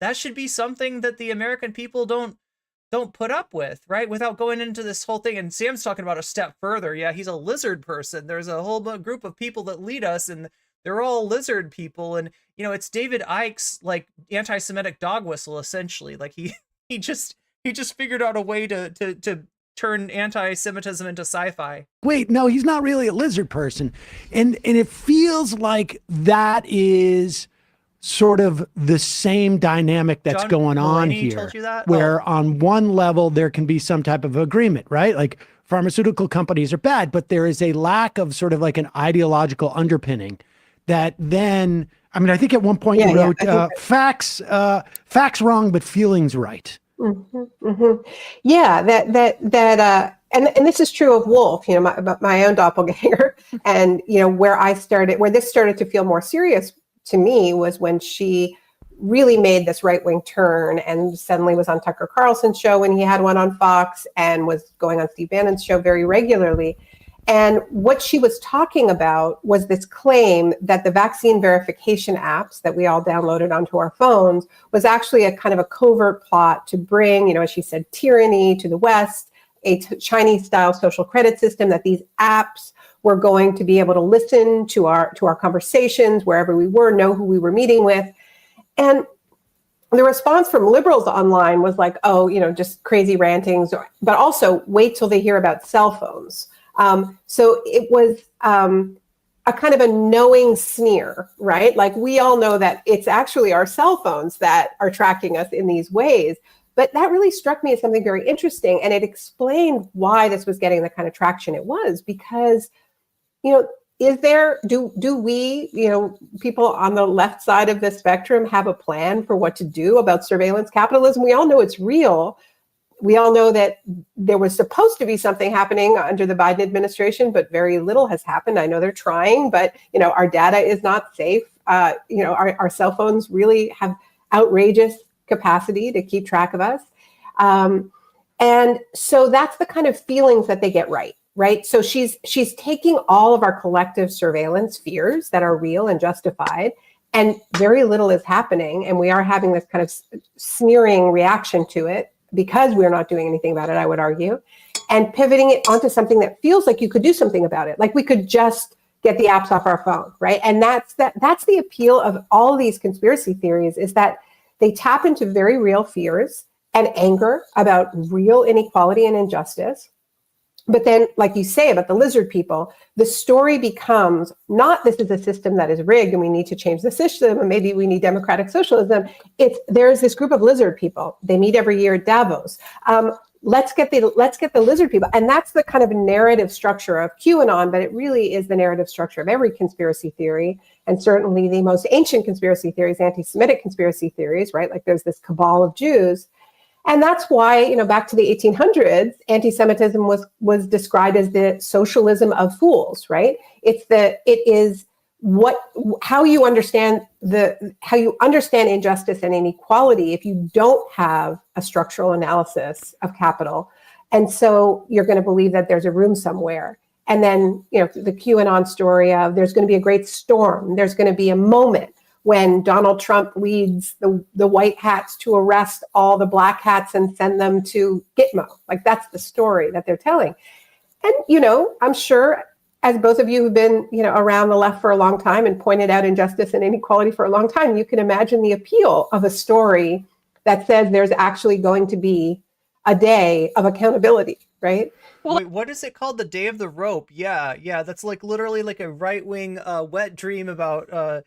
That should be something that the American people don't put up with, right? Without going into this whole thing. And Sam's talking about a step further. Yeah, he's a lizard person. There's a whole group of people that lead us, and they're all lizard people. And you know, it's David Icke's like anti-Semitic dog whistle, essentially. Like he just figured out a way to turn anti-Semitism into sci-fi. Wait, no, he's not really a lizard person. And it feels like that is sort of the same dynamic that's John going on Mulaney here, told you that? where on one level there can be some type of agreement, right? Like pharmaceutical companies are bad, but there is a lack of sort of like an ideological underpinning that then, I mean, I think at one point you wrote facts wrong, but feelings right. Mm-hmm, mm-hmm. Yeah, and this is true of Wolf, you know, my own doppelganger, and you know where this started to feel more serious to me was when she really made this right-wing turn and suddenly was on Tucker Carlson's show when he had one on Fox and was going on Steve Bannon's show very regularly. And what she was talking about was this claim that the vaccine verification apps that we all downloaded onto our phones was actually a kind of a covert plot to bring, you know, as she said, tyranny to the West, a Chinese-style social credit system, that these apps were going to be able to listen to our conversations wherever we were, know who we were meeting with. And the response from liberals online was like, oh, you know, just crazy rantings, but also wait till they hear about cell phones. So it was a kind of a knowing sneer, right? Like we all know that it's actually our cell phones that are tracking us in these ways. But that really struck me as something very interesting. And it explained why this was getting the kind of traction it was, because, you know, do we, you know, people on the left side of the spectrum have a plan for what to do about surveillance capitalism? We all know it's real. We all know that there was supposed to be something happening under the Biden administration, but very little has happened. I know they're trying, but you know, our data is not safe. You know, our cell phones really have outrageous capacity to keep track of us. And so that's the kind of feelings that they get right? So she's taking all of our collective surveillance fears that are real and justified, and very little is happening. And we are having this kind of sneering reaction to it, because we're not doing anything about it, I would argue, and pivoting it onto something that feels like you could do something about it. Like we could just get the apps off our phone, right? And that's the appeal of all these conspiracy theories, is that they tap into very real fears and anger about real inequality and injustice. But then, like you say about the lizard people, the story becomes not this is a system that is rigged and we need to change the system and maybe we need democratic socialism. It's there's this group of lizard people. They meet every year at Davos. Let's get the lizard people. And that's the kind of narrative structure of QAnon, but it really is the narrative structure of every conspiracy theory. And certainly the most ancient conspiracy theories, anti-Semitic conspiracy theories, right? Like there's this cabal of Jews. And that's why, back to the 1800s, anti-Semitism was described as the socialism of fools, right? It is how you understand injustice and inequality if you don't have a structural analysis of capital. And so you're going to believe that there's a room somewhere. And then, the QAnon story of there's going to be a great storm. There's going to be a moment when Donald Trump leads the white hats to arrest all the black hats and send them to Gitmo. Like that's the story that they're telling. And, I'm sure as both of you have been, around the left for a long time and pointed out injustice and inequality for a long time, you can imagine the appeal of a story that says there's actually going to be a day of accountability, right? Wait, what is it called? The Day of the Rope. Yeah. That's like literally like a right-wing wet dream about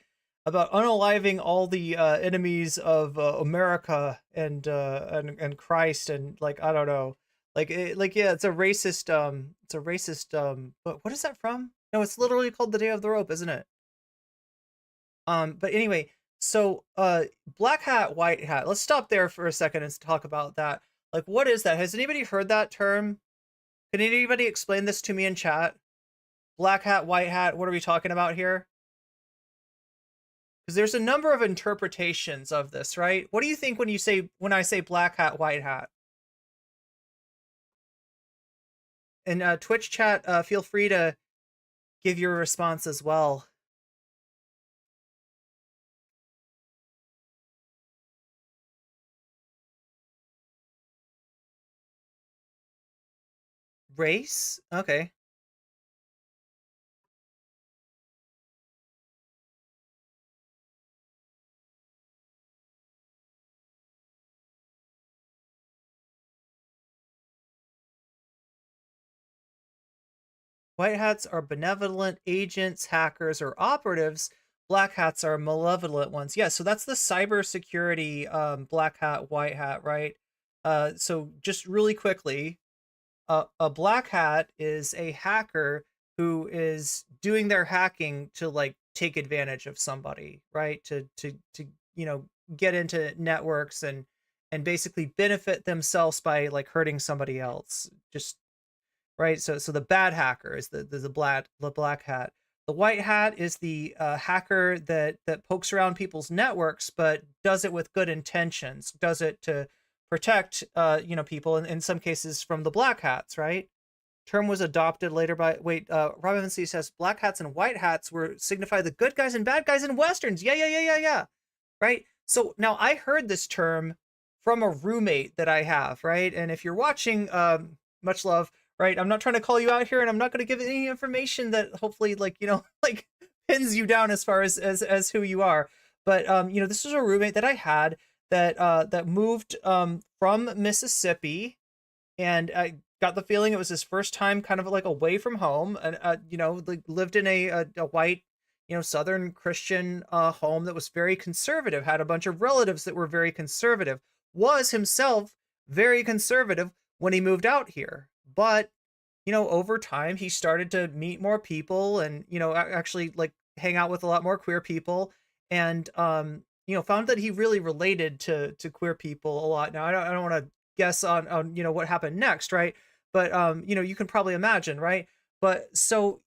unaliving all the enemies of America and Christ, and like I don't know, it's a racist but what is that from? No, it's literally called the Day of the Rope, isn't it? But anyway, so black hat, white hat. Let's stop there for a second and talk about that. Like, what is that? Has anybody heard that term? Can anybody explain this to me in chat? Black hat, white hat. What are we talking about here? Because there's a number of interpretations of this, right? What do you think when I say black hat, white hat? And Twitch chat, feel free to give your response as well. Race? Okay. White hats are benevolent agents, hackers, or operatives. Black hats are malevolent ones. Yeah, so that's the cybersecurity black hat, white hat, right? So just really quickly, a black hat is a hacker who is doing their hacking to like take advantage of somebody, right? To get into networks and basically benefit themselves by like hurting somebody else. Just right. So the bad hacker is the black hat. The white hat is the hacker that pokes around people's networks, but does it with good intentions. Does it to protect people, in some cases from the black hats, right? Term was adopted later by Robin C says black hats and white hats were signify the good guys and bad guys in westerns. Yeah. Right. So now I heard this term from a roommate that I have, right? And if you're watching, much love. Right, I'm not trying to call you out here, and I'm not going to give any information that hopefully, pins you down as far as who you are. But this was a roommate that I had that moved from Mississippi, and I got the feeling it was his first time kind of like away from home, and lived in a white, Southern Christian home that was very conservative, had a bunch of relatives that were very conservative, was himself very conservative when he moved out here. But, over time, he started to meet more people and, actually like hang out with a lot more queer people, and, found that he really related to queer people a lot. Now, I don't want to guess on, what happened next, right? But, you can probably imagine, right? But so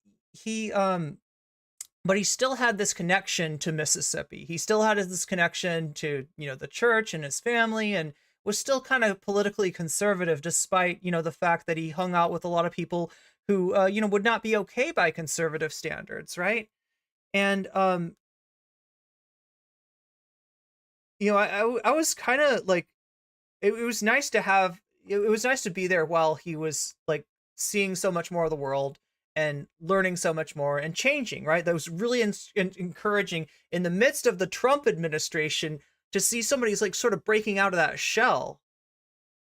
but he still had this connection to Mississippi. He still had this connection to, the church and his family, and was still kind of politically conservative, despite, the fact that he hung out with a lot of people who, would not be okay by conservative standards, right? And, I was kind of like, it was nice to have, it was nice to be there while he was like seeing so much more of the world and learning so much more and changing, right? That was really encouraging in the midst of the Trump administration to see somebody like sort of breaking out of that shell.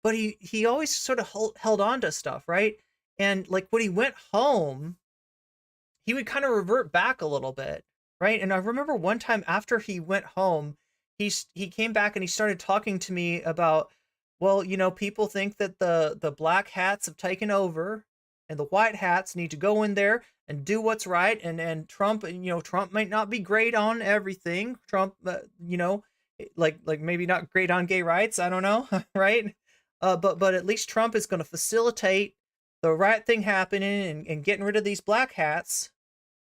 But he always sort of held on to stuff, right? And like when he went home, he would kind of revert back a little bit, right? And I remember one time after he went home, he came back and he started talking to me about, well, you know, people think that the black hats have taken over and the white hats need to go in there and do what's right. And Trump, you know, Trump might not be great on everything. Trump, you know, like maybe not great on gay rights. I don't know, right? But at least Trump is going to facilitate the right thing happening and getting rid of these black hats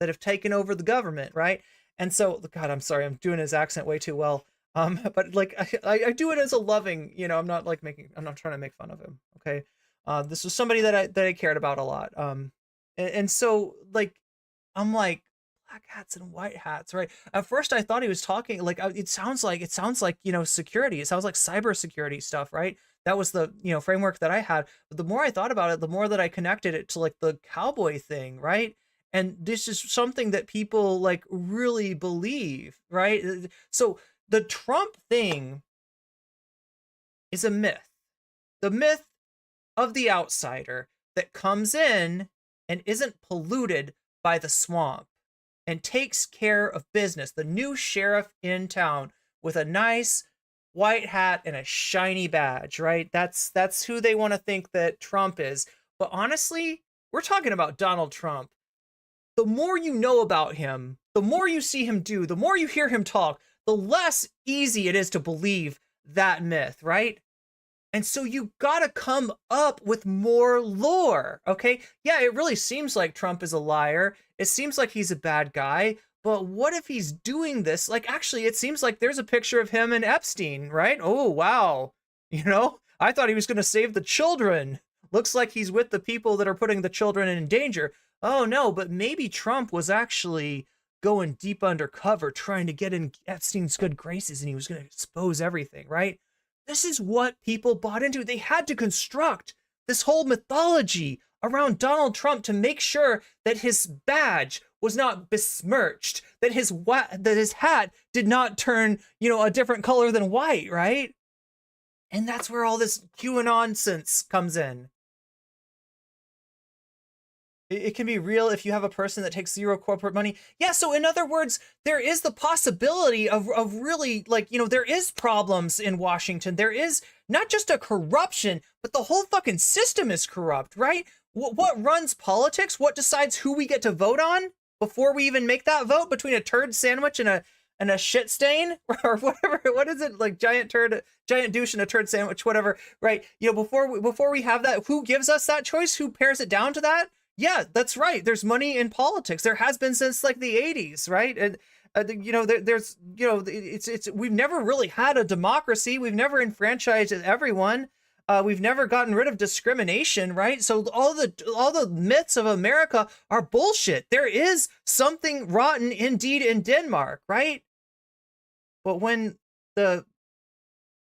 that have taken over the government, right? And so, God, I'm sorry, I'm doing his accent way too well. But like I do it as a loving, you know, I'm not trying to make fun of him. Okay. This was somebody that I cared about a lot. And so like, I'm like, black hats and white hats, right? At first I thought he was talking like, it sounds like, you know, security. It sounds like cybersecurity stuff, right? That was the, you know, framework that I had. But the more I thought about it, the more that I connected it to like the cowboy thing, right? And this is something that people like really believe, right? So the Trump thing is a myth. The myth of the outsider that comes in and isn't polluted by the swamp and takes care of business. The new sheriff in town with a nice white hat and a shiny badge, right? That's who they want to think that Trump is. But honestly, we're talking about Donald Trump. The more you know about him, the more you see him do, the more you hear him talk, the less easy it is to believe that myth, right? And so you gotta come up with more lore, okay? Yeah, it really seems like Trump is a liar. It seems like he's a bad guy. But what if he's doing this? Like, actually, it seems like there's a picture of him and Epstein, right? Oh, wow. You know, I thought he was going to save the children. Looks like he's with the people that are putting the children in danger. Oh, no, but maybe Trump was actually going deep undercover, trying to get in Epstein's good graces, and he was going to expose everything, right? This is what people bought into. They had to construct this whole mythology around Donald Trump to make sure that his badge was not besmirched, that his hat did not turn, you know, a different color than white, right? And that's where all this QAnon nonsense comes in. It can be real if you have a person that takes zero corporate money. Yeah, so in other words, there is the possibility of really, like, you know, there is problems in Washington. There is not just a corruption, but the whole fucking system is corrupt, right? What runs politics? What decides who we get to vote on before we even make that vote between a turd sandwich and a shit stain or whatever? What is it, like giant douche and a turd sandwich, whatever, right? You know, before we have that, who gives us that choice? Who pares it down to that? Yeah, that's right. There's money in politics. There has been since like the 80s, right? And you know, there's, you know, it's we've never really had a democracy. We've never enfranchised everyone. We've never gotten rid of discrimination, right? So all the myths of America are bullshit. There is something rotten indeed in Denmark, right? But when the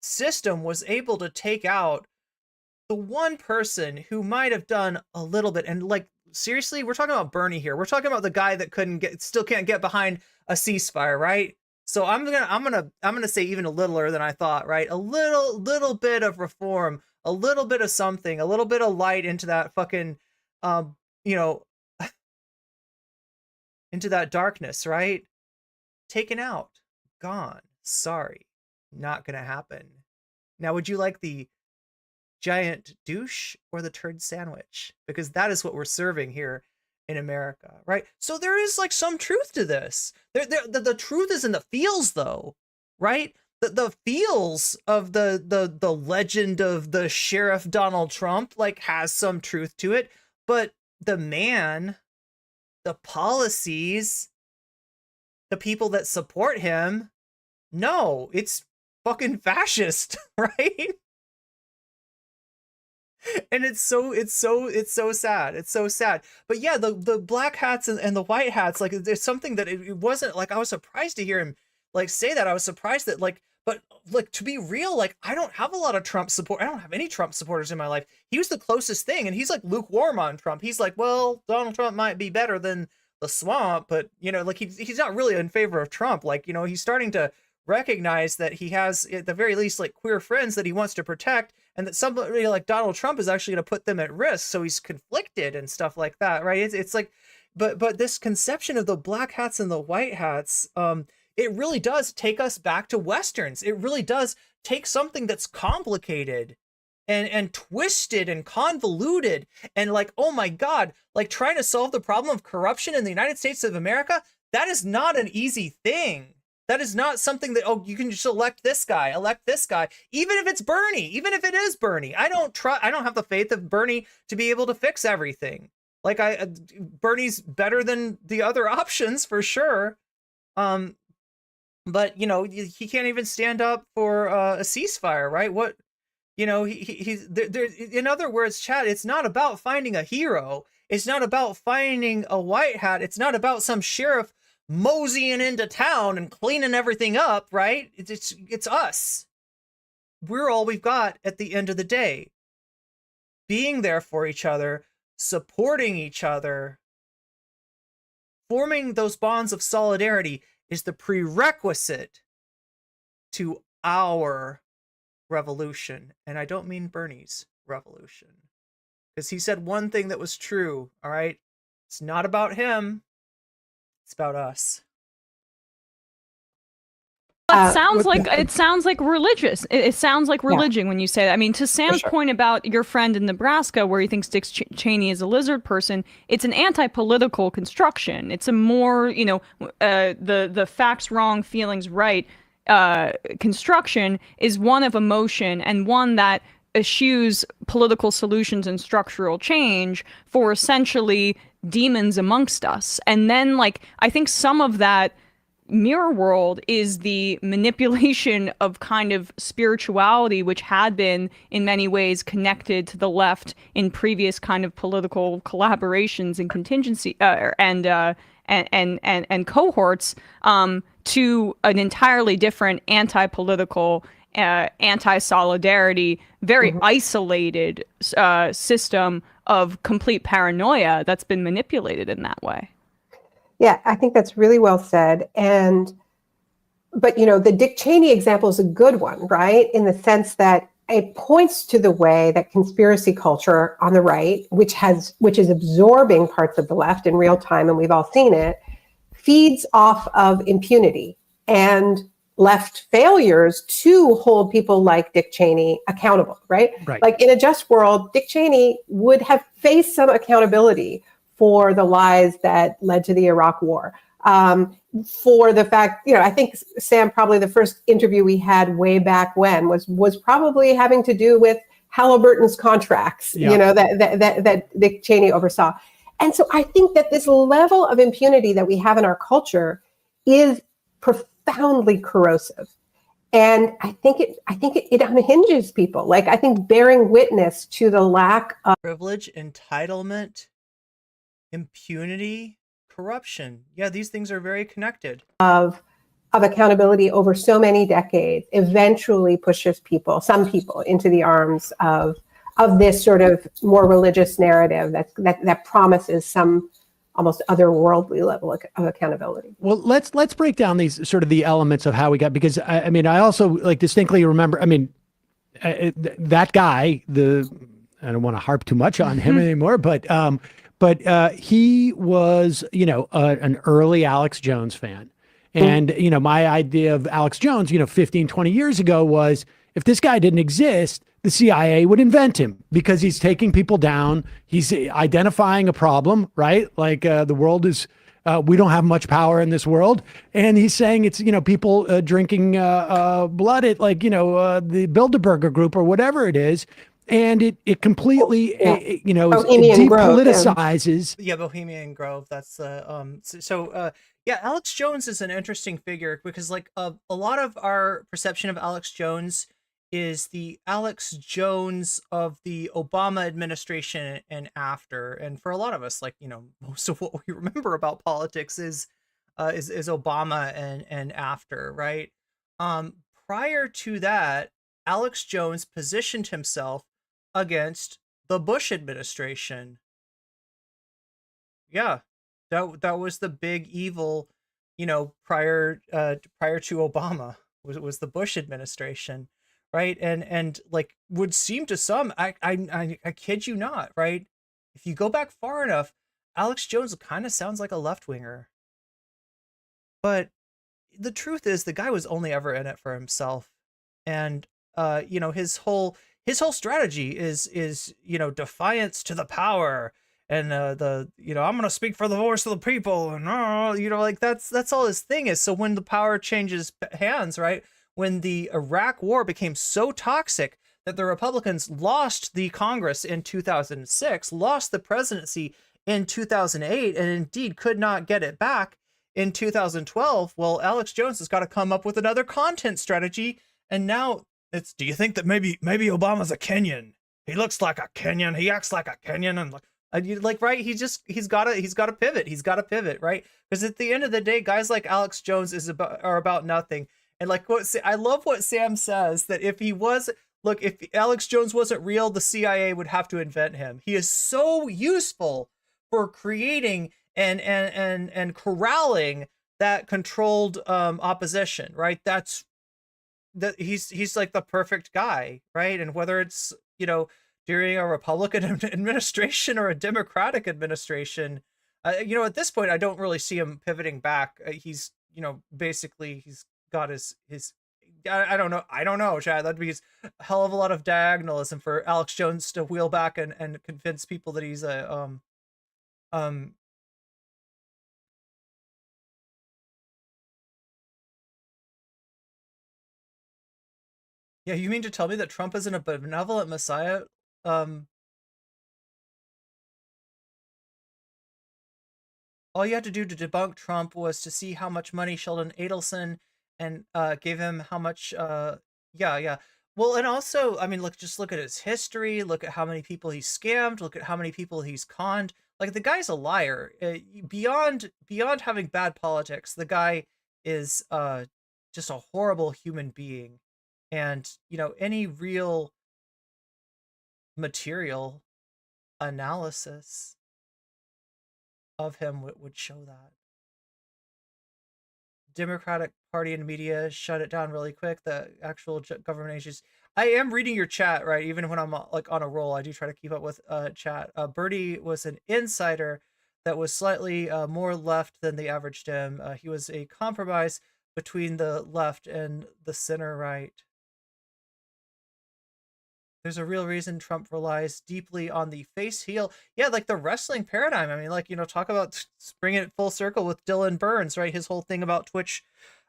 system was able to take out the one person who might have done a little bit, and like, seriously, we're talking about Bernie here. We're talking about the guy that still can't get behind a ceasefire, right? So I'm gonna say even a littler than I thought, right? A little bit of reform, a little bit of something, a little bit of light into that fucking, you know, into that darkness, right? Taken out, gone. Sorry, not gonna happen. Now, would you like the giant douche or the turd sandwich? Because that is what we're serving here in America, right? So there is like some truth to this. The truth is in the feels, though, right? The feels of the legend of the Sheriff Donald Trump like has some truth to it, but the man, the policies, the people that support him, no, it's fucking fascist, right? And it's so sad. It's so sad. But yeah, the black hats and the white hats, like there's something that it wasn't like, I was surprised to hear him like say that. I was surprised that like, But like, to be real, like, I don't have a lot of Trump support. I don't have any Trump supporters in my life. He was the closest thing, and he's like lukewarm on Trump. He's like, well, Donald Trump might be better than the swamp, but you know, like he's not really in favor of Trump. Like, you know, he's starting to recognize that he has, at the very least, like queer friends that he wants to protect, and that somebody like Donald Trump is actually going to put them at risk. So he's conflicted and stuff like that, right? It's like, but this conception of the black hats and the white hats, it really does take us back to Westerns. It really does take something that's complicated and twisted and convoluted and like, oh my God, like trying to solve the problem of corruption in the United States of America. That is not an easy thing. That is not something that, oh, you can just elect this guy, even if it's Bernie, even if it is Bernie. I don't have the faith of Bernie to be able to fix everything. Like Bernie's better than the other options for sure. But you know, he can't even stand up for a ceasefire, right? What, you know, he's there. In other words, Chad, it's not about finding a hero. It's not about finding a white hat. It's not about some sheriff moseying into town and cleaning everything up, right? It's us. We're all we've got at the end of the day. Being there for each other, supporting each other, forming those bonds of solidarity is the prerequisite to our revolution. And I don't mean Bernie's revolution, because he said one thing that was true, all right? It's not about him. It's about us. It sounds like religious. It sounds like religion when you say that. I mean, to Sam's point about your friend in Nebraska, where he thinks Dick Cheney is a lizard person, it's an anti-political construction. It's a more, you know, the facts wrong, feelings right construction is one of emotion and one that eschews political solutions and structural change for essentially demons amongst us. And then, like, I think some of that mirror world is the manipulation of kind of spirituality, which had been in many ways connected to the left in previous kind of political collaborations and contingency and cohorts, to an entirely different anti-political, anti-solidarity, very isolated system of complete paranoia that's been manipulated in that way. Yeah, I think that's really well said. But you know, the Dick Cheney example is a good one, right? In the sense that it points to the way that conspiracy culture on the right, which is absorbing parts of the left in real time, and we've all seen it, feeds off of impunity and left failures to hold people like Dick Cheney accountable, right? Like in a just world, Dick Cheney would have faced some accountability for the lies that led to the Iraq War. For the fact, you know, I think, Sam, probably the first interview we had way back when was probably having to do with Halliburton's contracts, you know, that Dick Cheney oversaw. And so I think that this level of impunity that we have in our culture is profoundly corrosive. And I think it unhinges people. Like, I think bearing witness to the lack of privilege, entitlement, impunity, corruption. Yeah, these things are very connected. Of accountability over so many decades eventually pushes some people into the arms of this sort of more religious narrative that promises some almost otherworldly level of accountability. Well, let's break down these sort of the elements of how we got, because I mean, I also like distinctly remember, I mean, that guy, I don't want to harp too much on him anymore, but he was, you know, an early Alex Jones fan. And, you know, my idea of Alex Jones, you know, 15, 20 years ago was, if this guy didn't exist, the CIA would invent him, because he's taking people down. He's identifying a problem, right? Like the world is, we don't have much power in this world. And he's saying it's, you know, people drinking blood at, like, you know, the Bilderberger group or whatever it is. And it completely, you know, depoliticizes. Yeah, Bohemian Grove. That's yeah, Alex Jones is an interesting figure, because like a lot of our perception of Alex Jones is the Alex Jones of the Obama administration and after. And for a lot of us, like, you know, most of what we remember about politics is Obama and after, right? prior to that, Alex Jones positioned himself against the Bush administration. Yeah, that was the big evil, prior to Obama was the Bush administration, right? And like would seem to some, I kid you not, right? If you go back far enough, Alex Jones kind of sounds like a left-winger. But the truth is the guy was only ever in it for himself. And his whole strategy is defiance to the power, and I'm going to speak for the voice of the people, and like that's all his thing is. So when the power changes hands, right? When the Iraq war became so toxic that the Republicans lost the Congress in 2006, lost the presidency in 2008, and indeed could not get it back in 2012, well, Alex Jones has got to come up with another content strategy. And now it's, do you think that maybe Obama's a Kenyan? He looks like a Kenyan. He acts like a Kenyan. And right. He's got to pivot. He's got to pivot. Right. Because at the end of the day, guys like Alex Jones are about nothing. And like I love what Sam says, that if Alex Jones wasn't real, the CIA would have to invent him. He is so useful for creating and corralling that controlled opposition, right? He's like the perfect guy, right? And whether it's during a Republican administration or a Democratic administration, at this point I don't really see him pivoting back. He's basically he's got his I don't know, Chad. That'd be a hell of a lot of diagonalism for Alex Jones to wheel back and convince people that he's a Yeah, you mean to tell me that Trump isn't a benevolent messiah? All you had to do to debunk Trump was to see how much money Sheldon Adelson and gave him how much. Yeah. Well, and also, I mean, just look at his history. Look at how many people he's scammed. Look at how many people he's conned. Like, the guy's a liar. Beyond having bad politics, the guy is just a horrible human being. And, any real material analysis of him would show that. Democratic Party and media shut it down really quick. The actual government agencies. I am reading your chat, right? Even when I'm like on a roll, I do try to keep up with chat. Bertie was an insider that was slightly more left than the average Dem. He was a compromise between the left and the center right. There's a real reason Trump relies deeply on the face heel. Yeah, like the wrestling paradigm. I mean, talk about bringing it full circle with Dylan Burns, right? His whole thing about Twitch,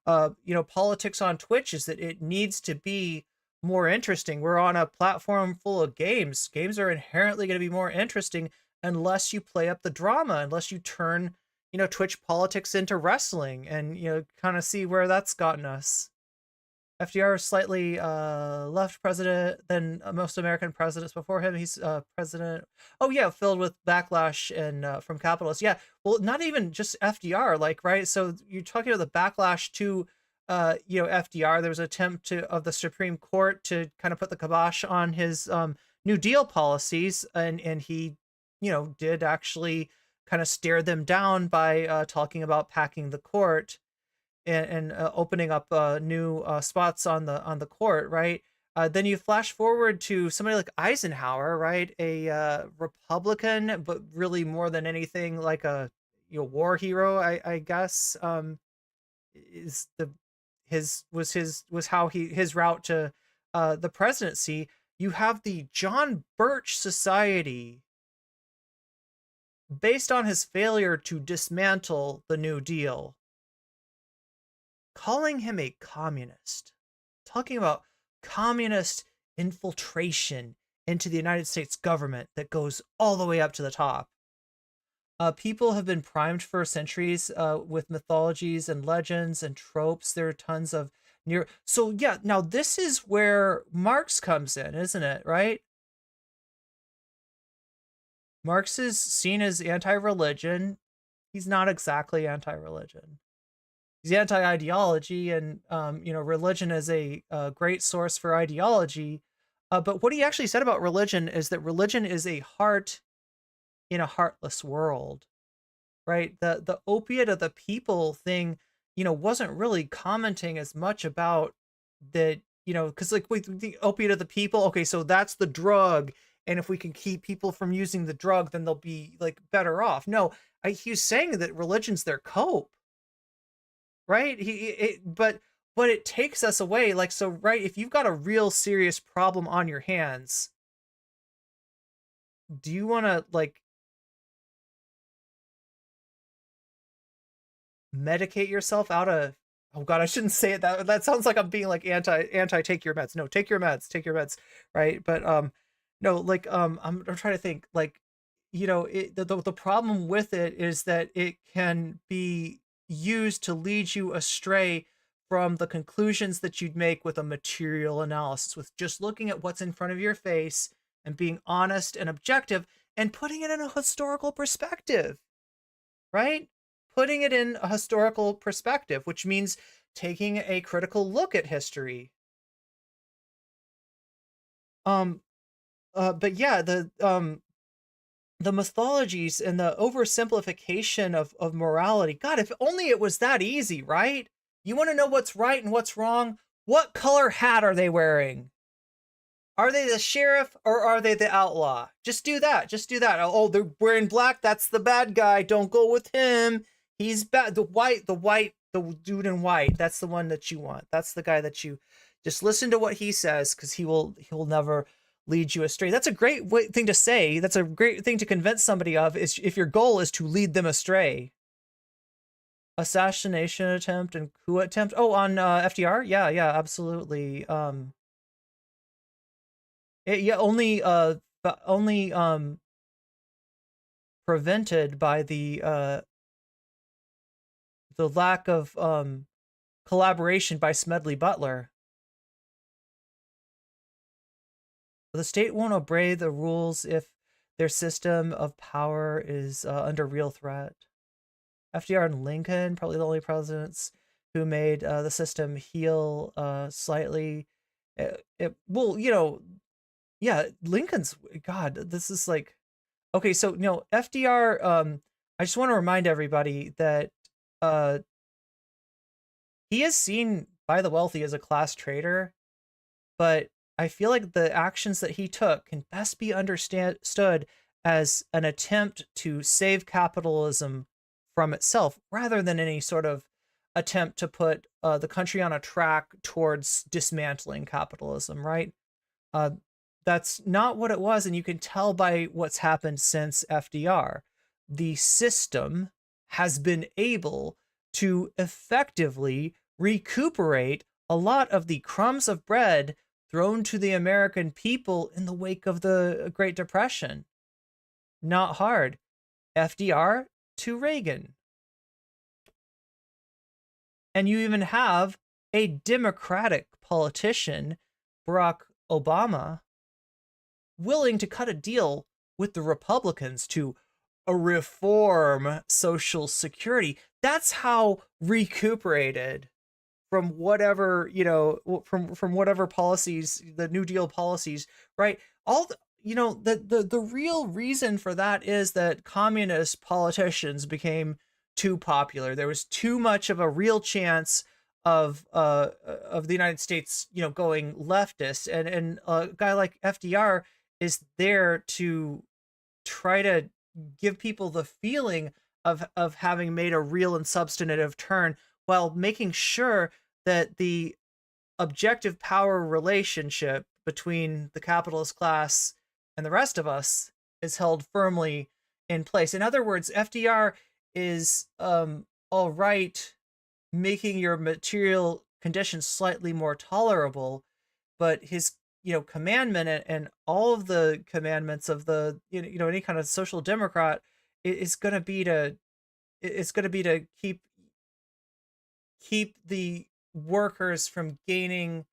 politics on Twitch is that it needs to be more interesting. We're on a platform full of games. Games are inherently going to be more interesting unless you play up the drama, unless you turn, Twitch politics into wrestling and, kind of see where that's gotten us. FDR is slightly left president than most American presidents before him. He's president. Oh yeah, filled with backlash and from capitalists. Yeah, well, not even just FDR. Like, right. So you're talking about the backlash to FDR. There was an attempt of the Supreme Court to kind of put the kibosh on his New Deal policies, and he did actually kind of stare them down by talking about packing the court. And opening up new spots on the court, right? Then you flash forward to somebody like Eisenhower, right? A Republican, but really more than anything like a war hero, I guess. Is his route to the presidency. You have the John Birch Society, based on his failure to dismantle the New Deal, calling him a communist, talking about communist infiltration into the United States government that goes all the way up to the top. People have been primed for centuries with mythologies and legends and tropes. There are tons of So yeah, now this is where Marx comes in, isn't it? Right? Marx is seen as anti-religion. He's not exactly anti-religion. he's anti-ideology, and religion is a great source for ideology. But what he actually said about religion is that religion is a heart in a heartless world, right? The opiate of the people thing, wasn't really commenting as much about that, because like with the opiate of the people, okay, so that's the drug, and if we can keep people from using the drug, then they'll be like better off. No, he was saying that religion's their cope, right? But it takes us away. Like, so, right, if you've got a real serious problem on your hands, do you want to like medicate yourself out of, oh god, I shouldn't say it, that sounds like I'm being like anti take your meds. No, take your meds, right? But no, like I'm trying to think, like, the problem with it is that it can be used to lead you astray from the conclusions that you'd make with a material analysis, with just looking at what's in front of your face and being honest and objective and putting it in a historical perspective, right? Putting it in a historical perspective, which means taking a critical look at history. But yeah, the mythologies and the oversimplification of morality. God, if only it was that easy, right? You want to know what's right and what's wrong? What color hat are they wearing? Are they the sheriff or are they the outlaw? Just do that. Just do that. Oh, they're wearing black. That's the bad guy. Don't go with him. He's bad. The dude in white. That's the one that you want. That's the guy that you just listen to what he says, because he'll never lead you astray. That's a great thing to say. That's a great thing to convince somebody of, is if your goal is to lead them astray. Assassination attempt and coup attempt. Oh, on FDR? Yeah, absolutely. Only prevented by the lack of collaboration by Smedley Butler. The state won't obey the rules if their system of power is under real threat. FDR and Lincoln, probably the only presidents who made the system heal slightly. Yeah, Lincoln's, God, this is like, okay, so, FDR, I just want to remind everybody that he is seen by the wealthy as a class traitor, but I feel like the actions that he took can best be understood as an attempt to save capitalism from itself, rather than any sort of attempt to put the country on a track towards dismantling capitalism, right? That's not what it was, and you can tell by what's happened since FDR. The system has been able to effectively recuperate a lot of the crumbs of bread thrown to the American people in the wake of the Great Depression. Not hard. FDR to Reagan. And you even have a Democratic politician, Barack Obama, willing to cut a deal with the Republicans to reform Social Security. That's how recuperated from whatever, from whatever policies, the New Deal policies, right? All the, the real reason for that is that communist politicians became too popular. There was too much of a real chance of the United States, going leftist, and a guy like FDR is there to try to give people the feeling of having made a real and substantive turn, while making sure that the objective power relationship between the capitalist class and the rest of us is held firmly in place. In other words, FDR is all right making your material conditions slightly more tolerable, but his commandment and all of the commandments of the any kind of social democrat is going to be to keep the workers from gaining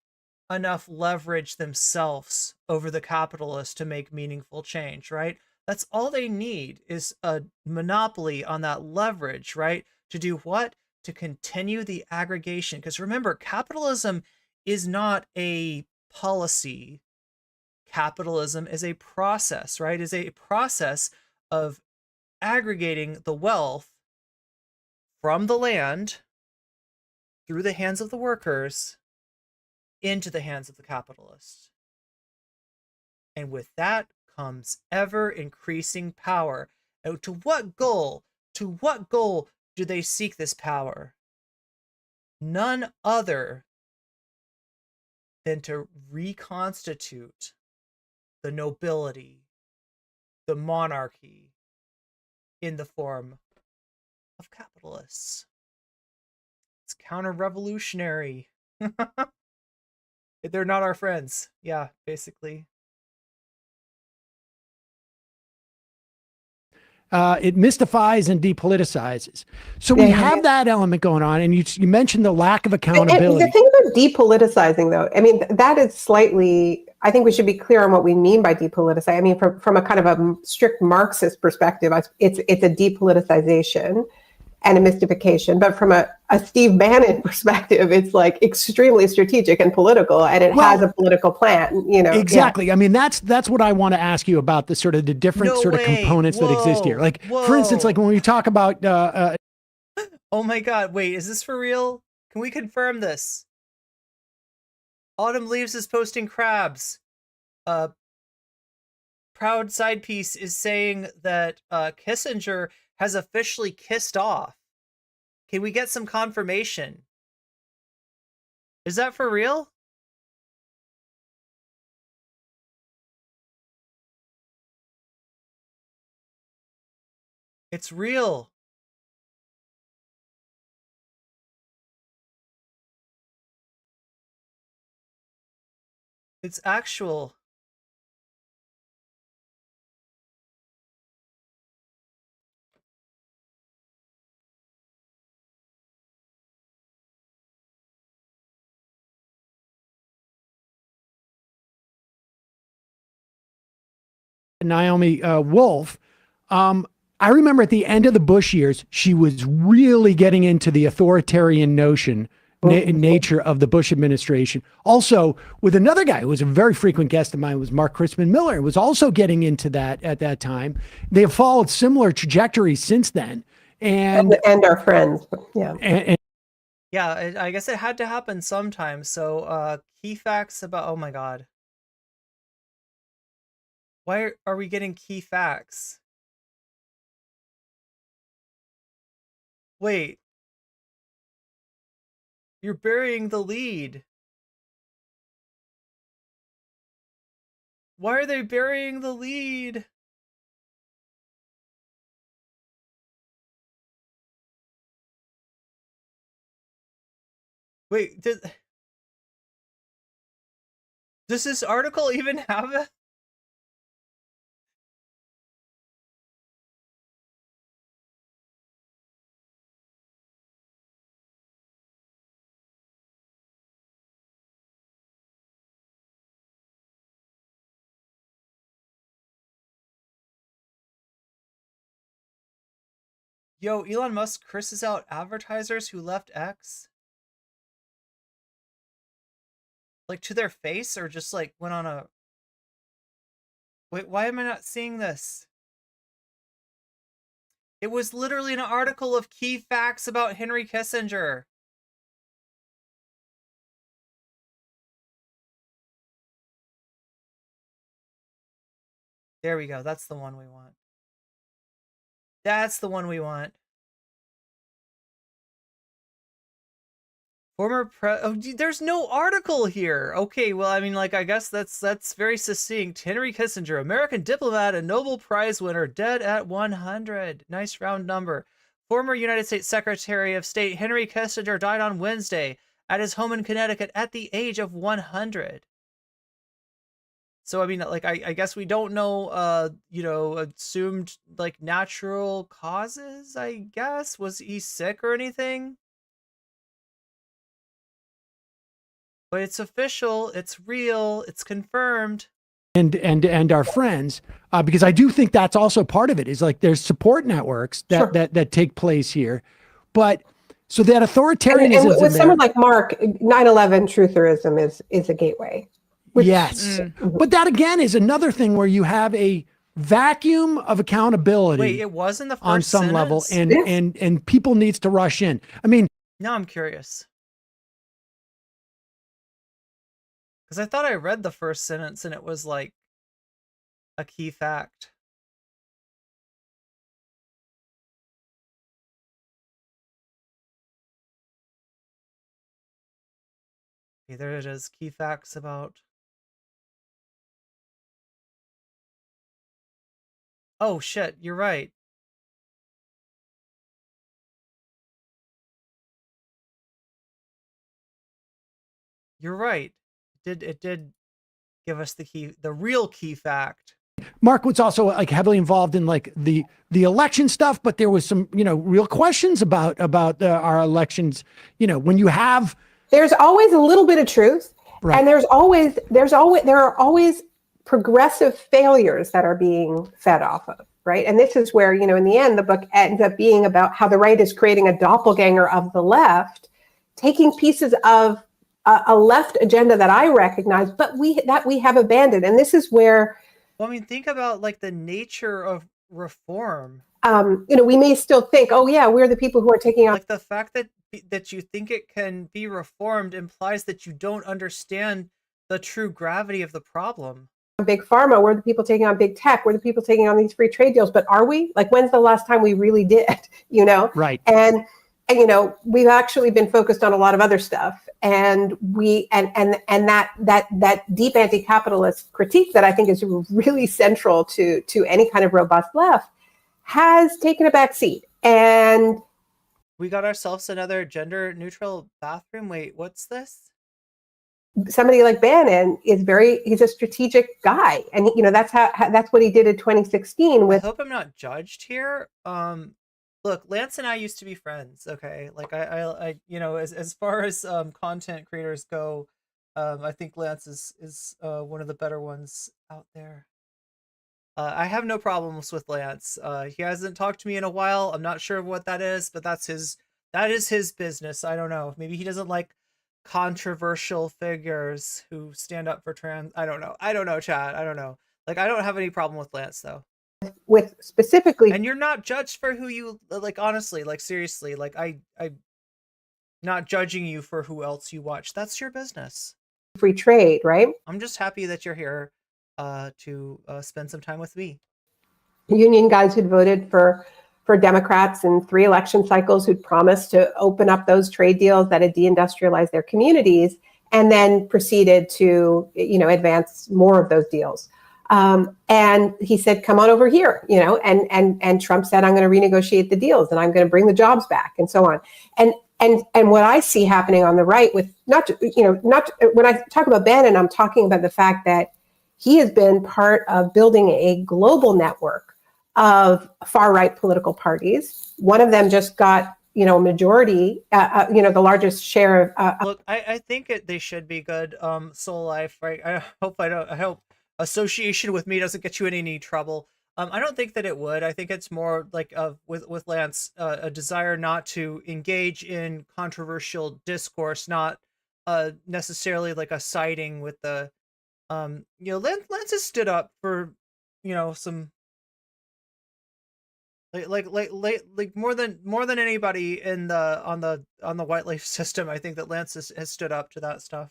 enough leverage themselves over the capitalists to make meaningful change, right? That's all they need, is a monopoly on that leverage, right? To do what? to continue the aggregation. Because remember, capitalism is not a policy. Capitalism is a process, right? Is a process of aggregating the wealth from the land through the hands of the workers into the hands of the capitalists. And with that comes ever increasing power. Now, to what goal do they seek this power? None other than to reconstitute the nobility, the monarchy, in the form of capitalists. It's counter-revolutionary. They're not our friends. Yeah, basically. It mystifies and depoliticizes. So we have that element going on, and you mentioned the lack of accountability. And the thing about depoliticizing, though, I mean, that is slightly, I think we should be clear on what we mean by depoliticizing. I mean, from a kind of a strict Marxist perspective, it's a depoliticization and a mystification. But from a Steve Bannon perspective, it's like extremely strategic and political, and it has a political plan, you know. Exactly. Yeah. I mean, that's what I want to ask you about, the sort of the different components that exist here. Like, for instance, like when we talk about oh my God, wait, is this for real? Can we confirm this? Autumn Leaves is posting crabs. Proud Side Piece is saying that Kissinger has officially kissed off. Can we get some confirmation? Is that for real? It's real. It's actual. Naomi Wolf, I remember at the end of the Bush years, she was really getting into the authoritarian nature of the Bush administration. Also, with another guy who was a very frequent guest of mine, was Mark Crispin Miller, was also getting into that at that time. They have followed similar trajectories since then. And our friends, yeah. Yeah, I guess it had to happen sometime. So key facts about, oh my God. Why are we getting key facts? Wait. You're burying the lead. Why are they burying the lead? Wait, does this article even have it? Yo, Elon Musk curses out advertisers who left X? Like to their face, or just like went on a... Wait, why am I not seeing this? It was literally an article of key facts about Henry Kissinger. There we go. That's the one we want. That's the one we want. Oh, there's no article here. Okay, well, I mean, like, I guess that's very succinct. Henry Kissinger, American diplomat and Nobel Prize winner, dead at 100. Nice round number. Former United States Secretary of State Henry Kissinger died on Wednesday at his home in Connecticut at the age of 100. So, I mean, like, I guess we don't know, you know, assumed, like, natural causes, I guess. Was he sick or anything? But it's official, it's real, it's confirmed. And our friends, because I do think that's also part of it, is like there's support networks that take place here. But So that authoritarianism and with someone like Mark, 9/11 trutherism is a gateway. Yes. But that again is another thing where you have a vacuum of accountability. Wait, it was in the first on some sentence? level, and people needs to rush in. I mean, now I'm curious. Because I thought I read the first sentence and it was like a key fact. Okay, there it is. Key facts about... Oh shit, you're right. You're right. It did give us the real key fact. Mark was also like heavily involved in like the election stuff, but there was some, real questions about our elections. When you have, there's always a little bit of truth, right. And there are always progressive failures that are being fed off of, right? And this is where, in the end, the book ends up being about how the right is creating a doppelganger of the left, taking pieces of a left agenda that I recognize, but we have abandoned. And this is where, well, I mean, think about like the nature of reform. We may still think, oh yeah, we're the people who are taking on. Like the fact that you think it can be reformed implies that you don't understand the true gravity of the problem. Big pharma, we're the people taking on big tech, we're the people taking on these free trade deals, but are we? Like, when's the last time we really did? Right. And we've actually been focused on a lot of other stuff, and that deep anti-capitalist critique that I think is really central to any kind of robust left has taken a back seat. And we got ourselves another gender neutral bathroom. Wait, what's this? Somebody like Bannon he's a strategic guy, and that's what he did in 2016 with. I hope I'm not judged here. Look, Lance and I used to be friends. Okay, like I as far as content creators go, I think Lance is one of the better ones out there. I have no problems with Lance. He hasn't talked to me in a while. I'm not sure what that is, but that is his business. I don't know. Maybe he doesn't like controversial figures who stand up for trans. I don't know, Chad. I don't know. Like, I don't have any problem with Lance though. With specifically, and you're not judged for who you like. Honestly, like seriously, like I'm not judging you for who else you watch. That's your business. Free trade, right? I'm just happy that you're here to spend some time with me. Union guys who'd voted for Democrats in 3 election cycles, who'd promised to open up those trade deals that had deindustrialized their communities, and then proceeded to advance more of those deals. And he said, come on over here, and Trump said, I'm going to renegotiate the deals and I'm going to bring the jobs back and so on. And what I see happening on the right with not when I talk about Bannon, I'm talking about the fact that he has been part of building a global network of far right political parties. One of them just got, a majority, the largest share of. Look, I think they should be good. Soul Life, right? I hope association with me doesn't get you in any trouble. I don't think that it would. I think it's more like with Lance, a desire not to engage in controversial discourse, not necessarily like a siding with the, Lance has stood up for, some like more than anybody in the on the white life system. I think that Lance has stood up to that stuff.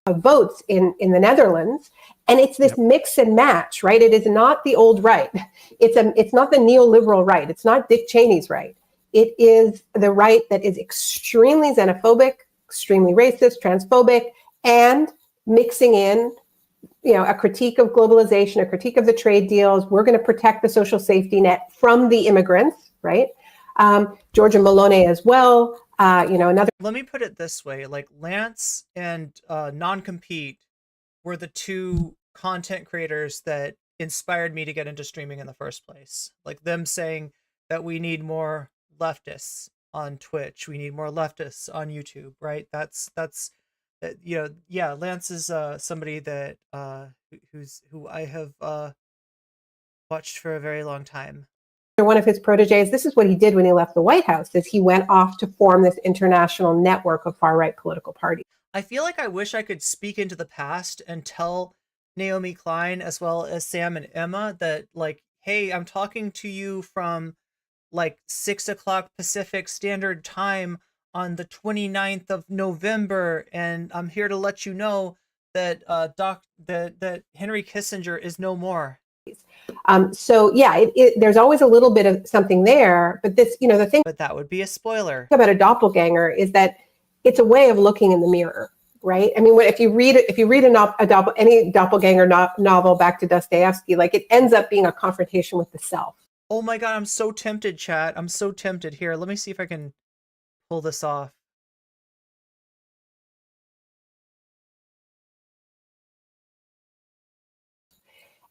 Votes in the Netherlands, and it's this mix and match, right? It is not the old right. It's not the neoliberal right. It's not Dick Cheney's right. It is the right that is extremely xenophobic, extremely racist, transphobic, and mixing in, a critique of globalization, a critique of the trade deals. We're going to protect the social safety net from the immigrants, right? Georgia Maloney as well. Another. Let me put it this way: like Lance and Non-Compete were the 2 content creators that inspired me to get into streaming in the first place. Like them saying that we need more leftists on Twitch, we need more leftists on YouTube, right? That's Lance is somebody that who I have watched for a very long time. one of his proteges, this is what he did when he left the White House, is he went off to form this international network of far-right political parties. I feel like I wish I could speak into the past and tell Naomi Klein as well as Sam and Emma that, like, hey, I'm talking to you from like 6 o'clock Pacific Standard Time on the 29th of November, and I'm here to let you know that that Henry Kissinger is no more. So yeah, there's always a little bit of something there, but this, the thing. But that would be a spoiler about a doppelganger is that it's a way of looking in the mirror, right? I mean, if you read any doppelganger novel back to Dostoevsky, like it ends up being a confrontation with the self. Oh my God, I'm so tempted, chat. I'm so tempted. Here, let me see if I can pull this off.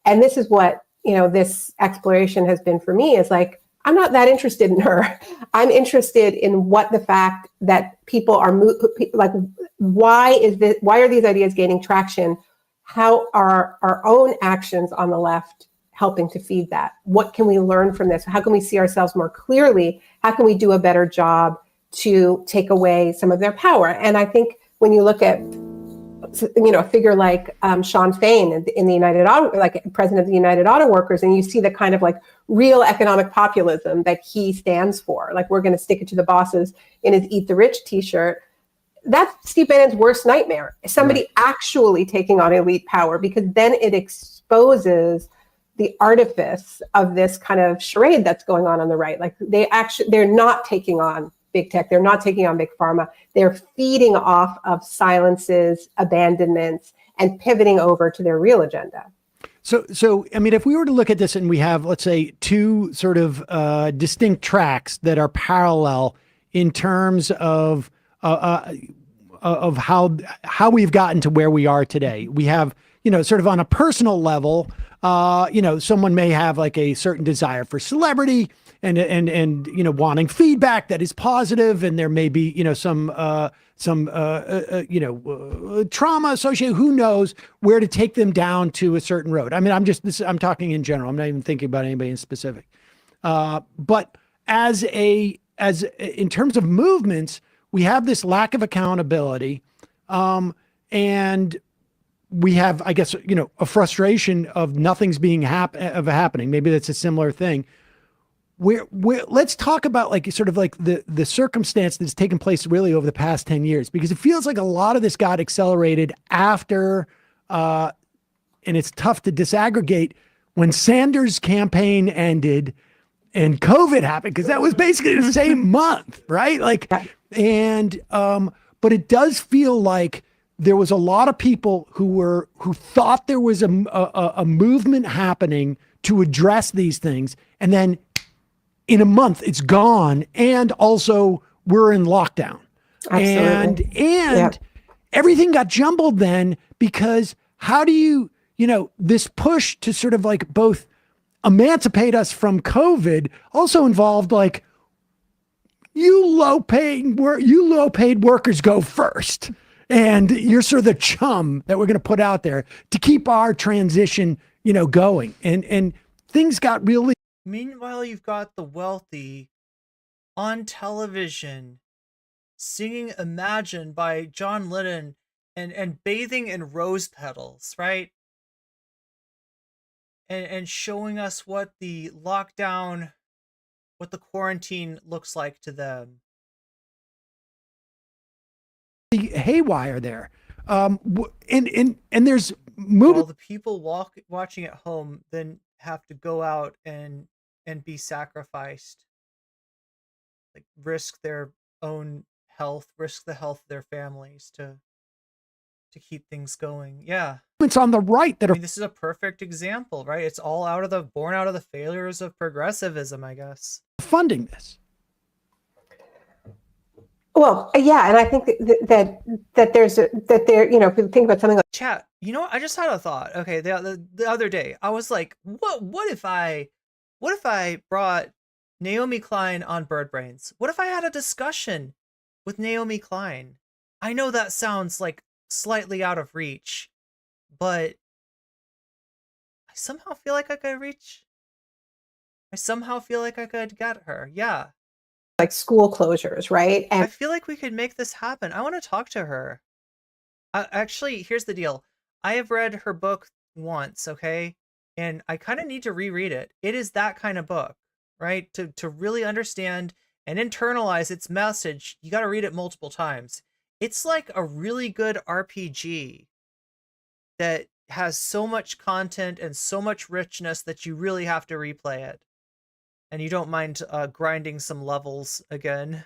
And this is what, this exploration has been for me, is like, I'm not that interested in her. I'm interested in what the fact that people are like, why are these ideas gaining traction? How are our own actions on the left helping to feed that? What can we learn from this? How can we see ourselves more clearly? How can we do a better job to take away some of their power? And I think when you look at, a figure like Sean Fain in the United Auto, like president of the United Auto Workers, and you see the kind of like real economic populism that he stands for, like we're going to stick it to the bosses in his Eat the Rich t-shirt. That's Steve Bannon's worst nightmare. Somebody actually taking on elite power, because then it exposes the artifice of this kind of charade that's going on the right. Like they're not taking on big tech. They're not taking on big pharma. They're feeding off of silences, abandonments, and pivoting over to their real agenda. So I mean, if we were to look at this and we have, let's say, two sort of distinct tracks that are parallel in terms of how we've gotten to where we are today. We have, sort of on a personal level, someone may have like a certain desire for celebrity and wanting feedback that is positive, and there may be some trauma associated. Who knows where to take them down to a certain road? I mean, I'm talking in general. I'm not even thinking about anybody in specific. But in terms of movements, we have this lack of accountability, and we have, I guess, a frustration of nothing's being happening. Maybe that's a similar thing. Let's talk about like sort of like the circumstance that's taken place really over the past 10 years, because it feels like a lot of this got accelerated after, and it's tough to disaggregate, when Sanders' campaign ended and COVID happened, because that was basically the same month, right? Like, and but it does feel like there was a lot of people who thought there was a movement happening to address these things, and then in a month it's gone, and also we're in lockdown. Absolutely. And everything got jumbled then, because how do you this push to sort of like both emancipate us from COVID also involved like you low paid workers go first, and you're sort of the chum that we're going to put out there to keep our transition going, and things got really. Meanwhile, you've got the wealthy on television singing Imagine by John Lennon and bathing in rose petals, right? And showing us what the lockdown, what the quarantine looks like to them. Haywire there. And there's movement. While the people watching at home then have to go out and be sacrificed, like risk their own health, risk the health of their families to keep things going. Yeah, it's on the right that I mean, this is a perfect example, right? It's all born out of the failures of progressivism, I guess. Funding this. Well, yeah, and I think that if you think about something like chat, I just had a thought. Okay, the other day I was like, what if I brought Naomi Klein on Bird Brains? What if I had a discussion with Naomi Klein? I know that sounds like slightly out of reach, but I somehow feel like I could reach I somehow feel like I could get her. Yeah. Like school closures, right? And I feel like we could make this happen. I want to talk to her. Actually, here's the deal. I have read her book once, okay? And I kind of need to reread it. It is that kind of book, right? To really understand and internalize its message, you got to read it multiple times. It's like a really good RPG that has so much content and so much richness that you really have to replay it. And you don't mind grinding some levels again.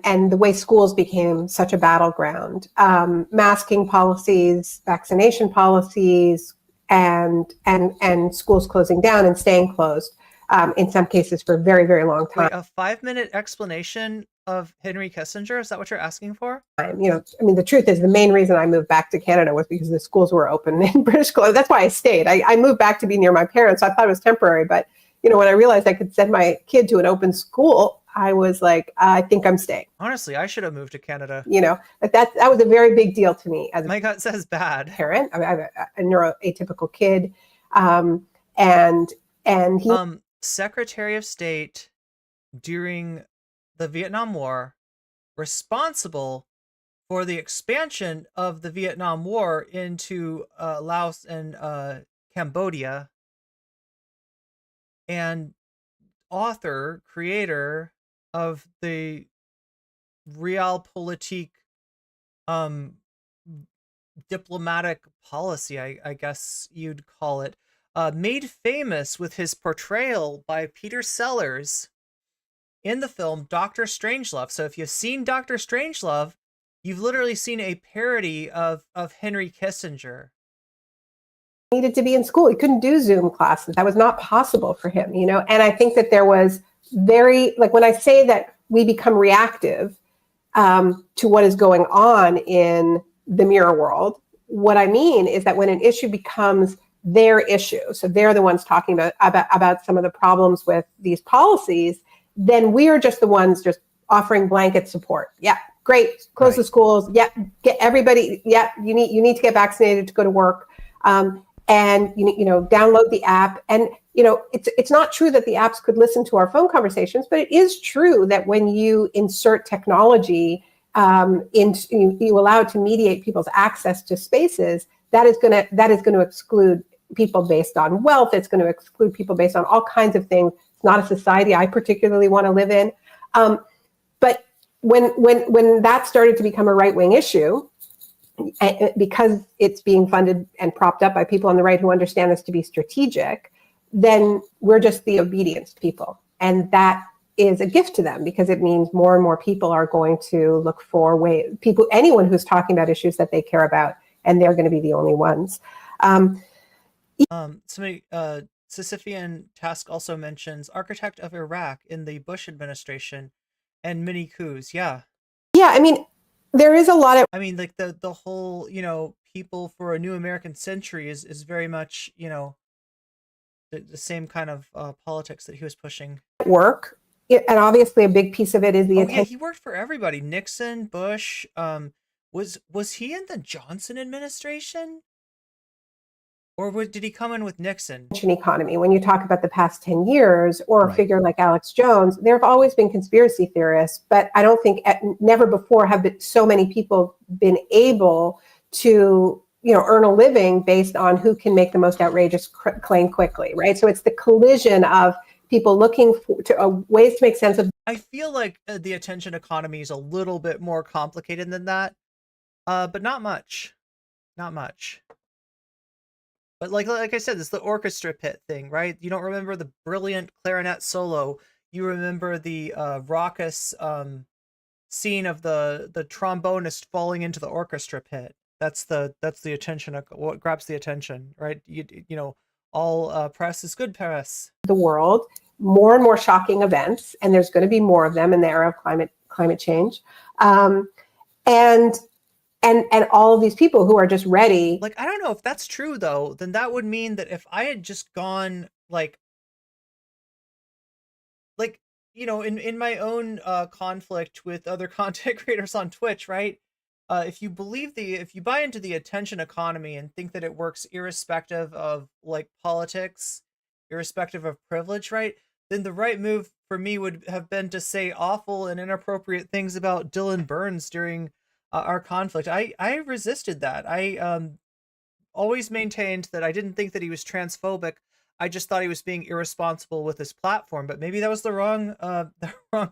And the way schools became such a battleground, masking policies, vaccination policies, and schools closing down and staying closed, in some cases for a very, very long time. Wait, a 5-minute explanation of Henry Kissinger? Is that what you're asking for? You know, I mean, the truth is the main reason I moved back to Canada was because the schools were open in British Columbia. That's why I stayed. I moved back to be near my parents. So I thought it was temporary, but you know, when I realized I could send my kid to an open school, I was like, I think I'm staying. Honestly, I should have moved to Canada. You know, like that was a very big deal to me as my gut says bad parent. I have a neuroatypical kid, and he Secretary of State during the Vietnam War, responsible for the expansion of the Vietnam War into Laos and Cambodia, and author, creator of the realpolitik diplomatic policy, I guess you'd call it, made famous with his portrayal by Peter Sellers in the film Dr. Strangelove. So if you've seen Dr. Strangelove, you've literally seen a parody of Henry Kissinger. Needed to be in school. He couldn't do Zoom classes. That was not possible for him, you know? And I think that there was very, like when I say that we become reactive to what is going on in the mirror world, what I mean is that when an issue becomes their issue, so they're the ones talking about some of the problems with these policies, then we are just the ones just offering blanket support. Yeah, great. Close the schools. Yeah, get everybody. Yeah, you need to get vaccinated to go to work. And you know, download the app. And you know, it's not true that the apps could listen to our phone conversations, but it is true that when you insert technology you allow it to mediate people's access to spaces, that is going to exclude people based on wealth. It's going to exclude people based on all kinds of things. It's not a society I particularly want to live in. But when that started to become a right-wing issue, because it's being funded and propped up by people on the right who understand this to be strategic, then we're just the obedience people. And that is a gift to them because it means more and more people are going to look for anyone who's talking about issues that they care about, and they're going to be the only ones. Sisyphean Task also mentions architect of Iraq in the Bush administration and mini coups. Yeah. Yeah, I mean, there is a lot of... I mean, like the whole, you know, people for a new American century is very much, you know, the same kind of politics that he was pushing. Work. And obviously a big piece of it is the attention. Yeah, he worked for everybody. Nixon, Bush, was he in the Johnson administration? Or did he come in with Nixon? Economy. When you talk about the past 10 years or a figure like Alex Jones, there have always been conspiracy theorists, but I don't think never before have so many people been able to, you know, earn a living based on who can make the most outrageous claim quickly, right? So it's the collision of people looking to ways to make sense of. I feel like the attention economy is a little bit more complicated than that, but not much. Not much. But like I said, it's the orchestra pit thing, right? You don't remember the brilliant clarinet solo. You remember the raucous scene of the trombonist falling into the orchestra pit. That's the attention. What grabs the attention, right? You know, all press is good press. The world, more and more shocking events, and there's going to be more of them in the era of climate change, and all of these people who are just ready. Like, I don't know if that's true though, then that would mean that if I had just gone like, you know, in my own conflict with other content creators on Twitch, right? If you buy into the attention economy and think that it works irrespective of like politics, irrespective of privilege, right? then the right move for me would have been to say awful and inappropriate things about Dylan Burns during our conflict. I resisted that. I always maintained that I didn't think that he was transphobic. I just thought he was being irresponsible with his platform, but maybe that was the wrong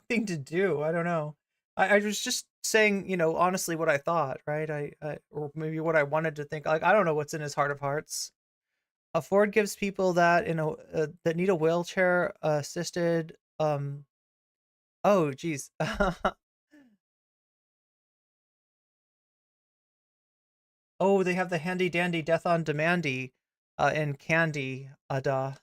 thing to do. I don't know. I was just saying, you know, honestly what I thought, right? I or maybe what I wanted to think. Like, I don't know what's in his heart of hearts. Ford gives people that that need a wheelchair assisted. Oh, geez. Oh, they have the handy dandy death on demandy in Candy Candida.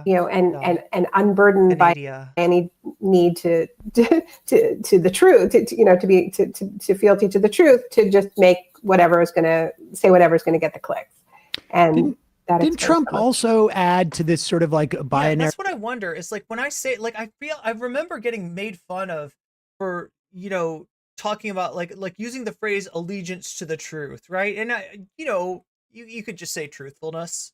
You know, and unburdened by any need to the truth, you know, to fealty to the truth, to just make whatever is going to say whatever is going to get the clicks. And didn't Trump also add to this sort of like binary? Yeah, that's what I wonder. Is like when I say, like, I remember getting made fun of for, you know, talking about like using the phrase allegiance to the truth, right? And you know, you could just say truthfulness.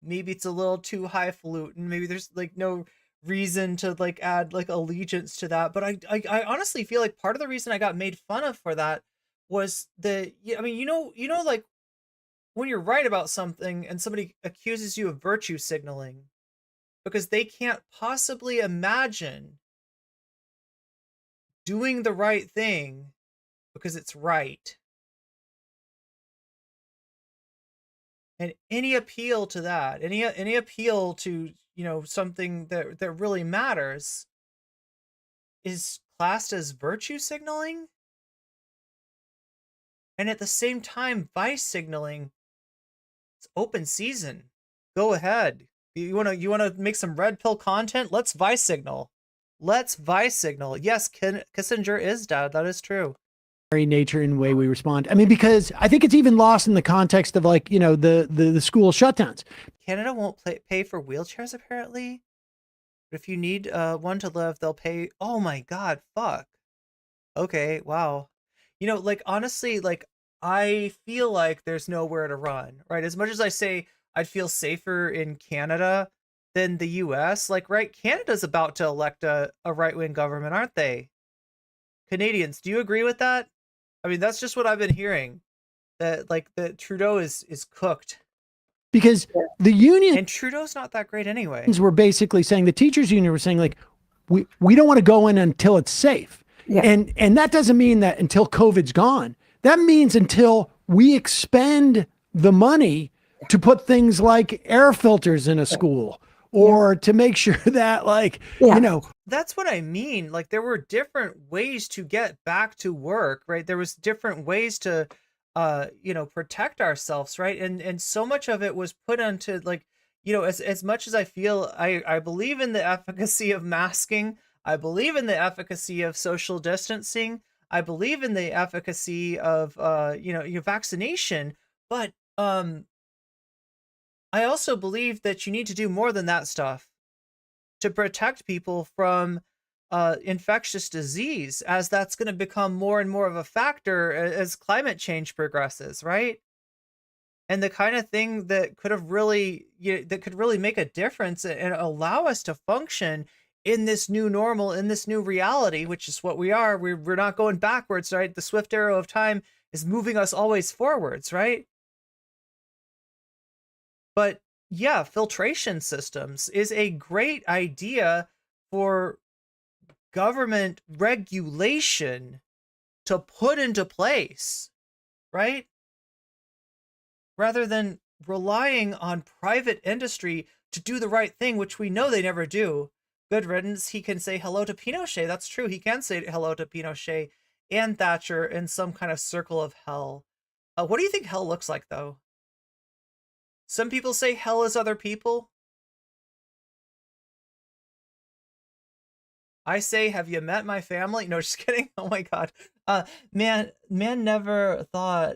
Maybe it's a little too highfalutin. Maybe there's like no reason to like add like allegiance to that. But I honestly feel like part of the reason I got made fun of for that was I mean, you know, like when you're right about something and somebody accuses you of virtue signaling because they can't possibly imagine doing the right thing because it's right. And any appeal to that, any appeal to, you know, something that really matters is classed as virtue signaling. And at the same time, vice signaling, it's open season. Go ahead. You wanna make some red pill content? Let's vice signal. Let's vice signal. Yes, Kissinger is dead. That is true. Nature and way we respond. I mean, because I think it's even lost in the context of like, you know, the school shutdowns. Canada won't pay for wheelchairs apparently, but if you need one to live, they'll pay. Oh my God, fuck. Okay, wow. You know, like honestly, like I feel like there's nowhere to run, right? As much as I say I'd feel safer in Canada than the US, like, right? Canada's about to elect a right-wing government, aren't they? Canadians, do you agree with that? I mean, that's just what I've been hearing, that like that Trudeau is cooked. Because the union and Trudeau's not that great anyway. We're basically saying, the teachers union were saying like, we don't want to go in until it's safe. Yeah. And that doesn't mean that until COVID's gone. That means until we expend the money to put things like air filters in a school, or to make sure that like, you know. That's what I mean. Like there were different ways to get back to work, right? There was different ways to, you know, protect ourselves, right? And so much of it was put onto like, you know, as much as I feel, I believe in the efficacy of masking. I believe in the efficacy of social distancing. I believe in the efficacy of, you know, your vaccination, but, I also believe that you need to do more than that stuff to protect people from infectious disease, as that's going to become more and more of a factor as climate change progresses, right? And the kind of thing that could have really, that could really make a difference and allow us to function in this new normal, in this new reality, which is what we are. We're not going backwards, right? The swift arrow of time is moving us always forwards, right? But yeah, filtration systems is a great idea for government regulation to put into place, right? Rather than relying on private industry to do the right thing, which we know they never do. Good riddance. He can say hello to Pinochet. That's true. He can say hello to Pinochet and Thatcher in some kind of circle of hell. What do you think hell looks like, though? Some people say hell is other people. I say, have you met my family? No, just kidding. Oh my God. Man never thought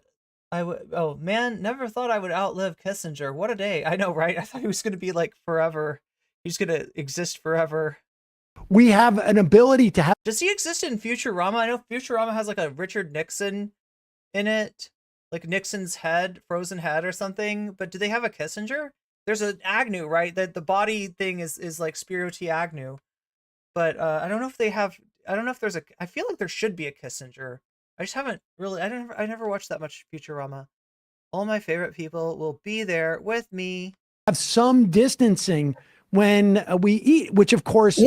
I would. Oh, man never thought I would outlive Kissinger. What a day. I know, right? I thought he was going to be like forever. He's going to exist forever. We have an ability to have. Does he exist in Futurama? I know Futurama has like a Richard Nixon in it. Like Nixon's head, frozen head or something. But do they have a Kissinger? there's an Agnew, right? That the body thing is like Spiro T. Agnew, but I don't know if they have. I don't know if there's a. I feel like there should be a Kissinger. I just haven't really. I never watched that much Futurama. All my favorite people will be there with me. Have some distancing when we eat, which of course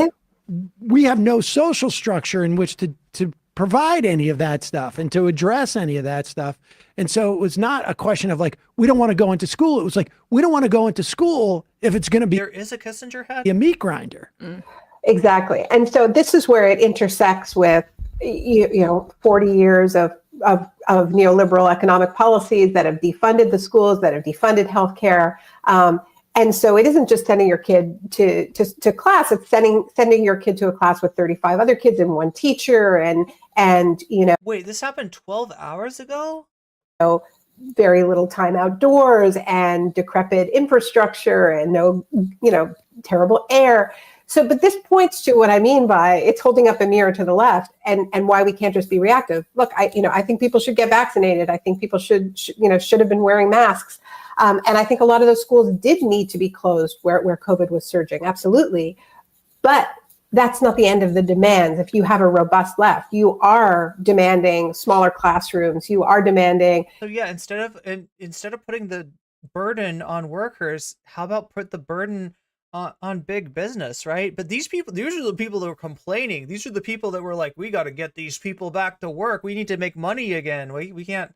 we have no social structure in which to provide any of that stuff and to address any of that stuff. And so it was not a question of like, we don't want to go into school. It was like, we don't want to go into school if it's going to be there is a Kissinger head, a meat grinder. Exactly. And so this is where it intersects with, 40 years of neoliberal economic policies that have defunded the schools, that have defunded healthcare. And so it isn't just sending your kid to class, it's sending your kid to a class with 35 other kids and one teacher and Wait, this happened 12 hours ago? Very little time outdoors and decrepit infrastructure and no, terrible air. So, but this points to what I mean by it's holding up a mirror to the left and why we can't just be reactive. Look, I think people should get vaccinated. I think people should have been wearing masks. And I think a lot of those schools did need to be closed where COVID was surging. Absolutely. But that's not the end of the demands. If you have a robust left, you are demanding smaller classrooms. You are demanding. So yeah, instead of putting the burden on workers, how about put the burden on big business, right? But these are the people that were complaining. These are the people that were like, we got to get these people back to work. We need to make money again. We can't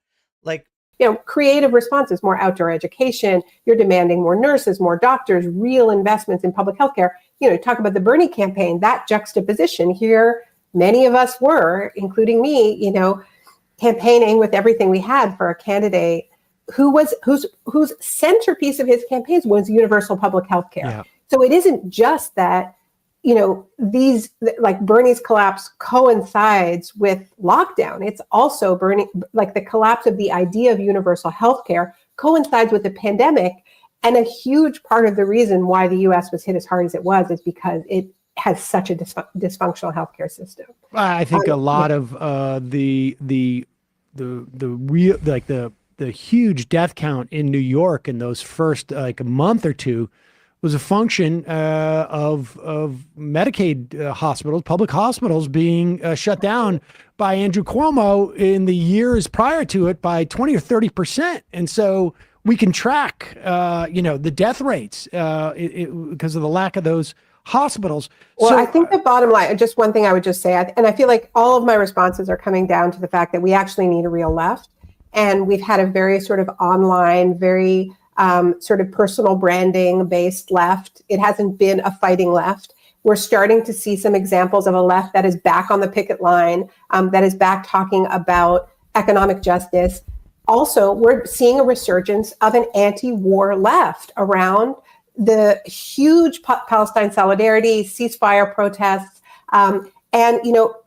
creative responses, more outdoor education. You're demanding more nurses, more doctors, real investments in public health care. Talk about the Bernie campaign, that juxtaposition here. Many of us were, including me, campaigning with everything we had for a candidate whose centerpiece of his campaigns was universal public health care. Yeah. So it isn't just that, these like Bernie's collapse coincides with lockdown. It's also the collapse of the idea of universal healthcare coincides with the pandemic. And a huge part of the reason why the U.S. was hit as hard as it was is because it has such a dysfunctional healthcare system. I think a lot of the real the huge death count in New York in those first a month or two was a function of Medicaid hospitals, public hospitals being shut down by Andrew Cuomo in the years prior to it by 20 or 30%. And so we can track, the death rates because of the lack of those hospitals. Well, I think the bottom line, just one thing I would just say, and I feel like all of my responses are coming down to the fact that we actually need a real left. And we've had a very sort of online, very sort of personal branding based left. It hasn't been a fighting left. We're starting to see some examples of a left that is back on the picket line, that is back talking about economic justice. Also, we're seeing a resurgence of an anti-war left around the huge Palestine solidarity, ceasefire protests. And,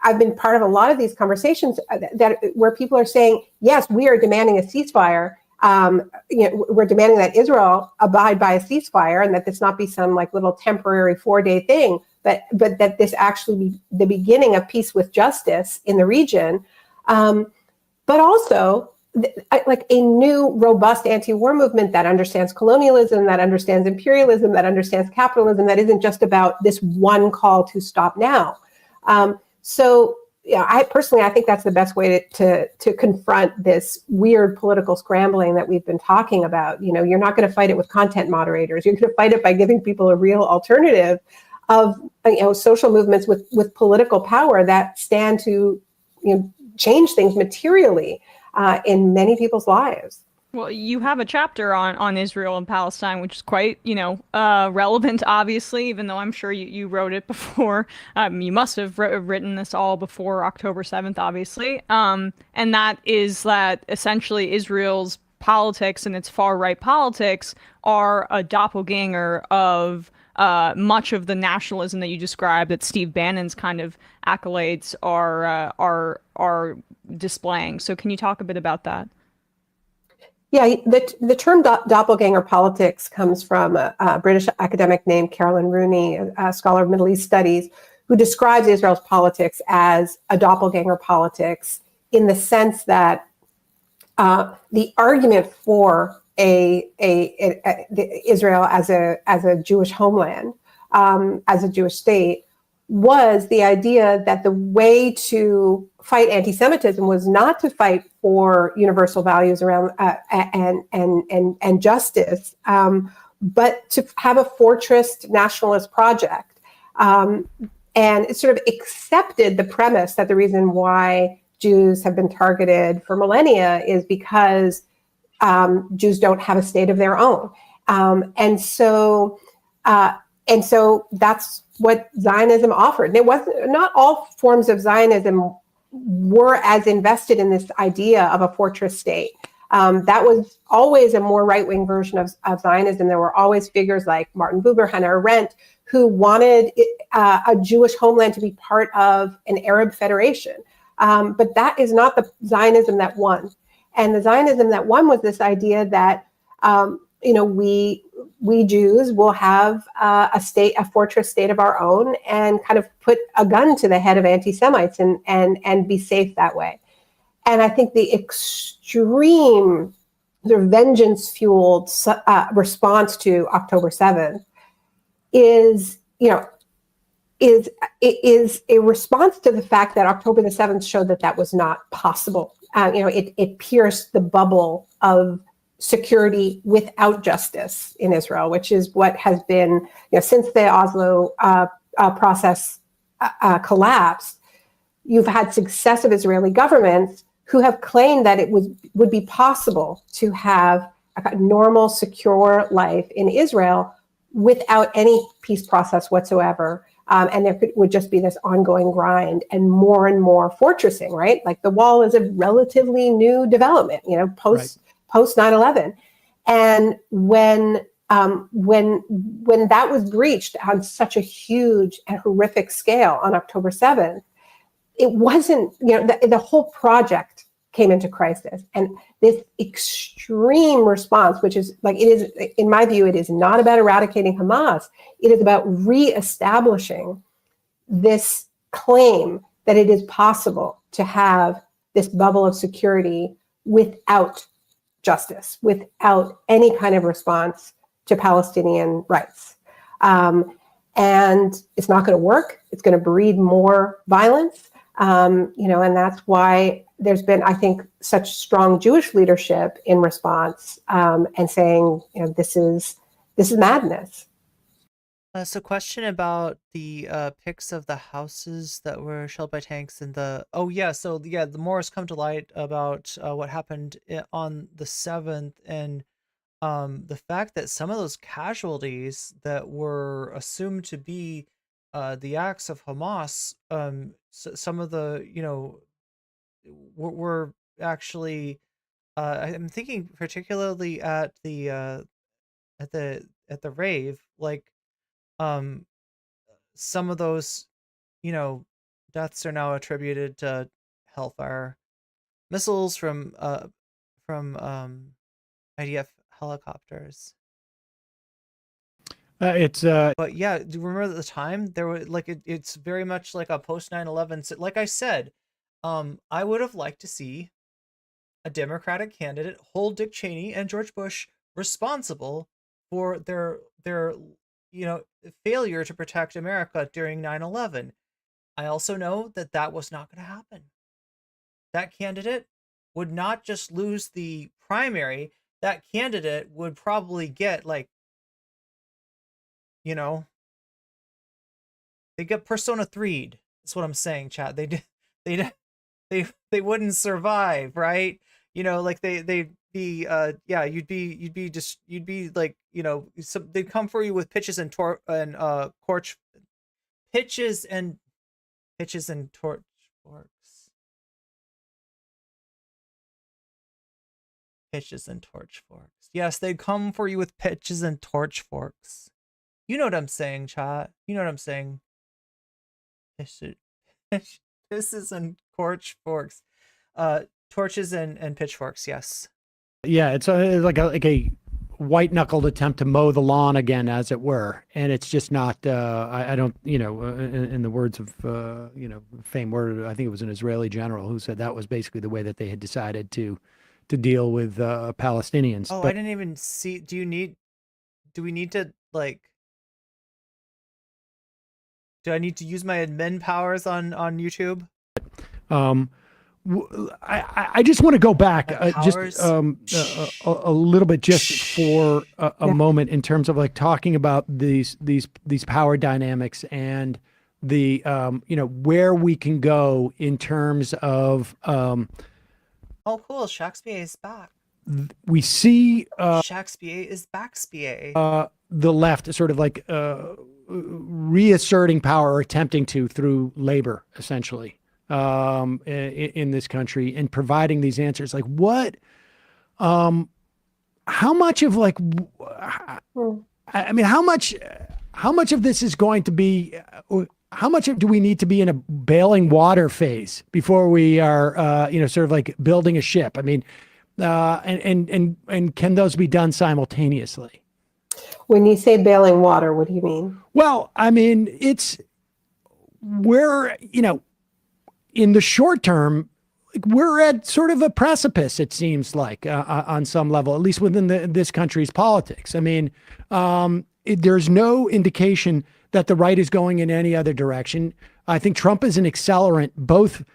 I've been part of a lot of these conversations where people are saying, yes, we are demanding a ceasefire. We're demanding that Israel abide by a ceasefire and that this not be some little temporary 4-day thing, but that this actually be the beginning of peace with justice in the region. But also a new robust anti-war movement that understands colonialism, that understands imperialism, that understands capitalism, that isn't just about this one call to stop now. I think that's the best way to confront this weird political scrambling that we've been talking about. You're not going to fight it with content moderators. You're going to fight it by giving people a real alternative of social movements with political power that stand to change things materially in many people's lives. Well, you have a chapter on Israel and Palestine, which is quite, relevant, obviously, even though I'm sure you wrote it before. You must have written this all before October 7th, obviously. And that is that essentially Israel's politics and its far-right politics are a doppelganger of much of the nationalism that you described that Steve Bannon's kind of accolades are displaying. So can you talk a bit about that? Yeah, the term doppelganger politics comes from a British academic named Carolyn Rooney, a scholar of Middle East studies, who describes Israel's politics as a doppelganger politics in the sense that the argument for Israel as a Jewish homeland, as a Jewish state, was the idea that the way to fight anti-Semitism was not to fight for universal values around and justice, but to have a fortress nationalist project. And it sort of accepted the premise that the reason why Jews have been targeted for millennia is because Jews don't have a state of their own. And so that's what Zionism offered. And it wasn't, not all forms of Zionism were as invested in this idea of a fortress state. That was always a more right-wing version of Zionism. There were always figures like Martin Buber, Hannah Arendt, who wanted a Jewish homeland to be part of an Arab federation. But that is not the Zionism that won. And the Zionism that won was this idea that, we Jews will have a fortress state of our own and kind of put a gun to the head of anti-Semites and be safe that way. And I think the extreme sort of vengeance-fueled response to October 7th is a response to the fact that October the 7th showed that was not possible. It pierced the bubble of security without justice in Israel, which is what has been, since the Oslo process collapsed. You've had successive Israeli governments who have claimed that it would be possible to have a normal, secure life in Israel without any peace process whatsoever. And there would just be this ongoing grind and more fortressing, right? Like the wall is a relatively new development, post 9/11. And when that was breached on such a huge and horrific scale on October 7th, it wasn't, the whole project came into crisis. And this extreme response, which is like, it is, in my view, it is not about eradicating Hamas. It is about reestablishing this claim that it is possible to have this bubble of security without justice, without any kind of response to Palestinian rights. And it's not going to work. It's going to breed more violence. And that's why there's been, I think, such strong Jewish leadership in response and saying, this is madness. So question about the pics of the houses that were shelled by tanks and the more has come to light about what happened on the 7th, and the fact that some of those casualties that were assumed to be the acts of Hamas, some of the were actually I'm thinking particularly at the rave, like some of those deaths are now attributed to Hellfire missiles from IDF helicopters. But yeah, do you remember at the time there were it's very much like a post 9/11. So, like I said, I would have liked to see a Democratic candidate hold Dick Cheney and George Bush responsible for their failure to protect America during 9/11. I also know that was not going to happen. That candidate would not just lose the primary. That candidate would probably get they get Persona 3'd. That's what I'm saying, chat. They wouldn't survive, right? They'd be they'd come for you with pitches and torch forks. Pitches and torch forks. Yes, they'd come for you with pitches and torch forks. You know what I'm saying, chat. You know what I'm saying. Pitches and torch forks. Torches and pitchforks, yes. Yeah, it's like a white-knuckled attempt to mow the lawn again, as it were. And it's just not, I don't, in the words of, famed word, I think it was an Israeli general who said that was basically the way that they had decided to to deal with Palestinians. Oh, but, I didn't even see. Do we need to like? Do I need to use my admin powers on YouTube? I just want to go back just a little bit, just for a moment, in terms of like talking about these power dynamics and the where we can go in terms of oh, cool, Shakespeare is back. We see Shakespeare is back. The left sort of like reasserting power, or attempting to, through labor, essentially, in this country, and providing these answers. Like what, how much of like, I mean, how much of this is going to be, how much do we need to be in a bailing water phase before we are, sort of like building a ship? I mean, and can those be done simultaneously? When you say bailing water, what do you mean? Well, I mean, we're, in the short term, we're at sort of a precipice, it seems like, on some level, at least within this country's politics. I mean, there's no indication that the right is going in any other direction. I think Trump is an accelerant, both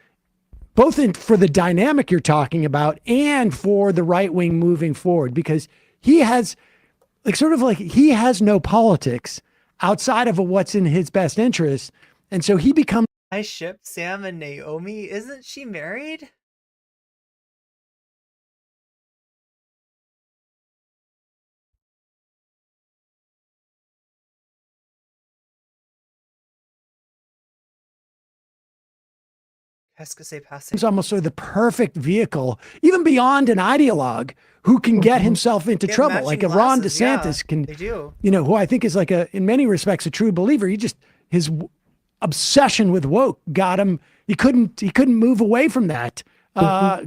for the dynamic you're talking about and for the right wing moving forward, because he has he has no politics outside of what's in his best interest. And so he becomes. I ship Sam and Naomi. Isn't she married? He's almost sort of the perfect vehicle, even beyond an ideologue who can get himself into trouble. Like a Ron DeSantis can, who I think is like in many respects, a true believer. His obsession with woke got him. He couldn't move away from that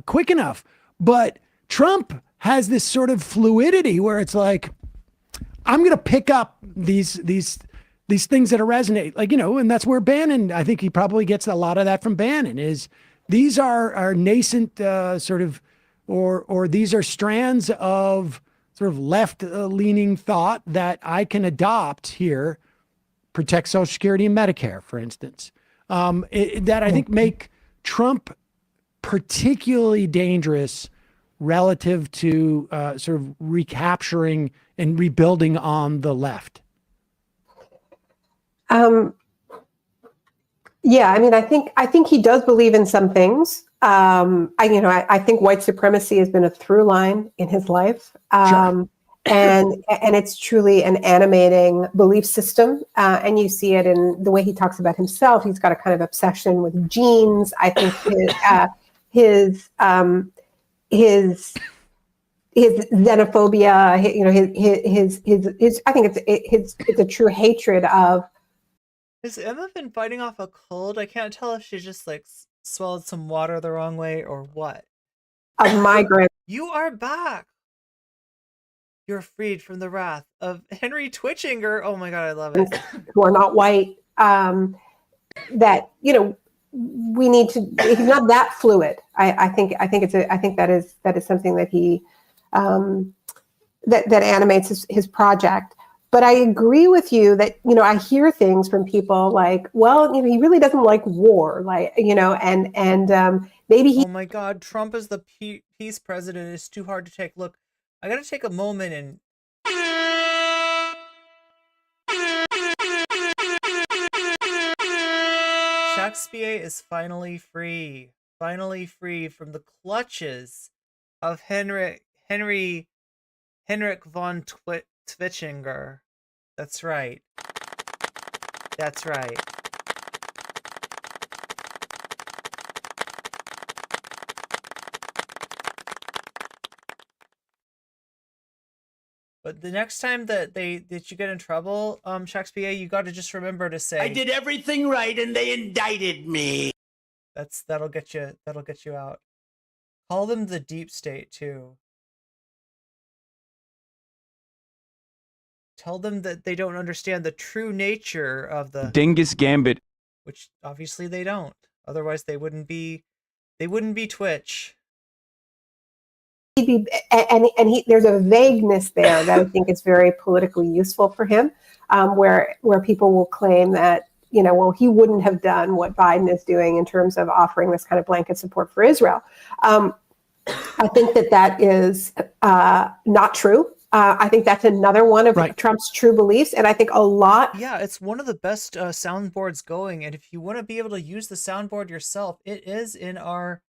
quick enough. But Trump has this sort of fluidity where it's like, I'm going to pick up these things that resonate, like, and that's where Bannon, I think he probably gets a lot of that from Bannon, is these are nascent sort of, or these are strands of sort of left leaning thought that I can adopt here, protect Social Security and Medicare, for instance, that I think make Trump particularly dangerous relative to sort of recapturing and rebuilding on the left. Yeah, I mean, I think he does believe in some things. I think white supremacy has been a through line in his life. Sure. And it's truly an animating belief system. And you see it in the way he talks about himself. He's got a kind of obsession with genes. I think his xenophobia, his I think it's a true hatred of. Has Emma been fighting off a cold? I can't tell if she just like swallowed some water the wrong way or what. Of migrants. You are back. You're freed from the wrath of Henry Twitchinger. Oh my God, I love it. Who are not white. That we need to. He's not that fluid. I think that is something that he that animates his project. But I agree with you that, I hear things from people like, well, he really doesn't like war, like, and maybe he. Oh my God, Trump is the peace president. It's too hard to take. Look, I got to take a moment and. Shakespeare is finally free from the clutches of Henrik von Twitchinger. That's right. That's right. But the next time that you get in trouble, Shakespeare, you got to just remember to say, I did everything right and they indicted me. That'll get you out. Call them the deep state too. Tell them that they don't understand the true nature of the Dingus Gambit, which obviously they don't. Otherwise they wouldn't be Twitch. There's a vagueness there that I think is very politically useful for him, where people will claim that, well, he wouldn't have done what Biden is doing in terms of offering this kind of blanket support for Israel. I think that is not true. I think that's another one of Trump's true beliefs. And I think a lot. Yeah, it's one of the best soundboards going. And if you want to be able to use the soundboard yourself, it is in our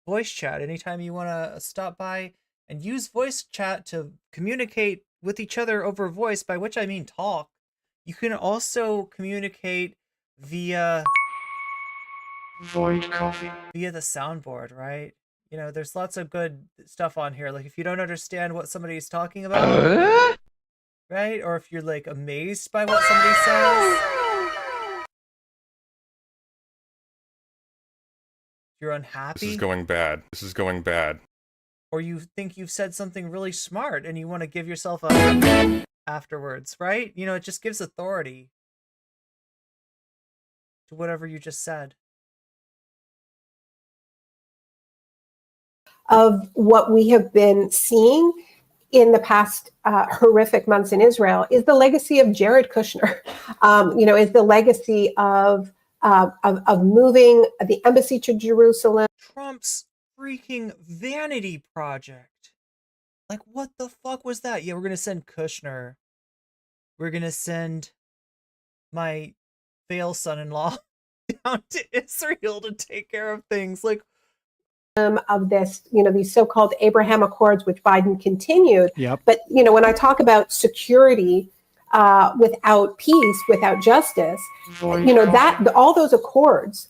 voice chat. Anytime you want to stop by and use voice chat to communicate with each other over voice, by which I mean talk, you can also communicate via the soundboard, right? There's lots of good stuff on here. Like if you don't understand what somebody's talking about, right? Or if you're like amazed by what somebody says, you're unhappy. This is going bad. This is going bad. Or you think you've said something really smart and you want to give yourself a afterwards, right? It just gives authority to whatever you just said. Of what we have been seeing in the past horrific months in Israel is the legacy of Jared Kushner, is the legacy of moving the embassy to Jerusalem. Trump's freaking vanity project. Like, what the fuck was that? Yeah, we're going to send Kushner. We're going to send my fail son-in-law down to Israel to take care of things. Like, of this, these so-called Abraham Accords, which Biden continued. Yep. But, when I talk about security without peace, without justice, that all those accords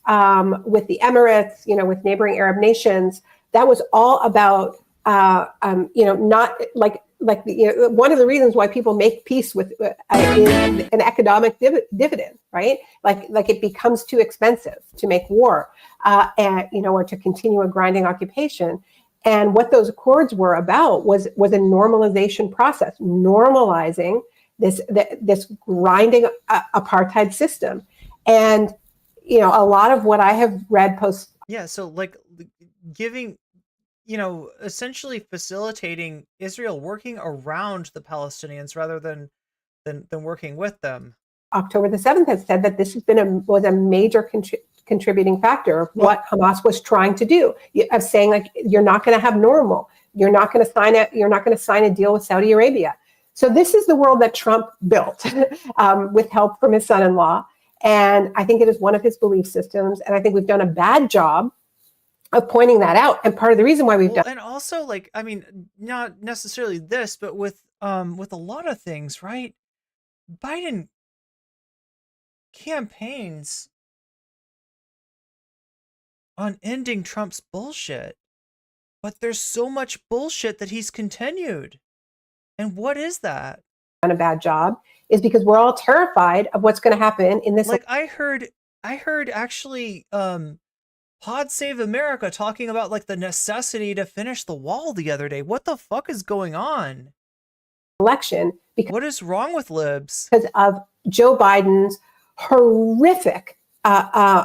with the Emirates, with neighboring Arab nations, that was all about, not like one of the reasons why people make peace with is an economic dividend, right? Like it becomes too expensive to make war, or to continue a grinding occupation. And what those accords were about was a normalization process, normalizing this grinding apartheid system. And a lot of what I have read post. Yeah, so like giving. Essentially facilitating Israel working around the Palestinians rather than working with them. October the 7th has said that this has been was a major contributing factor of what Hamas was trying to do, of saying like, you're not going to have normal, you're not going to sign a deal with Saudi Arabia. So this is the world that Trump built with help from his son-in-law, and I think it is one of his belief systems. And I think we've done a bad job of pointing that out, and part of the reason why we've done. And also, like, I mean, not necessarily this, but with a lot of things, right? Biden campaigns on ending Trump's bullshit, but there's so much bullshit that he's continued. And what is that? Done a bad job is because we're all terrified of what's going to happen in this. Like I heard actually. Pod Save America talking about like the necessity to finish the wall the other day. What the fuck is going on? Election. What is wrong with libs? Because of Joe Biden's horrific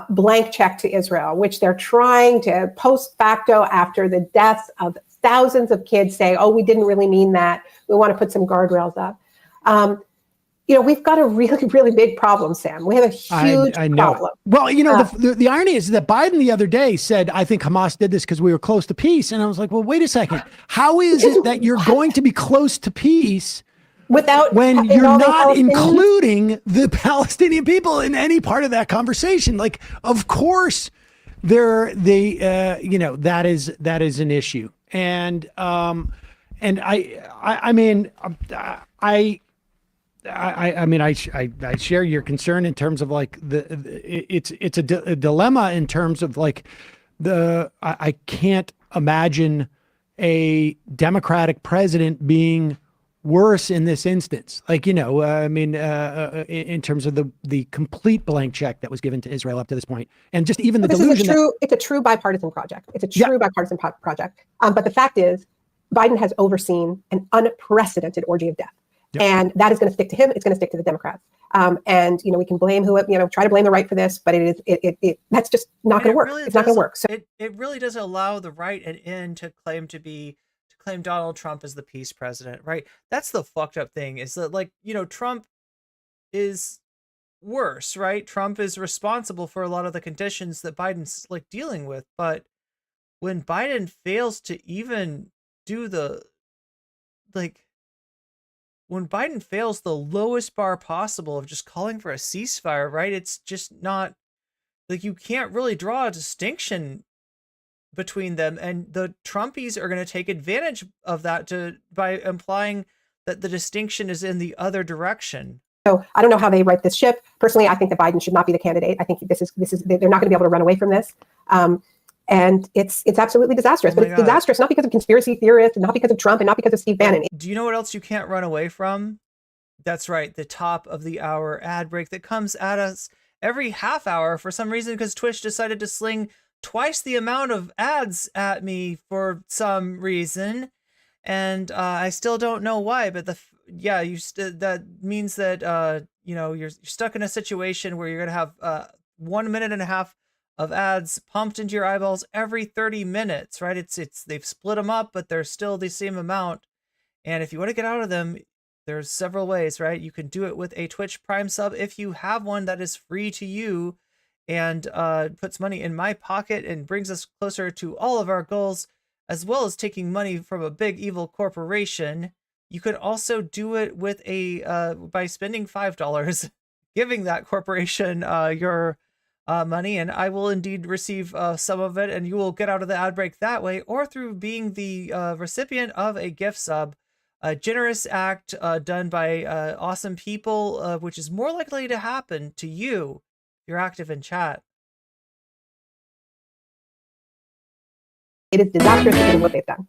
blank check to Israel, which they're trying to post facto after the deaths of thousands of kids, say, oh, we didn't really mean that. We want to put some guardrails up. We've got a really, really big problem, Sam. We have a huge problem. Well, the irony is that Biden the other day said, I think Hamas did this because we were close to peace. And I was like, well, wait a second. How is it that you're going to be close to peace when you're not including the Palestinian people in any part of that conversation? Like, of course, that is an issue. And I share your concern in terms of like it's a dilemma in terms of like I can't imagine a Democratic president being worse in this instance. Like, in terms of the complete blank check that was given to Israel up to this point. And just even the delusion. It's a true bipartisan project. It's a true bipartisan project. But the fact is, Biden has overseen an unprecedented orgy of death. Yep. And that is going to stick to him. It's going to stick to the Democrats. We can blame try to blame the right for this, but that's just not going to work. It's not going to work. So it really does allow the right and in to claim to be to claim Donald Trump as the peace president, right? That's the fucked up thing, is that, like, you know, Trump is worse, right? Trump is responsible for a lot of the conditions that Biden's like dealing with. But when Biden fails to even do the, like, when Biden fails the lowest bar possible of just calling for a ceasefire, right? It's just not, like, you can't really draw a distinction between them. And the Trumpies are going to take advantage of that by implying that the distinction is in the other direction. So I don't know how they right this ship. Personally, I think that Biden should not be the candidate. I think this is they're not going to be able to run away from this. And it's absolutely disastrous. But it's disastrous not because of conspiracy theorists, and not because of Trump, and not because of Steve Bannon. Do you know what else you can't run away from? That's right, the top of the hour ad break that comes at us every half hour for some reason, because Twitch decided to sling twice the amount of ads at me for some reason. And I still don't know why, but that means that you know, you're stuck in a situation where you're gonna have 1 minute and a half of ads pumped into your eyeballs every 30 minutes, right? They've split them up, but they're still the same amount. And if you want to get out of them, there's several ways, right? You can do it with a Twitch Prime sub if you have one that is free to you and puts money in my pocket and brings us closer to all of our goals, as well as taking money from a big evil corporation. You could also do it with by spending $5, giving that corporation your money, and I will indeed receive some of it, and you will get out of the ad break that way, or through being the recipient of a gift sub, a generous act done by awesome people, which is more likely to happen to you if you're active in chat. It is disastrous to what they've done.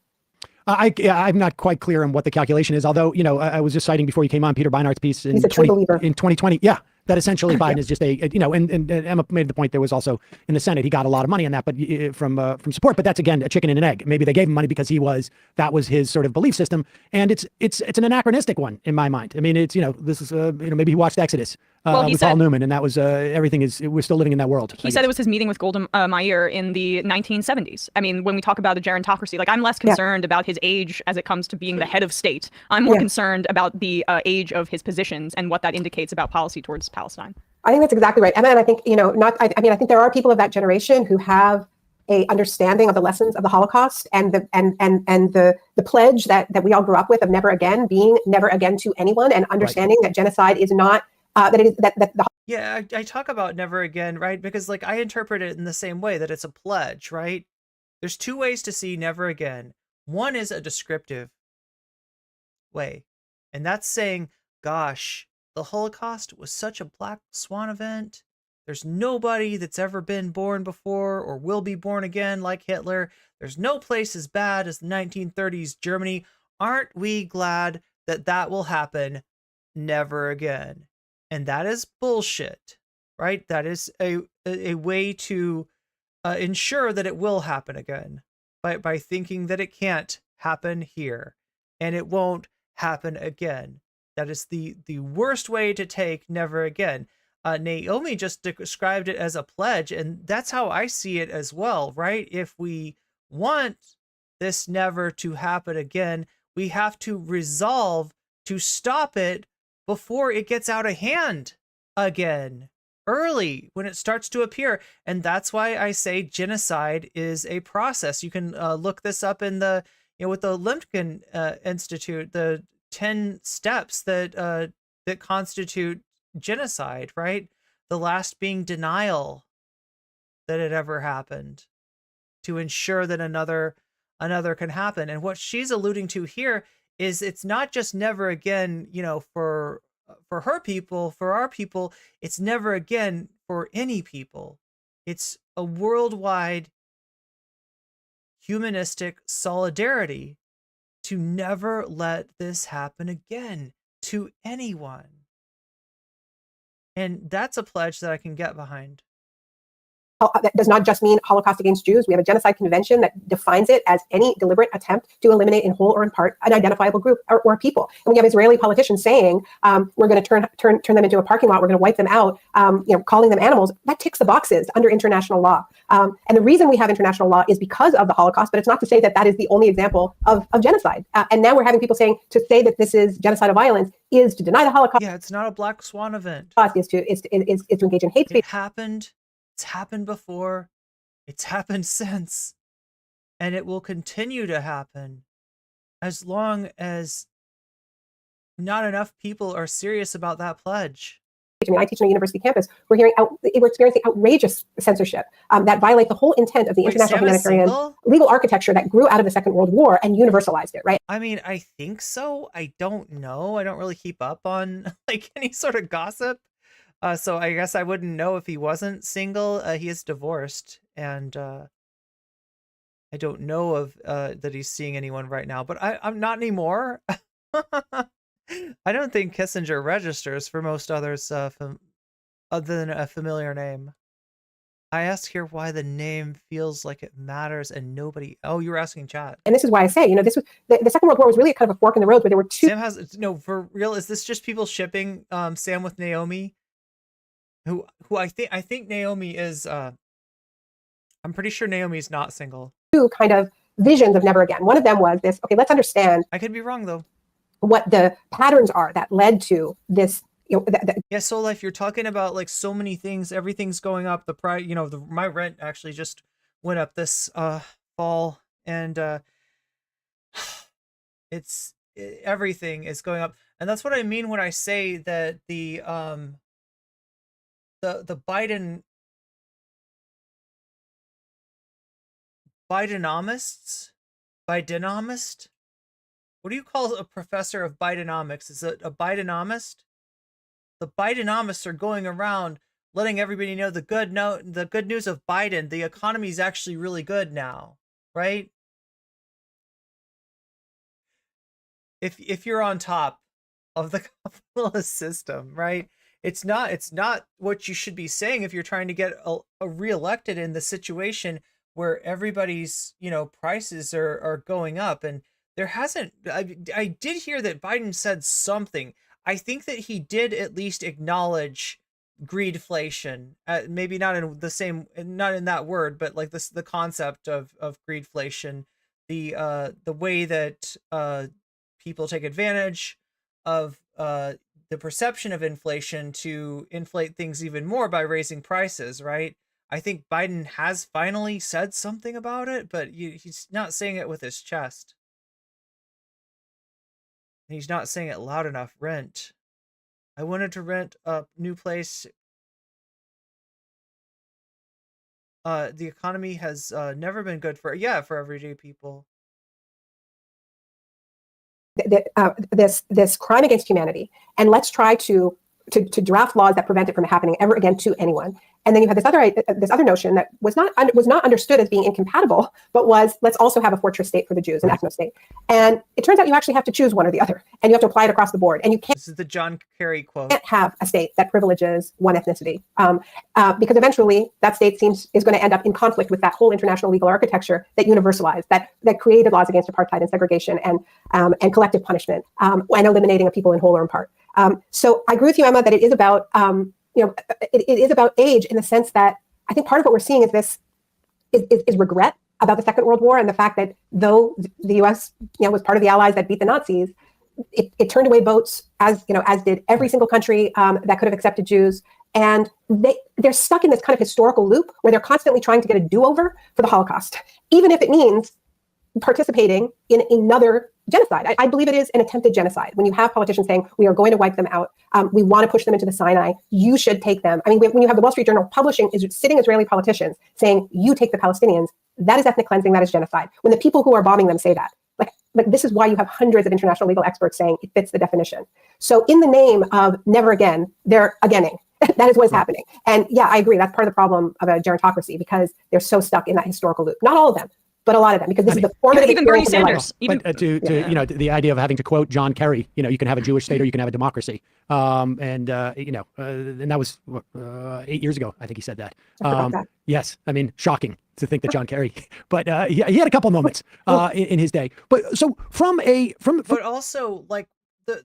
I'm not quite clear on what the calculation is, although, you know, I was just citing before you came on Peter Beinart's piece in 2020. Yeah, that essentially Biden is just you know, and Emma made the point there was also in the Senate, he got a lot of money on that, but from support. But that's, again, a chicken and an egg. Maybe they gave him money because that was his sort of belief system. And it's an anachronistic one in my mind. I mean, it's, you know, this is, you know, maybe he watched Exodus with Paul Newman, and that was we're still living in that world. He said it was his meeting with Golda Meir in the 1970s. I mean, when we talk about a gerontocracy, like, I'm less concerned about his age as it comes to being the head of state. I'm more concerned about the age of his positions and what that indicates about policy towards Palestine. I think that's exactly right, Emma. And I think, you know, I mean, I think there are people of that generation who have a understanding of the lessons of the Holocaust and the pledge that we all grew up with of never again, being never again to anyone, and understanding that genocide is not Yeah, I talk about never again, right? Because, like, I interpret it in the same way, that it's a pledge, right? There's two ways to see never again. One is a descriptive way, and that's saying, gosh, the Holocaust was such a black swan event. There's nobody that's ever been born before or will be born again like Hitler. There's no place as bad as the 1930s Germany. Aren't we glad that that will happen never again? And that is bullshit, right? That is a way to ensure that it will happen again by thinking that it can't happen here and it won't happen again. That is the worst way to take never again. Naomi just described it as a pledge, and that's how I see it as well, right? If we want this never to happen again, we have to resolve to stop it before it gets out of hand again, early, when it starts to appear. And that's why I say genocide is a process. You can look this up in the, you know, with the Lemkin Institute, the 10 steps that constitute genocide, right? The last being denial that it ever happened, to ensure that another can happen. And what she's alluding to here is it's not just never again, you know, for her people, for our people, it's never again for any people. It's a worldwide humanistic solidarity to never let this happen again to anyone. And that's a pledge that I can get behind. that does not just mean Holocaust against Jews. We have a genocide convention that defines it as any deliberate attempt to eliminate in whole or in part an identifiable group or people. And we have Israeli politicians saying, we're going to turn them into a parking lot. We're going to wipe them out, calling them animals. That ticks the boxes under international law. And the reason we have international law is because of the Holocaust, but it's not to say that that is the only example of genocide. And now we're having people saying to say that this is genocidal violence is to deny the Holocaust. Yeah, it's not a black swan event. Is to engage in hate speech. It happened. It's happened before. It's happened since. And it will continue to happen as long as not enough people are serious about that pledge. I mean, I teach on a university campus. We're experiencing outrageous censorship that violate the whole intent of the international humanitarian legal architecture that grew out of the Second World War and universalized it, right? I mean, I think so. I don't know. I don't really keep up on like any sort of gossip. So I guess I wouldn't know if he wasn't single. He is divorced, and I don't know of that he's seeing anyone right now. But I'm not anymore. I don't think Kissinger registers for most others other than a familiar name. I asked here why the name feels like it matters and nobody... Oh, you were asking chat. And this is why I say, this was the Second World War was really kind of a fork in the road where there were two... Sam has... No, for real, is this just people shipping Sam with Naomi? Who I think Naomi is... I'm pretty sure Naomi's not single. Two kind of visions of never again. One of them was this, okay, let's understand... I could be wrong, though. What the patterns are that led to this... Yeah, so life, you're talking about like so many things. Everything's going up. The price, my rent actually just went up this fall, and everything is going up. And that's what I mean when I say that the Bidenomists. What do you call a professor of Bidenomics? Is it a Bidenomist? The Bidenomists are going around letting everybody know the good news of Biden. The economy is actually really good now, right? If you're on top of the capitalist system, right? It's not what you should be saying if you're trying to get a reelected in the situation where everybody's prices are going up. And there hasn't. I did hear that Biden said something. I think that he did at least acknowledge greedflation. Maybe not in that word, but like the concept of greedflation, the way that people take advantage of the perception of inflation to inflate things even more by raising prices. Right? I think Biden has finally said something about it, but he's not saying it with his chest. He's not saying it loud enough. Rent. I wanted to rent a new place. The economy has never been good for everyday people. This crime against humanity, and let's try to draft laws that prevent it from happening ever again to anyone. And then you have this other notion that was not understood as being incompatible, but was, let's also have a fortress state for the Jews, an ethno state. And it turns out you actually have to choose one or the other, and you have to apply it across the board. And you can't. This is the John Kerry quote. Can't have a state that privileges one ethnicity, because eventually that state is going to end up in conflict with that whole international legal architecture that universalized, that created laws against apartheid and segregation and collective punishment, and eliminating of people in whole or in part. So I agree with you, Emma, that it is about it is about age in the sense that I think part of what we're seeing is regret about the Second World War and the fact that though the U.S. Was part of the Allies that beat the Nazis, it turned away votes as did every single country that could have accepted Jews, and they're stuck in this kind of historical loop where they're constantly trying to get a do-over for the Holocaust, even if it means participating in another genocide. I believe it is an attempted genocide. When you have politicians saying, we are going to wipe them out, we want to push them into the Sinai, you should take them. I mean, when you have the Wall Street Journal publishing sitting Israeli politicians saying, you take the Palestinians, that is ethnic cleansing, that is genocide. When the people who are bombing them say that, like this is why you have hundreds of international legal experts saying it fits the definition. So in the name of never again, they're againing. That is what is happening. And yeah, I agree. That's part of the problem of a gerontocracy because they're so stuck in that historical loop. Not all of them, but a lot of them, because this is the formative even Bernie experience of their life. Sanders. But you know, the idea of having to quote John Kerry, you know, you can have a Jewish state or you can have a democracy. And that was 8 years ago, I think he said that. Yes, I mean, shocking to think that John Kerry, but he had a couple moments in his day. But so but also like the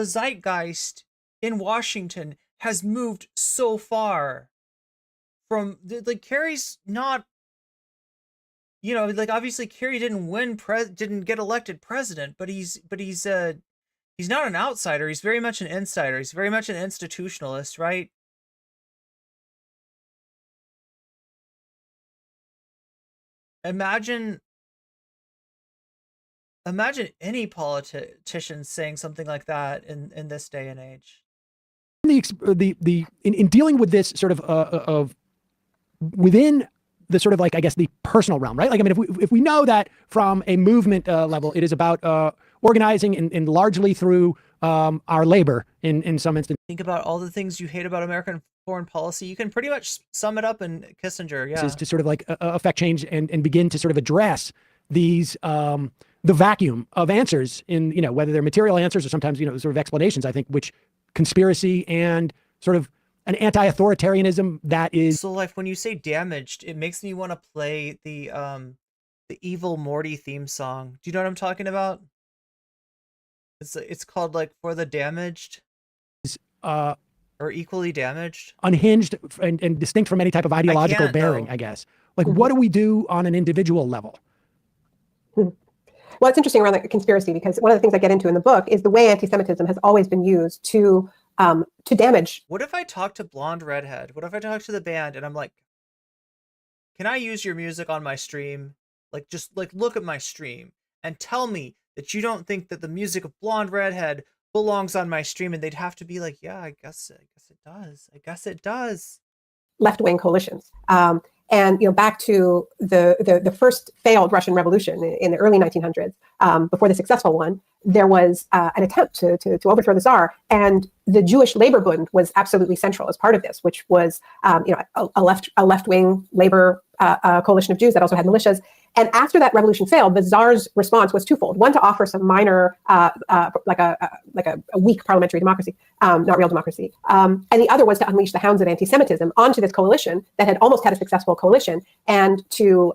zeitgeist in Washington has moved so far from like Kerry's not, you know, like obviously Kerry didn't get elected president, but he's not an outsider. He's very much an insider. He's very much an institutionalist, right? Imagine any politician saying something like that in this day and age. In dealing with this sort of within the sort of like, I guess, the personal realm, right? Like, I mean, if we know that from a movement level, it is about organizing and largely through our labor in some instances. Think about all the things you hate about American foreign policy. You can pretty much sum it up in Kissinger. Yeah. To sort of like affect change and begin to sort of address these, the vacuum of answers in, you know, whether they're material answers or sometimes, you know, sort of explanations, I think, which conspiracy and sort of an anti-authoritarianism that is. So like when you say damaged, it makes me want to play the Evil Morty theme song. Do you know what I'm talking about? It's called like For the Damaged. Or Equally Damaged. Unhinged and distinct from any type of ideological bearing, I guess. Like, what do we do on an individual level? Well, it's interesting around the conspiracy, because one of the things I get into in the book is the way anti-Semitism has always been used to damage. What if I talk to Blonde Redhead? What if I talk to the band and I'm like, can I use your music on my stream? Like, just like look at my stream and tell me that you don't think that the music of Blonde Redhead belongs on my stream, and they'd have to be like, yeah, I guess it does. I guess it does. Left-wing coalitions. And you know, back to the first failed Russian Revolution in the early 1900s, before the successful one, there was an attempt to overthrow the Tsar, and the Jewish Labor Bund was absolutely central as part of this, which was a left-wing labor coalition of Jews that also had militias. And after that revolution failed, the Tsar's response was twofold: one, to offer some minor, like a weak parliamentary democracy, not real democracy, and the other was to unleash the hounds of anti-Semitism onto this coalition that had almost had a successful coalition, and to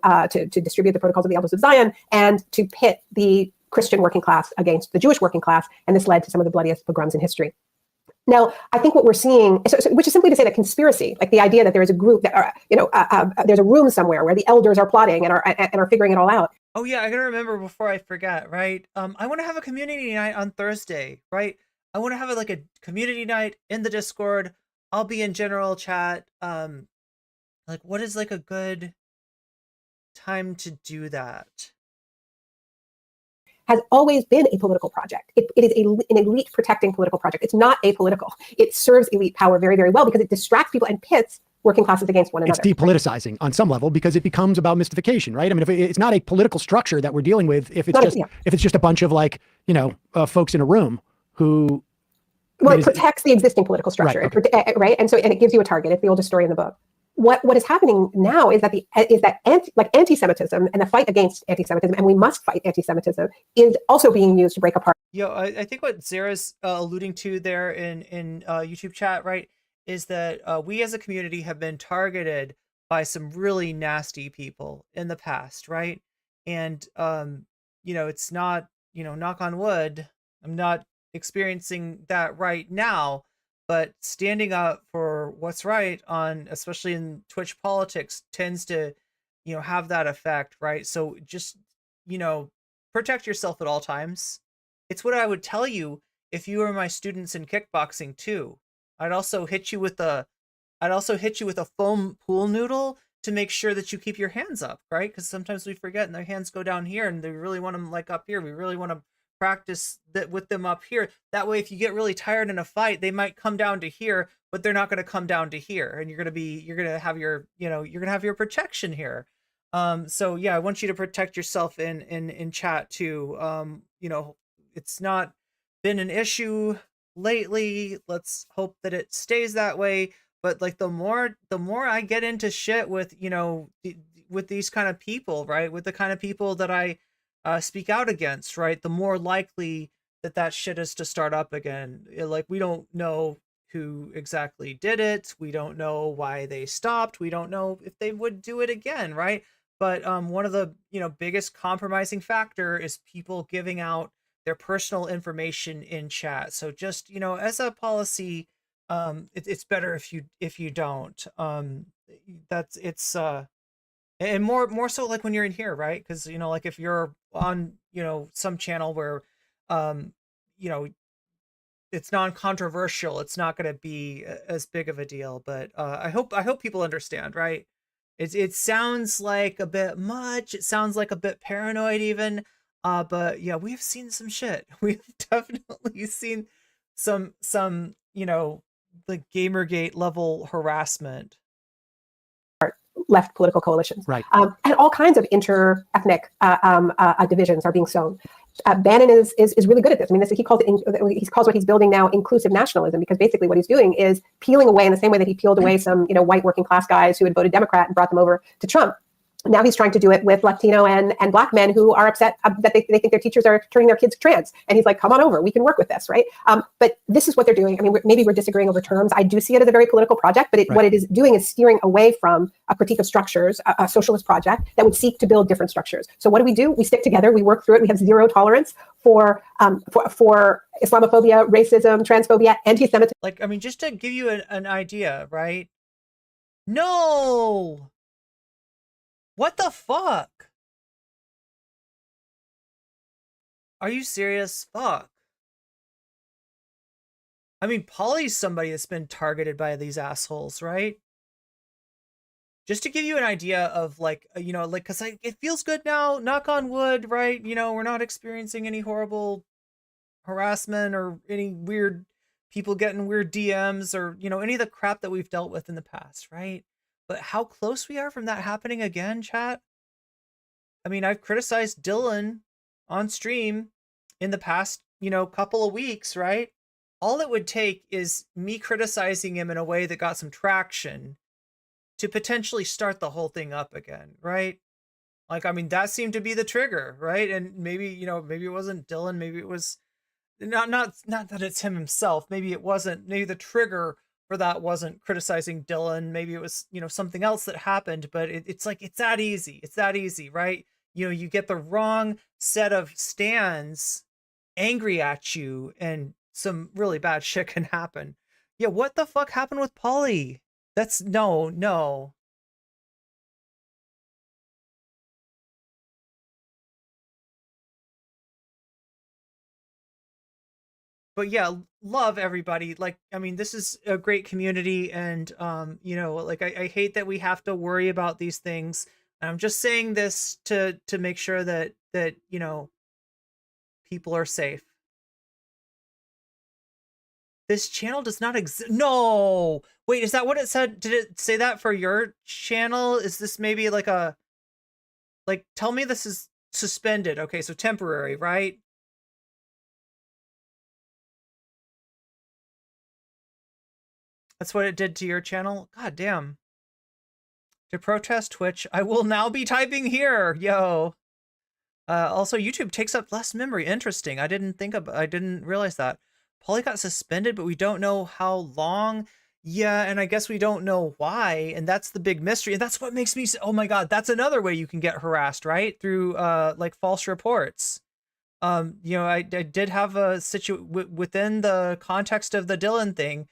distribute the protocols of the Elders of Zion, and to pit the Christian working class against the Jewish working class. And this led to some of the bloodiest pogroms in history. Now, I think what we're seeing, which is simply to say that conspiracy, like the idea that there is a group that, there's a room somewhere where the elders are plotting and are figuring it all out. Oh yeah, I gotta remember before I forget, right? I want to have a community night on Thursday, right? I want to have like a community night in the Discord. I'll be in general chat. Like, what is like a good time to do that? Has always been a political project. It is an elite protecting political project. It's not apolitical. It serves elite power very, very well because it distracts people and pits working classes against one another. It's depoliticizing on some level because it becomes about mystification, right? I mean, if it's not a political structure that we're dealing with, if it's just a bunch of like, folks in a room who. Well, it protects the existing political structure, right? Right? And it gives you a target. It's the oldest story in the book. What is happening now is that anti-Semitism and the fight against anti-Semitism, and we must fight anti-Semitism, is also being used to break apart. I think what Zara's alluding to there in YouTube chat, right, is that we as a community have been targeted by some really nasty people in the past, right? And it's not, knock on wood, I'm not experiencing that right now. But standing up for what's right especially in Twitch politics, tends to, have that effect, right? So just, protect yourself at all times. It's what I would tell you if you were my students in kickboxing too. I'd also hit you with a foam pool noodle to make sure that you keep your hands up, right? Because sometimes we forget and their hands go down here and they really want them like up here. We really want to practice that with them up here. That way, if you get really tired in a fight, they might come down to here, but they're not going to come down to here. And you're going to have your protection here. So yeah, I want you to protect yourself in chat too. It's not been an issue lately. Let's hope that it stays that way. But like the more I get into shit with, with these kind of people, right? With the kind of people that I speak out against, right? The more likely that shit is to start up again. Like, we don't know who exactly did it. We don't know why they stopped. We don't know if they would do it again, right? But one of the, biggest compromising factor is people giving out their personal information in chat. So just, as a policy, it's better if you don't. And more so like when you're in here, right? Because like if you're on some channel where it's non-controversial, it's not going to be as big of a deal. But I hope people understand, right? It sounds like a bit much. It sounds like a bit paranoid even. But yeah, we've seen some shit. We've definitely seen some like Gamergate level harassment. Left political coalitions. Right. And all kinds of inter-ethnic divisions are being sown. Bannon is really good at this. I mean, he calls what he's building now inclusive nationalism, because basically what he's doing is peeling away, in the same way that he peeled away some white working class guys who had voted Democrat and brought them over to Trump. Now he's trying to do it with Latino and Black men who are upset that they think their teachers are turning their kids trans. And he's like, come on over, we can work with this, right? But this is what they're doing. I mean, maybe we're disagreeing over terms. I do see it as a very political project, but what it is doing is steering away from a critique of structures, a socialist project that would seek to build different structures. So what do? We stick together, we work through it, we have zero tolerance for Islamophobia, racism, transphobia, anti-Semitism. Like, I mean, just to give you an idea, right? No! What the fuck? Are you serious? Fuck. I mean, Polly's somebody that's been targeted by these assholes, right? Just to give you an idea of like, because it feels good now, knock on wood, right? We're not experiencing any horrible harassment or any weird people getting weird DMs or, any of the crap that we've dealt with in the past, right? But how close we are from that happening again, chat? I mean, I've criticized Dylan on stream in the past, couple of weeks, right? All it would take is me criticizing him in a way that got some traction to potentially start the whole thing up again, right? Like, I mean, that seemed to be the trigger, right? And maybe, maybe it wasn't Dylan, maybe it was not that it's him himself. Maybe it wasn't, maybe the trigger for that wasn't criticizing Dylan. Maybe it was, something else that happened, but it's like, it's that easy. It's that easy, right? You get the wrong set of stands angry at you and some really bad shit can happen. Yeah. What the fuck happened with Polly? That's no. But yeah, love everybody. Like, I mean, this is a great community, and like I hate that we have to worry about these things. And I'm just saying this to make sure that people are safe. This channel does not exist. No, wait, is that what it said? Did it say that for your channel? Is this maybe like tell me this is suspended? Okay, so temporary, right? That's what it did to your channel? God damn. To protest Twitch, I will now be typing here. Yo. Also, YouTube takes up less memory. Interesting. I didn't realize that. Polly got suspended, but we don't know how long. Yeah, and I guess we don't know why. And that's the big mystery. And that's what makes me say, oh my God, that's another way you can get harassed, right? Through like false reports. I did have a within the context of the Dylan thing.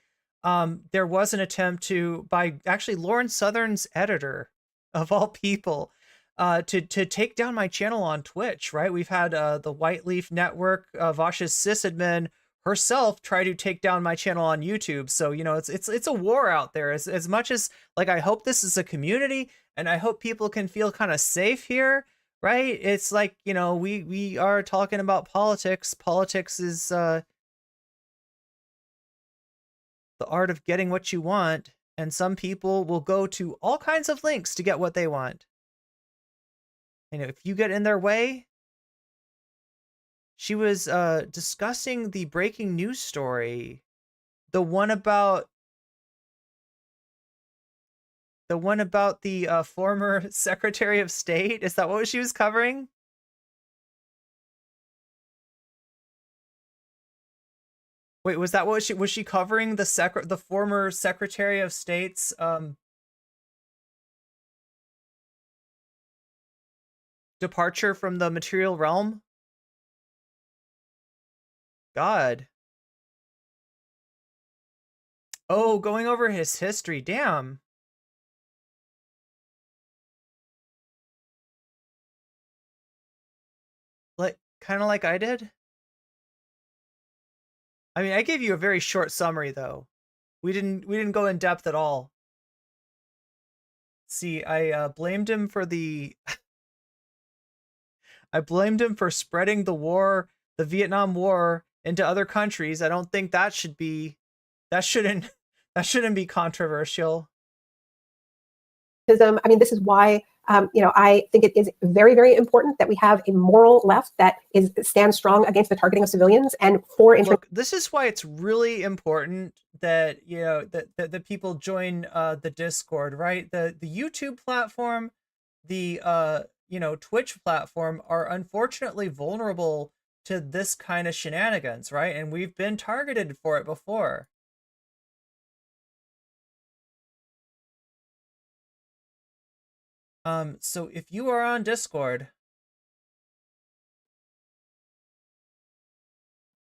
There was an attempt by actually Lauren Southern's editor, of all people, to take down my channel on Twitch, right? We've had the White Leaf Network, Vaush's sysadmin herself try to take down my channel on YouTube. So, it's a war out there. As much as like I hope this is a community and I hope people can feel kind of safe here, right? It's like, we are talking about politics. Politics is the art of getting what you want, and some people will go to all kinds of links to get what they want. And if you get in their way, she was discussing the breaking news story, the one about The one about the former Secretary of State? Is that what she was covering? Wait, was that what was she covering the former Secretary of State's departure from the material realm? God. Oh, going over his history. Damn. Like, kind of like I did? I mean, I gave you a very short summary, though. We didn't go in depth at all. See, I blamed him for the... I blamed him for spreading the war, the Vietnam War, into other countries. I don't think that should be... That shouldn't be controversial. I mean, this is why, I think it is very, very important that we have a moral left that stands strong against the targeting of civilians and for. Look, this is why it's really important that that people join the Discord, right? The YouTube platform, the Twitch platform are unfortunately vulnerable to this kind of shenanigans, right? And we've been targeted for it before. So if you are on Discord,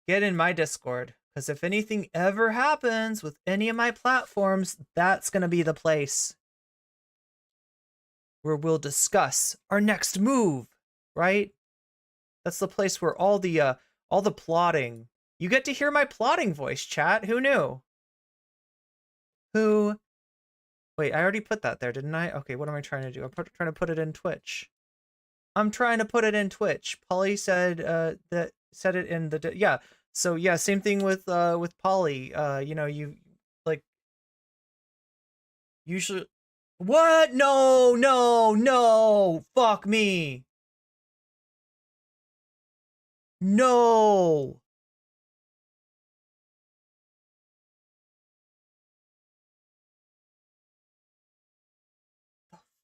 get in my Discord, because if anything ever happens with any of my platforms, that's going to be the place where we'll discuss our next move, right? That's the place where all the plotting, you get to hear my plotting voice, chat. Who knew? Wait, I already put that there, didn't I? Okay, what am I trying to do? I'm trying to put it in Twitch. Polly said said it in the yeah. So yeah, same thing with Polly. You like usually what? No. Fuck me. No.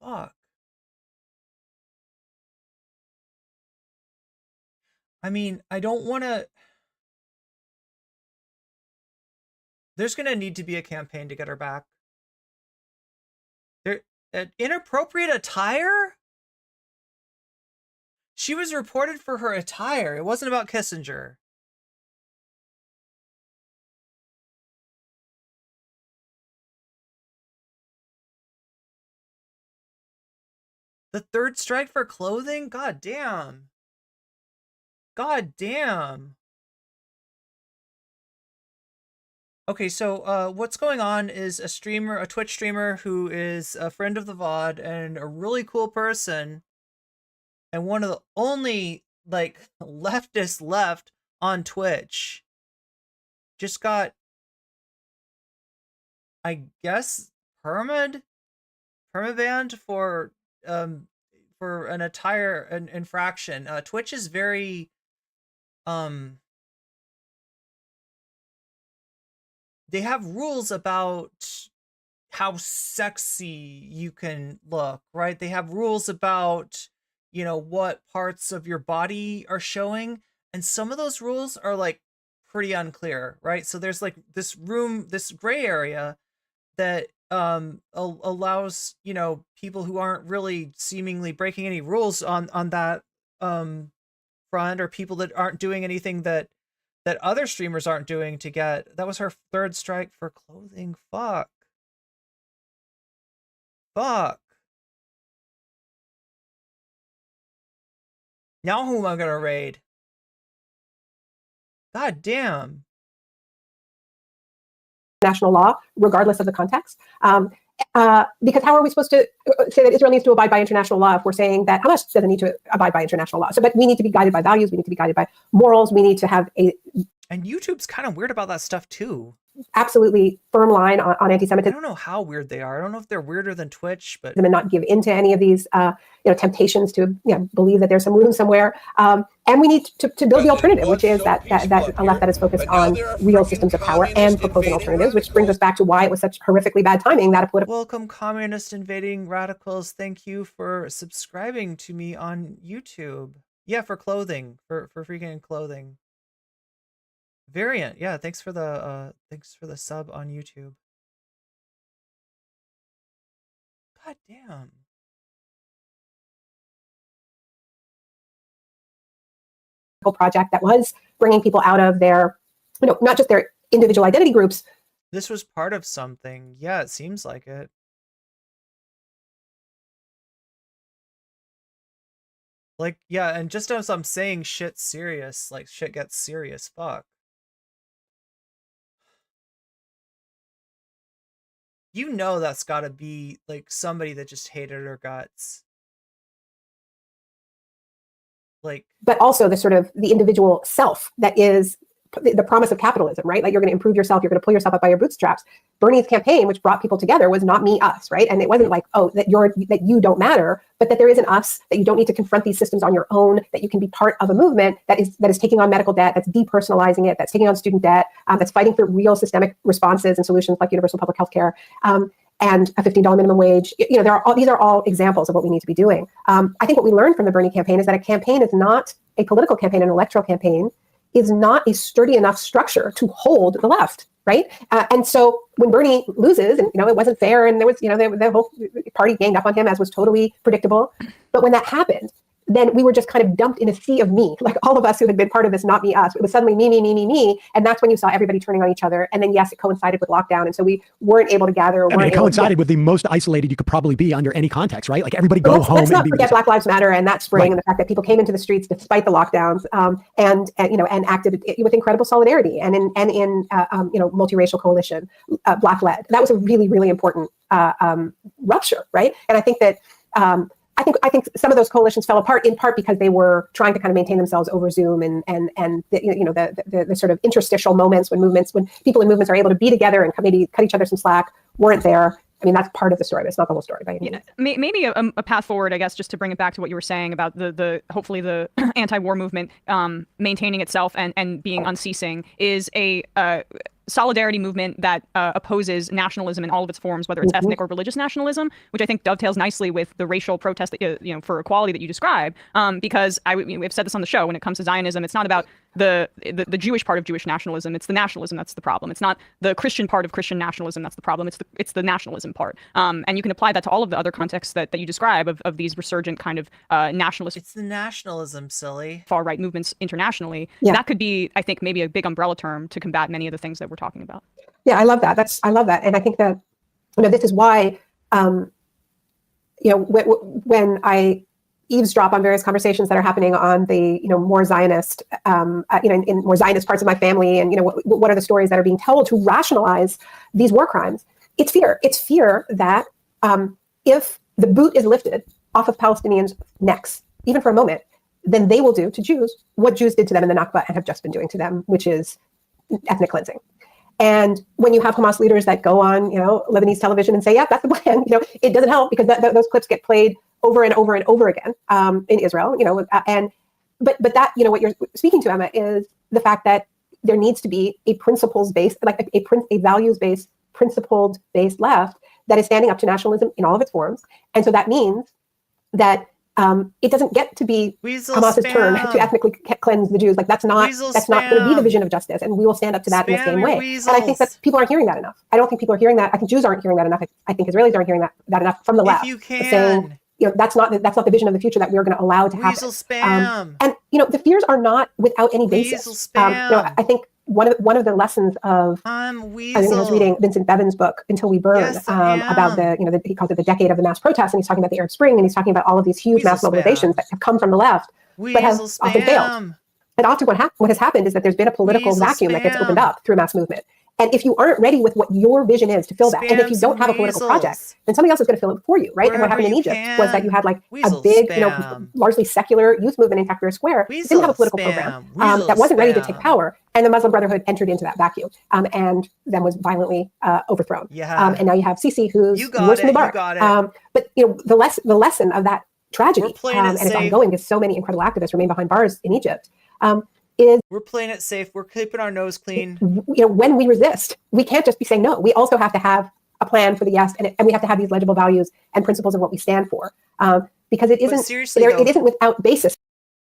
Fuck. I mean, I don't want to... There's going to need to be a campaign to get her back. Inappropriate attire? She was reported for her attire. It wasn't about Kissinger. The third strike for clothing? God damn. God damn. Okay, so what's going on is a Twitch streamer who is a friend of the VOD and a really cool person, and one of the only like leftists left on Twitch, just got, I guess, permabanned for an attire infraction. Twitch is very they have rules about how sexy you can look, right? They have rules about, what parts of your body are showing, and some of those rules are like pretty unclear, right? So there's like this gray area that allows people who aren't really seemingly breaking any rules on that front, or people that aren't doing anything that other streamers aren't doing to get. That was her third strike for clothing. Fuck. Now who am I gonna raid? God damn. National law, regardless of the context. Because how are we supposed to say that Israel needs to abide by international law if we're saying that Hamas doesn't need to abide by international law? But we need to be guided by values. We need to be guided by morals. We need to have a... And YouTube's kind of weird about that stuff too. absolutely firm line on anti-Semitism. I don't know how weird they are. I don't know if they're weirder than Twitch, but and not give into any of these temptations to believe that there's some room somewhere. And we need to build the alternative, which is that a left that is focused on real systems of power and proposing alternatives, which brings us back to why it was such horrifically bad timing that a political. Welcome, communist invading radicals. Thank you for subscribing to me on YouTube. Yeah, for clothing, for freaking clothing. Variant, yeah, thanks for the sub on YouTube. God damn. Project that was bringing people out of their, not just their individual identity groups. This was part of something. Yeah, it seems like it. Like, yeah, and just as I'm saying shit's serious, like shit gets serious, fuck. You know that's gotta be like somebody that just hated her guts. Like, but also the sort of the individual self that is the promise of capitalism, right? Like you're going to improve yourself, you're going to pull yourself up by your bootstraps. Bernie's campaign, which brought people together, was not me, us, right? And it wasn't like, oh, that you don't matter, but that there is an us, that you don't need to confront these systems on your own, that you can be part of a movement that is taking on medical debt, that's depersonalizing it, that's taking on student debt, that's fighting for real systemic responses and solutions like universal public health care. And a $15 minimum wage. These are all examples of what we need to be doing. I think what we learned from the Bernie campaign is that a campaign is not a political campaign, an electoral campaign is not a sturdy enough structure to hold the left, right? And so when Bernie loses, and it wasn't fair, and there was the whole party ganged up on him, as was totally predictable. But when that happened, then we were just kind of dumped in a sea of me, like all of us who had been part of this, not me, us. It was suddenly me. And that's when you saw everybody turning on each other. And then, yes, it coincided with lockdown. And so we weren't able to gather. It coincided with the most isolated you could probably be under any context, right? Like everybody go home. Let's not forget Black Lives Matter and that spring, right. And the fact that people came into the streets despite the lockdowns and acted with incredible solidarity and in multiracial coalition, Black-led. That was a really, really important rupture, right? And I think that I think some of those coalitions fell apart in part because they were trying to kind of maintain themselves over Zoom and the sort of interstitial moments when people in movements are able to be together and maybe cut each other some slack weren't there. I mean, that's part of the story, but it's not the whole story by any means. Maybe a path forward, I guess, just to bring it back to what you were saying about the hopefully the anti-war movement maintaining itself and being unceasing is a solidarity movement that opposes nationalism in all of its forms, whether it's ethnic or religious nationalism, which I think dovetails nicely with the racial protest that, for equality that you describe. Because we've said this on the show, when it comes to Zionism, it's not about the Jewish part of Jewish nationalism. It's the nationalism that's the problem. It's not the Christian part of Christian nationalism that's the problem. It's the nationalism part. And you can apply that to all of the other contexts that you describe of these resurgent kind of nationalist. It's the nationalism, silly. Far right movements internationally. Yeah. That could be, I think, maybe a big umbrella term to combat many of the things that we're talking about. Yeah, I love that. I love that. And I think that, this is why, when I eavesdrop on various conversations that are happening on the, more Zionist, in more Zionist parts of my family, and, what are the stories that are being told to rationalize these war crimes? It's fear. It's fear that if the boot is lifted off of Palestinians' necks, even for a moment, then they will do to Jews what Jews did to them in the Nakba and have just been doing to them, which is ethnic cleansing. And when you have Hamas leaders that go on, Lebanese television and say, yeah, that's the plan, it doesn't help because those clips get played over and over and over again in Israel, but that, what you're speaking to, Emma, is the fact that there needs to be a principles-based, like a values-based, principled-based left that is standing up to nationalism in all of its forms. And so that means that it doesn't get to be Hamas's turn to ethnically cleanse the Jews. Like that's not going to be the vision of justice, and we will stand up to that in the same way. Weasels. And I think that people aren't hearing that enough. I don't think people are hearing that. I think Jews aren't hearing that enough. I think Israelis aren't hearing that enough from the left. If you can. Saying, that's not the vision of the future that we're going to allow to happen. Weasel spam. And the fears are not without any basis. Weasel spam. I think one of the lessons of I was reading Vincent Bevan's book Until We Burn, about he calls it the decade of the mass protests, and he's talking about the Arab Spring, and he's talking about all of these huge mass mobilizations that have come from the left, but have often failed. And often what has happened is that there's been a political vacuum that gets opened up through a mass movement. And if you aren't ready with what your vision is to fill that, and if you don't have a political project, then somebody else is going to fill it for you, right? And what happened in Egypt was that you had like a big, largely secular youth movement in Tahrir Square. It didn't have a political program that wasn't ready to take power, and the Muslim Brotherhood entered into that vacuum and then was violently overthrown. And now you have Sisi, who's worse than Mubarak. But the lesson of that tragedy, and it's ongoing because so many incredible activists remain behind bars in Egypt. We're playing it safe. We're keeping our nose clean. When we resist, we can't just be saying no. We also have to have a plan for the yes, and we have to have these legible values and principles of what we stand for. Because it isn't it isn't without basis.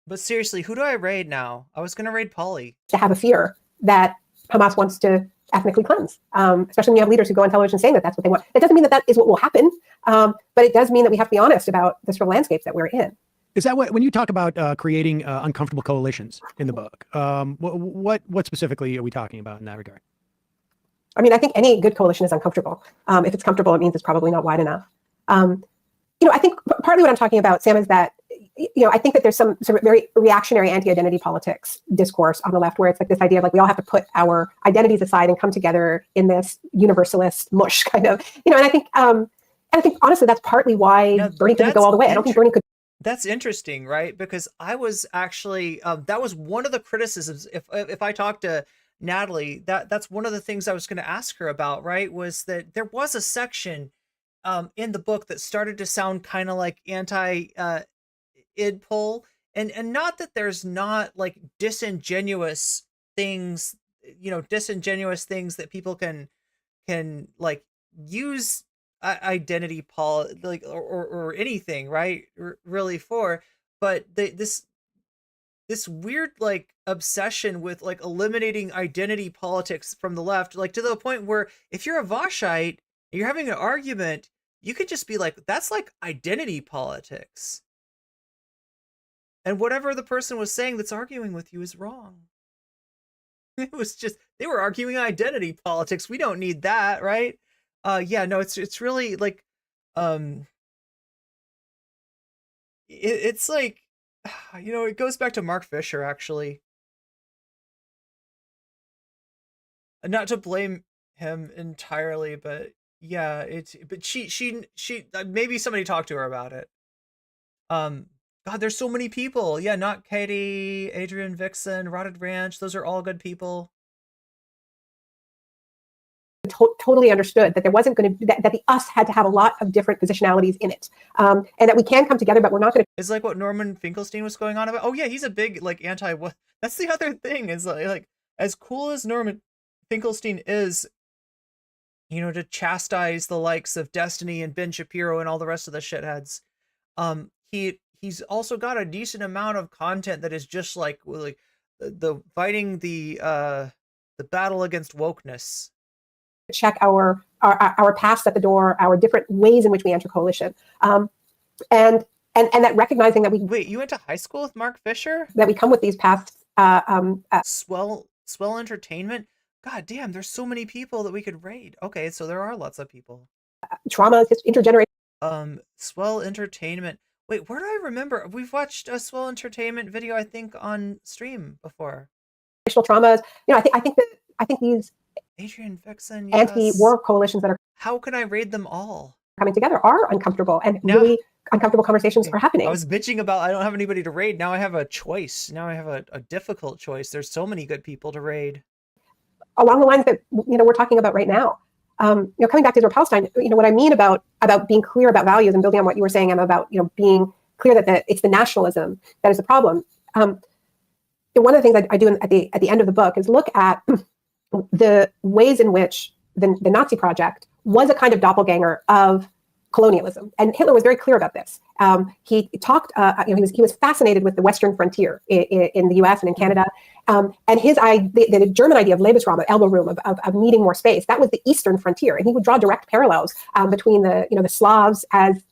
But seriously, who do I raid now? I was going to raid Polly. To have a fear that Hamas wants to ethnically cleanse, especially when you have leaders who go on television saying that that's what they want. That doesn't mean that is what will happen, but it does mean that we have to be honest about the sort of landscapes that we're in. Is that when you talk about creating uncomfortable coalitions in the book? What specifically are we talking about in that regard? I mean, I think any good coalition is uncomfortable. If it's comfortable, it means it's probably not wide enough. I think partly what I'm talking about, Sam, is that I think that there's some sort of very reactionary anti-identity politics discourse on the left, where it's like this idea of like we all have to put our identities aside and come together in this universalist mush kind of, and I think honestly that's partly why Bernie couldn't go all the way. I don't think Bernie could. That's interesting, right? Because I was actually that was one of the criticisms. If I talked to Natalie, that's one of the things I was going to ask her about, right? Was that there was a section in the book that started to sound kind of like anti-id poll, and not that there's not like disingenuous things, disingenuous things that people can like use identity like or anything, right? Really for, but this weird like obsession with like eliminating identity politics from the left, like to the point where if you're a Vaushite and you're having an argument, you could just be like, that's like identity politics, and whatever the person was saying that's arguing with you is wrong. It was just, they were arguing identity politics. We don't need that, right? Yeah, no, it's really like, it's like, it goes back to Mark Fisher, actually. Not to blame him entirely, but yeah, but she maybe somebody talked to her about it. God, there's so many people. Yeah, Not Katie, Adrian Vixen, Rotted Ranch. Those are all good people. Totally understood that there wasn't going to be that the us had to have a lot of different positionalities in it, and that we can come together, but we're not going to. It's like what Norman Finkelstein was going on about. Oh yeah, he's a big like anti. What? That's the other thing is like as cool as Norman Finkelstein is, to chastise the likes of Destiny and Ben Shapiro and all the rest of the shitheads. He's also got a decent amount of content that is just like the fighting the battle against wokeness. Check our past at the door, our different ways in which we enter coalition, and that recognizing that we wait. You went to high school with Mark Fisher? That we come with these past swell entertainment. God damn, there's so many people that we could raid. Okay, so there are lots of people. Traumas, intergenerational. Swell entertainment. Wait, where do I remember? We've watched a Swell entertainment video, I think, on stream before. Racial traumas. I think these. Adrian Vixen, yes. Anti-war coalitions that are. How can I raid them all? Coming together are uncomfortable, and really uncomfortable conversations are happening. I was bitching about I don't have anybody to raid. Now I have a choice. Now I have a difficult choice. There's so many good people to raid. Along the lines that we're talking about right now. Coming back to Israel Palestine, what I mean about being clear about values and building on what you were saying, Emma, about being clear that it's the nationalism that is the problem. One of the things I do at the end of the book is look at the ways in which the Nazi project was a kind of doppelganger of colonialism, and Hitler was very clear about this. He talked, he was fascinated with the Western frontier in the U.S. and in Canada, and the German idea of Lebensraum, elbow room, of needing more space, that was the Eastern frontier, and he would draw direct parallels between the Slavs as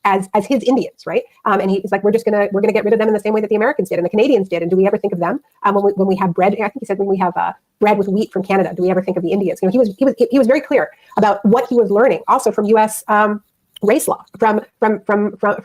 his Indians, right? And he's like, we're gonna get rid of them in the same way that the Americans did and the Canadians did, and do we ever think of them when we have bread? I think he said when we have bread with wheat from Canada, do we ever think of the Indians? He was very clear about what he was learning, also from U.S. Race law, from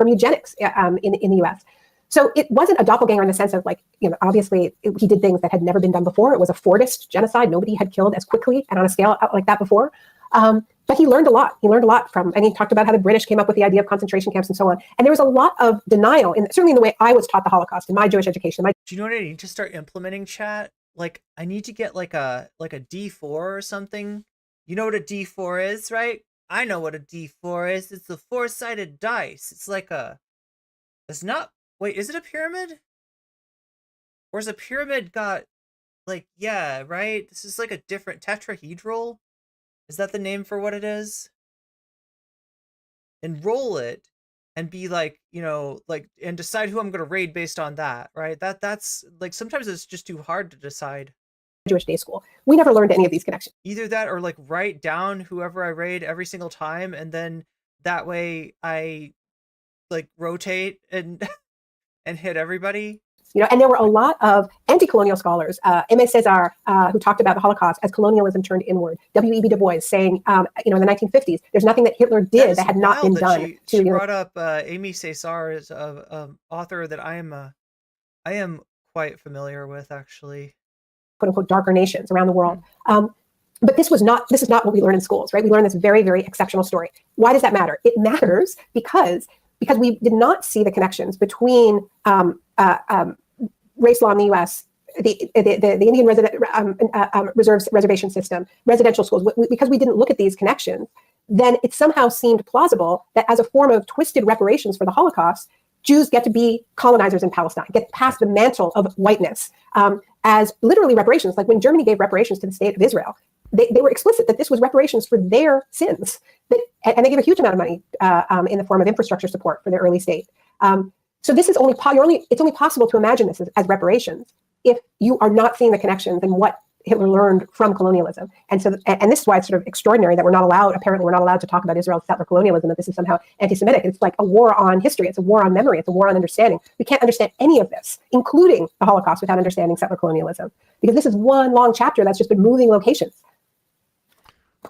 eugenics in the U.S. So it wasn't a doppelganger in the sense of like, obviously he did things that had never been done before. It was a Fordist genocide. Nobody had killed as quickly and on a scale like that before. But he learned a lot. He learned a lot from, and he talked about how the British came up with the idea of concentration camps and so on. And there was a lot of denial, certainly in the way I was taught the Holocaust in my Jewish education. Do you know what I need to start implementing, chat? Like, I need to get like a D4 or something. You know what a D4 is, right? I know what a D4 is. It's a 4-sided dice. It's like it's not, wait, is it a pyramid? Or is a pyramid got, like, yeah, right? This is like a different tetrahedral. Is that the name for what it is? And roll it and be like, and decide who I'm going to raid based on that, right? That's like, sometimes it's just too hard to decide. Jewish day school. We never learned any of these connections. Either that or like write down whoever I raid every single time. And then that way I like rotate and hit everybody. And there were a lot of anti-colonial scholars, Aimé Césaire, who talked about the Holocaust as colonialism turned inward. W.E.B. Du Bois saying, in the 1950s, there's nothing that Hitler did that had not been done. She brought up Aimé Césaire as an author that I am quite familiar with, actually. "Quote unquote darker nations" around the world. But this is not what we learn in schools, right? We learn this very, very exceptional story. Why does that matter? It matters because we did not see the connections between race law in the U.S., the Indian reservation system, residential schools, because we didn't look at these connections, then it somehow seemed plausible that as a form of twisted reparations for the Holocaust, Jews get to be colonizers in Palestine, get past the mantle of whiteness as literally reparations. Like when Germany gave reparations to the state of Israel, they were explicit that this was reparations for their sins. And they gave a huge amount of money in the form of infrastructure support for the early state. So this is it's only possible to imagine this as reparations if you are not seeing the connections and what Hitler learned from colonialism. And this is why it's sort of extraordinary that we're not allowed to talk about Israel's settler colonialism, that this is somehow anti-Semitic. It's like a war on history. It's a war on memory. It's a war on understanding. We can't understand any of this, including the Holocaust, without understanding settler colonialism, because this is one long chapter that's just been moving locations.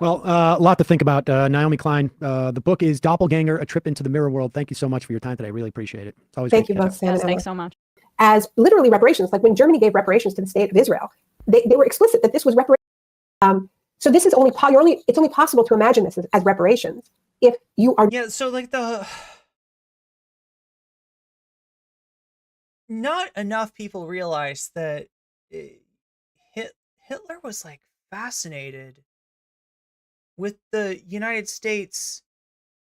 Well, a lot to think about. Naomi Klein, the book is Doppelganger, A Trip into the Mirror World. Thank you so much for your time today. I really appreciate it. It's always Thank you both, Sam and Emma. Thanks so much. As literally reparations, like when Germany gave reparations to the state of Israel, they were explicit that this was reparations. So this is it's only possible to imagine this as reparations if you are. Yeah, so like not enough people realize that Hitler was like fascinated with the United States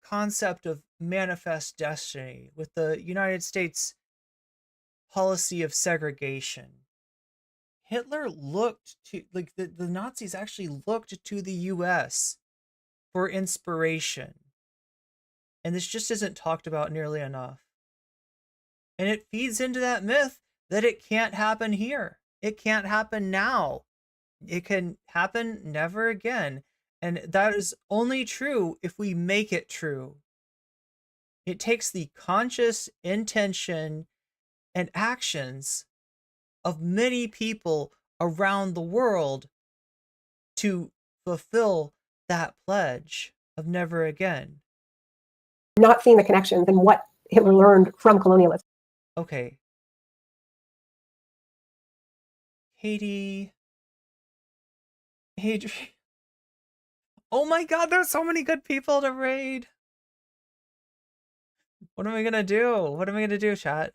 concept of manifest destiny, with the United States policy of segregation. Hitler looked to, like, the Nazis actually looked to the US for inspiration. And this just isn't talked about nearly enough. And it feeds into that myth that it can't happen here. It can't happen now. It can happen never again. And that is only true if we make it true. It takes the conscious intention and actions of many people around the world to fulfill that pledge of never again. Not seeing the connections and what Hitler learned from colonialism. Okay. Adrian. Oh my god, there's so many good people to raid. What am I gonna do? What am I gonna do, chat?